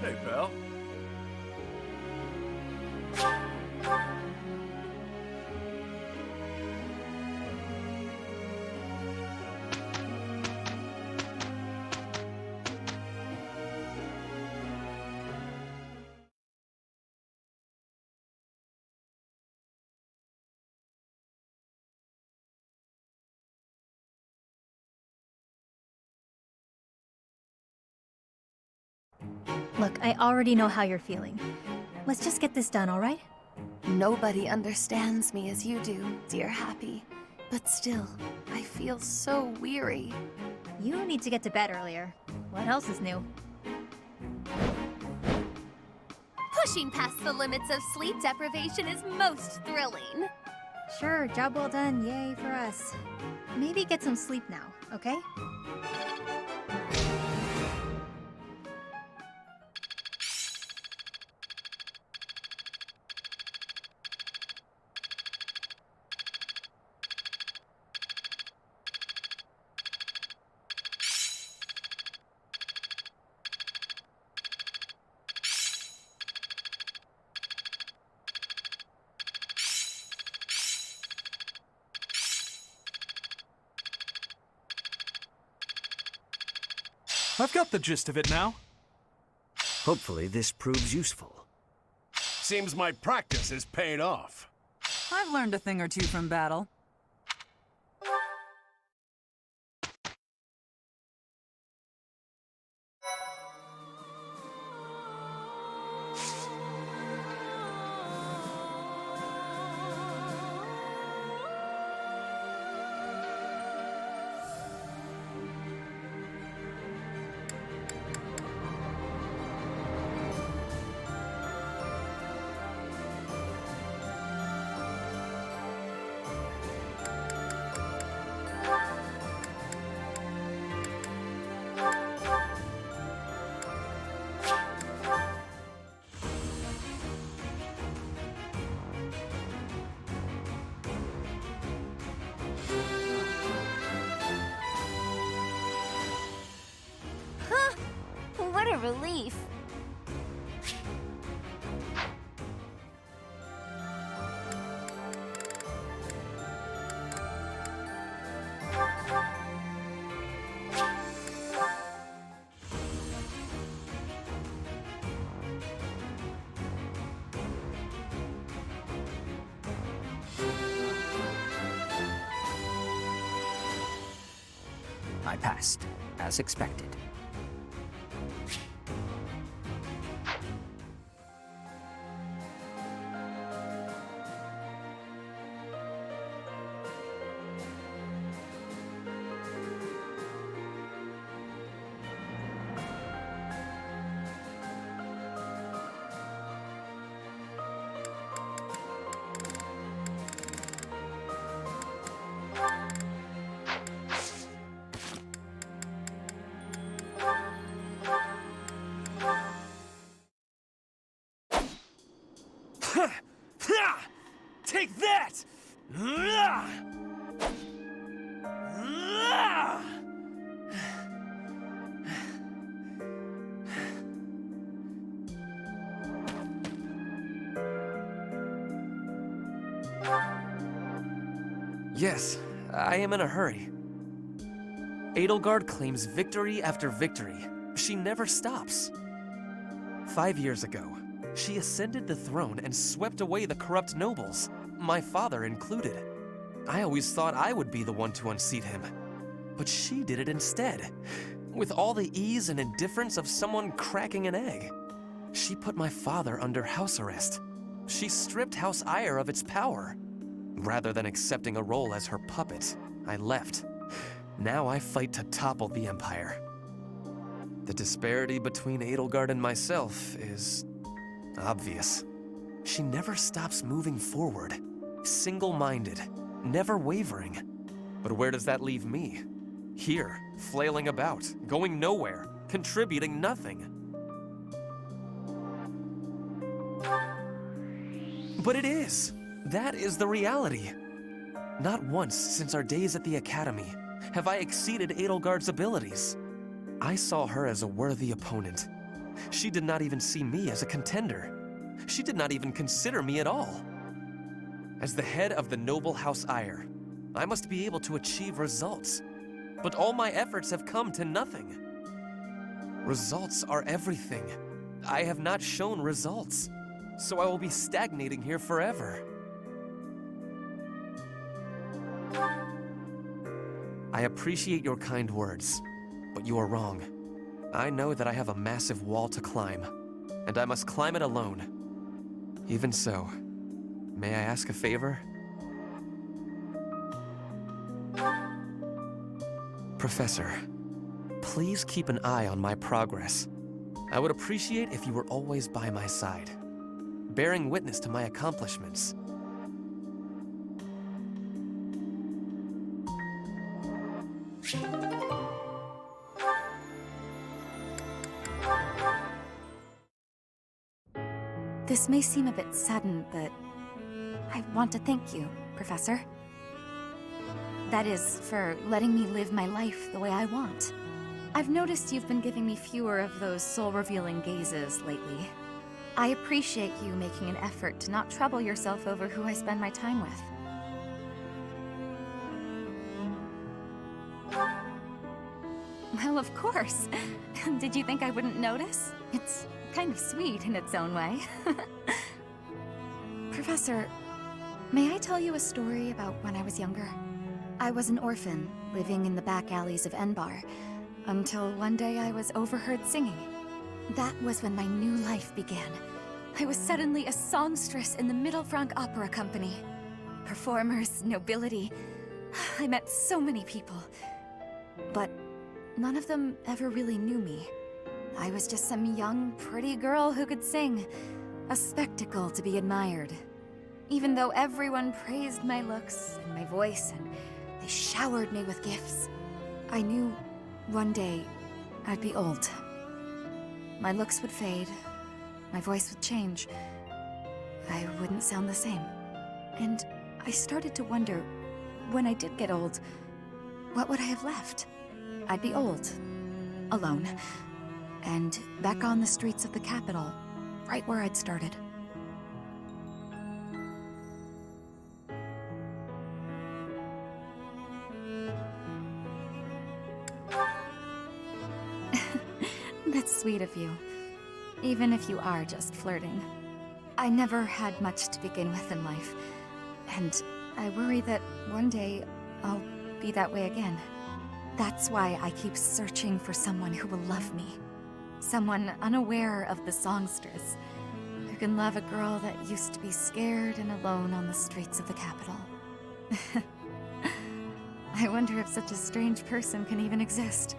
Hey, pal. Look, I already know how you're feeling. Let's just get this done, all right? Nobody understands me as you do, dear Happy. But still, I feel so weary. You need to get to bed earlier. What else is new? Pushing past the limits of sleep deprivation is most thrilling. Sure, job well done. Yay for us. Maybe get some sleep now, okay? I've got the gist of it now. Hopefully this proves useful. Seems my practice is paid off. I've learned a thing or two from battle. What a relief. I passed, as expected. Take that! Yes, I am in a hurry. Edelgard claims victory after victory. She never stops. 5 years ago, she ascended the throne and swept away the corrupt nobles, my father included. I always thought I would be the one to unseat him. But she did it instead, with all the ease and indifference of someone cracking an egg. She put my father under house arrest. She stripped House Ire of its power. Rather than accepting a role as her puppet, I left. Now I fight to topple the Empire. The disparity between Edelgard and myself is obvious. She never stops moving forward, single-minded, never wavering. But where does that leave me? Here, flailing about, going nowhere, contributing nothing. But it is. That is the reality. Not once since our days at the Academy have I exceeded Edelgard's abilities. I saw her as a worthy opponent. She did not even see me as a contender. She did not even consider me at all. As the head of the noble House Ire, I must be able to achieve results. But all my efforts have come to nothing. Results are everything. I have not shown results, so I will be stagnating here forever. I appreciate your kind words, but you are wrong. I know that I have a massive wall to climb, and I must climb it alone. Even so, may I ask a favor? Professor, please keep an eye on my progress. I would appreciate if you were always by my side, bearing witness to my accomplishments. This may seem a bit sudden, but I want to thank you, Professor. That is, for letting me live my life the way I want. I've noticed you've been giving me fewer of those soul-revealing gazes lately. I appreciate you making an effort to not trouble yourself over who I spend my time with. Well, of course. Did you think I wouldn't notice? It's kind of sweet in its own way. Professor, may I tell you a story about when I was younger? I was an orphan, living in the back alleys of Enbar, until one day I was overheard singing. That was when my new life began. I was suddenly a songstress in the Middle Franc Opera Company. Performers, nobility. I met so many people. But none of them ever really knew me. I was just some young, pretty girl who could sing. A spectacle to be admired. Even though everyone praised my looks and my voice, and they showered me with gifts, I knew one day I'd be old. My looks would fade, my voice would change. I wouldn't sound the same. And I started to wonder, when I did get old, what would I have left? I'd be old, alone, and back on the streets of the capital, right where I'd started. That's sweet of you, even if you are just flirting. I never had much to begin with in life, and I worry that one day I'll be that way again. That's why I keep searching for someone who will love me. Someone unaware of the songstress, who can love a girl that used to be scared and alone on the streets of the capital. I wonder if such a strange person can even exist.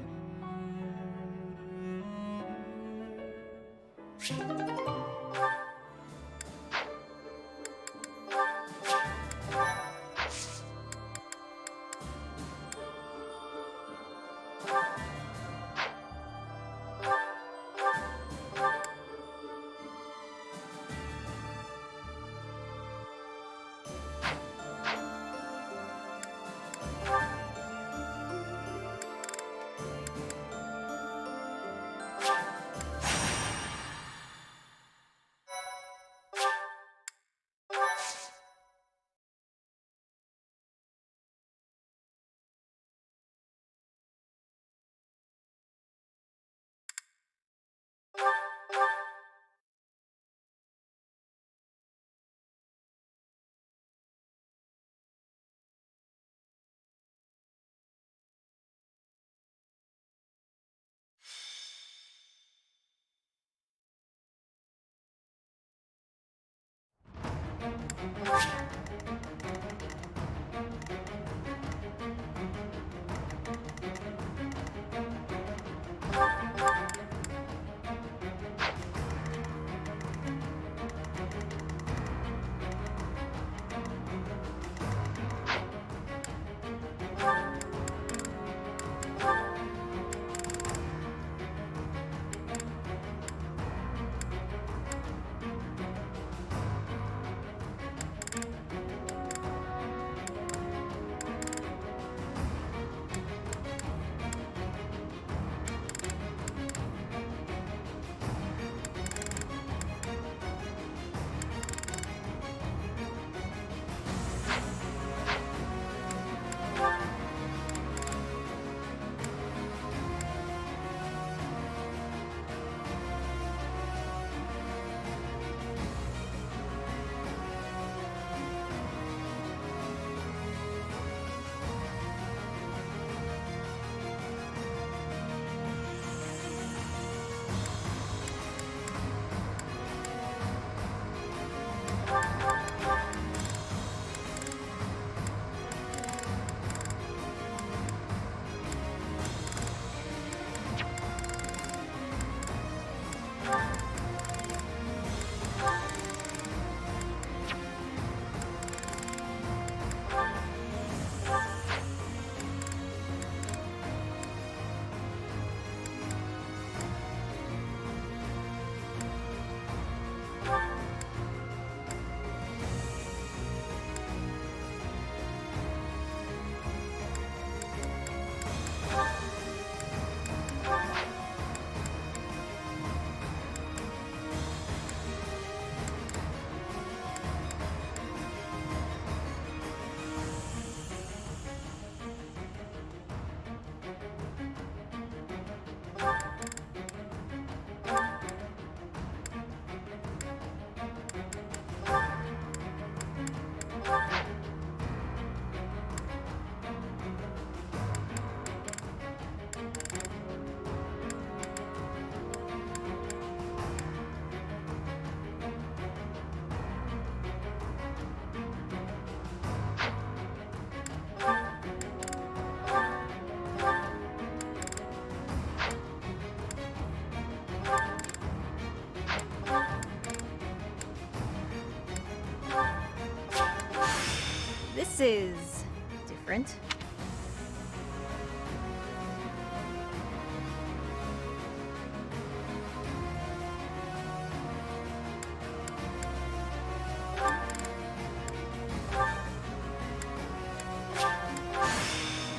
is different.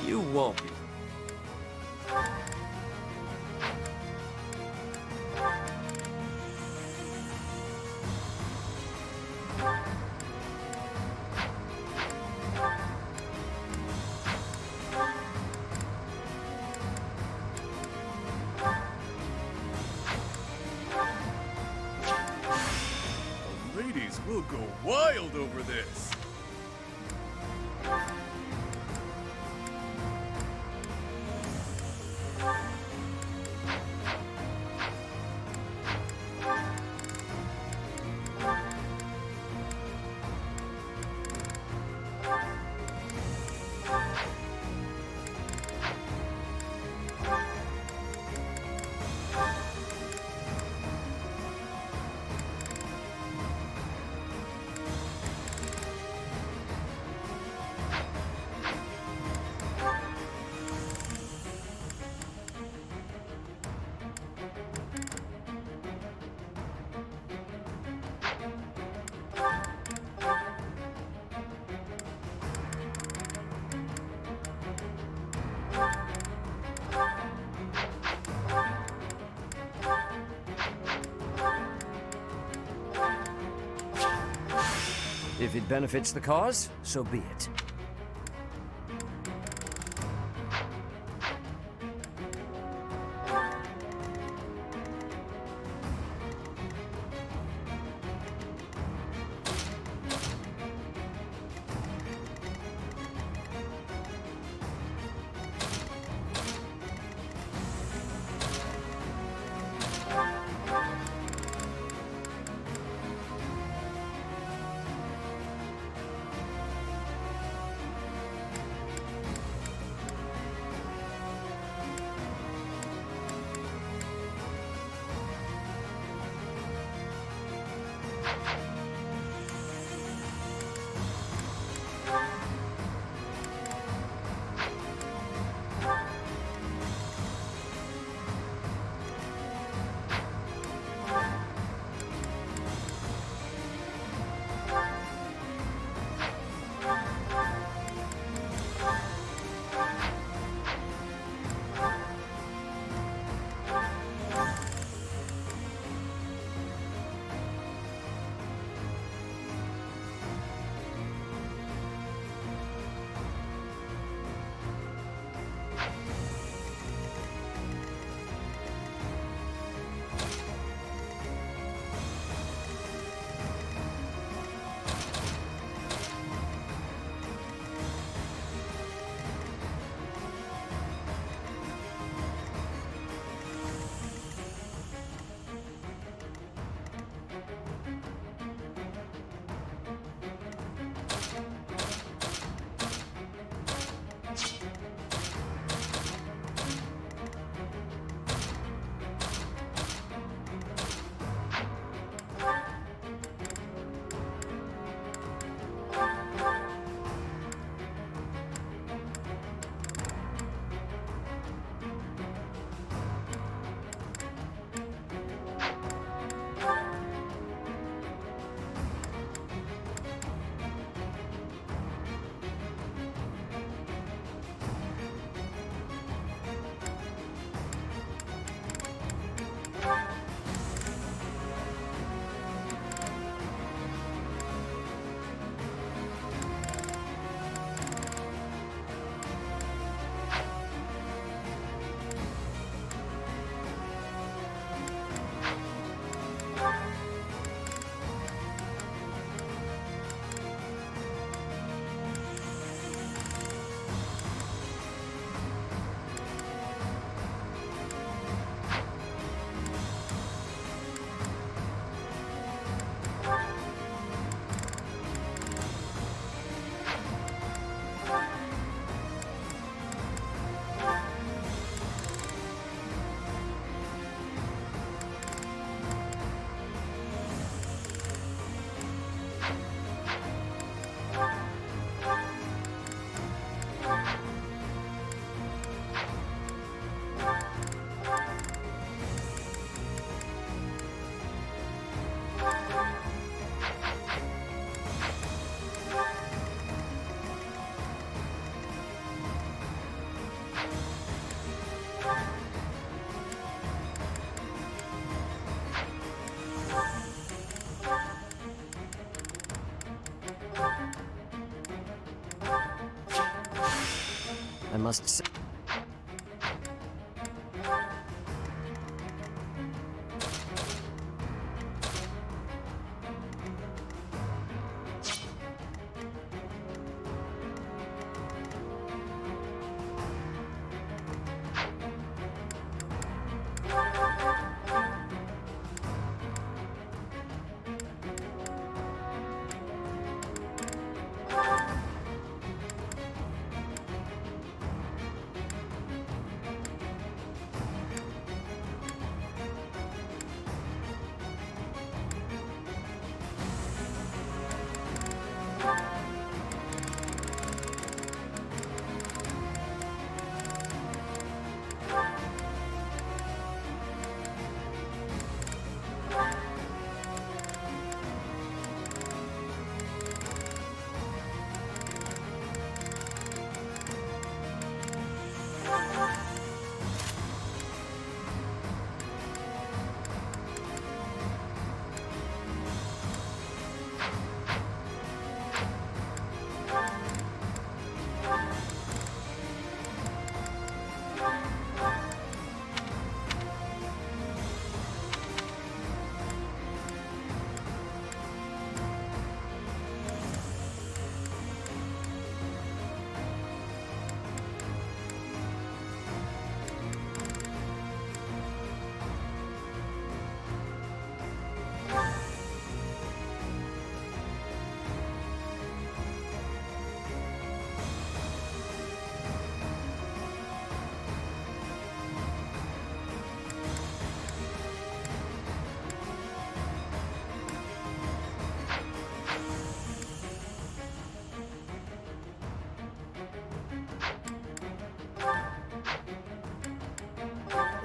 You won't be. The ladies will go wild over this. If it benefits the cause, so be it. must say.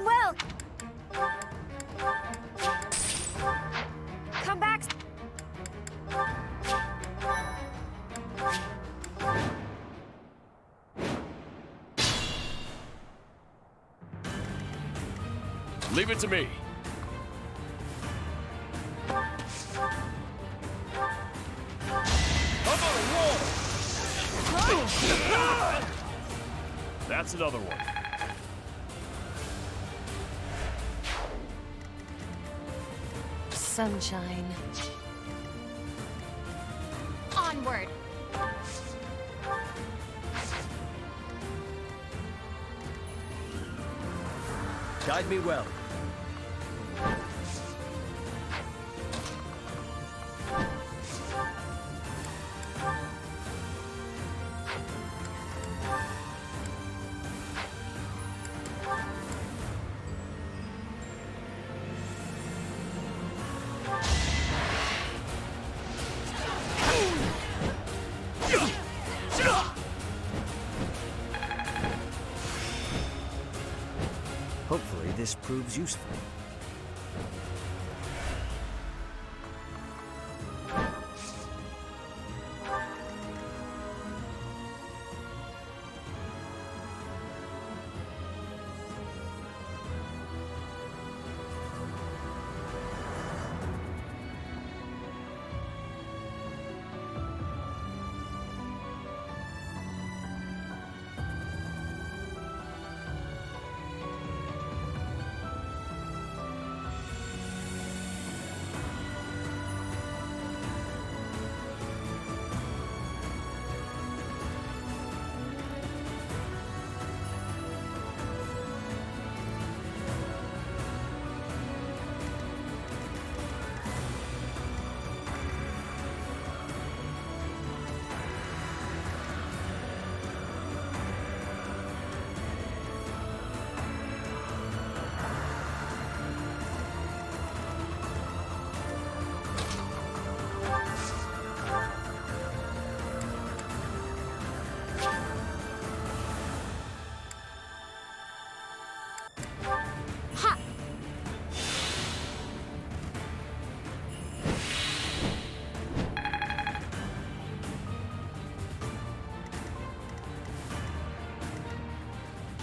Well, come back. Leave it to me. Up on the wall! That's another one. Sunshine. Onward! Guide me well. Hopefully this proves useful.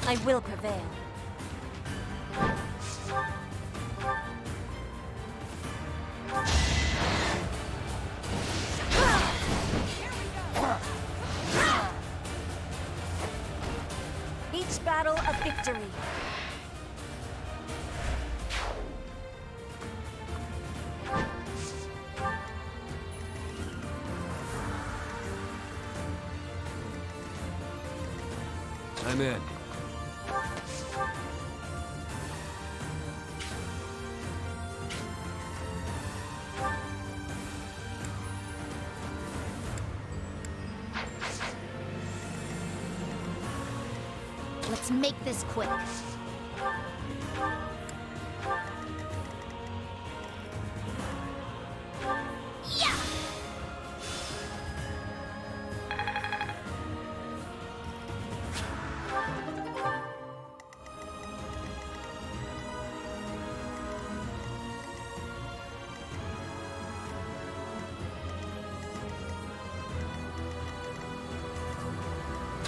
I will prevail. victory! I'm in. Let's make this quick. Yeah!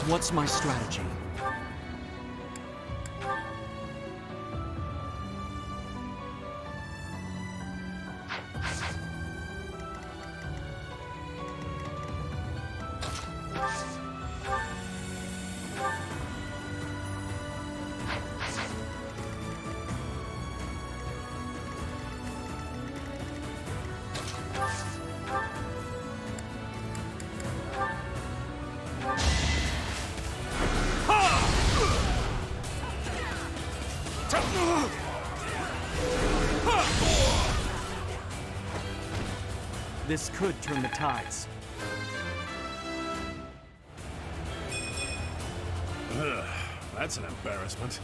What's my strategy? This could turn the tides. Ugh, that's an embarrassment.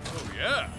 Oh, yeah!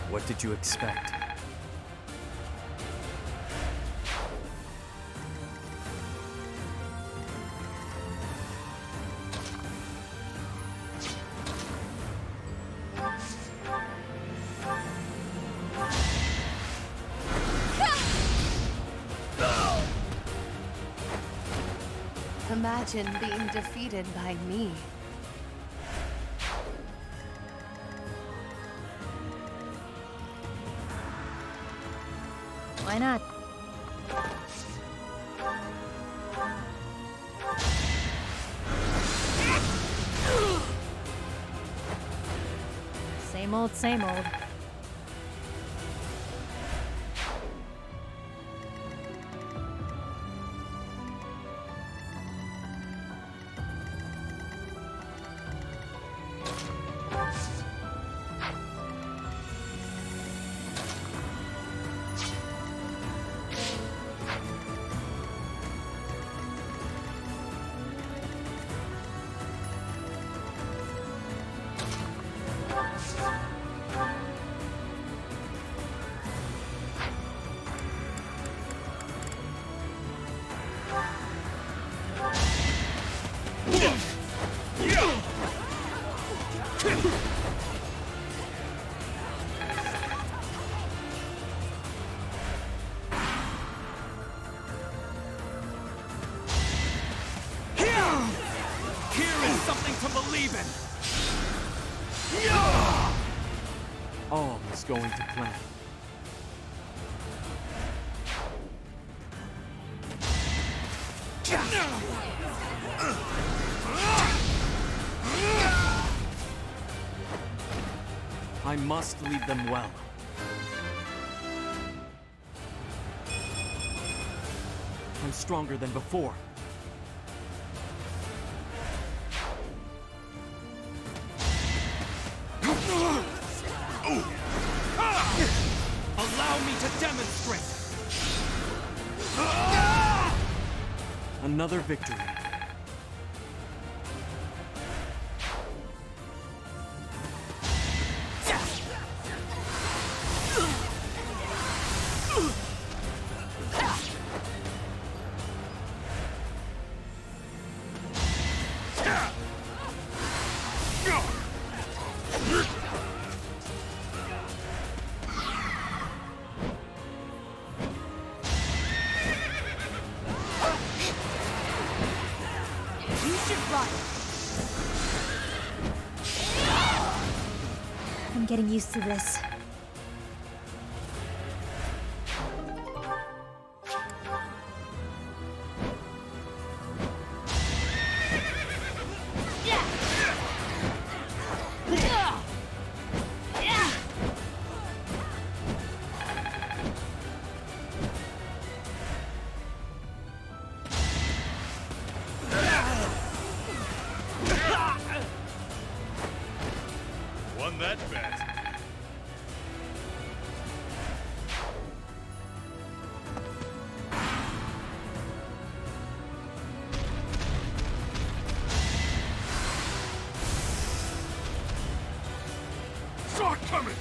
What did you expect? Imagine being defeated by me. Why not? Same old, same old. All is going to plan. I must lead them well. I'm stronger than before. Allow me to demonstrate! Another victory. getting used to this. Won that bet. Saw it coming!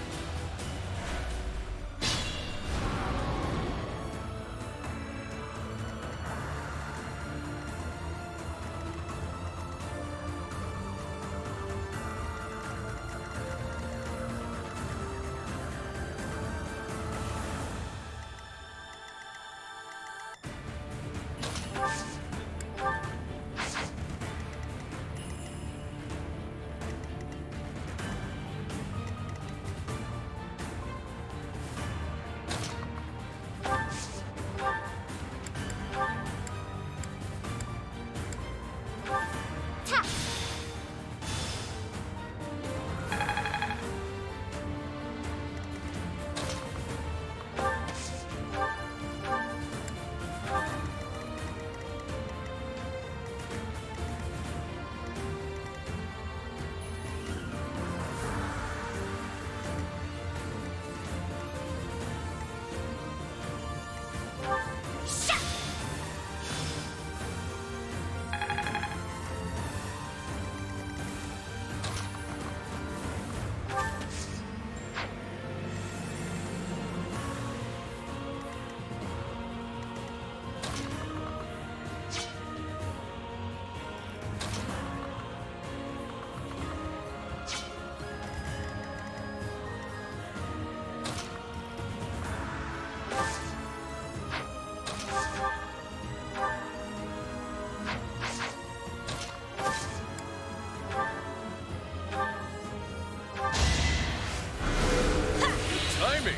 Timing!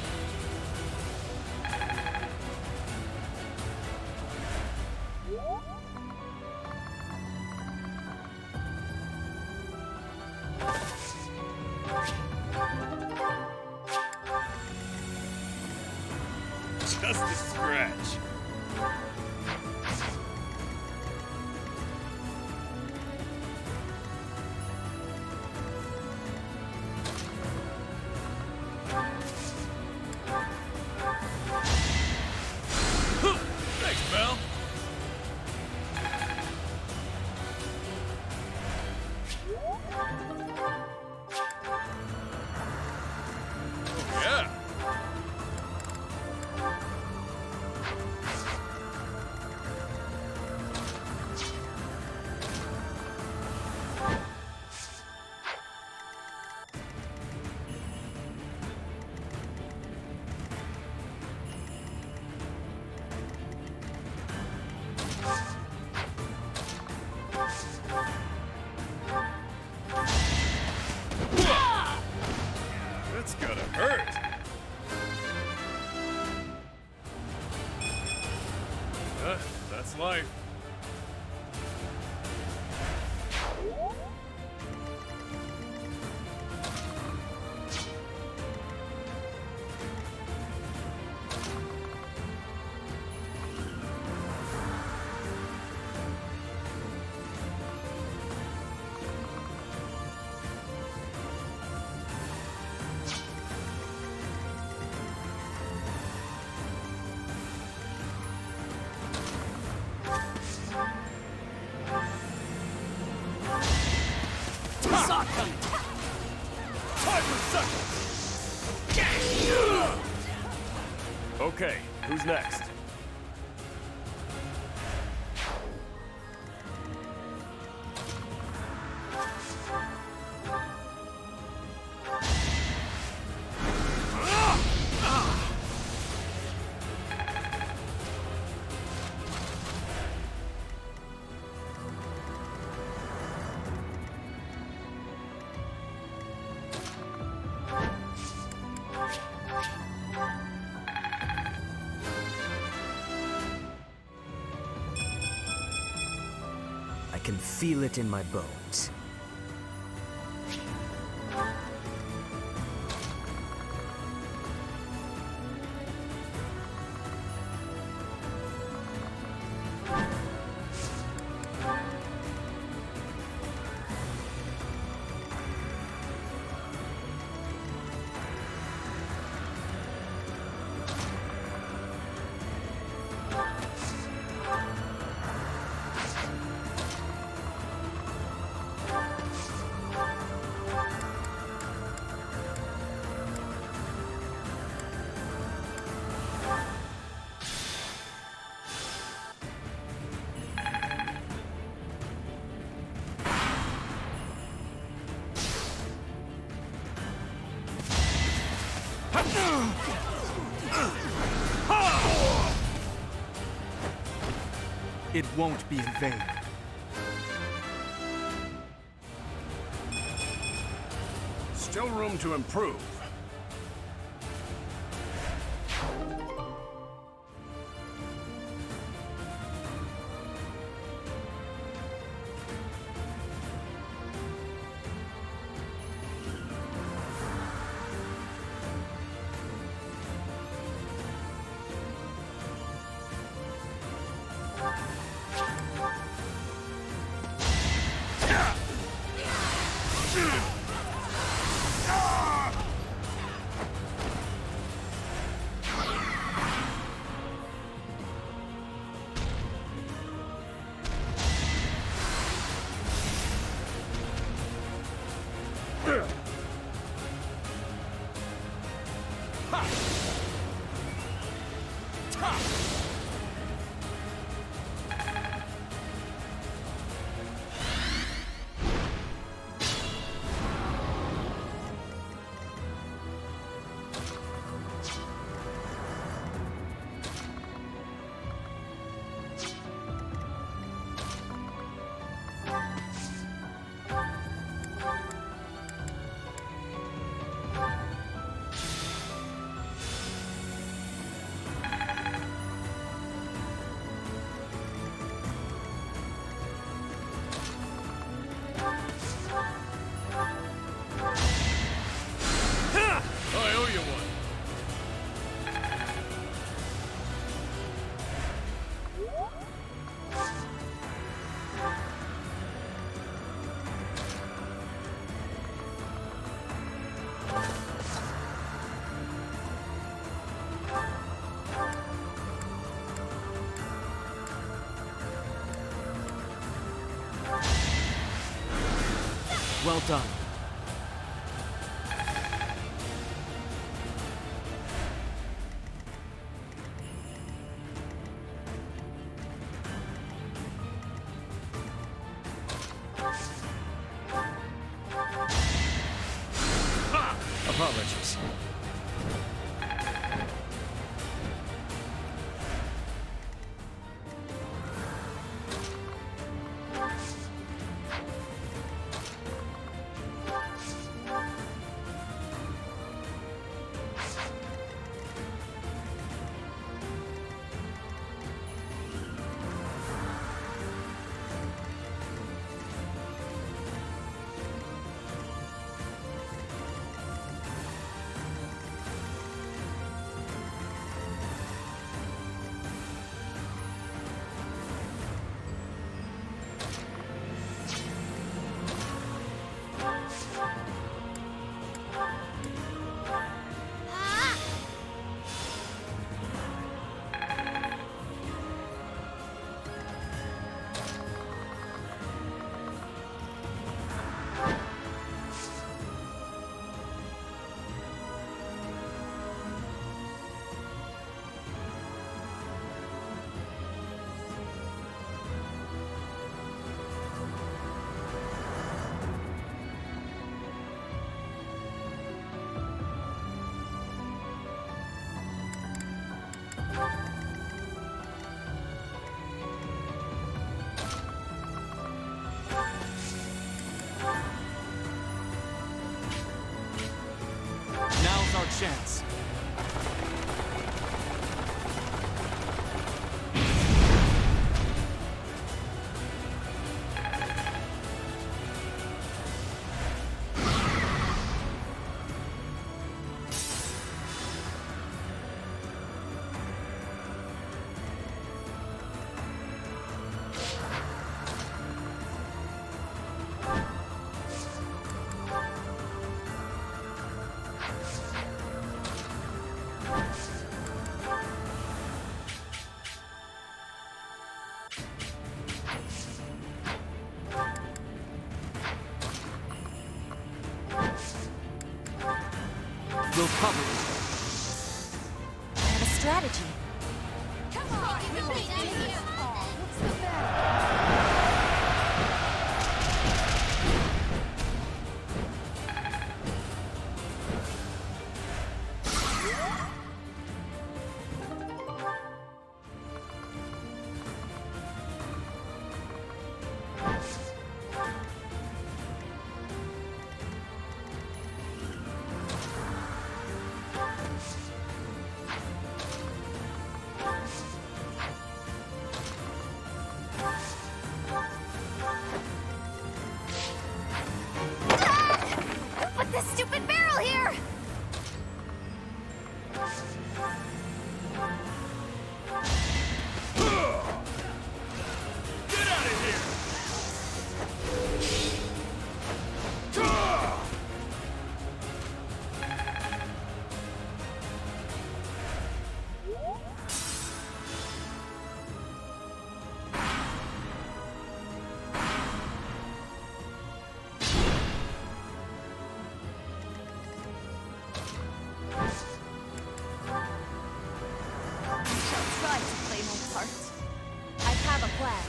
Just a scratch. Thanks, Mel. Oh, yeah. That's gotta hurt. That's life. Okay, who's next? can feel it in my bones. It won't be in vain. Still room to improve. I owe you one. Well done. Apologies. Cover me. I have a strategy. Put this stupid barrel here! Get out of here! Try to play my part. I have a plan.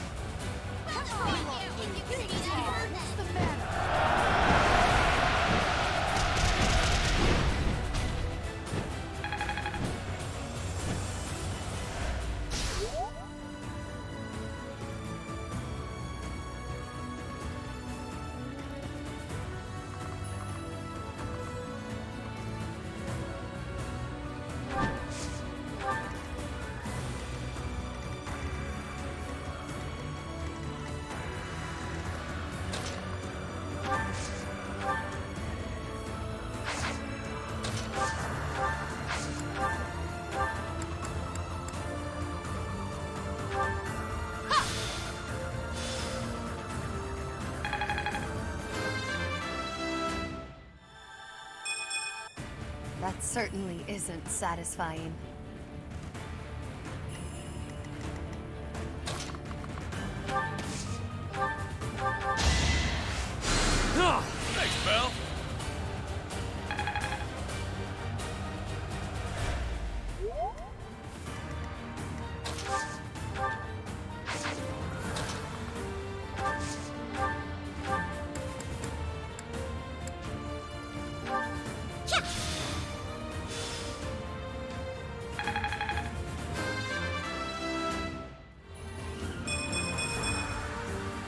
That certainly isn't satisfying. Thanks, pal.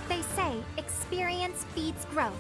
They say experience feeds growth.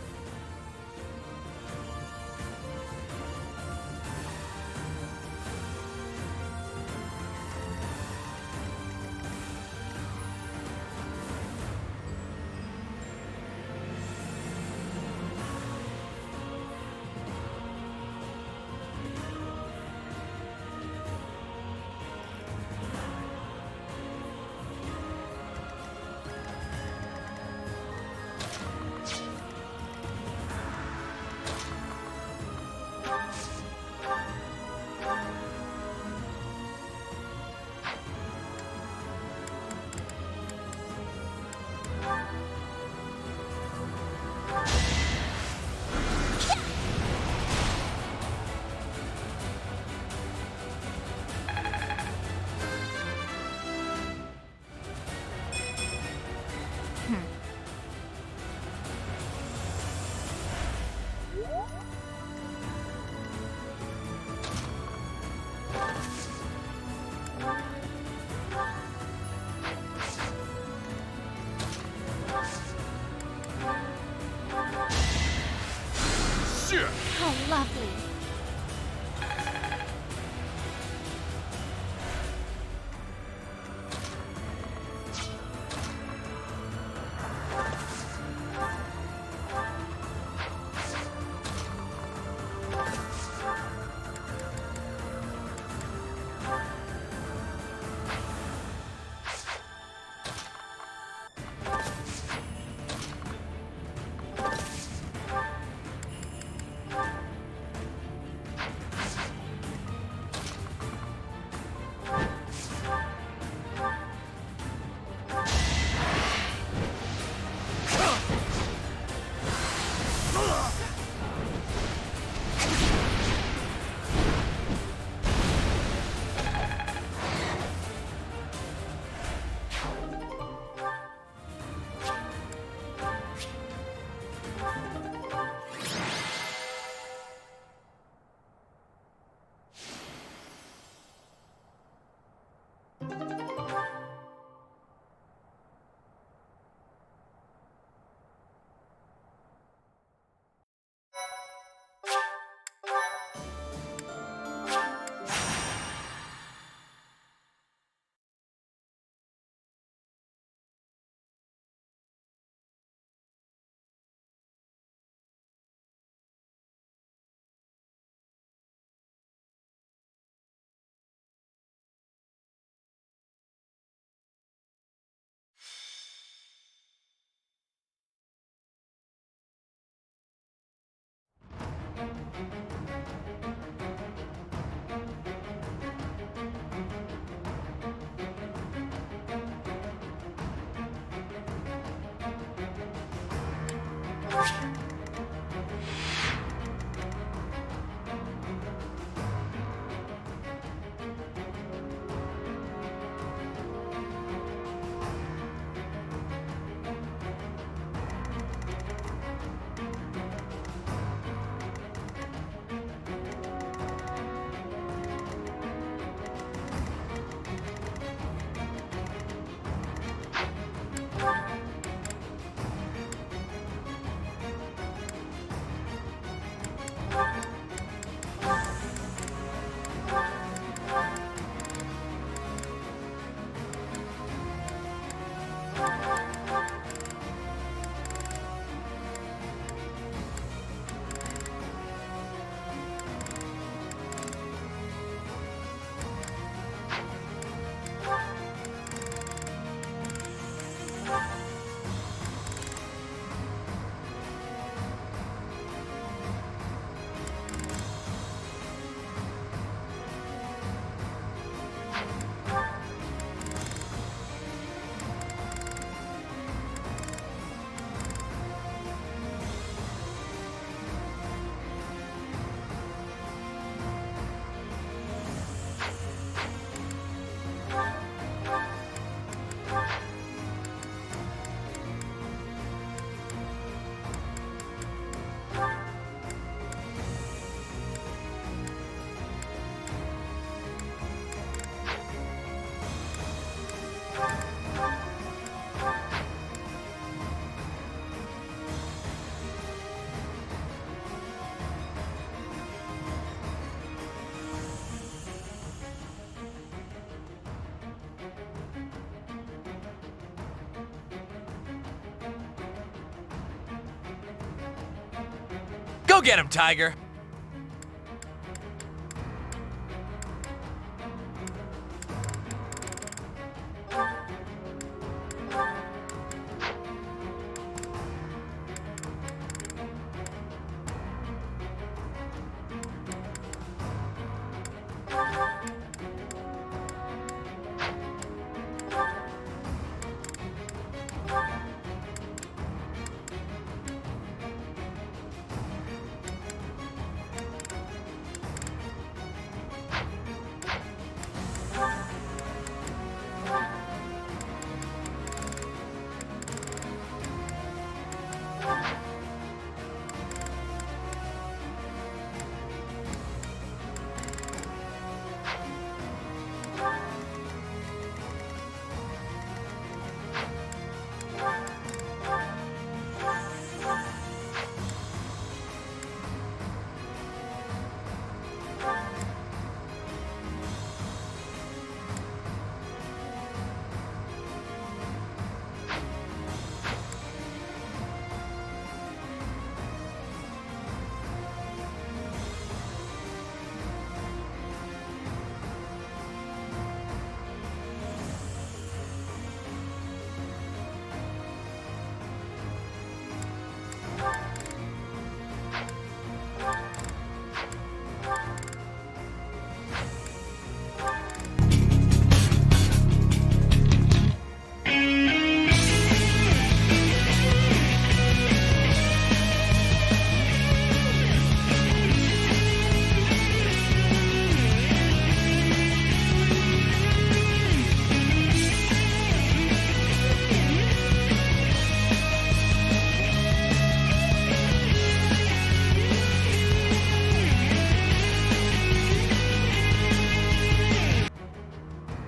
Go get him, Tiger!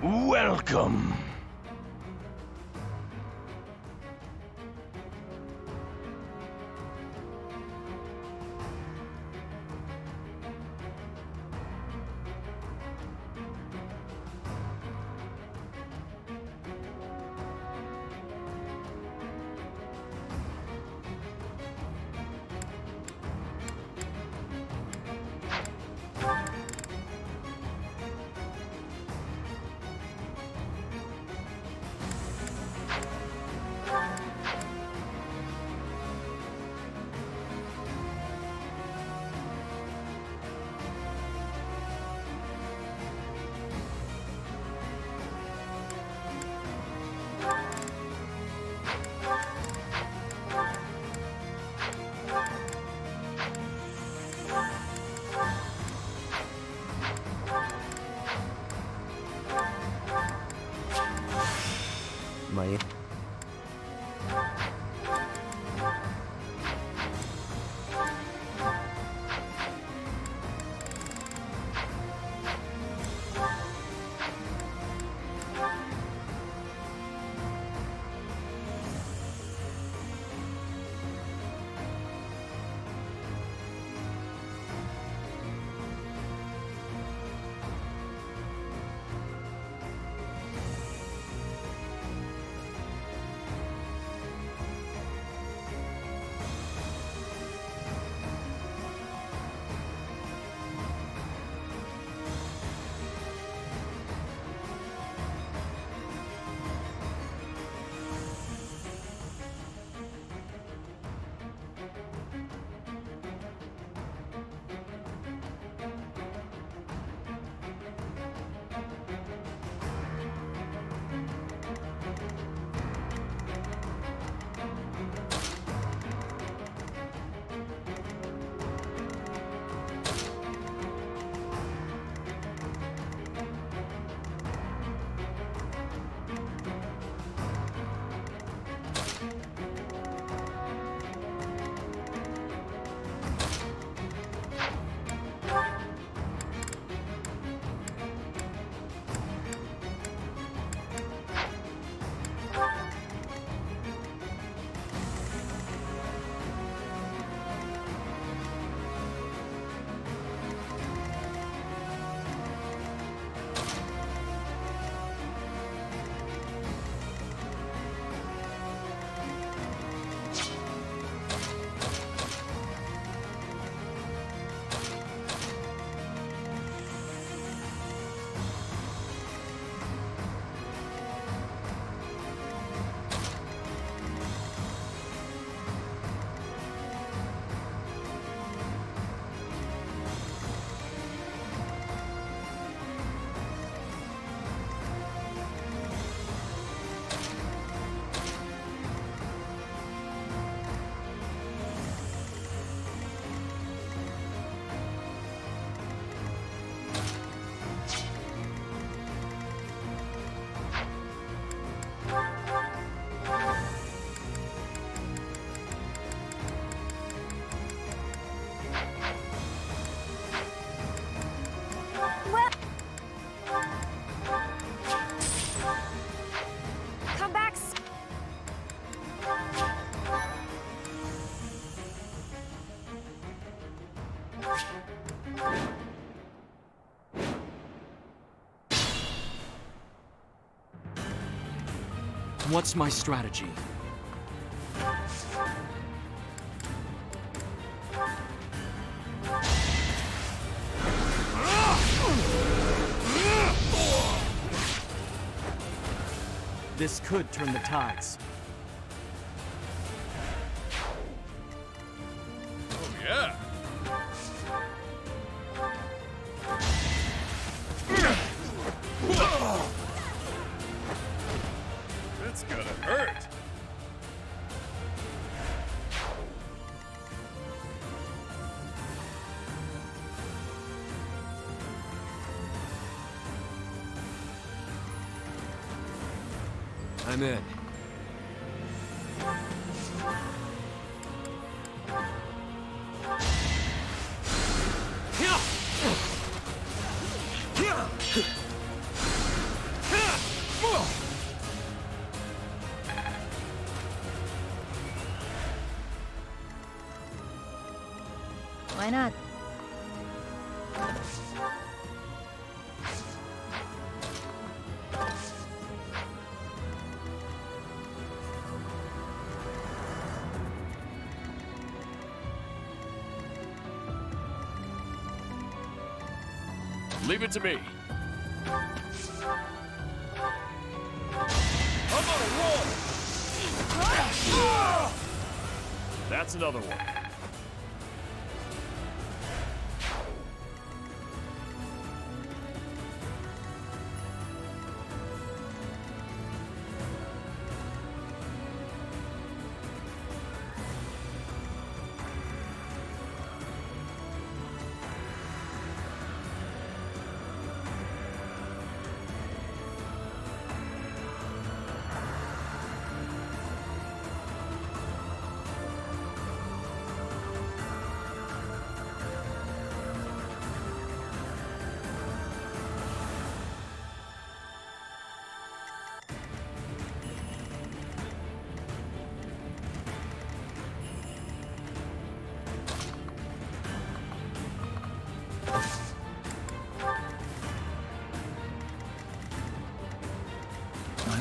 Welcome. My... Come back! What's my strategy? This could turn the tides. Oh, yeah. That's gonna hurt. I'm in. Why not? Leave it to me. I'm on a roll! That's another one.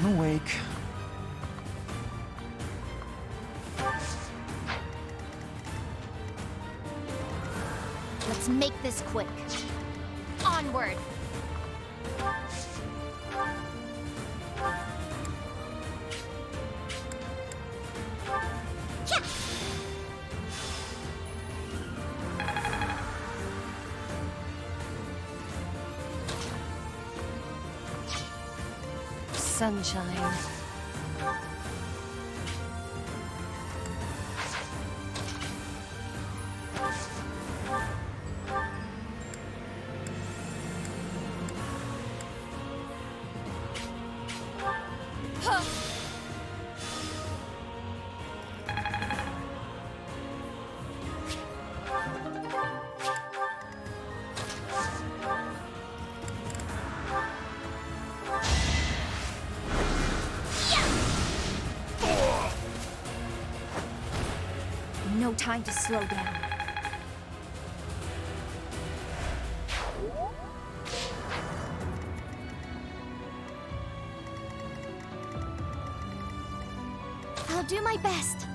Unawake. Let's make this quick. Onward! Sunshine. No time to slow down. I'll do my best.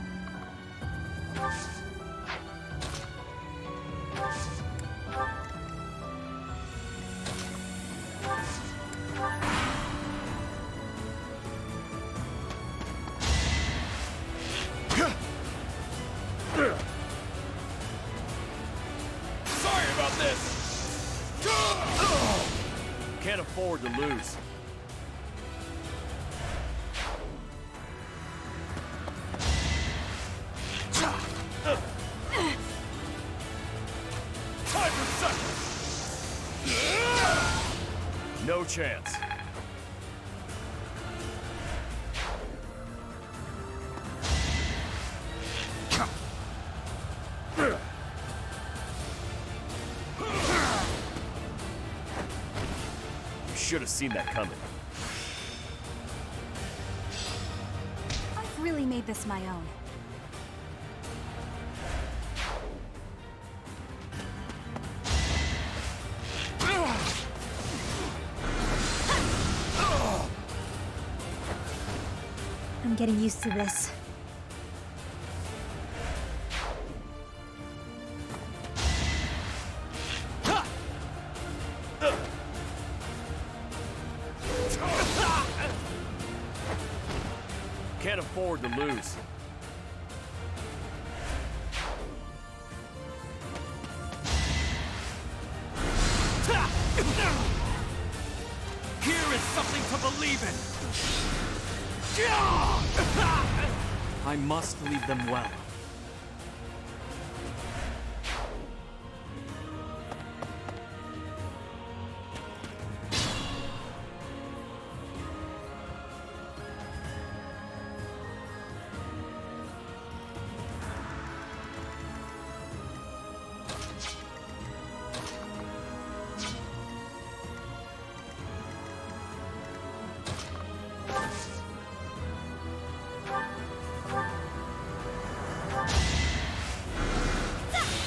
Sorry about this! Can't afford to lose. Time for second! No chance. Should have seen that coming. I've really made this my own. I'm getting used to this. Can't afford to lose. Here is something to believe in! I must leave them well.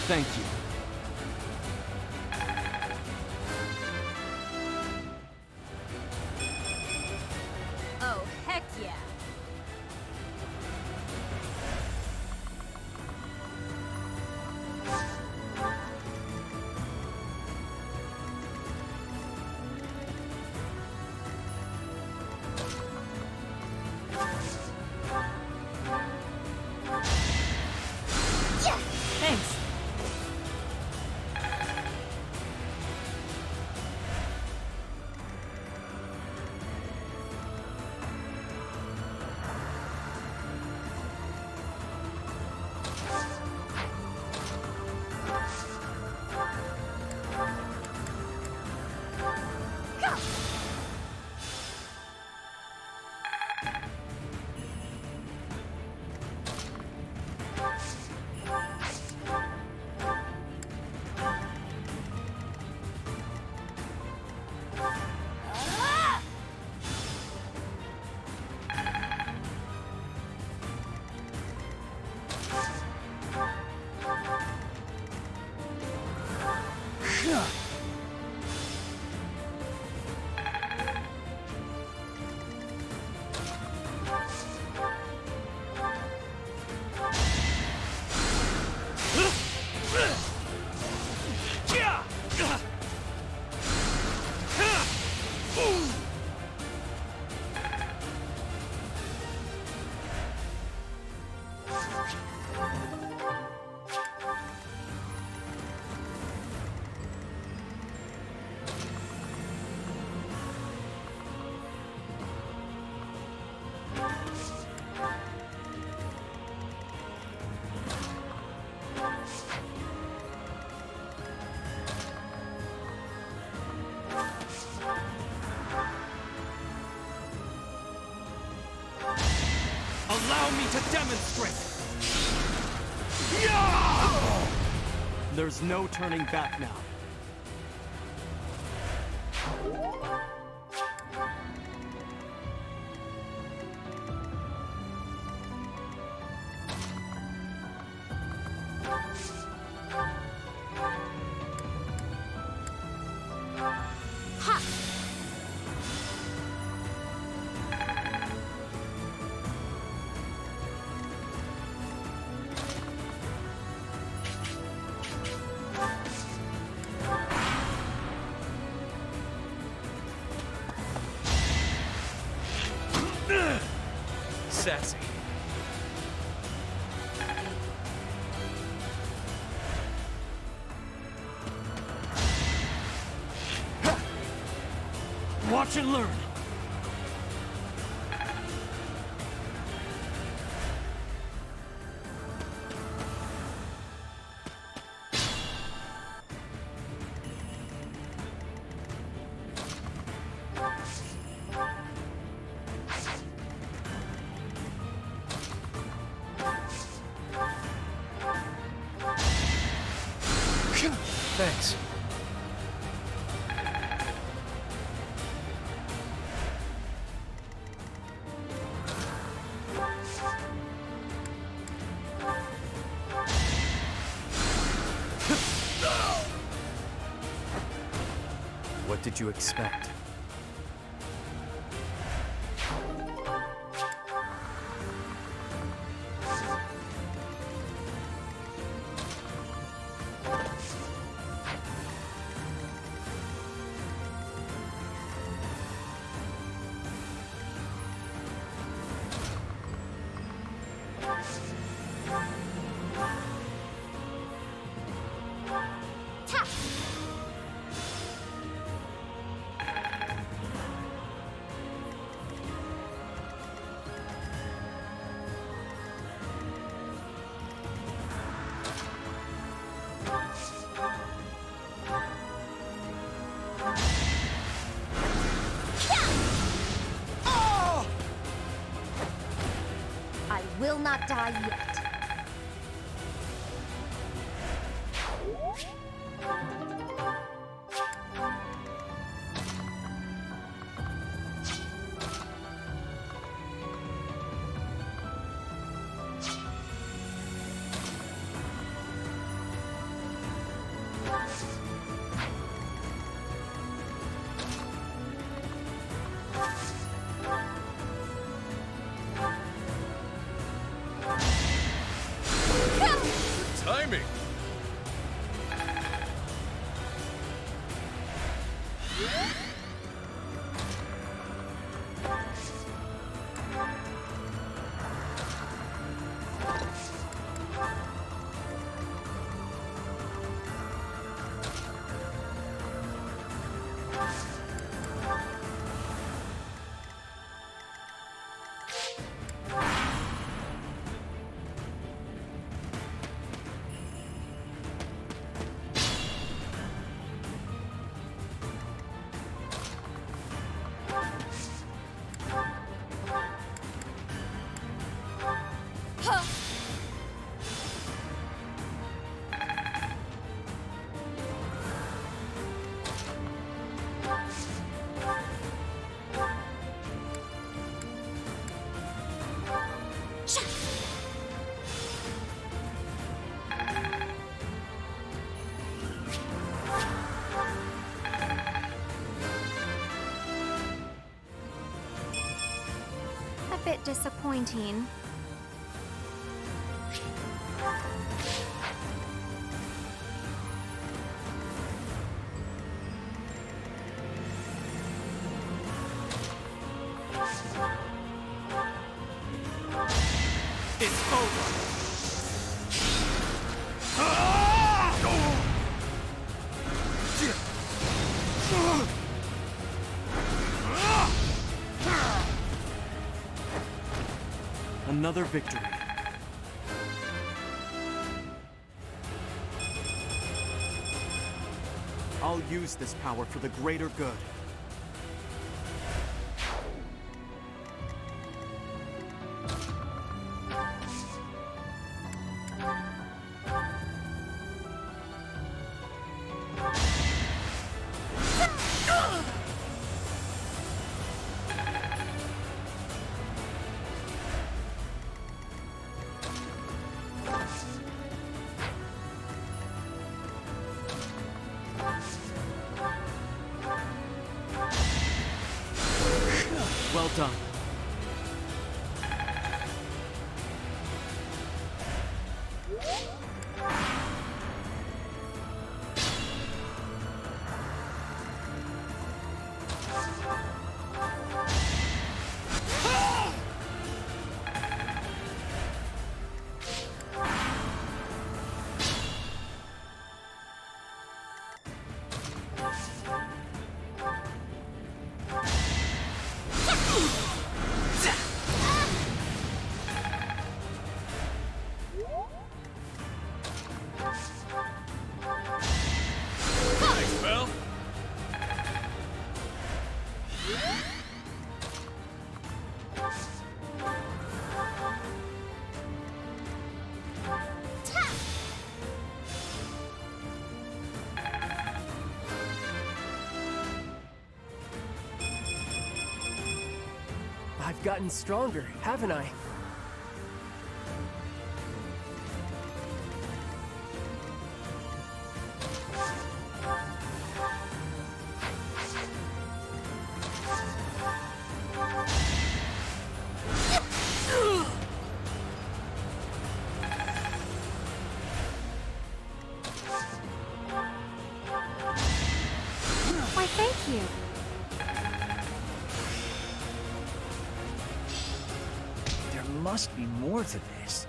Thank you. Oh, heck yeah. Thanks. Allow me to demonstrate! There's no turning back now. Sassy. Watch and learn. Thanks. What did you expect? I will not die yet. Timing! A bit disappointing. It's over. Another victory. I'll use this power for the greater good. Well done. Thanks, Belle. I've gotten stronger, haven't I? Why, thank you. There must be more to this.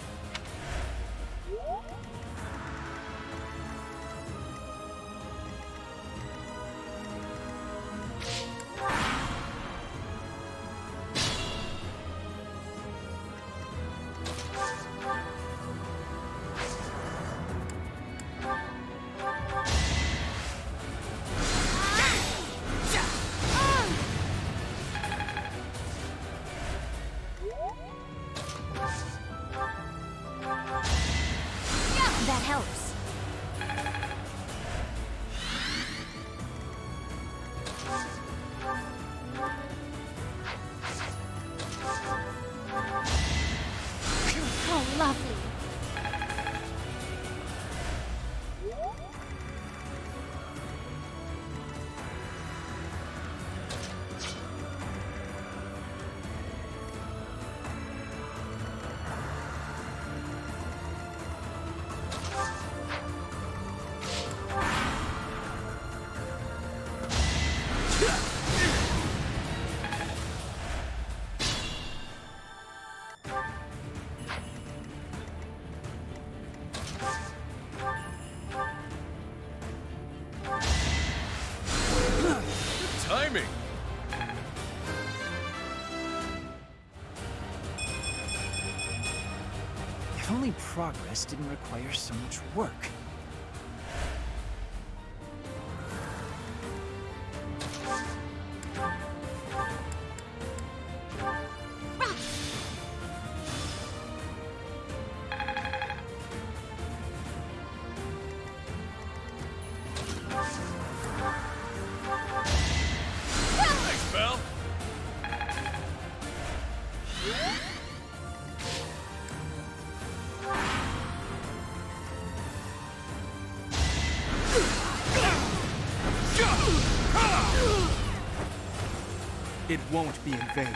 That helps. Oh, lovely. Timing. If only progress didn't require so much work. Thanks, Belle. It won't be in vain.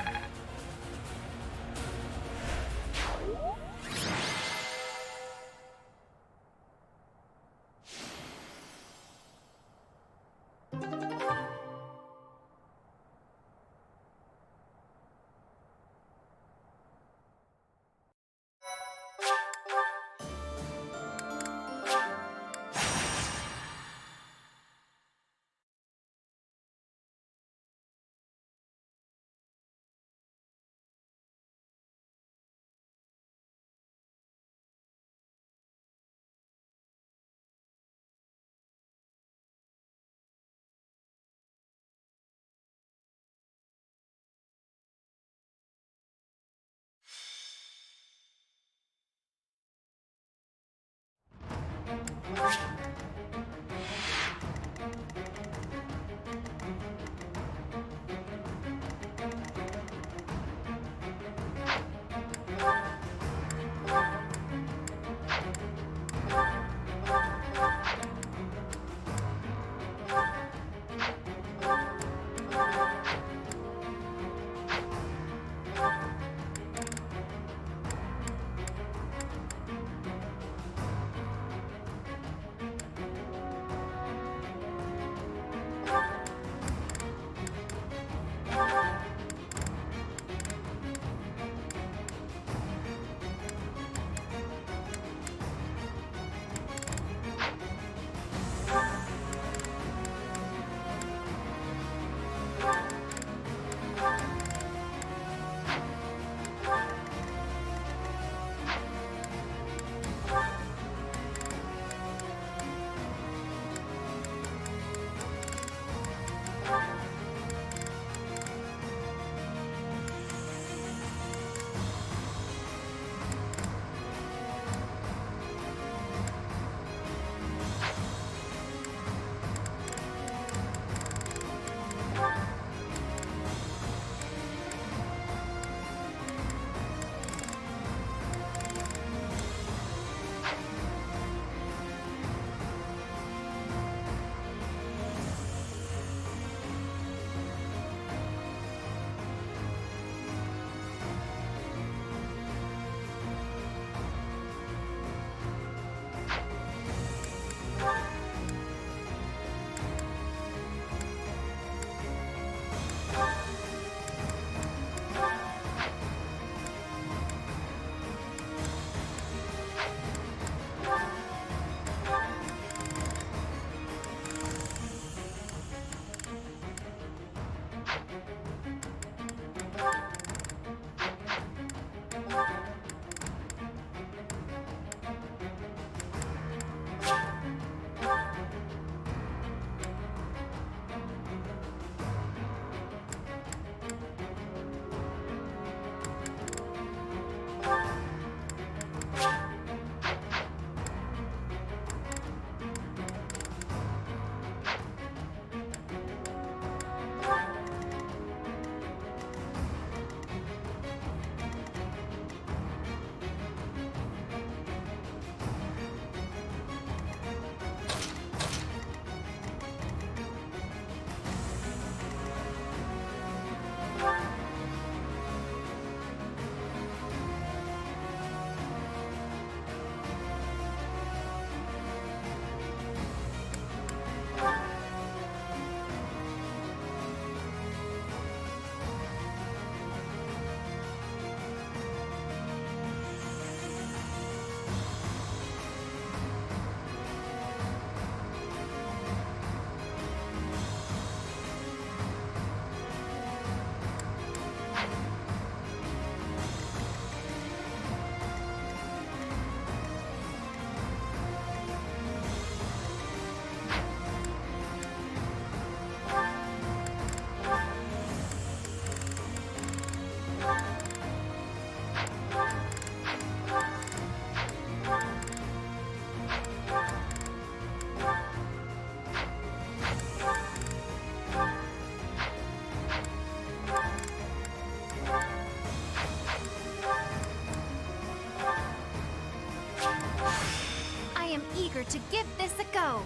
to give this a go.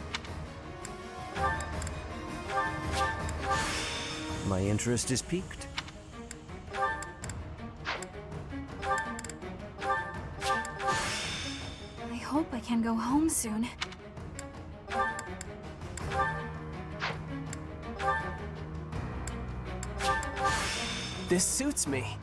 My interest is piqued. I hope I can go home soon. This suits me.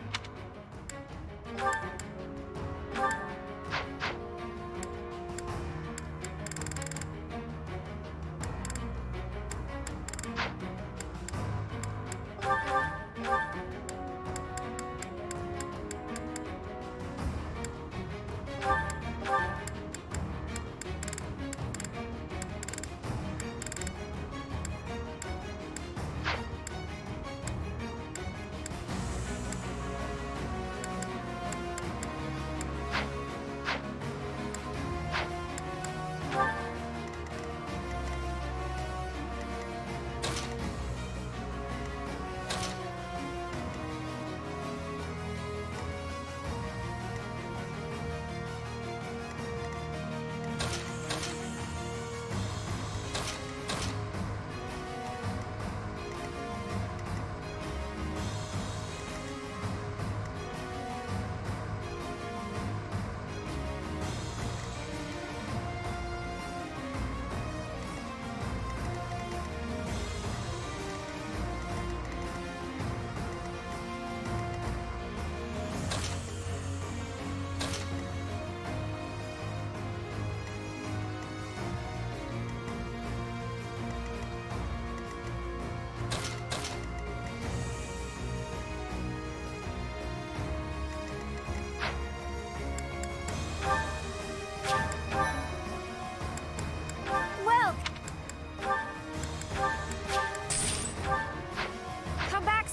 Well, come back.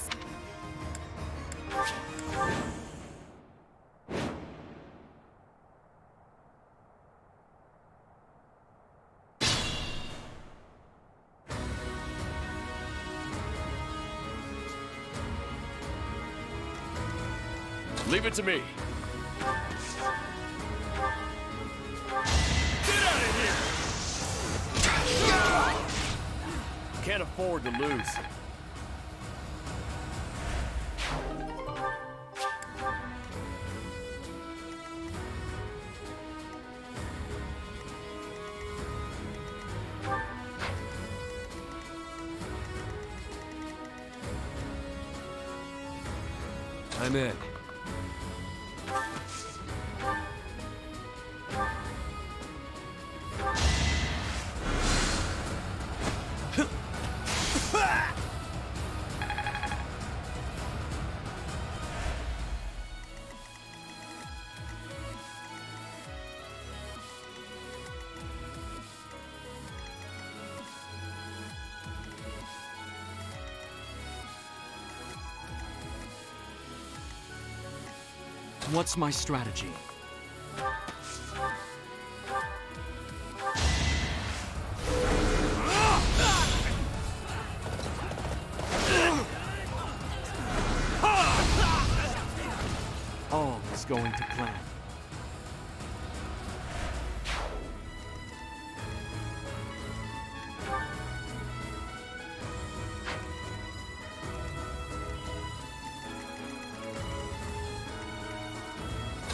Leave it to me. Get out of here! Can't afford to lose. I'm in. What's my strategy? All is going to plan.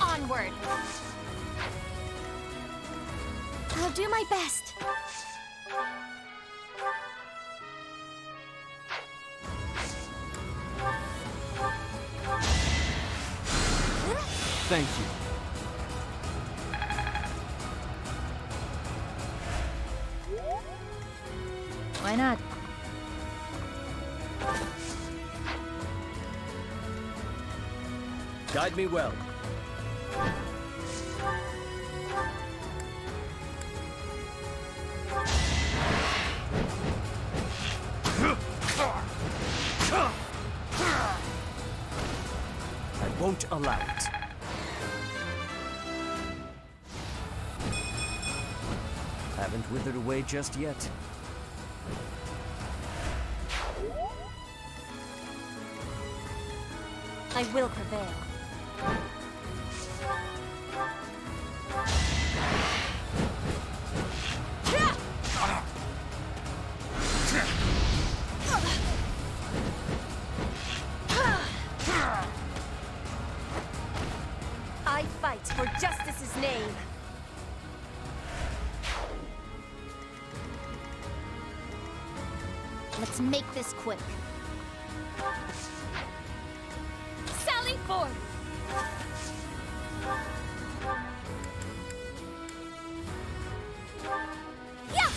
Onward. I'll do my best. Thank you. Why not? Guide me well. I won't allow it. Haven't withered away just yet. I will prevail. Let's make this quick. Sally forth! Yeah!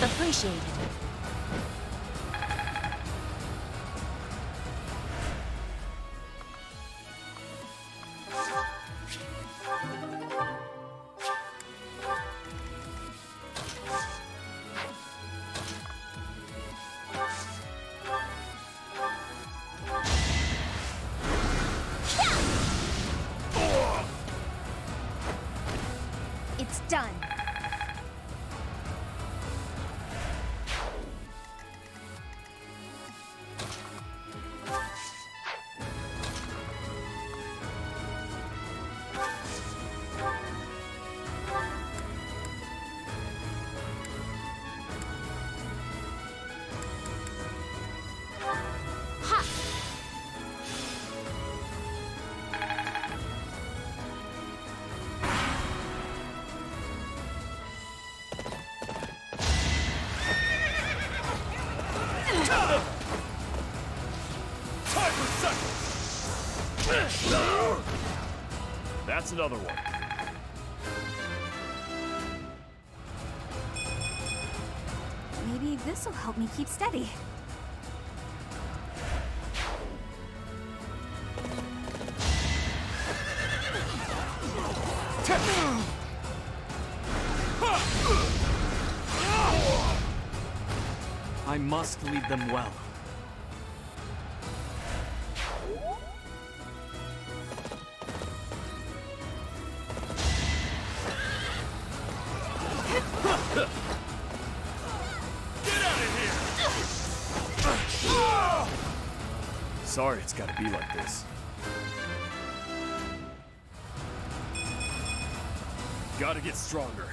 Appreciated. It's done. That's another one. Maybe this'll help me keep steady. I must lead them well. Sorry it's gotta be like this. Gotta get stronger.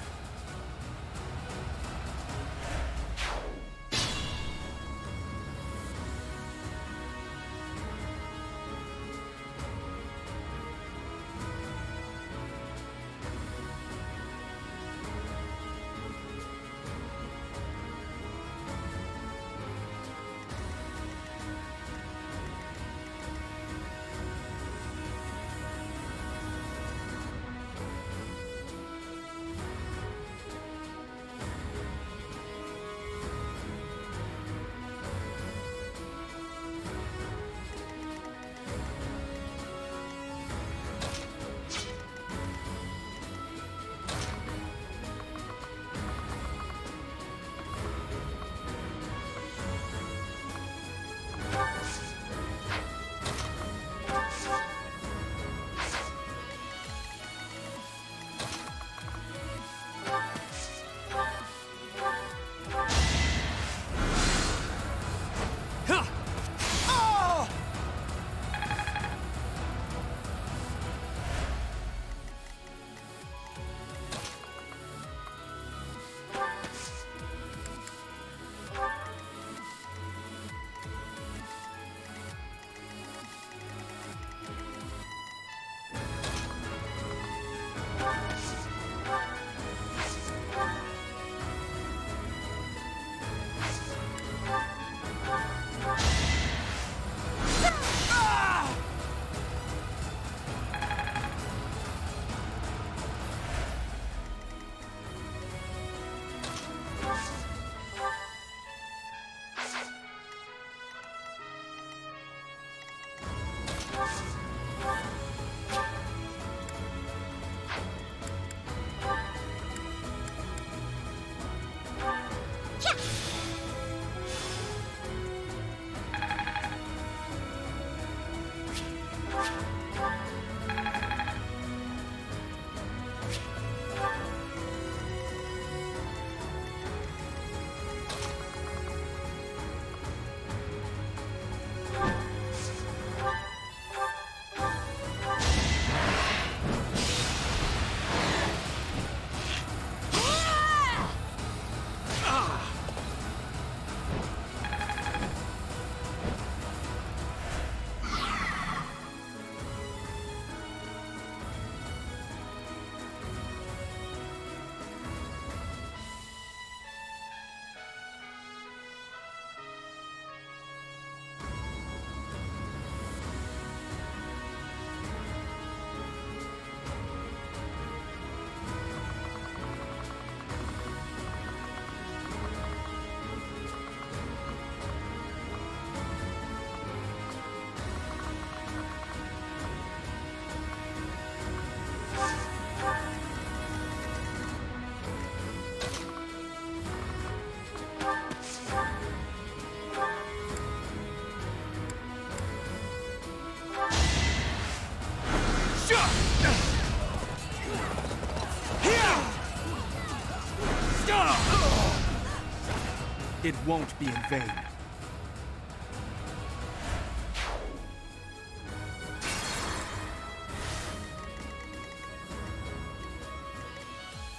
It won't be in vain.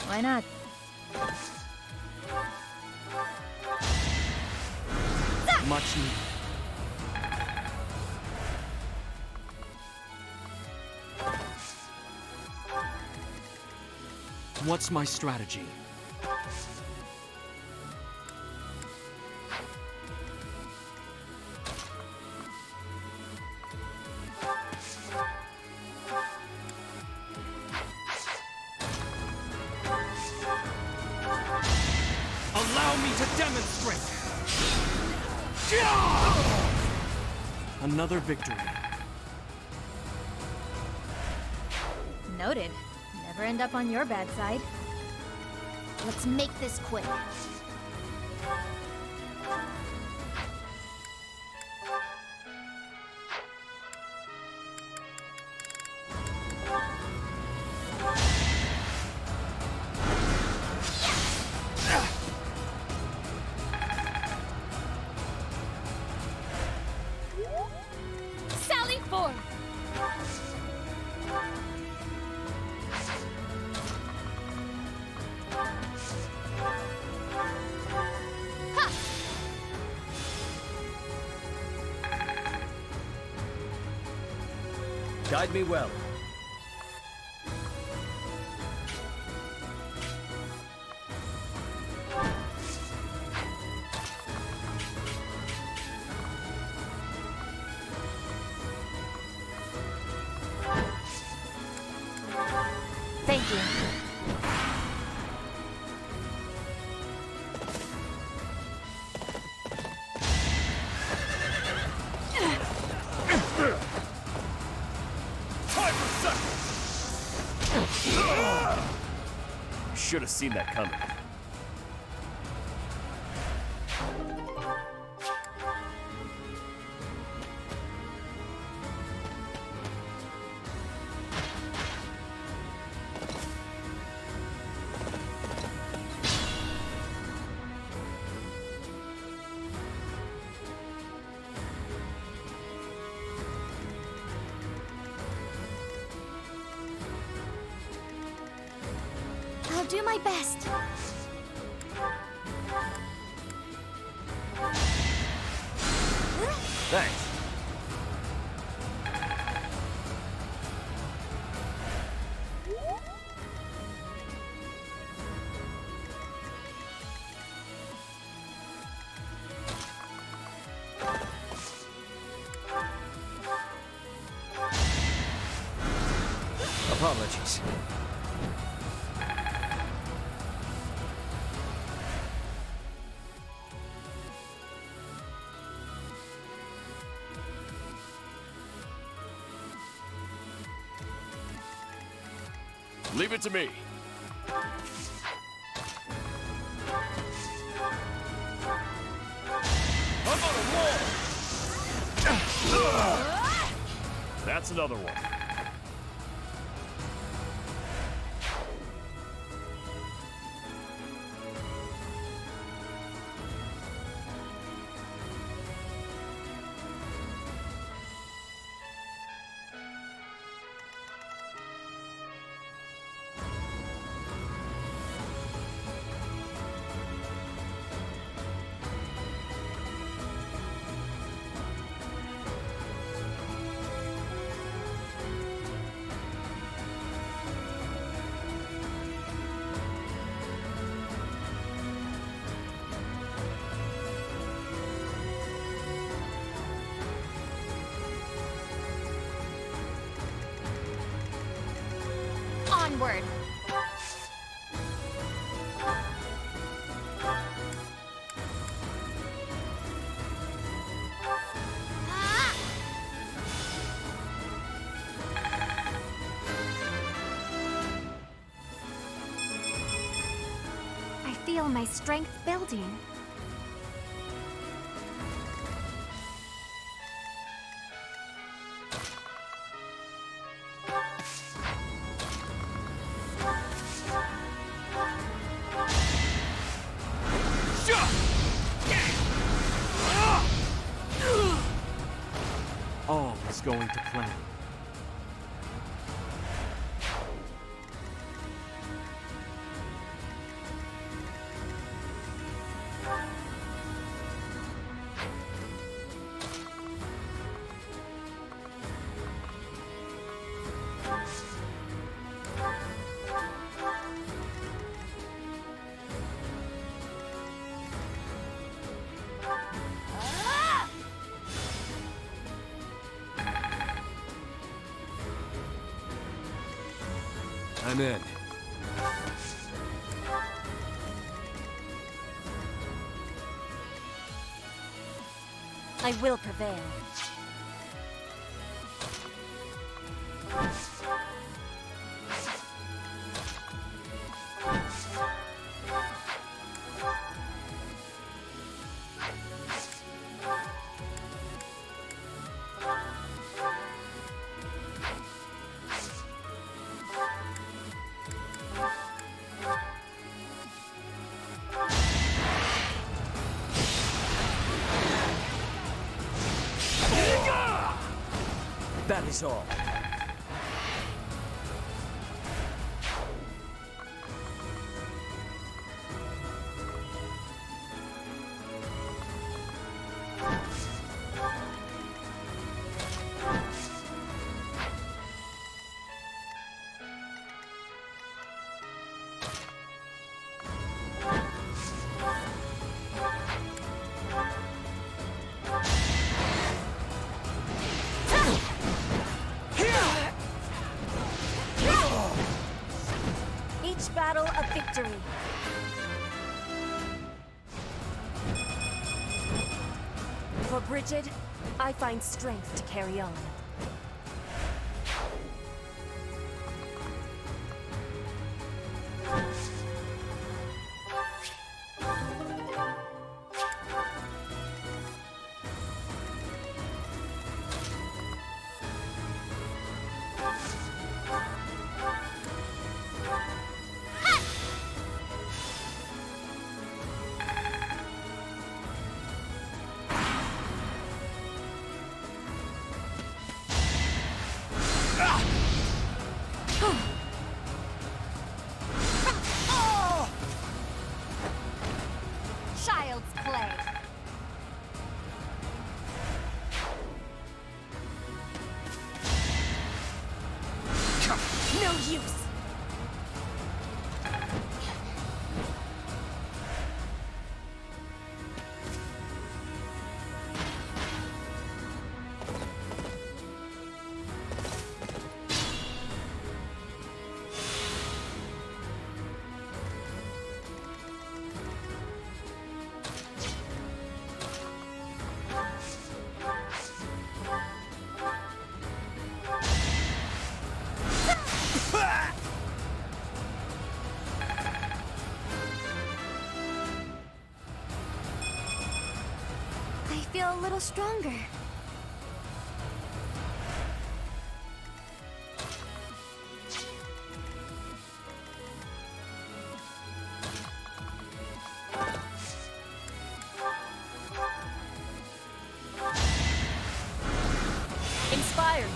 Why not? Much needed. What's my strategy? Allow me to demonstrate! Another victory. Noted. Never end up on your bad side. Let's make this quick. Sally forth! Guide me well. Thank you. Should have seen that coming. I'll do my best. Thanks. Apologies. Leave it to me. Up on a wall! That's another one. Onward! I feel my strength building. is going to plan. I'm in. I will prevail. That is all. Each battle a victory. For Bridget, I find strength to carry on. Child's play. No use. I feel a little stronger. Inspired.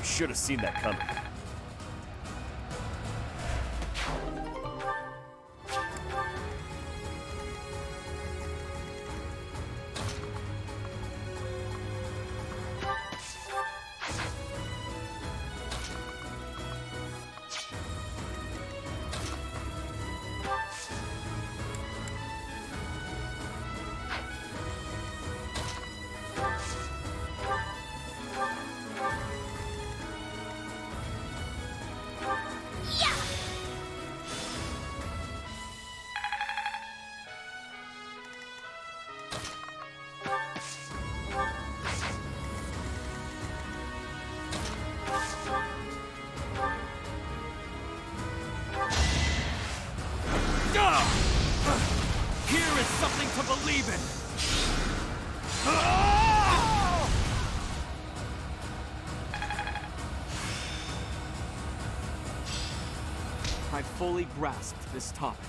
Should have seen that coming. leaving! I fully grasped this topic.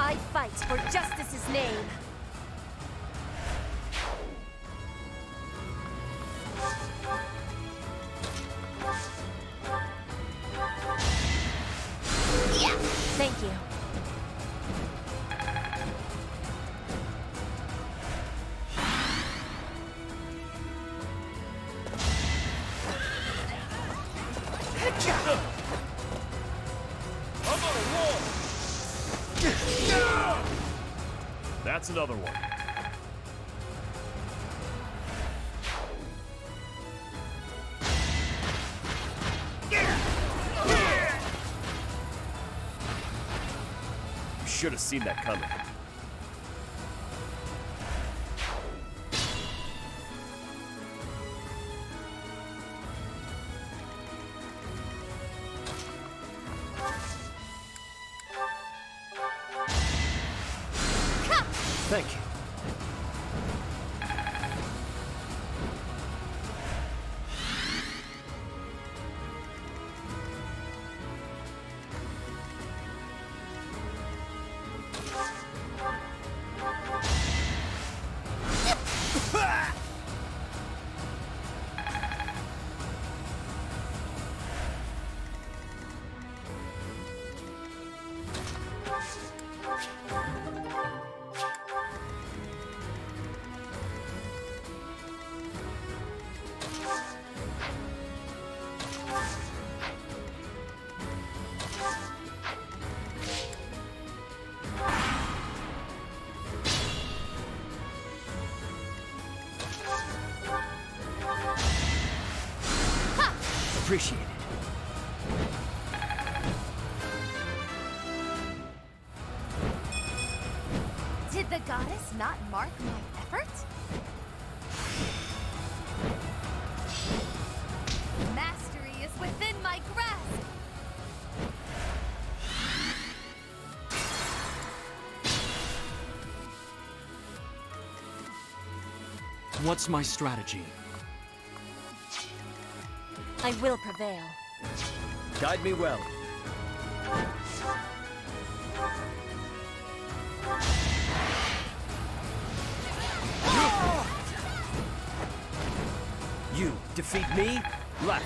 I fight for justice's name. Yeah, thank you. That's another one. You should have seen that coming. Thank you. Appreciate it. Did the goddess not mark my effort? Mastery is within my grasp! What's my strategy? I will prevail. Guide me well. You defeat me? Left.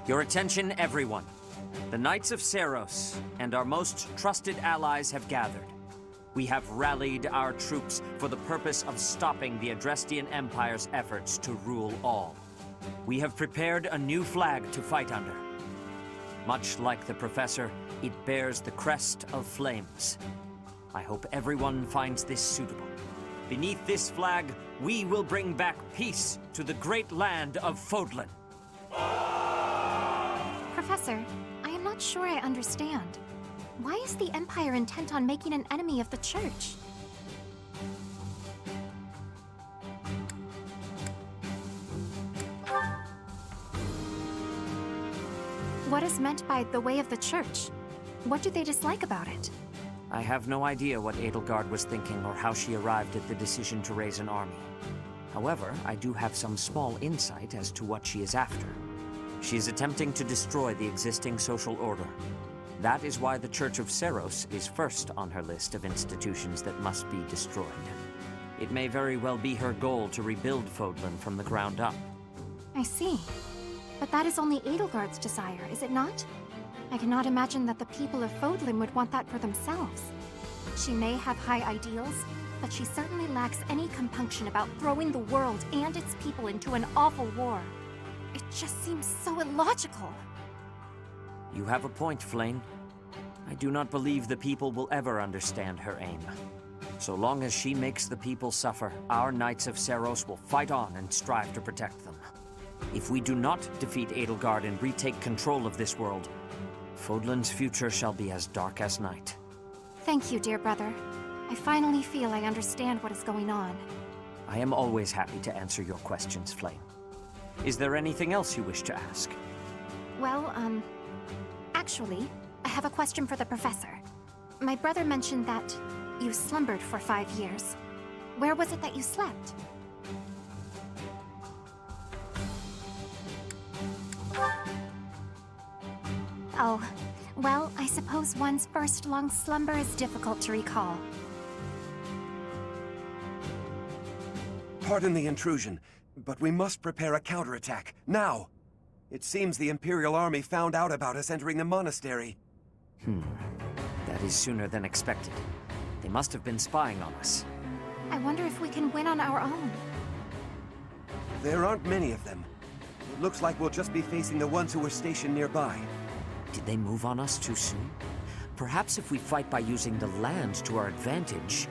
Your attention, everyone. The Knights of Seiros and our most trusted allies have gathered. We have rallied our troops for the purpose of stopping the Adrestian Empire's efforts to rule all. We have prepared a new flag to fight under. Much like the Professor, it bears the crest of flames. I hope everyone finds this suitable. Beneath this flag, we will bring back peace to the great land of Fodlan. Professor, I am not sure I understand. Why is the Empire intent on making an enemy of the Church? What is meant by the way of the Church? What do they dislike about it? I have no idea what Edelgard was thinking or how she arrived at the decision to raise an army. However, I do have some small insight as to what she is after. She is attempting to destroy the existing social order. That is why the Church of Seiros is first on her list of institutions that must be destroyed. It may very well be her goal to rebuild Fodlan from the ground up. I see. But that is only Edelgard's desire, is it not? I cannot imagine that the people of Fodlan would want that for themselves. She may have high ideals, but she certainly lacks any compunction about throwing the world and its people into an awful war. It just seems so illogical. You have a point, Flayn. I do not believe the people will ever understand her aim. So long as she makes the people suffer, our Knights of Seiros will fight on and strive to protect them. If we do not defeat Edelgard and retake control of this world, Fodlan's future shall be as dark as night. Thank you, dear brother. I finally feel I understand what is going on. I am always happy to answer your questions, Flayn. Is there anything else you wish to ask? Well, actually, I have a question for the Professor. My brother mentioned that you slumbered for 5 years. Where was it that you slept? Oh, well, I suppose one's first long slumber is difficult to recall. Pardon the intrusion, but we must prepare a counterattack, now! It seems the Imperial Army found out about us entering the monastery. That is sooner than expected. They must have been spying on us. I wonder if we can win on our own. There aren't many of them. It looks like we'll just be facing the ones who were stationed nearby. Did they move on us too soon? Perhaps if we fight by using the land to our advantage...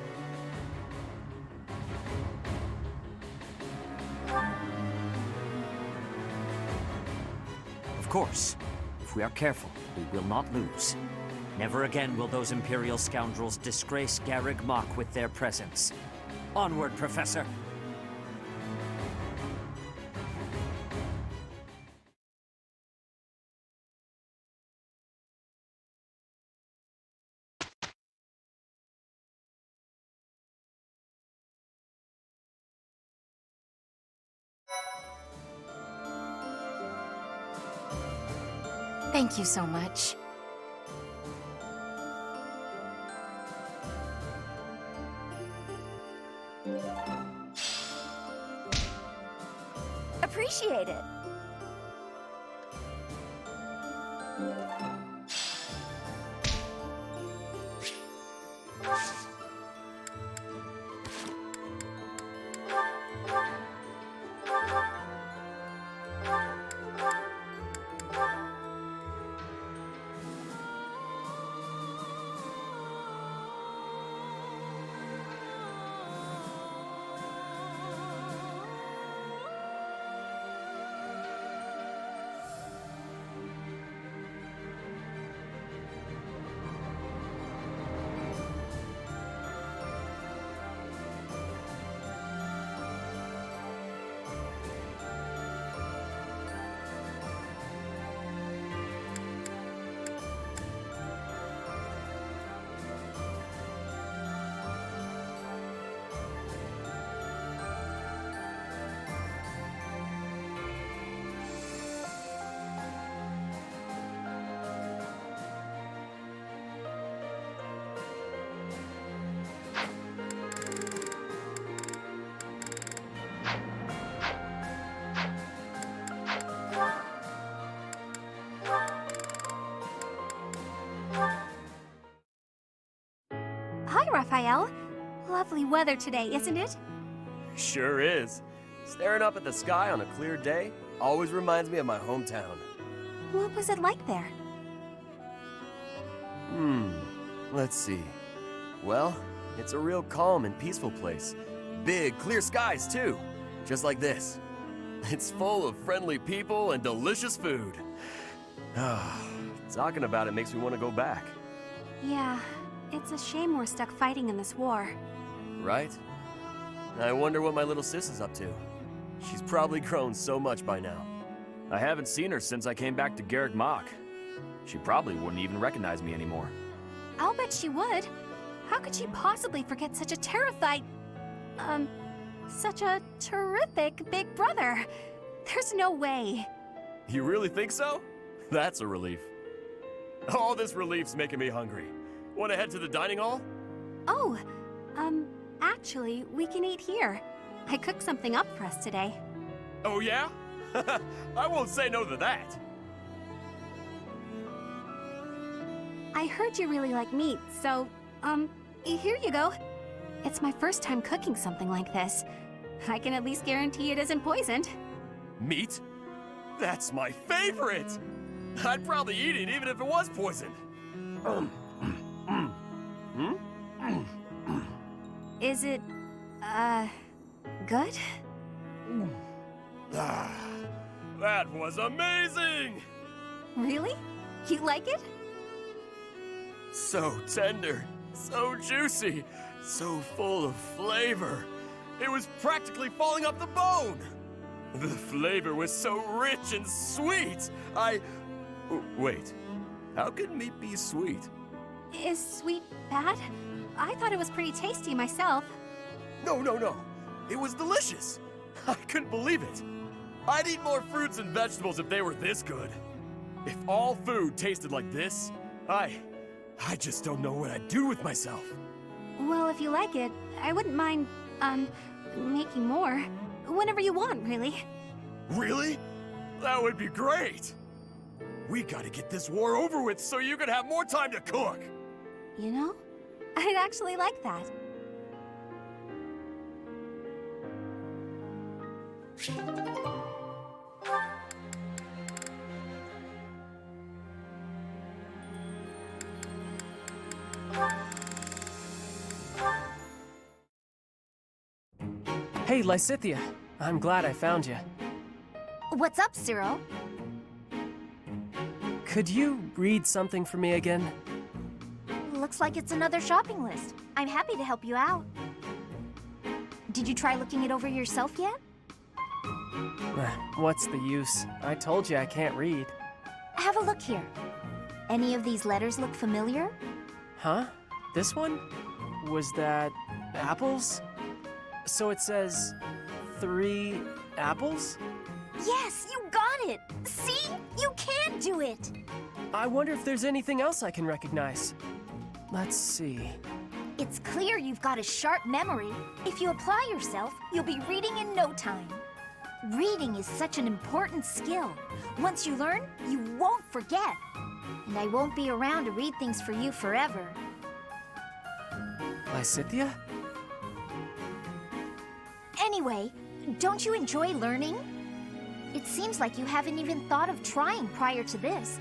Of course. If we are careful, we will not lose. Never again will those Imperial scoundrels disgrace Garreg Mach with their presence. Onward, Professor! Thank you so much. Appreciate it. Raphael. Lovely weather today, isn't it? Sure is. Staring up at the sky on a clear day always reminds me of my hometown. What was it like there? Let's see. Well, it's a real calm and peaceful place. Big, clear skies, too. Just like this. It's full of friendly people and delicious food. Talking about it makes me want to go back. Yeah, it's a shame we're stuck fighting in this war. Right? I wonder what my little sis is up to. She's probably grown so much by now. I haven't seen her since I came back to Garrick Mach. She probably wouldn't even recognize me anymore. I'll bet she would. How could she possibly forget such a such a terrific big brother? There's no way. You really think so? That's a relief. All this relief's making me hungry. Want to head to the dining hall? Oh, actually, we can eat here. I cooked something up for us today. Oh yeah? I won't say no to that. I heard you really like meat, so, here you go. It's my first time cooking something like this. I can at least guarantee it isn't poisoned. Meat? That's my favorite! I'd probably eat it even if it was poisoned. Is it, good? That was amazing! Really? You like it? So tender, so juicy, so full of flavor. It was practically falling off the bone. The flavor was so rich and sweet. Wait, how can meat be sweet? Is sweet bad? I thought it was pretty tasty myself. No. It was delicious. I couldn't believe it. I'd eat more fruits and vegetables if they were this good. If all food tasted like this, I just don't know what I'd do with myself. Well, if you like it, I wouldn't mind, making more. Whenever you want, really. Really? That would be great! We gotta get this war over with so you can have more time to cook! You know, I'd actually like that. Hey, Lysithea. I'm glad I found you. What's up, Cyril? Could you read something for me again? Looks like it's another shopping list. I'm happy to help you out. Did you try looking it over yourself yet? What's the use? I told you I can't read. Have a look here. Any of these letters look familiar? Huh? This one? Was that apples? So it says 3 apples? Yes, you got it! See? You can do it! I wonder if there's anything else I can recognize. Let's see. It's clear you've got a sharp memory. If you apply yourself, you'll be reading in no time. Reading is such an important skill. Once you learn, you won't forget. And I won't be around to read things for you forever. Lysithea? Anyway, don't you enjoy learning? It seems like you haven't even thought of trying prior to this.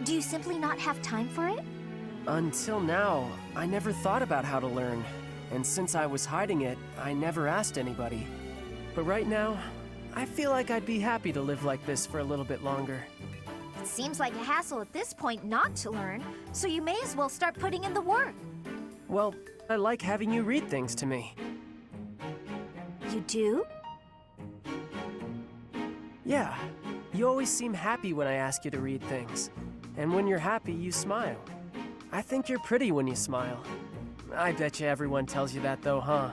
Do you simply not have time for it? Until now, I never thought about how to learn. And since I was hiding it, I never asked anybody. But right now, I feel like I'd be happy to live like this for a little bit longer. It seems like a hassle at this point not to learn, so you may as well start putting in the work. Well, I like having you read things to me. You do? Yeah. You always seem happy when I ask you to read things. And when you're happy, you smile. I think you're pretty when you smile. I bet you everyone tells you that though, huh?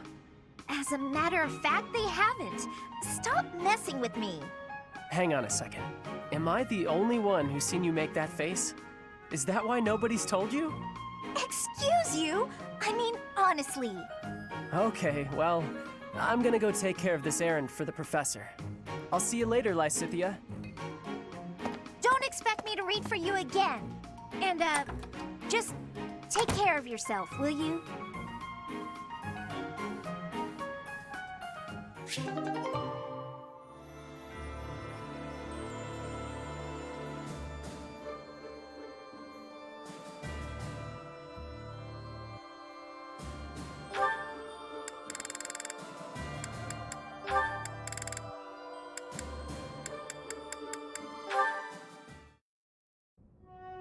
As a matter of fact, they haven't. Stop messing with me. Hang on a second. Am I the only one who's seen you make that face? Is that why nobody's told you? Excuse you? I mean, honestly. Okay, well, I'm gonna go take care of this errand for the professor. I'll see you later, Lysithea. Don't expect me to read for you again. And, just take care of yourself, will you?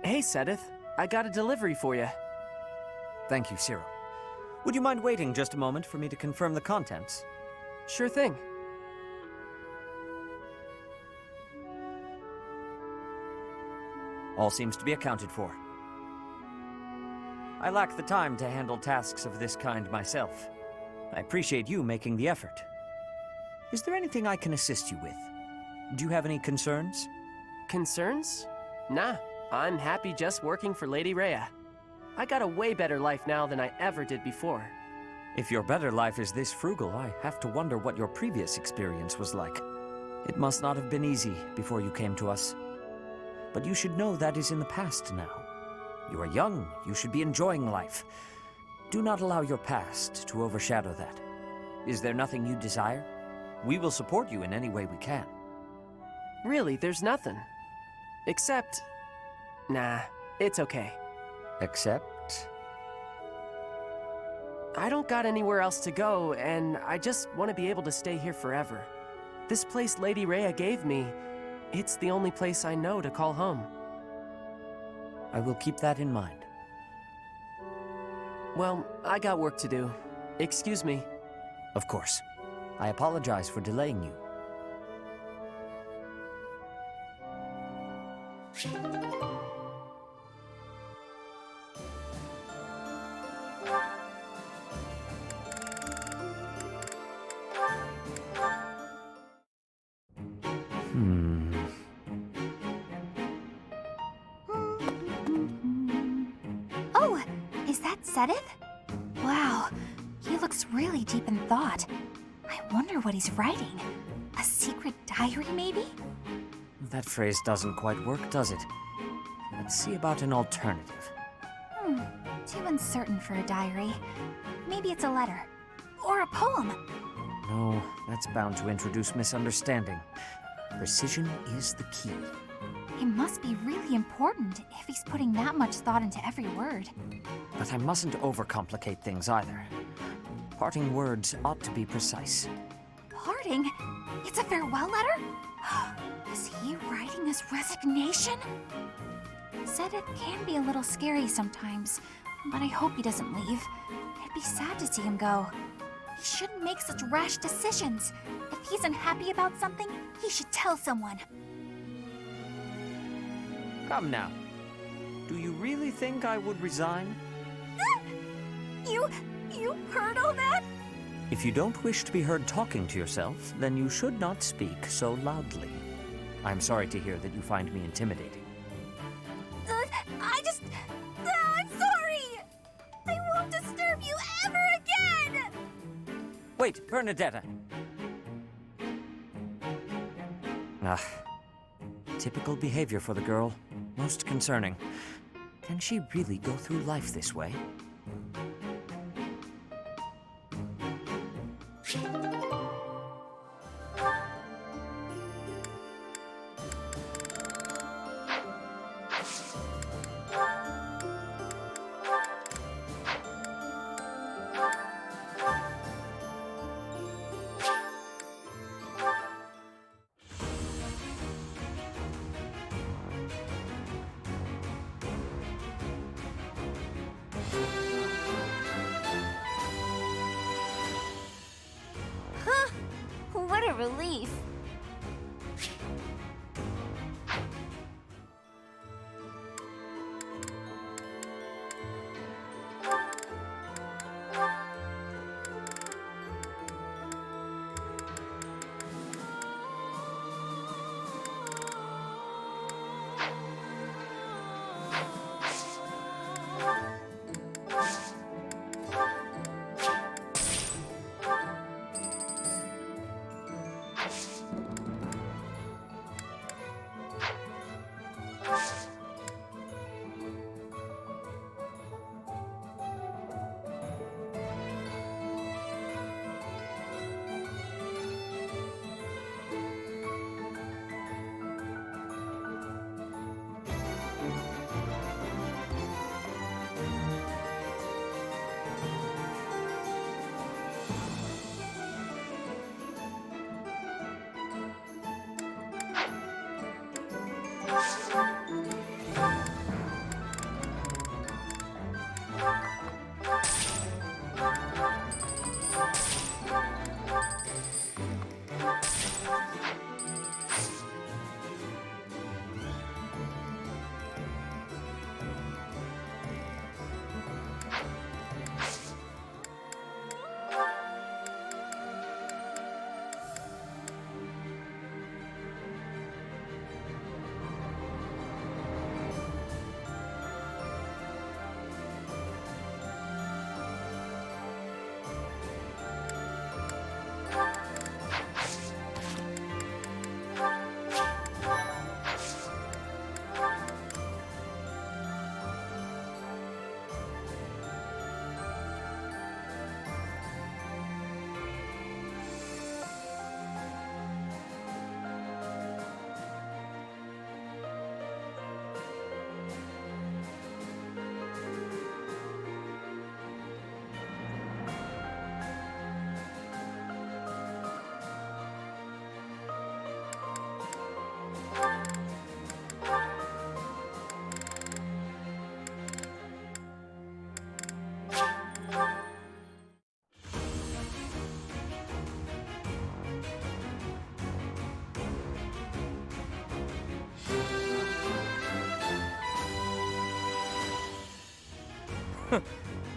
Hey, Sedith. I got a delivery for you. Thank you, Ciro. Would you mind waiting just a moment for me to confirm the contents? Sure thing. All seems to be accounted for. I lack the time to handle tasks of this kind myself. I appreciate you making the effort. Is there anything I can assist you with? Do you have any concerns? Concerns? Nah, I'm happy just working for Lady Rhea. I got a way better life now than I ever did before. If your better life is this frugal, I have to wonder what your previous experience was like. It must not have been easy before you came to us. But you should know that is in the past now. You are young, you should be enjoying life. Do not allow your past to overshadow that. Is there nothing you desire? We will support you in any way we can. Really, there's nothing. Except... Nah, it's okay. Except? I don't got anywhere else to go, and I just want to be able to stay here forever. This place Lady Rhea gave me, it's the only place I know to call home. I will keep that in mind. Well, I got work to do. Excuse me. Of course. I apologize for delaying you. Oh, is that Sedith? Wow, he looks really deep in thought. I wonder what he's writing. A secret diary, maybe? That phrase doesn't quite work, does it? Let's see about an alternative. Too uncertain for a diary. Maybe it's a letter. Or a poem. No, that's bound to introduce misunderstanding. Precision is the key. It must be really important if he's putting that much thought into every word. But I mustn't overcomplicate things either. Parting words ought to be precise. Parting? It's a farewell letter? Is he writing his resignation? Sedith can be a little scary sometimes, but I hope he doesn't leave. It'd be sad to see him go. He shouldn't make such rash decisions. If he's unhappy about something, he should tell someone. Come now. Do you really think I would resign? You heard all that? If you don't wish to be heard talking to yourself, then you should not speak so loudly. I'm sorry to hear that you find me intimidating. I'm sorry! I won't disturb you ever again! Wait, Bernadetta! Typical behavior for the girl. Most concerning. Can she really go through life this way? What a relief.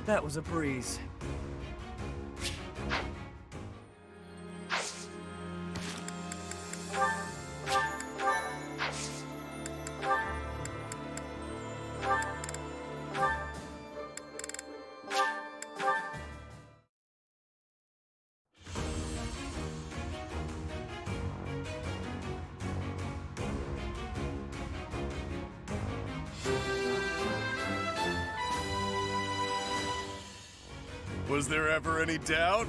That was a breeze. Was there ever any doubt?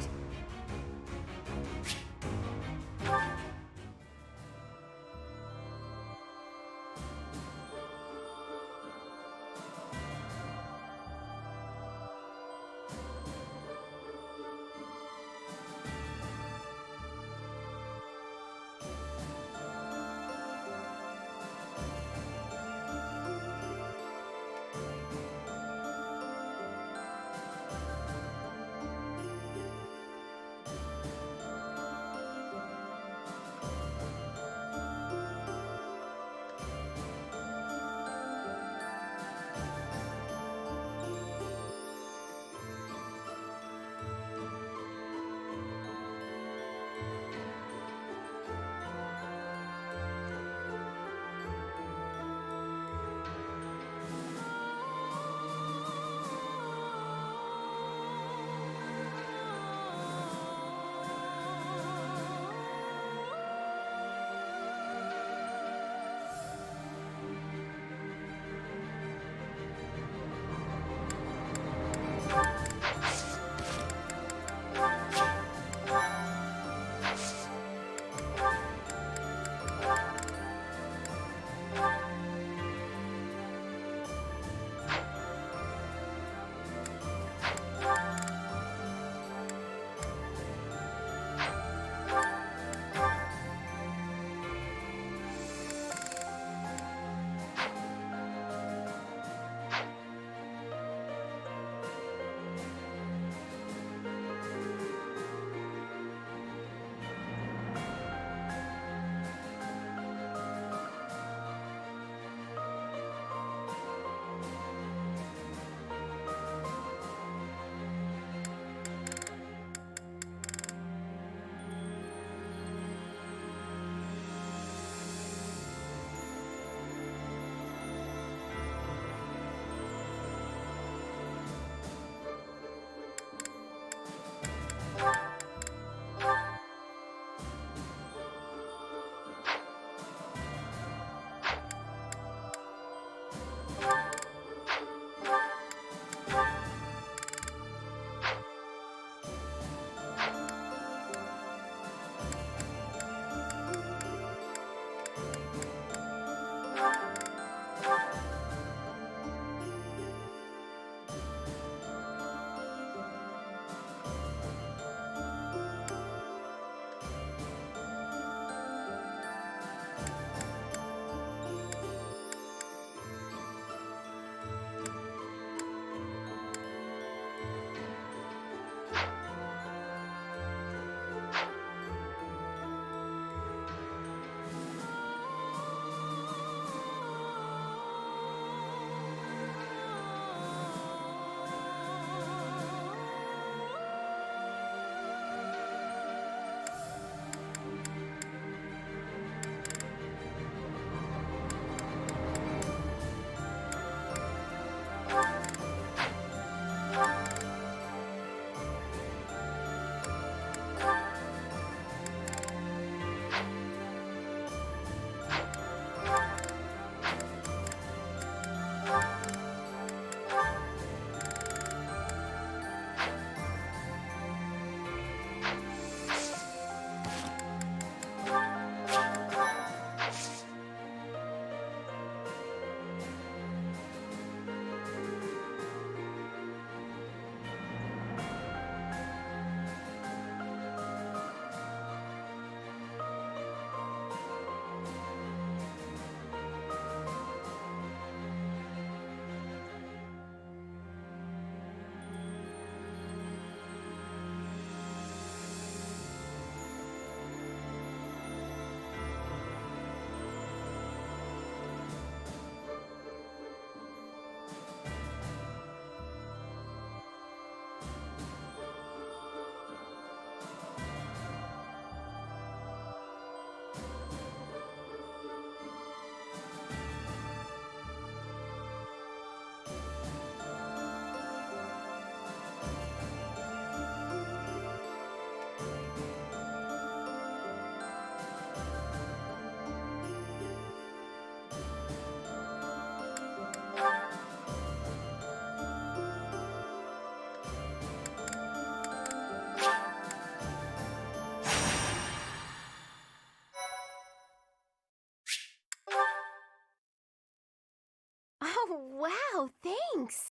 Wow, thanks!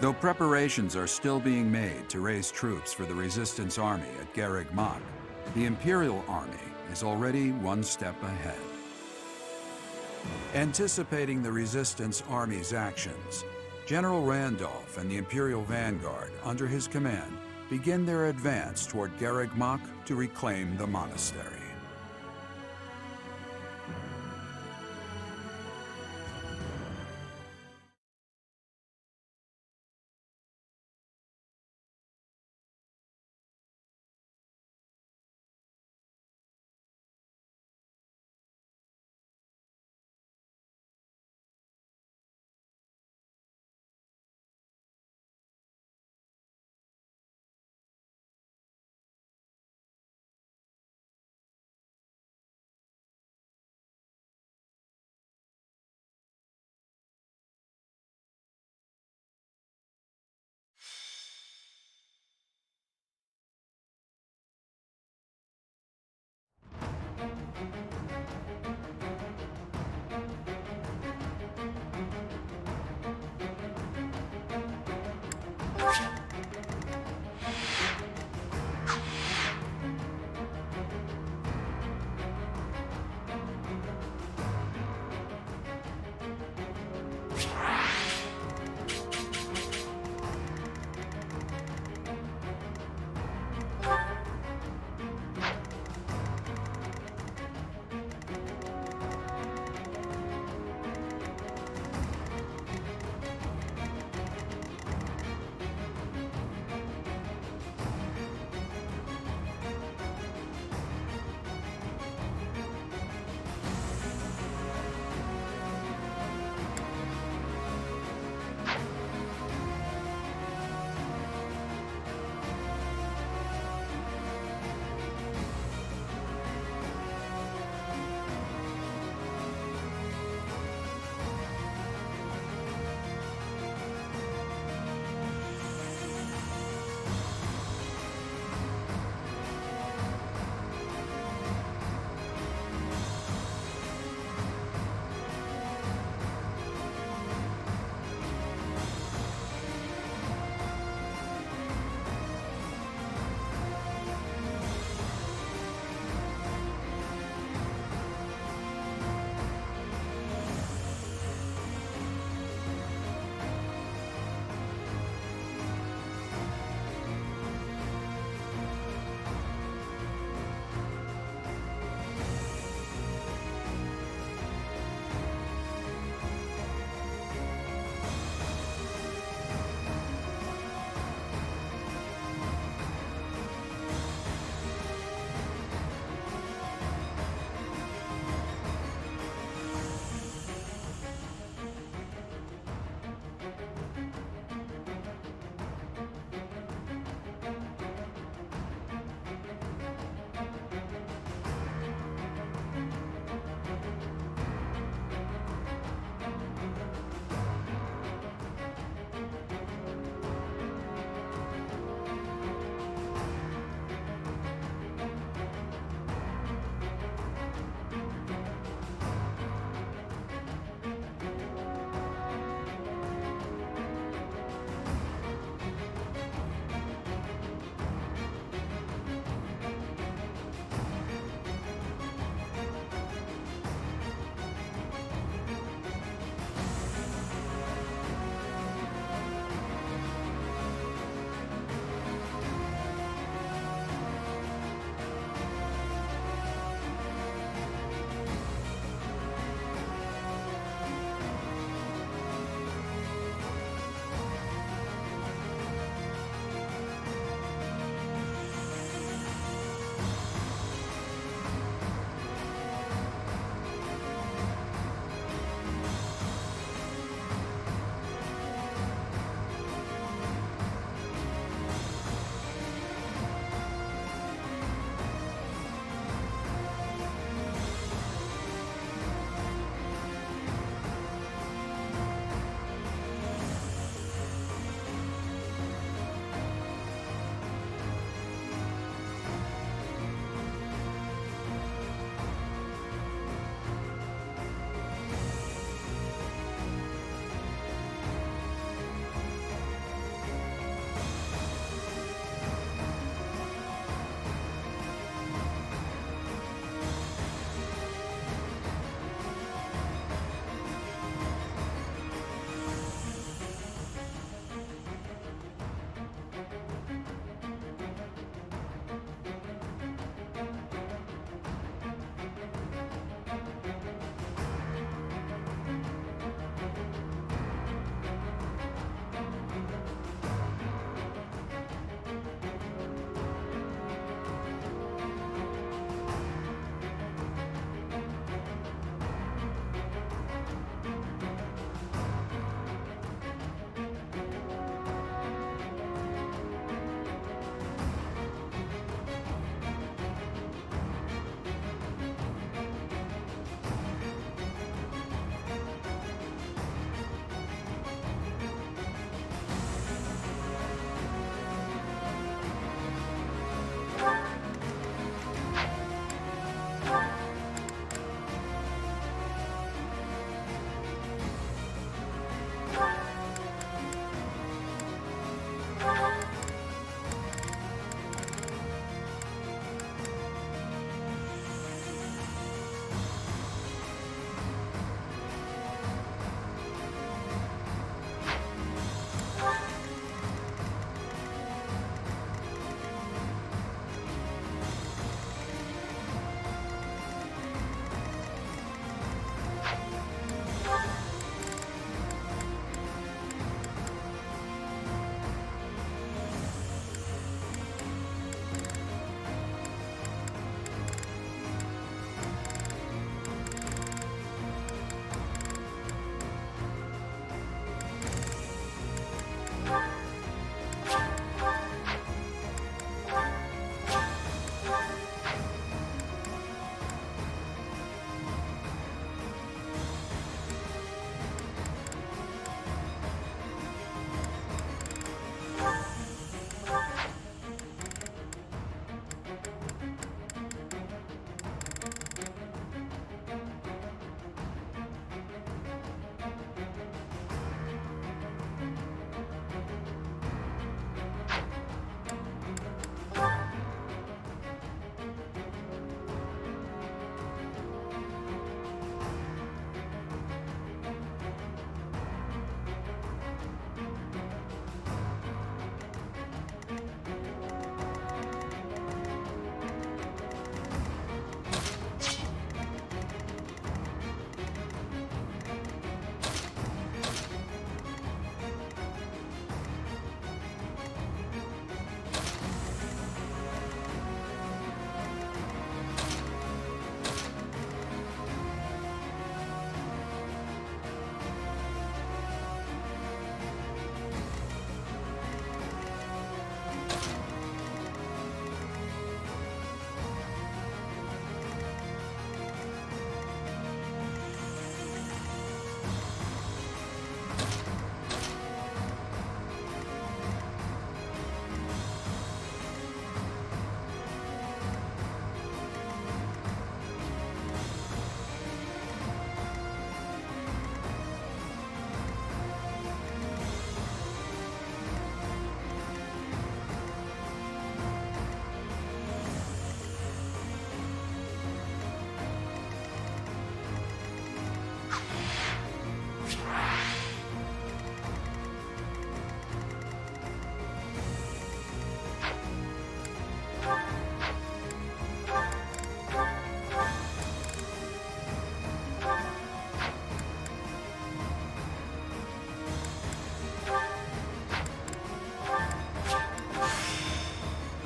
Though preparations are still being made to raise troops for the Resistance Army at Garreg Mach, the Imperial Army is already one step ahead. Anticipating the Resistance Army's actions, General Randolph and the Imperial Vanguard, under his command, begin their advance toward Garreg Mach to reclaim the monastery.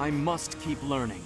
I must keep learning.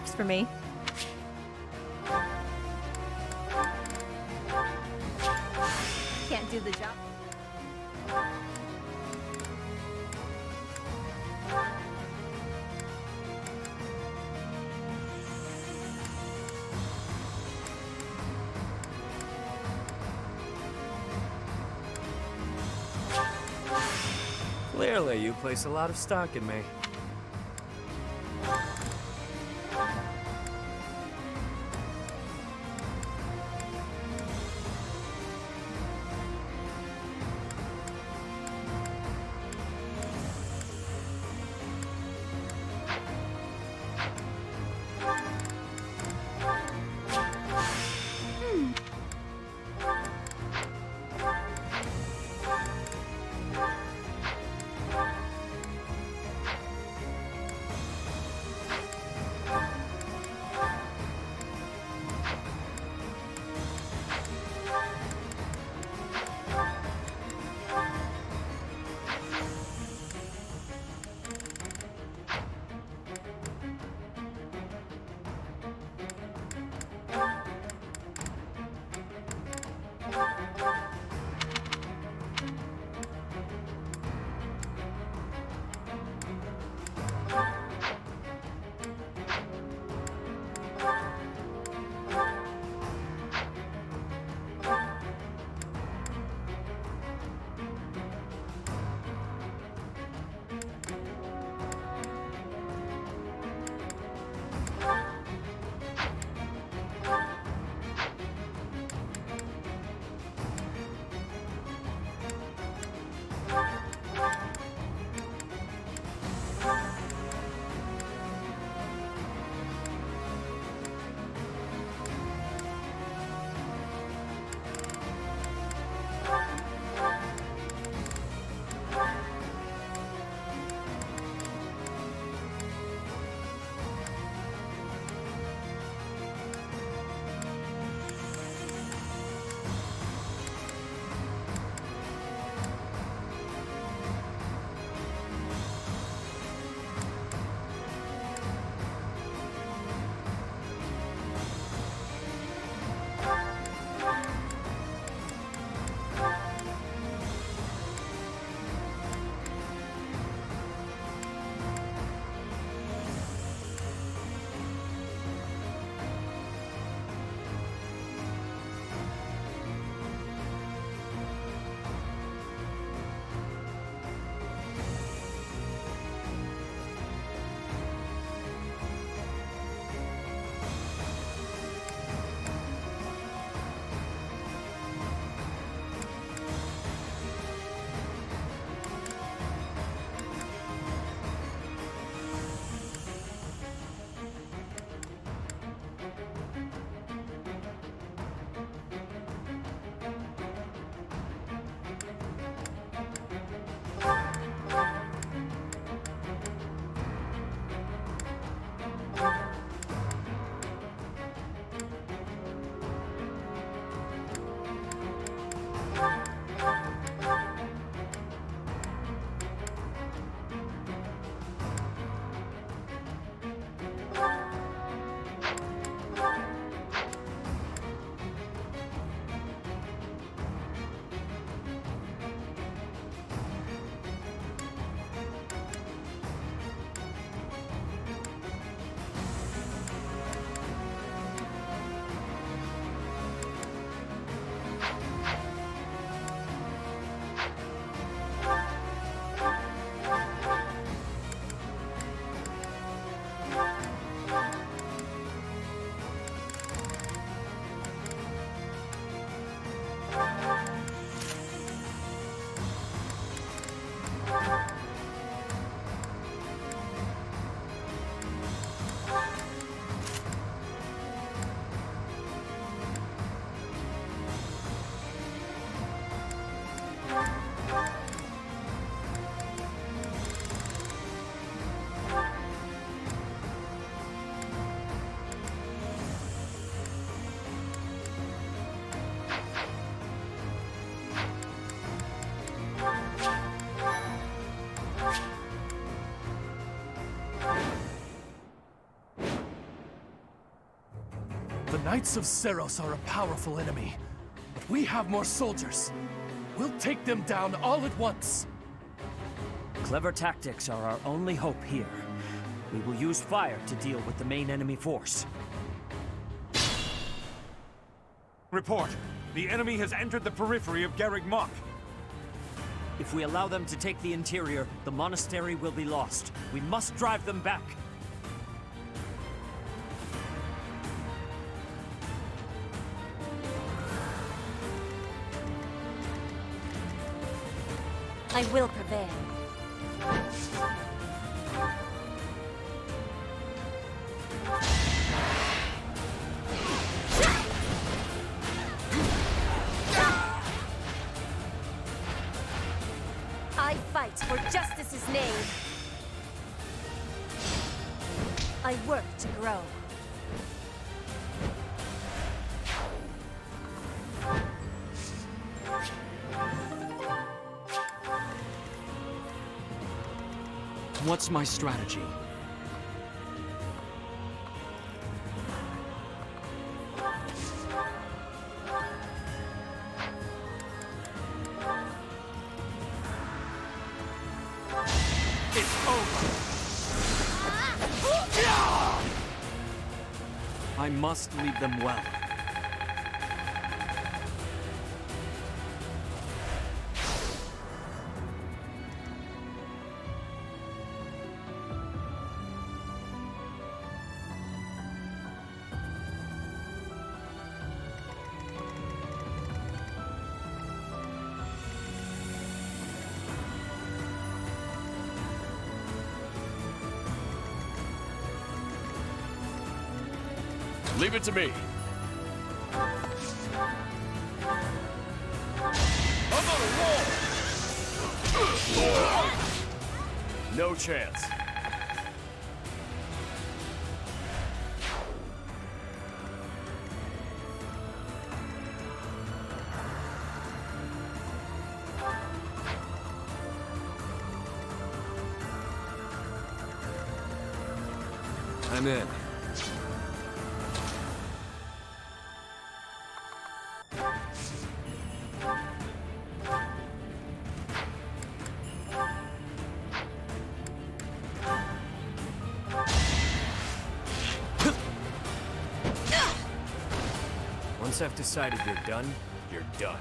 Works for me. Can't do the job. Clearly, you place a lot of stock in me. The Knights of Seros are a powerful enemy, but we have more soldiers. We'll take them down all at once. Clever tactics are our only hope here. We will use fire to deal with the main enemy force. Report. The enemy has entered the periphery of Garreg Mach. If we allow them to take the interior, the monastery will be lost. We must drive them back. I will prevail. I fight for justice's name. I work to grow. What's my strategy? It's over. I must lead them well. Leave it to me. No chance. I'm in. Once I've decided you're done, you're done.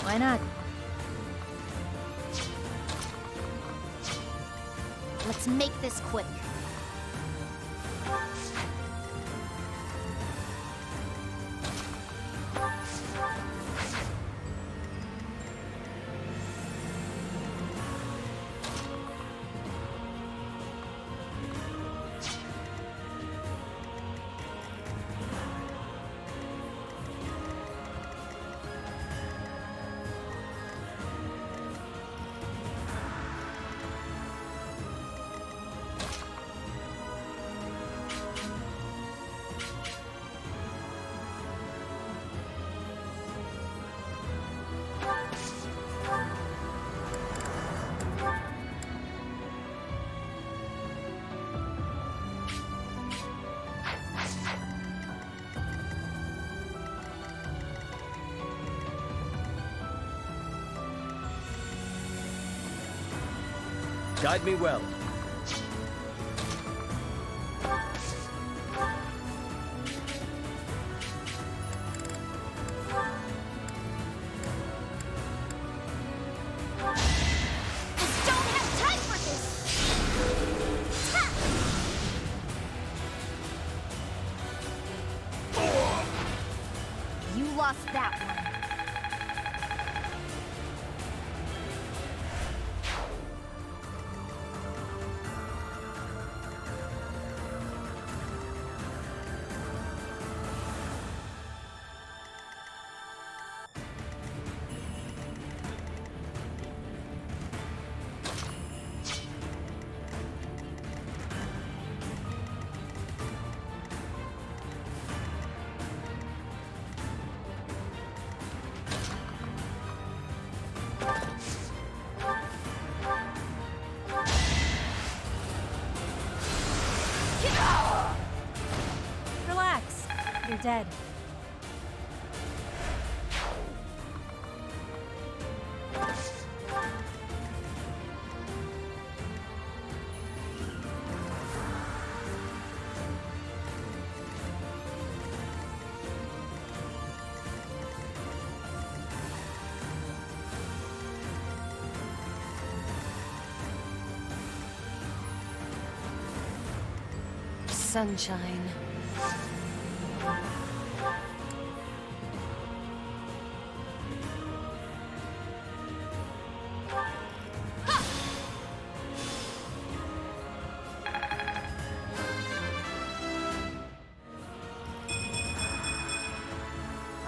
Why not? Let's make this quick. Guide me well. You lost that one. dead. Sunshine.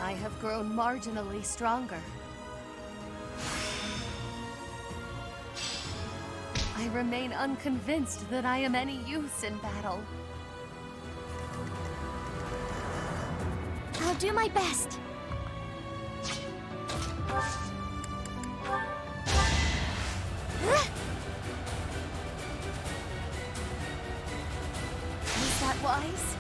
I have grown marginally stronger. I remain unconvinced that I am any use in battle. I'll do my best. Is that wise?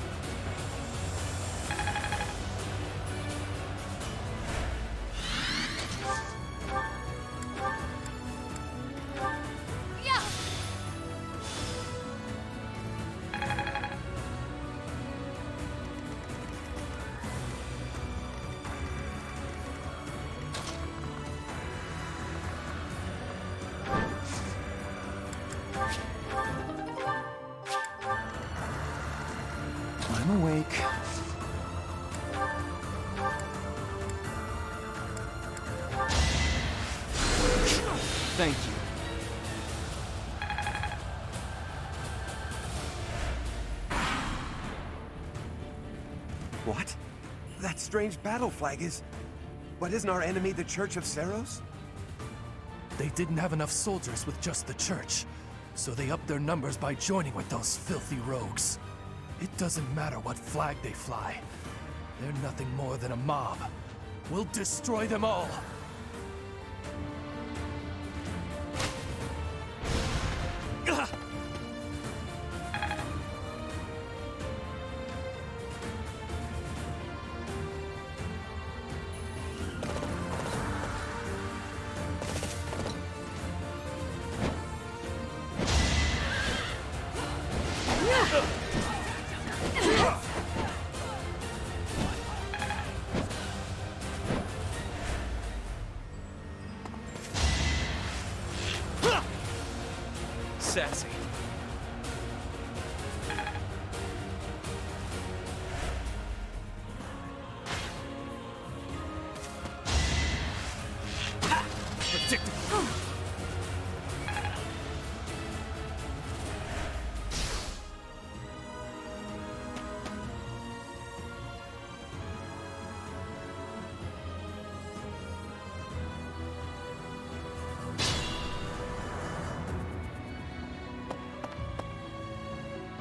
I'm awake. Thank you. What? That strange battle flag is... But isn't our enemy the Church of Seros? They didn't have enough soldiers with just the church, so they upped their numbers by joining with those filthy rogues. It doesn't matter what flag they fly. They're nothing more than a mob. We'll destroy them all! Sassy. Predictable.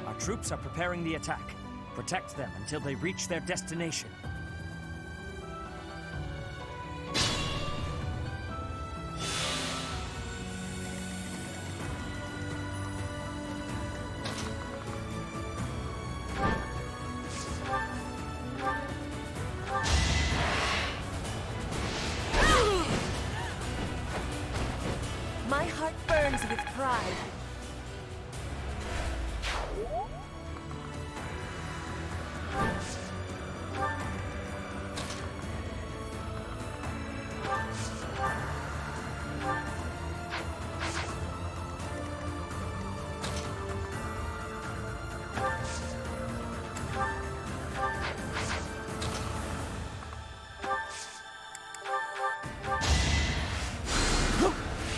Our troops are preparing the attack. Protect them until they reach their destination. My heart burns with pride.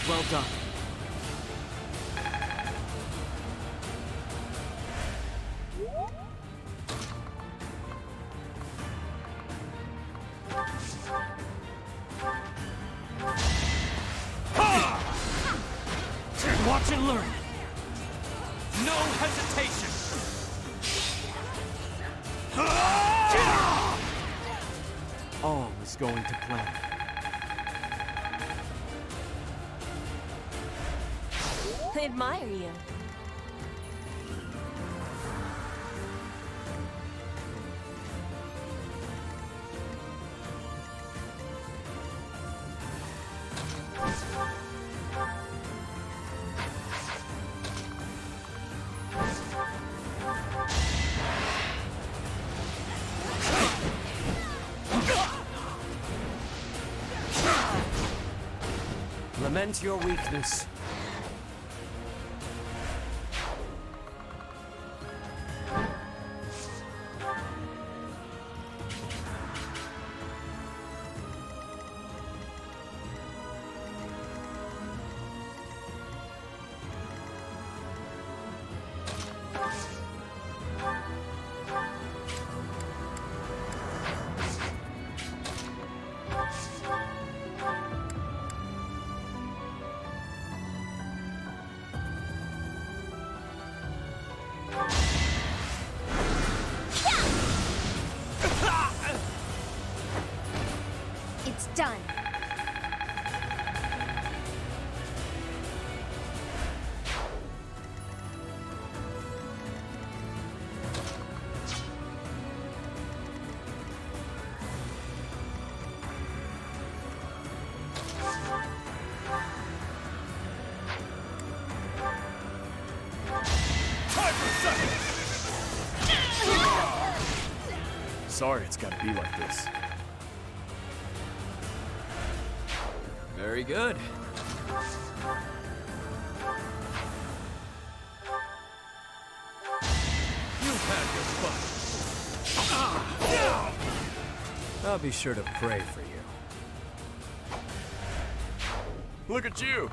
Well done. Watch and learn! No hesitation! All is going to plan. I admire you. Lament your weakness. It's done. Sorry it's gotta be like this. Very good. You've had your fun. I'll be sure to pray for you. Look at you!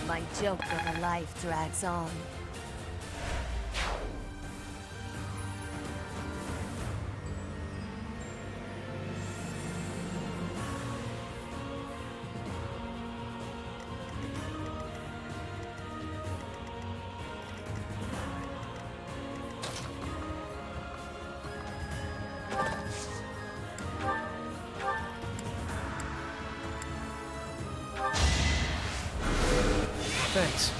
My joke of a life drags on. Thanks.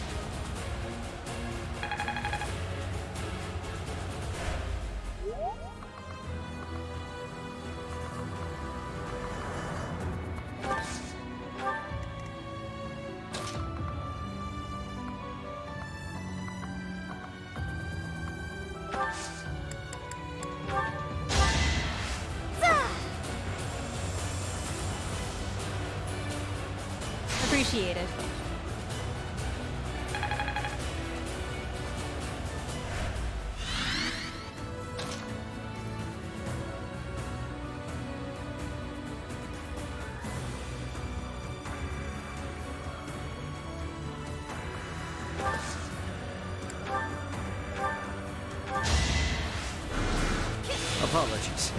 Appreciated. Apologies.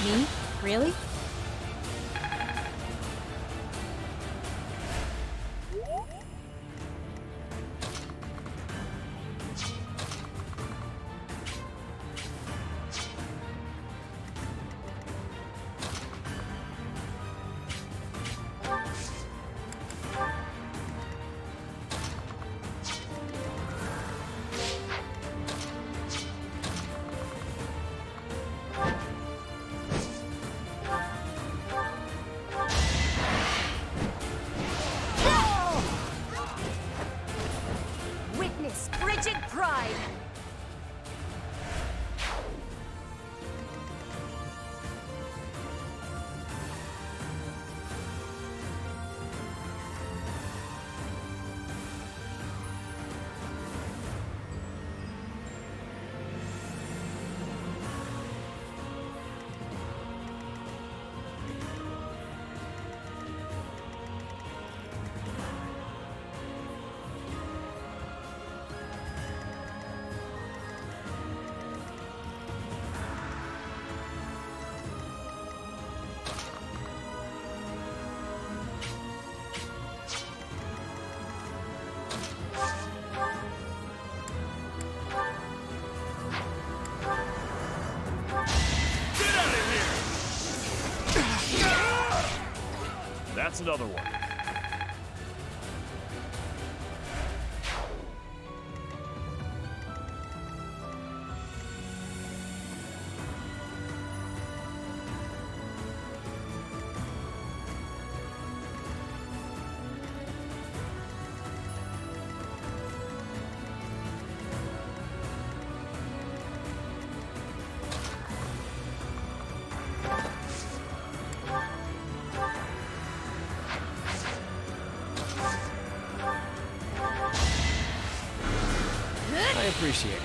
Me? Really? Witness frigid pride! That's another one. I appreciate it.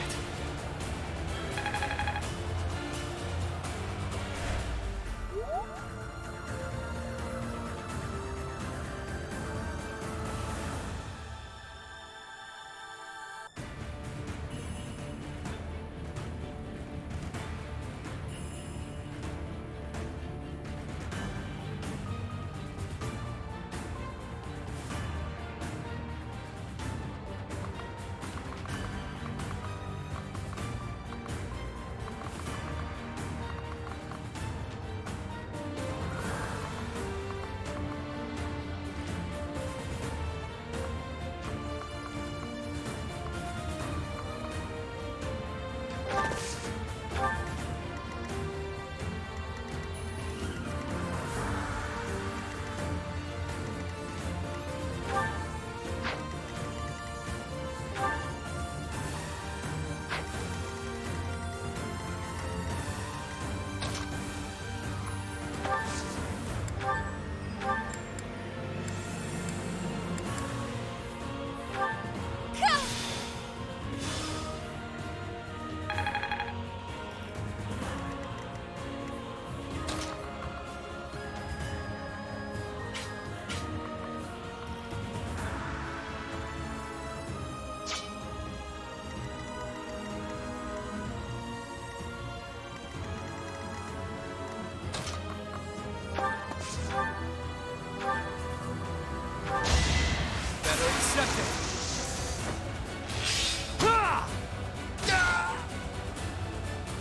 Better accept it.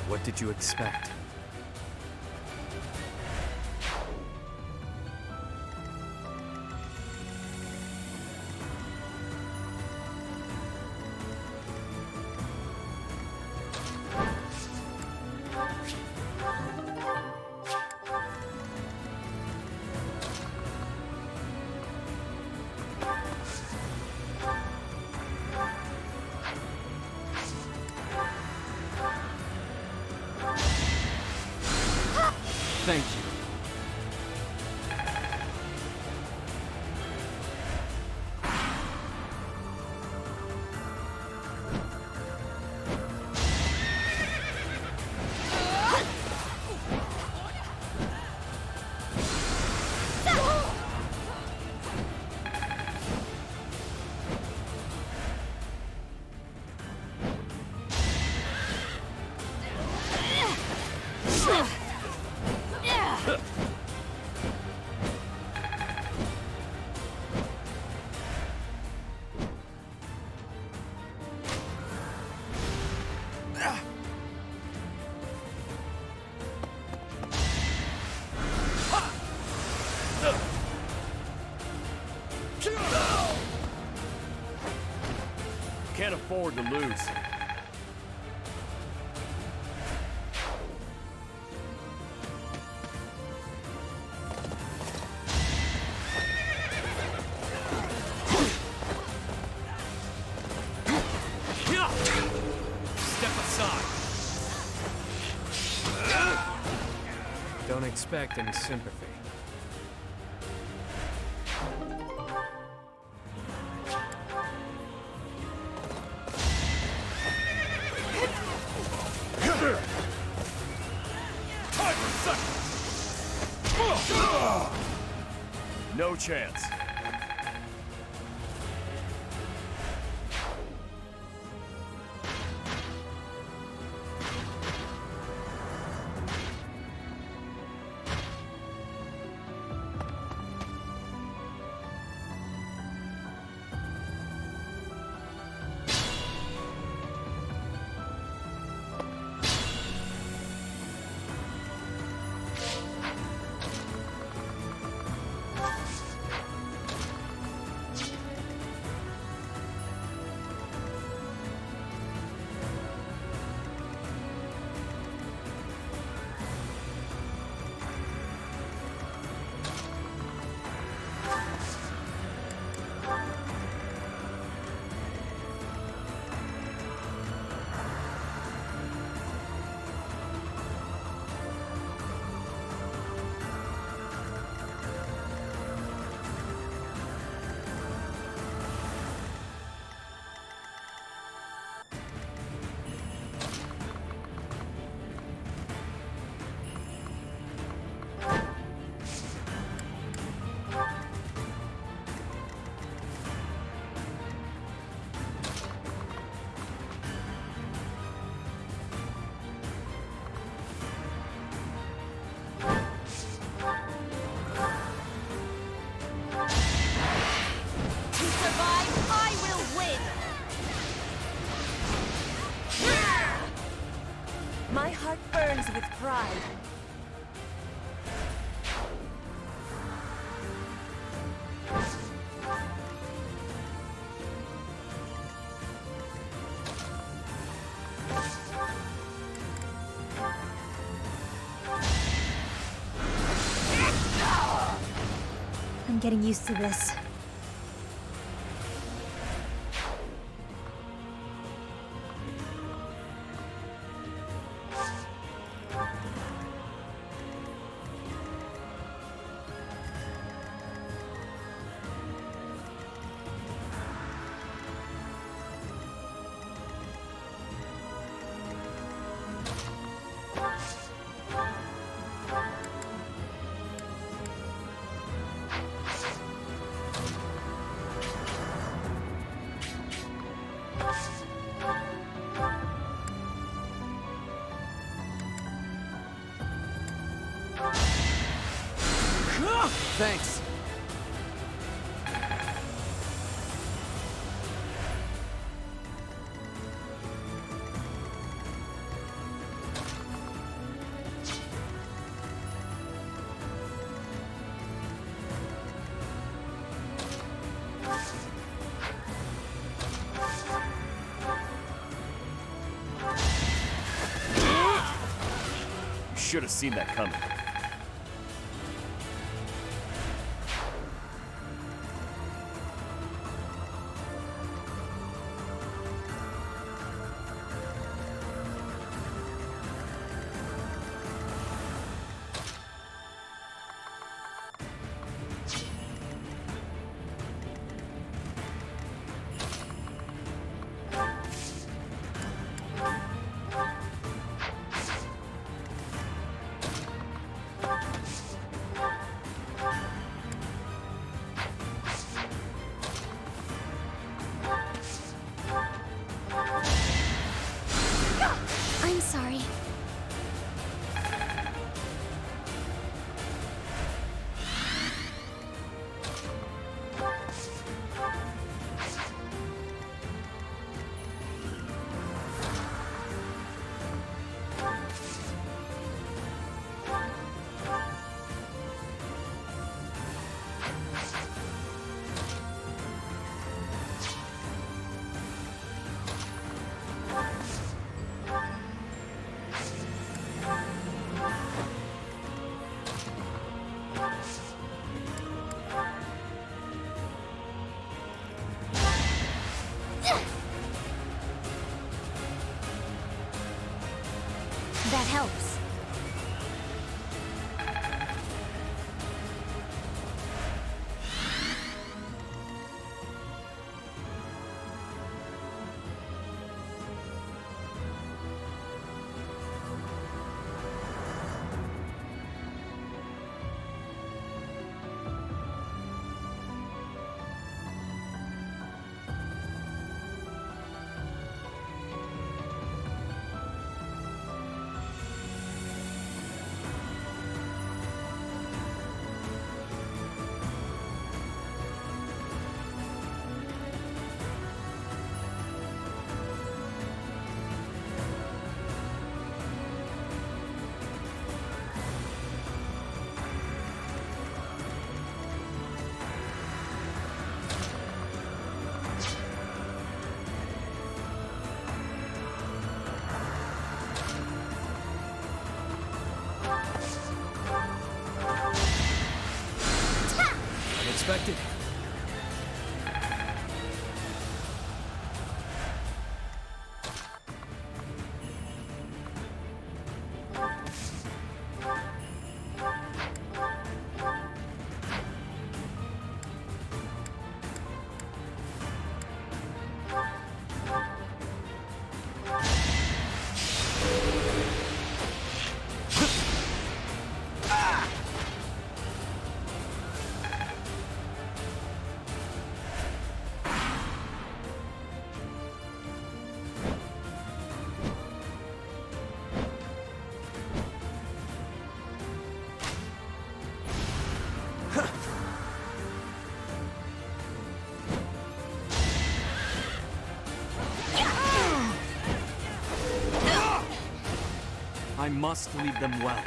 What did you expect? Thank you. can't afford to lose. Step aside. Don't expect any sympathy. No chance. My heart burns with pride. I'm getting used to this. Thanks. You should have seen that coming. That helps. Unexpected. I must lead them well.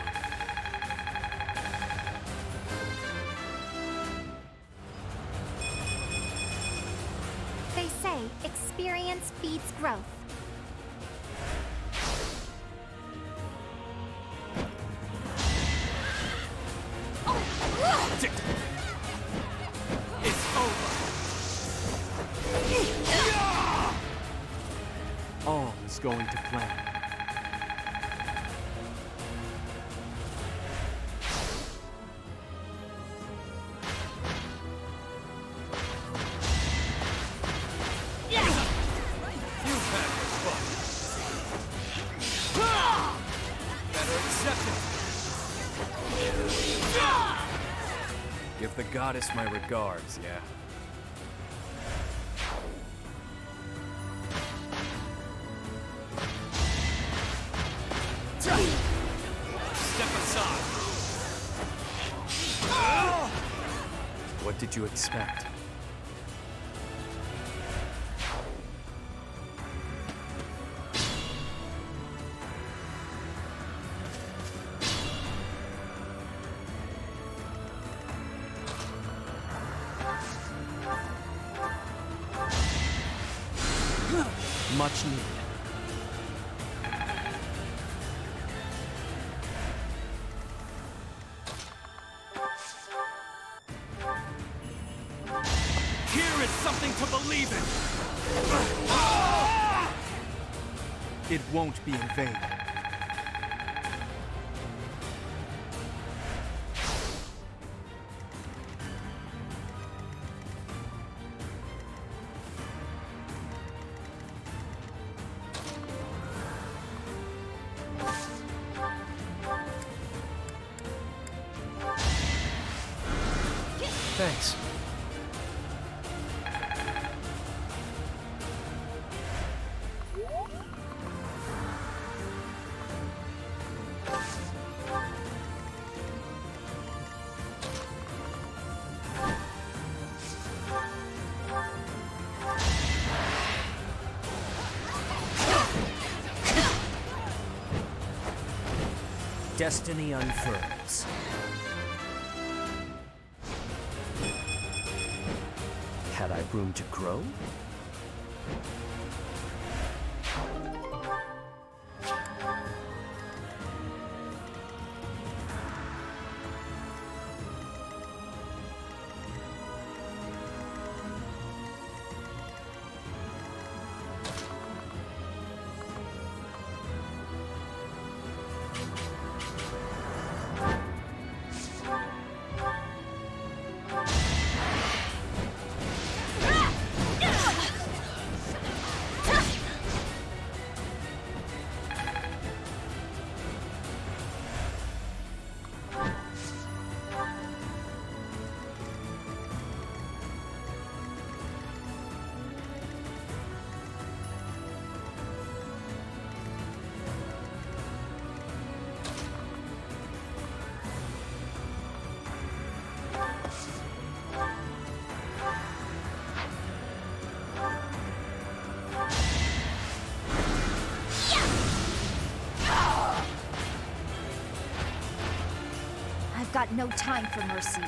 They say experience feeds growth. It's over. All is going to plan. Give the goddess my regards, yeah? Step aside! What did you expect? Much needed. Here is something to believe in! It won't be in vain. Thanks. Destiny unfurls. Had I room to grow? got no time for mercy.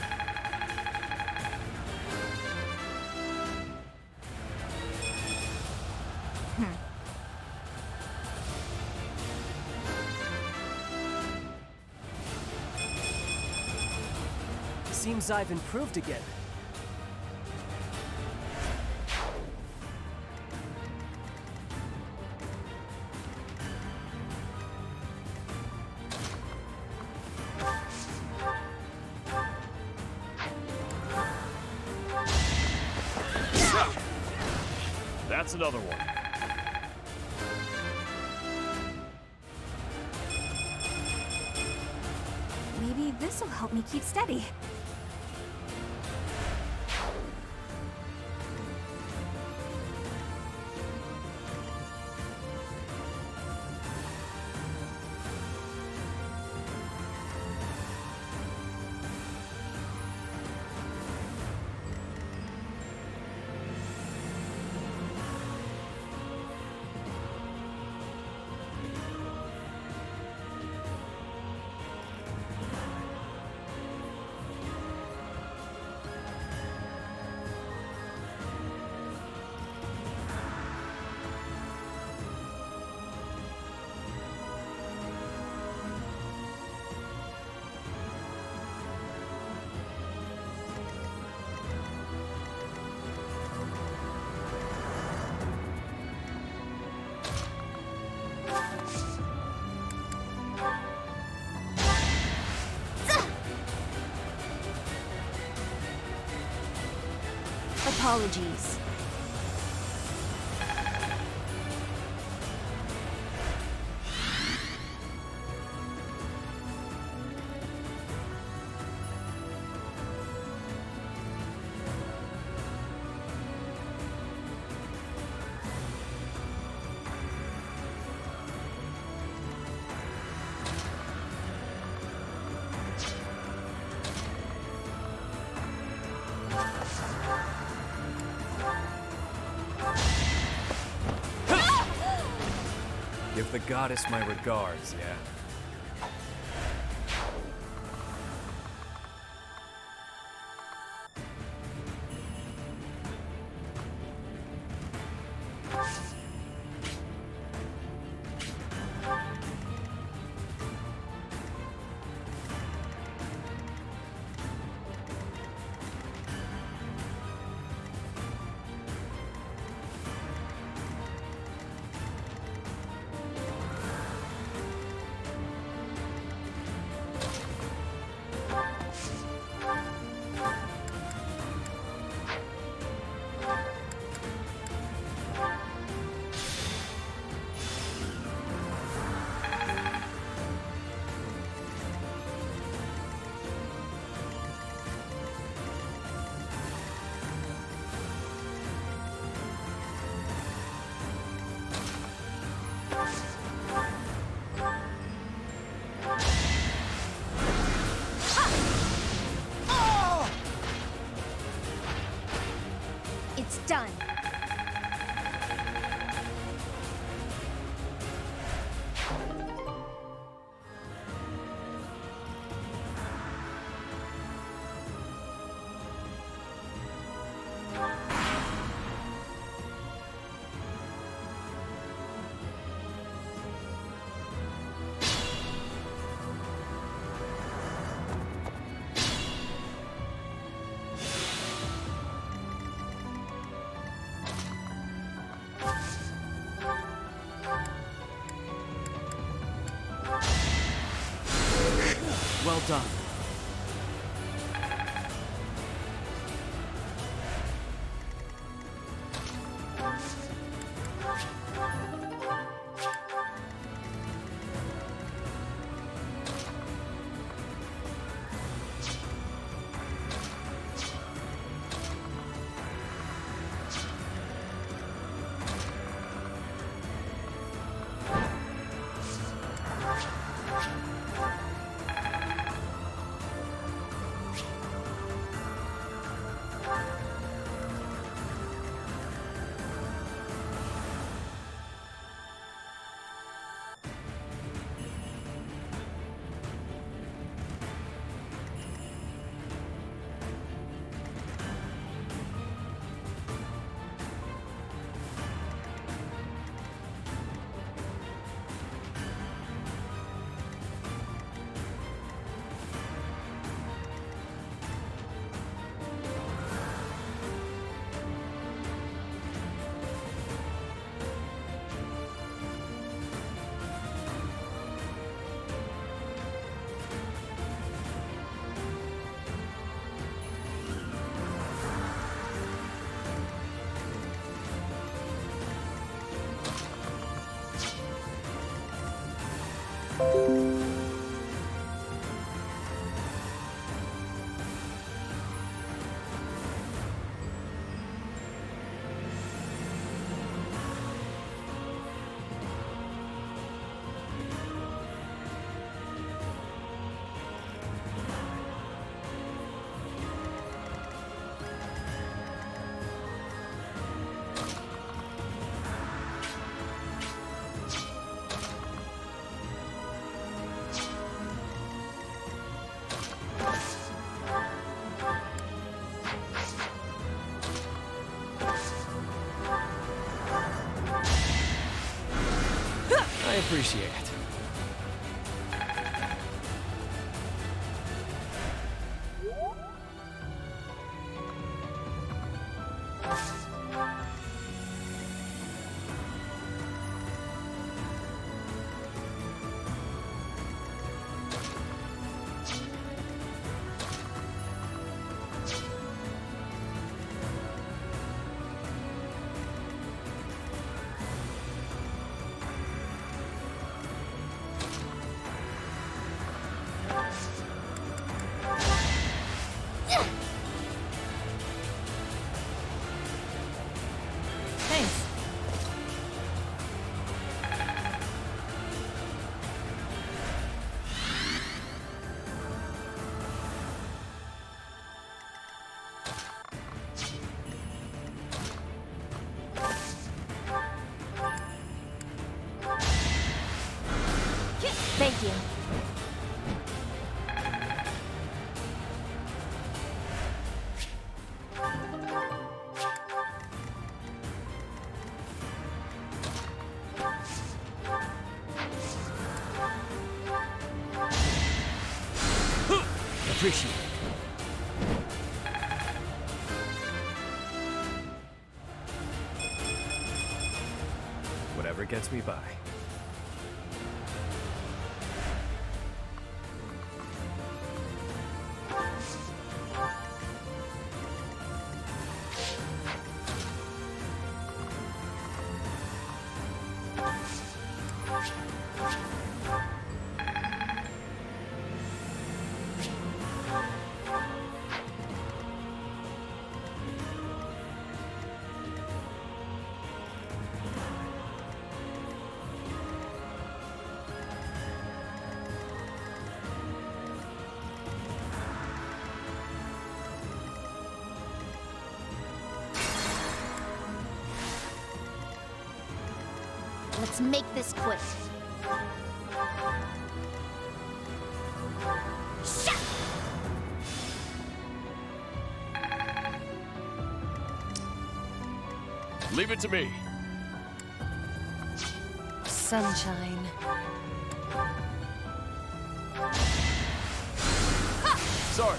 Seems I've improved again. That's another one. Maybe this'll help me keep steady. Apologies. Give the goddess my regards, yeah? It's done. Well done. I appreciate it. Thanks. Thank you. Appreciate it. Whatever gets me by. Let's make this quick. Leave it to me. Sunshine. Sorry.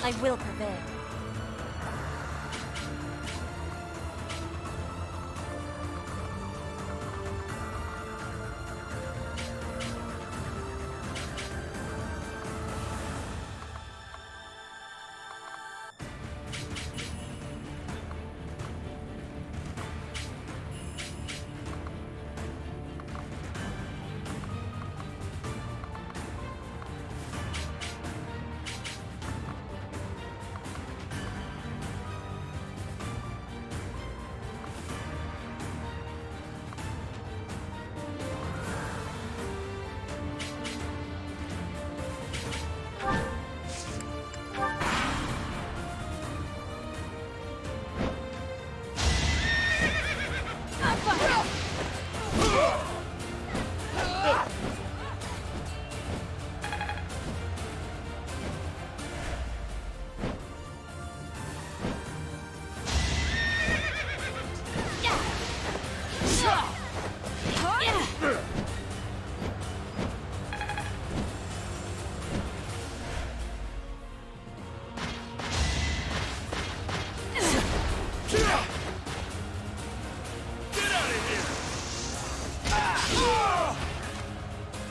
I will prevail.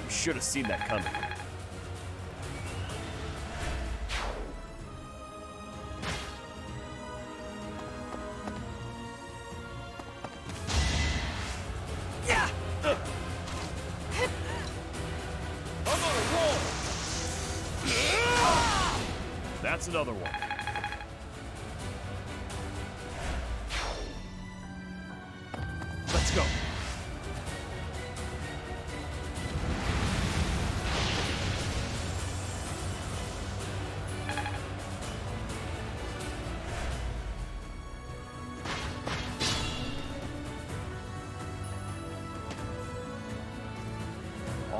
Should have seen that coming. I'm on a roll. That's another one. Let's go.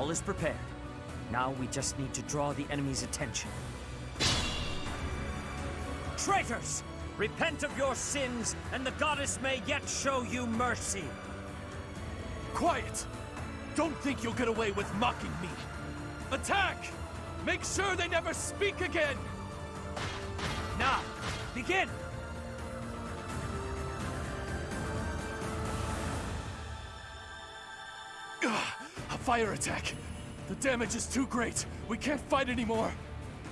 All is prepared. Now we just need to draw the enemy's attention. Traitors! Repent of your sins, and the goddess may yet show you mercy. Quiet! Don't think you'll get away with mocking me. Attack! Make sure they never speak again! Now, begin! A fire attack! The damage is too great! We can't fight anymore!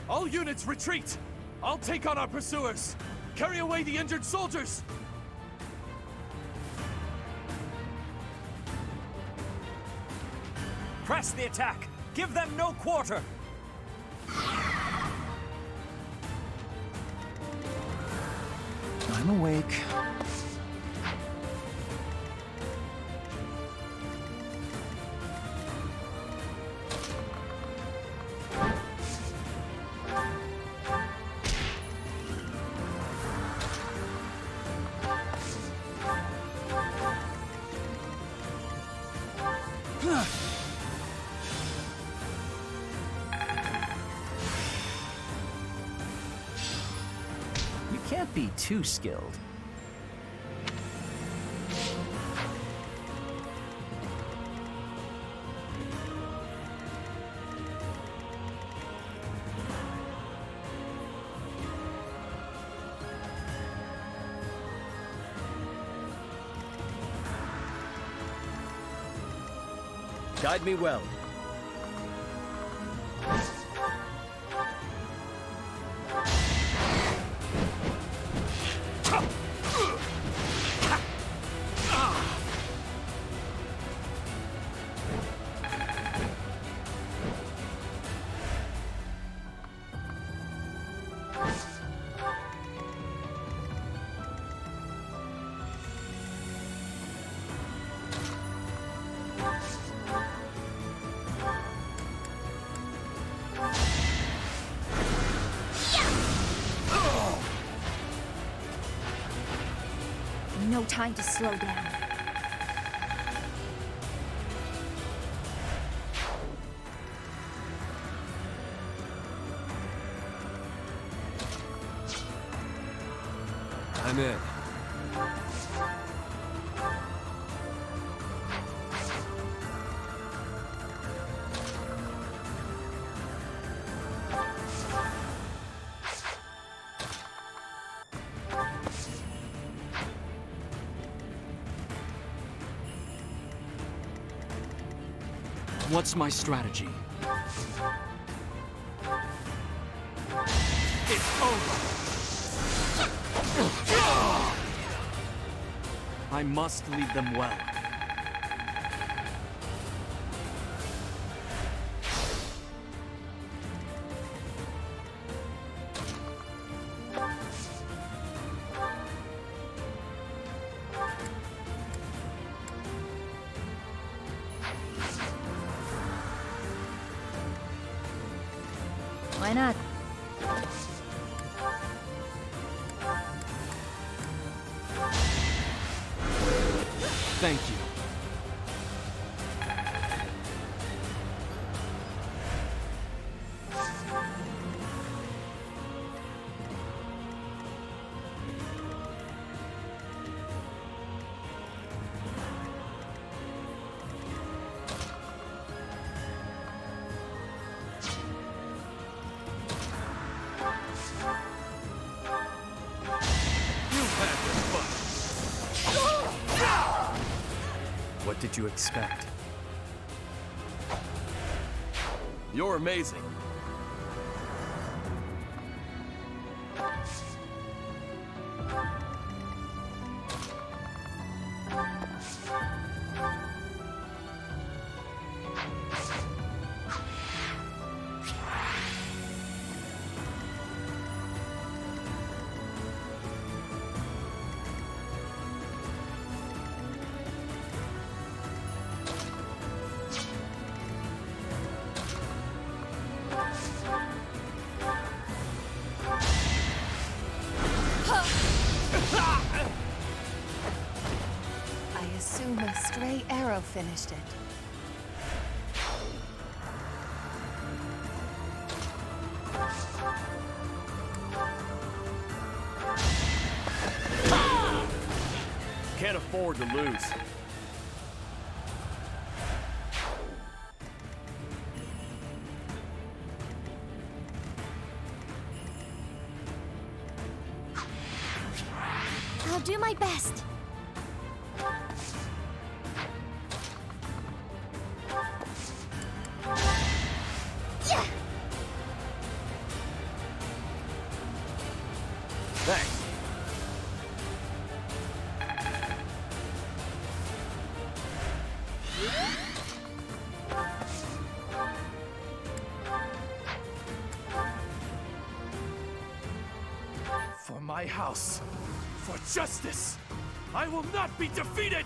All units retreat! I'll take on our pursuers! Carry away the injured soldiers! Press the attack! Give them no quarter! I'm awake. You can't be too skilled. Guide me well. No time to slow down. I'm in. What's my strategy? It's over! I must lead them well. Why not? Thank you. What did you expect? You're amazing. I assume a stray arrow finished it. can't afford to lose. I'll do my best. Yeah. Thanks. For my house, for justice, I will not be defeated!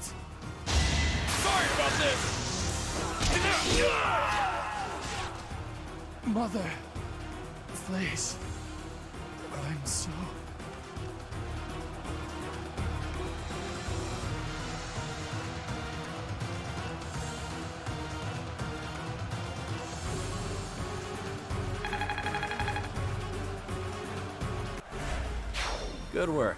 Sorry about this! Mother, please, I'm so... Good work.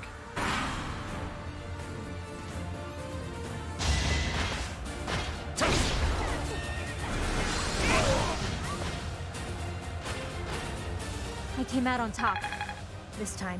I came out on top. This time.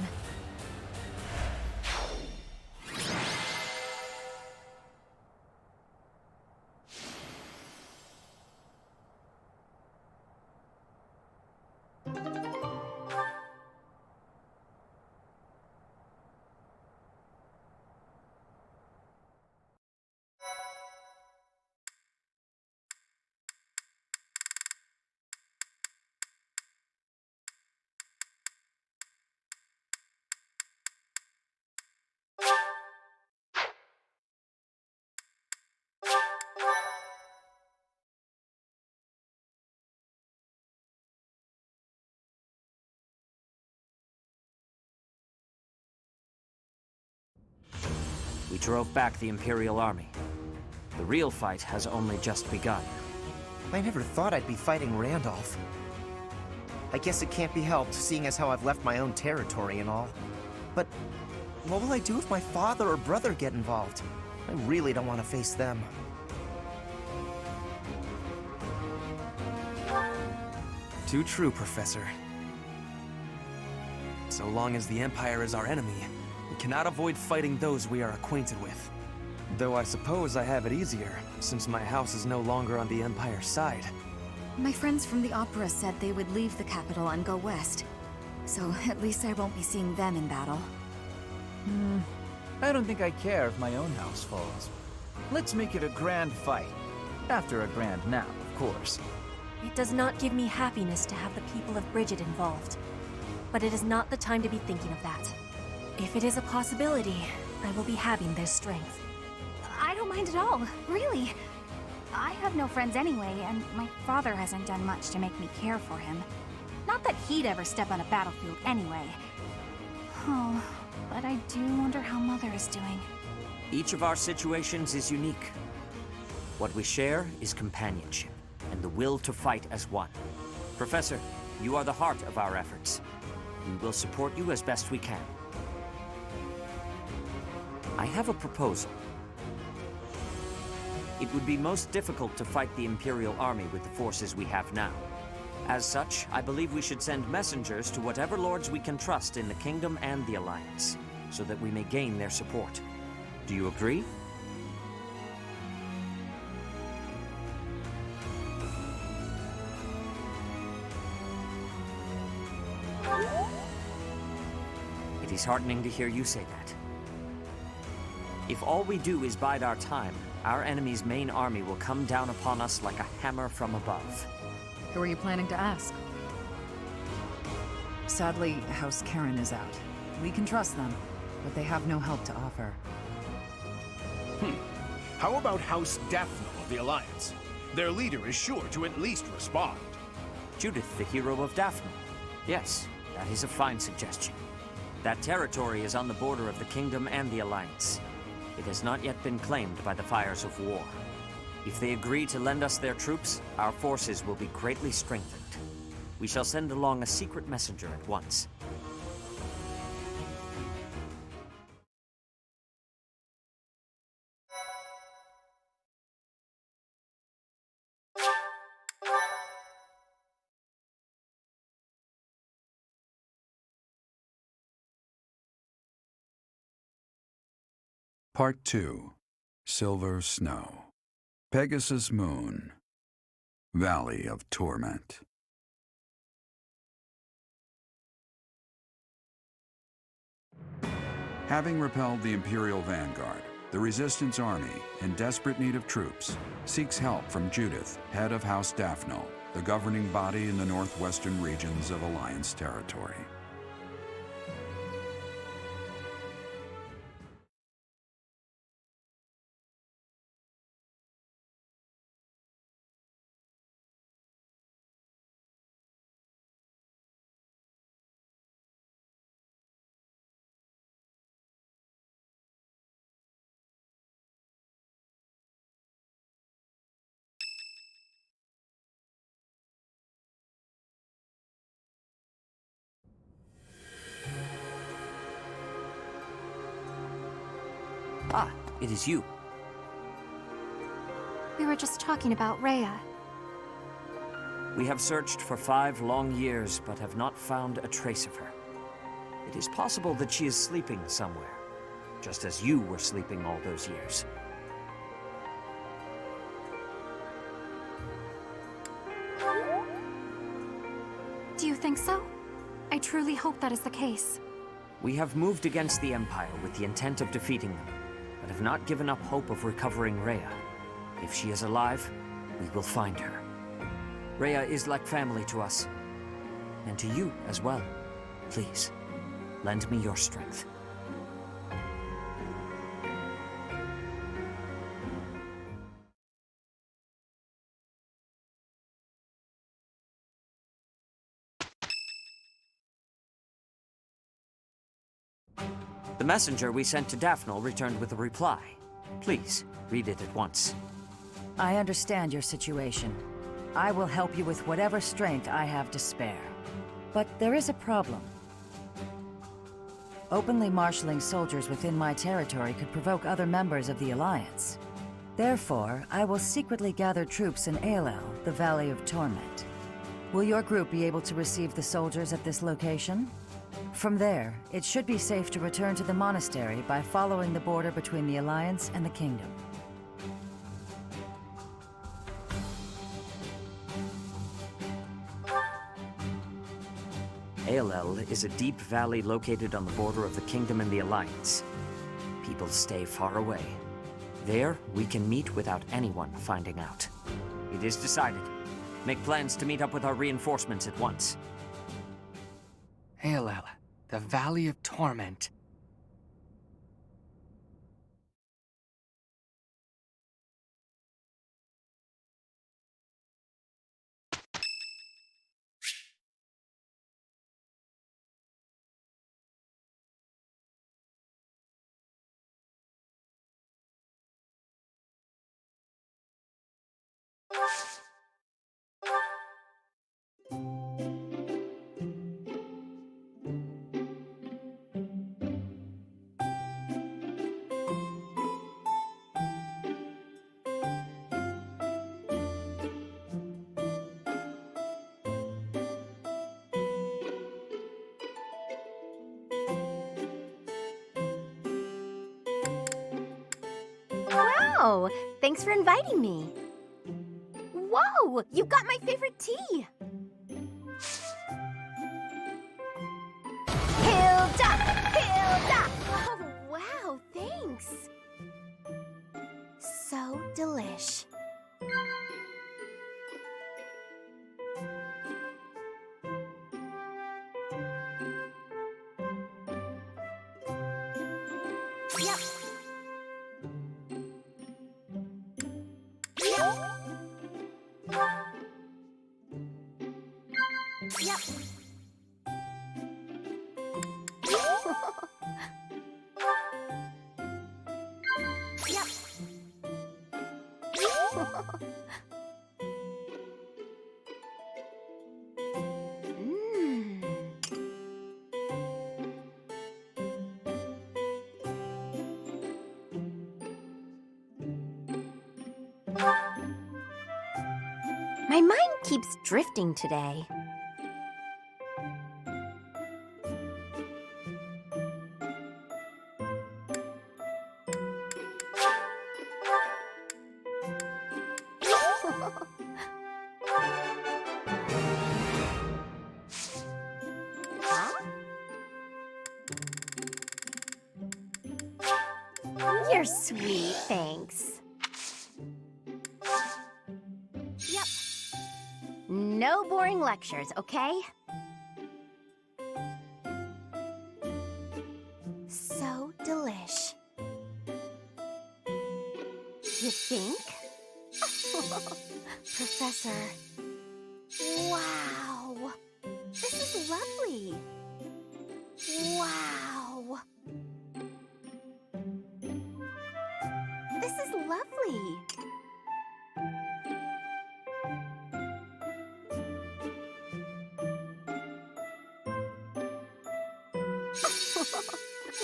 We drove back the Imperial Army. The real fight has only just begun. I never thought I'd be fighting Randolph. I guess it can't be helped, seeing as how I've left my own territory and all. But what will I do if my father or brother get involved? I really don't want to face them. Too true, Professor. So long as the Empire is our enemy, we cannot avoid fighting those we are acquainted with. Though I suppose I have it easier, since my house is no longer on the Empire's side. My friends from the opera said they would leave the capital and go west. So at least I won't be seeing them in battle. I don't think I care if my own house falls. Let's make it a grand fight. After a grand nap, of course. It does not give me happiness to have the people of Bridget involved. But it is not the time to be thinking of that. If it is a possibility, I will be having their strength. I don't mind at all, really. I have no friends anyway, and my father hasn't done much to make me care for him. Not that he'd ever step on a battlefield anyway. Oh, but I do wonder how Mother is doing. Each of our situations is unique. What we share is companionship, and the will to fight as one. Professor, you are the heart of our efforts. We will support you as best we can. I have a proposal. It would be most difficult to fight the Imperial Army with the forces we have now. As such, I believe we should send messengers to whatever lords we can trust in the Kingdom and the Alliance, so that we may gain their support. Do you agree? It is heartening to hear you say that. If all we do is bide our time, our enemy's main army will come down upon us like a hammer from above. Who are you planning to ask? Sadly, House Karen is out. We can trust them, but they have no help to offer. How about House Daphne of the Alliance? Their leader is sure to at least respond. Judith, the hero of Daphne. Yes, that is a fine suggestion. That territory is on the border of the Kingdom and the Alliance. It has not yet been claimed by the fires of war. If they agree to lend us their troops, our forces will be greatly strengthened. We shall send along a secret messenger at once. Part 2. Silver Snow. Pegasus Moon. Valley of Torment. Having repelled the Imperial Vanguard, the Resistance Army, in desperate need of troops, seeks help from Judith, head of House Daphnel, the governing body in the northwestern regions of Alliance territory. Ah, it is you. We were just talking about Rhea. We have searched for 5 long years, but have not found a trace of her. It is possible that she is sleeping somewhere, just as you were sleeping all those years. Do you think so? I truly hope that is the case. We have moved against the Empire with the intent of defeating them, but have not given up hope of recovering Rhea. If she is alive, we will find her. Rhea is like family to us, and to you as well. Please, lend me your strength. The messenger we sent to Daphnel returned with a reply. Please, read it at once. I understand your situation. I will help you with whatever strength I have to spare. But there is a problem. Openly marshaling soldiers within my territory could provoke other members of the Alliance. Therefore, I will secretly gather troops in Aelel, the Valley of Torment. Will your group be able to receive the soldiers at this location? From there, it should be safe to return to the monastery by following the border between the Alliance and the Kingdom. Aelel is a deep valley located on the border of the Kingdom and the Alliance. People stay far away. There, we can meet without anyone finding out. It is decided. Make plans to meet up with our reinforcements at once. Aelel, the Valley of Torment. Wow! Thanks for inviting me. Whoa! You got my favorite tea! Hilda! Hilda! Oh, wow, thanks! So delish. Yep. Yep. Yep. My mind keeps drifting today. You're sweet, thanks. Yep. No boring lectures, okay? So delish. You think? Professor. Wow. This is lovely. Wow. This is lovely.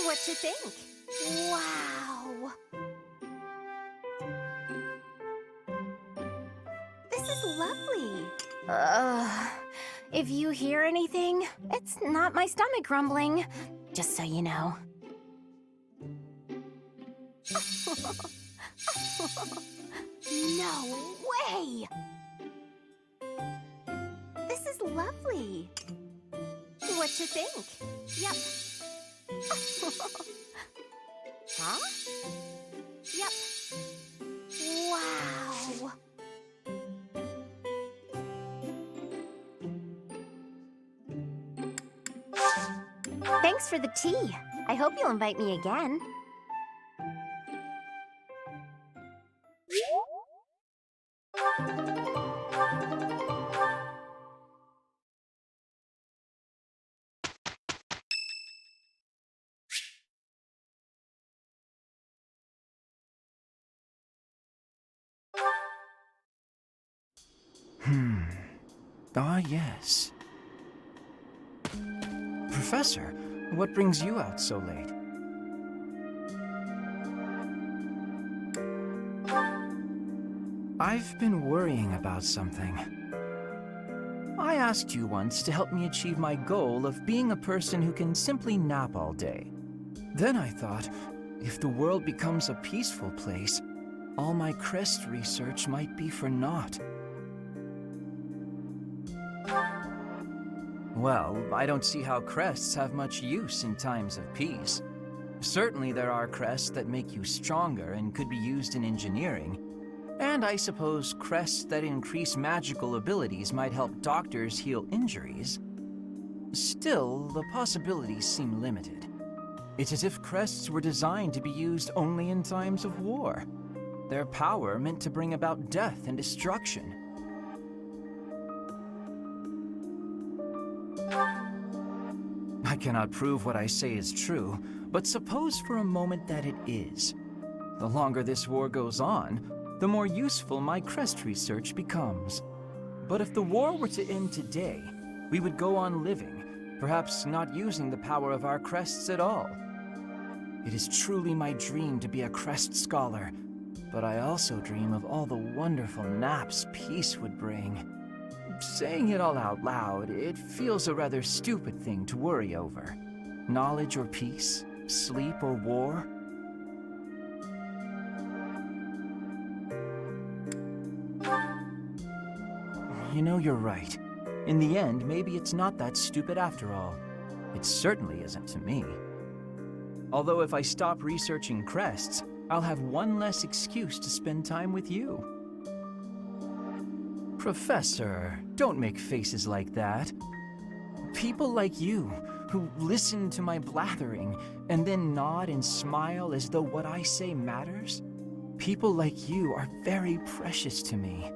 What you think? Wow. This is lovely. If you hear anything, it's not my stomach grumbling. Just so you know. No way! This is lovely. What you think? Yep. Huh? Yep. Wow. Thanks for the tea. I hope you'll invite me again. Ah, yes. Professor, what brings you out so late? I've been worrying about something. I asked you once to help me achieve my goal of being a person who can simply nap all day. Then I thought, if the world becomes a peaceful place, all my crest research might be for naught. Well, I don't see how crests have much use in times of peace. Certainly there are crests that make you stronger and could be used in engineering. And I suppose crests that increase magical abilities might help doctors heal injuries. Still, the possibilities seem limited. It's as if crests were designed to be used only in times of war. Their power meant to bring about death and destruction. I cannot prove what I say is true, but suppose for a moment that it is. The longer this war goes on, the more useful my crest research becomes. But if the war were to end today, we would go on living, perhaps not using the power of our crests at all. It is truly my dream to be a crest scholar, but I also dream of all the wonderful naps peace would bring. Saying it all out loud, it feels a rather stupid thing to worry over. Knowledge or peace, sleep or war. You know, you're right. In the end, maybe it's not that stupid after all. It certainly isn't to me. Although if I stop researching crests, I'll have one less excuse to spend time with you. Professor, don't make faces like that. People like you, who listen to my blathering and then nod and smile as though what I say matters, people like you are very precious to me.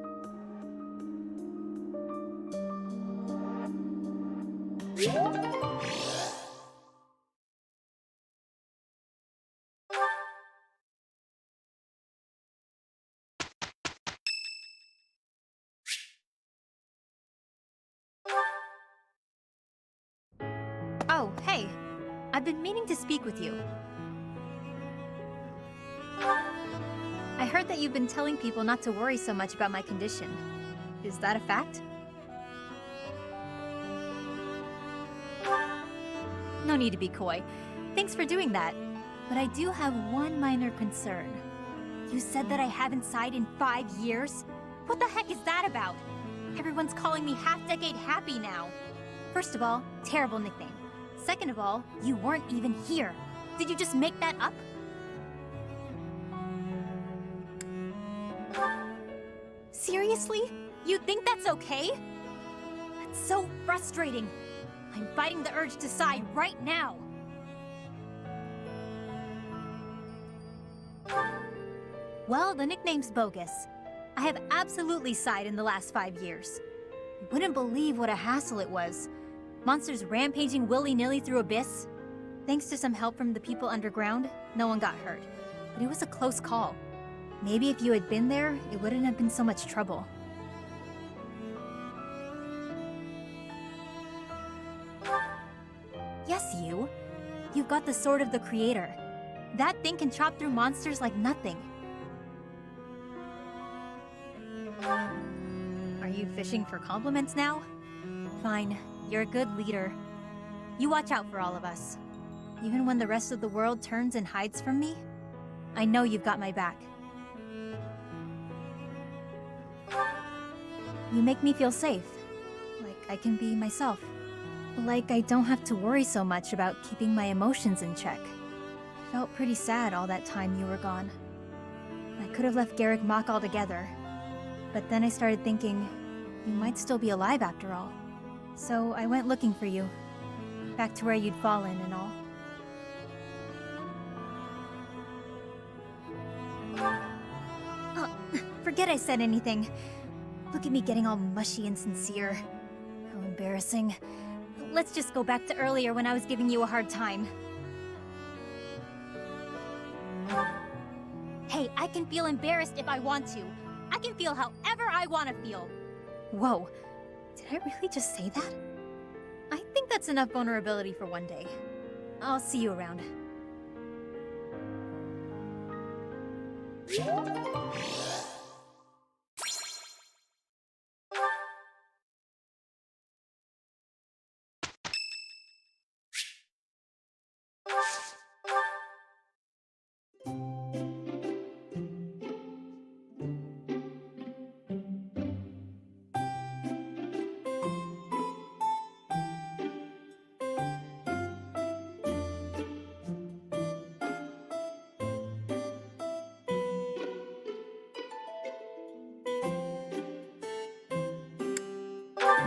Oh, hey. I've been meaning to speak with you. I heard that you've been telling people not to worry so much about my condition. Is that a fact? No need to be coy. Thanks for doing that. But I do have one minor concern. You said that I haven't sighed in 5 years? What the heck is that about? Everyone's calling me half-decade happy now. First of all, terrible nickname. Second of all, you weren't even here. Did you just make that up? Seriously? You think that's okay? That's so frustrating. I'm fighting the urge to sigh right now. Well, the nickname's bogus. I have absolutely sighed in the last 5 years. You wouldn't believe what a hassle it was. Monsters rampaging willy-nilly through Abyss. Thanks to some help from the people underground, no one got hurt. But it was a close call. Maybe if you had been there, it wouldn't have been so much trouble. Yes, you. You've got the Sword of the Creator. That thing can chop through monsters like nothing. Are you fishing for compliments now? Fine, you're a good leader. You watch out for all of us. Even when the rest of the world turns and hides from me, I know you've got my back. You make me feel safe. Like I can be myself. Like I don't have to worry so much about keeping my emotions in check. I felt pretty sad all that time you were gone. I could have left Garrick Mach altogether. But then I started thinking, you might still be alive after all. So I went looking for you. Back to where you'd fallen and all. Oh, forget I said anything. Look at me getting all mushy and sincere. How embarrassing. Let's just go back to earlier when I was giving you a hard time. Hey, I can feel embarrassed if I want to. I can feel however I want to feel. Whoa, did I really just say that? I think that's enough vulnerability for one day. I'll see you around.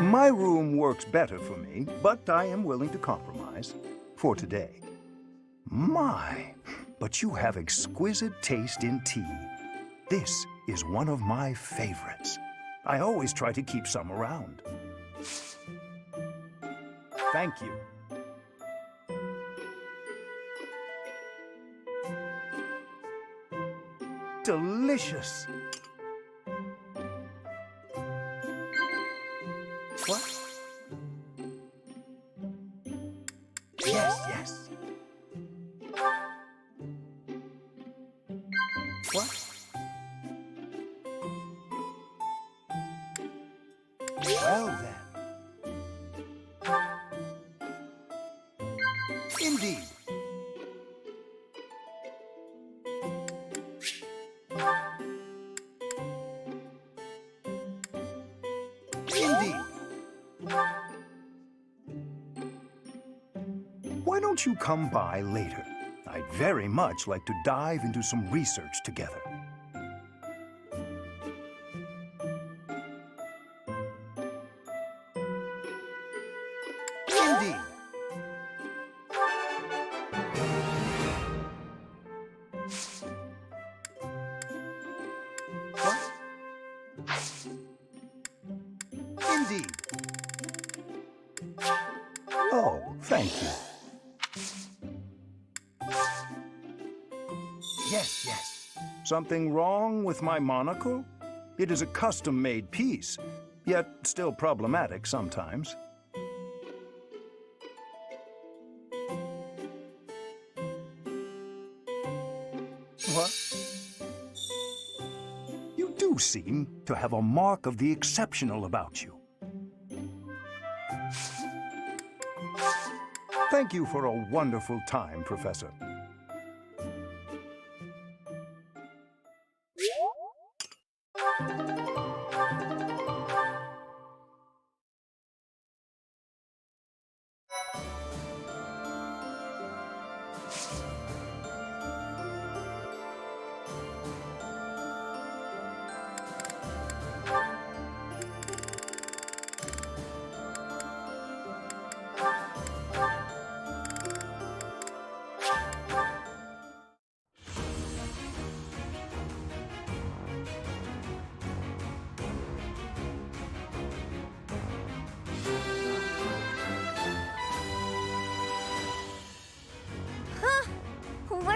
My room works better for me, but I am willing to compromise. For today. My, but you have exquisite taste in tea. This is one of my favorites. I always try to keep some around. Thank you. Delicious. What? Yes, yes. What? Well then. Indeed. Indeed. Why don't you come by later? I'd very much like to dive into some research together. Indeed. What? Indeed. Oh, thank you. Yes, yes. Something wrong with my monocle? It is a custom-made piece, yet still problematic sometimes. What? You do seem to have a mark of the exceptional about you. Thank you for a wonderful time, Professor.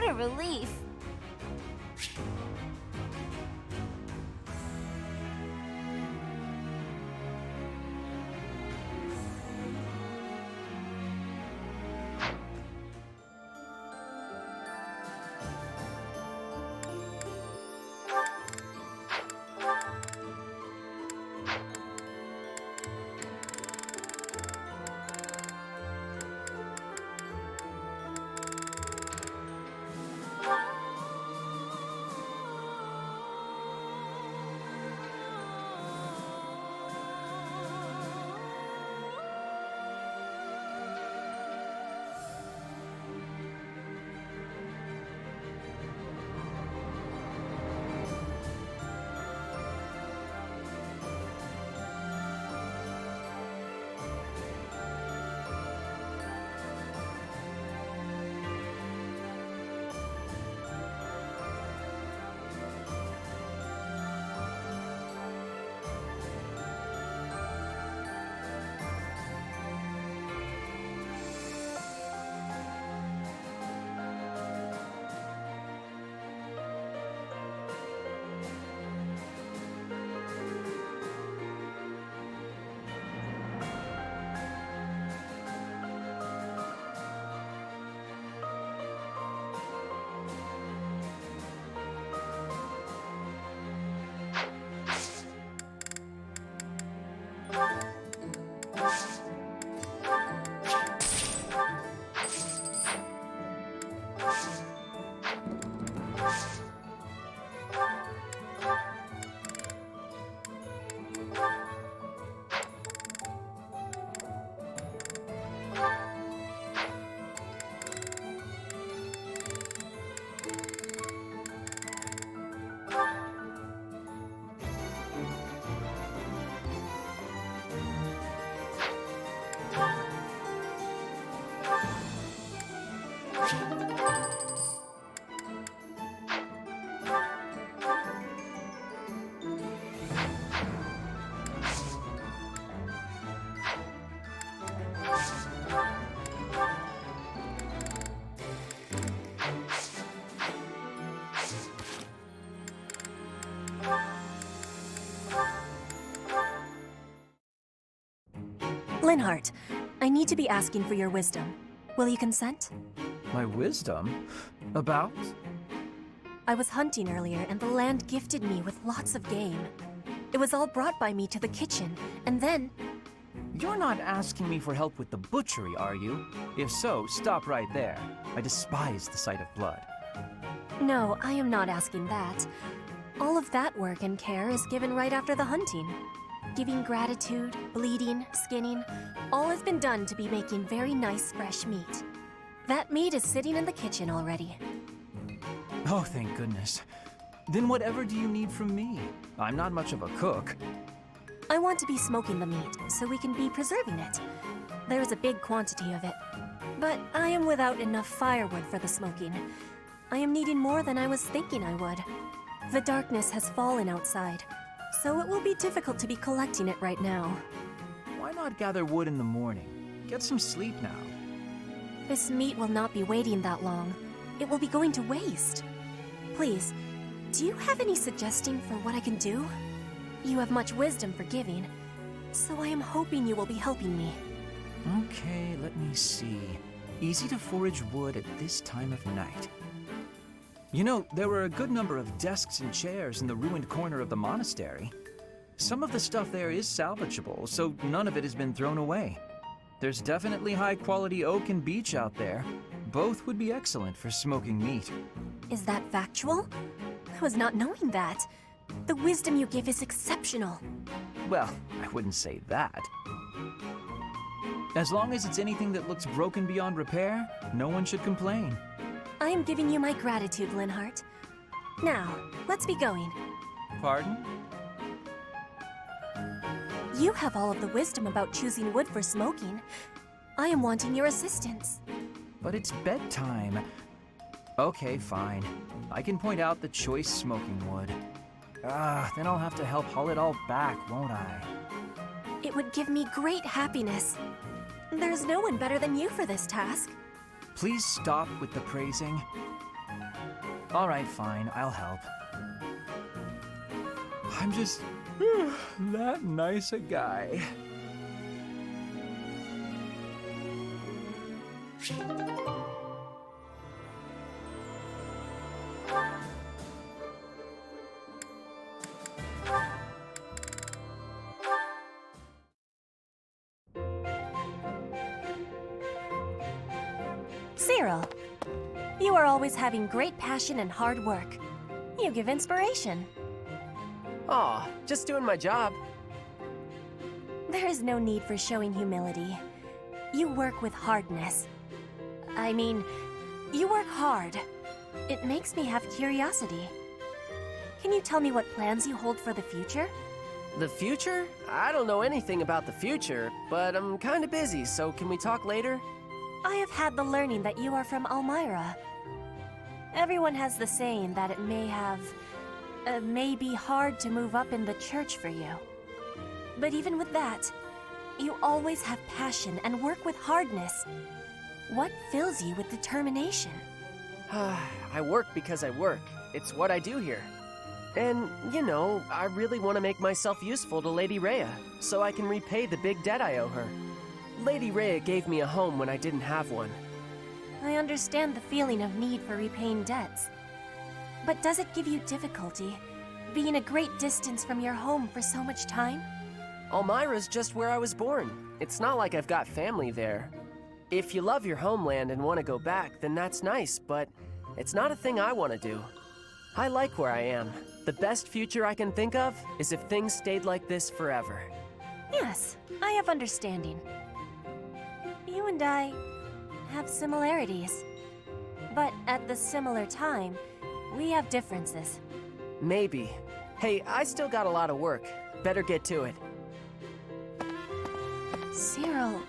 a relief. Linhardt, I need to be asking for your wisdom. Will you consent? My wisdom? About? I was hunting earlier and the land gifted me with lots of game. It was all brought by me to the kitchen, and then... You're not asking me for help with the butchery, are you? If so, stop right there. I despise the sight of blood. No, I am not asking that. All of that work and care is given right after the hunting. Giving gratitude, bleeding, skinning, all has been done to be making very nice fresh meat. That meat is sitting in the kitchen already. Oh, thank goodness. Then whatever do you need from me? I'm not much of a cook. I want to be smoking the meat, so we can be preserving it. There is a big quantity of it. But I am without enough firewood for the smoking. I am needing more than I was thinking I would. The darkness has fallen outside, so it will be difficult to be collecting it right now. Why not gather wood in the morning? Get some sleep now. This meat will not be waiting that long. It will be going to waste. Please, do you have any suggestion for what I can do? You have much wisdom for giving, so I am hoping you will be helping me. Okay, let me see. Easy to forage wood at this time of night. You know, there were a good number of desks and chairs in the ruined corner of the monastery. Some of the stuff there is salvageable, so none of it has been thrown away. There's definitely high-quality oak and beech out there. Both would be excellent for smoking meat. Is that factual? I was not knowing that. The wisdom you give is exceptional. Well, I wouldn't say that. As long as it's anything that looks broken beyond repair, no one should complain. I am giving you my gratitude, Linhardt. Now, let's be going. Pardon? You have all of the wisdom about choosing wood for smoking. I am wanting your assistance. But it's bedtime. Okay, fine. I can point out the choice smoking wood. Then I'll have to help haul it all back, won't I? It would give me great happiness. There's no one better than you for this task. Please stop with the praising. Alright, fine, I'll help. I'm just that nice a guy. Cyril, you are always having great passion and hard work. You give inspiration. Aw, just doing my job. There is no need for showing humility. You work with hardness. I mean, you work hard. It makes me have curiosity. Can you tell me what plans you hold for the future? The future? I don't know anything about the future, but I'm kinda busy, so can we talk later? I have had the learning that you are from Elmira. Everyone has the saying that it may be hard to move up in the church for you. But even with that, you always have passion and work with hardness. What fills you with determination? I work because I work. It's what I do here. And, you know, I really want to make myself useful to Lady Rhea, so I can repay the big debt I owe her. Lady Rhea gave me a home when I didn't have one. I understand the feeling of need for repaying debts. But does it give you difficulty, being a great distance from your home for so much time? Elmira's just where I was born. It's not like I've got family there. If you love your homeland and want to go back, then that's nice, but it's not a thing I want to do. I like where I am. The best future I can think of is if things stayed like this forever. Yes, I have understanding. You and I have similarities. But at the similar time, we have differences. Maybe. Hey, I still got a lot of work. Better get to it. Cyril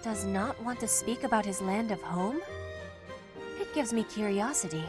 does not want to speak about his land of home? It gives me curiosity.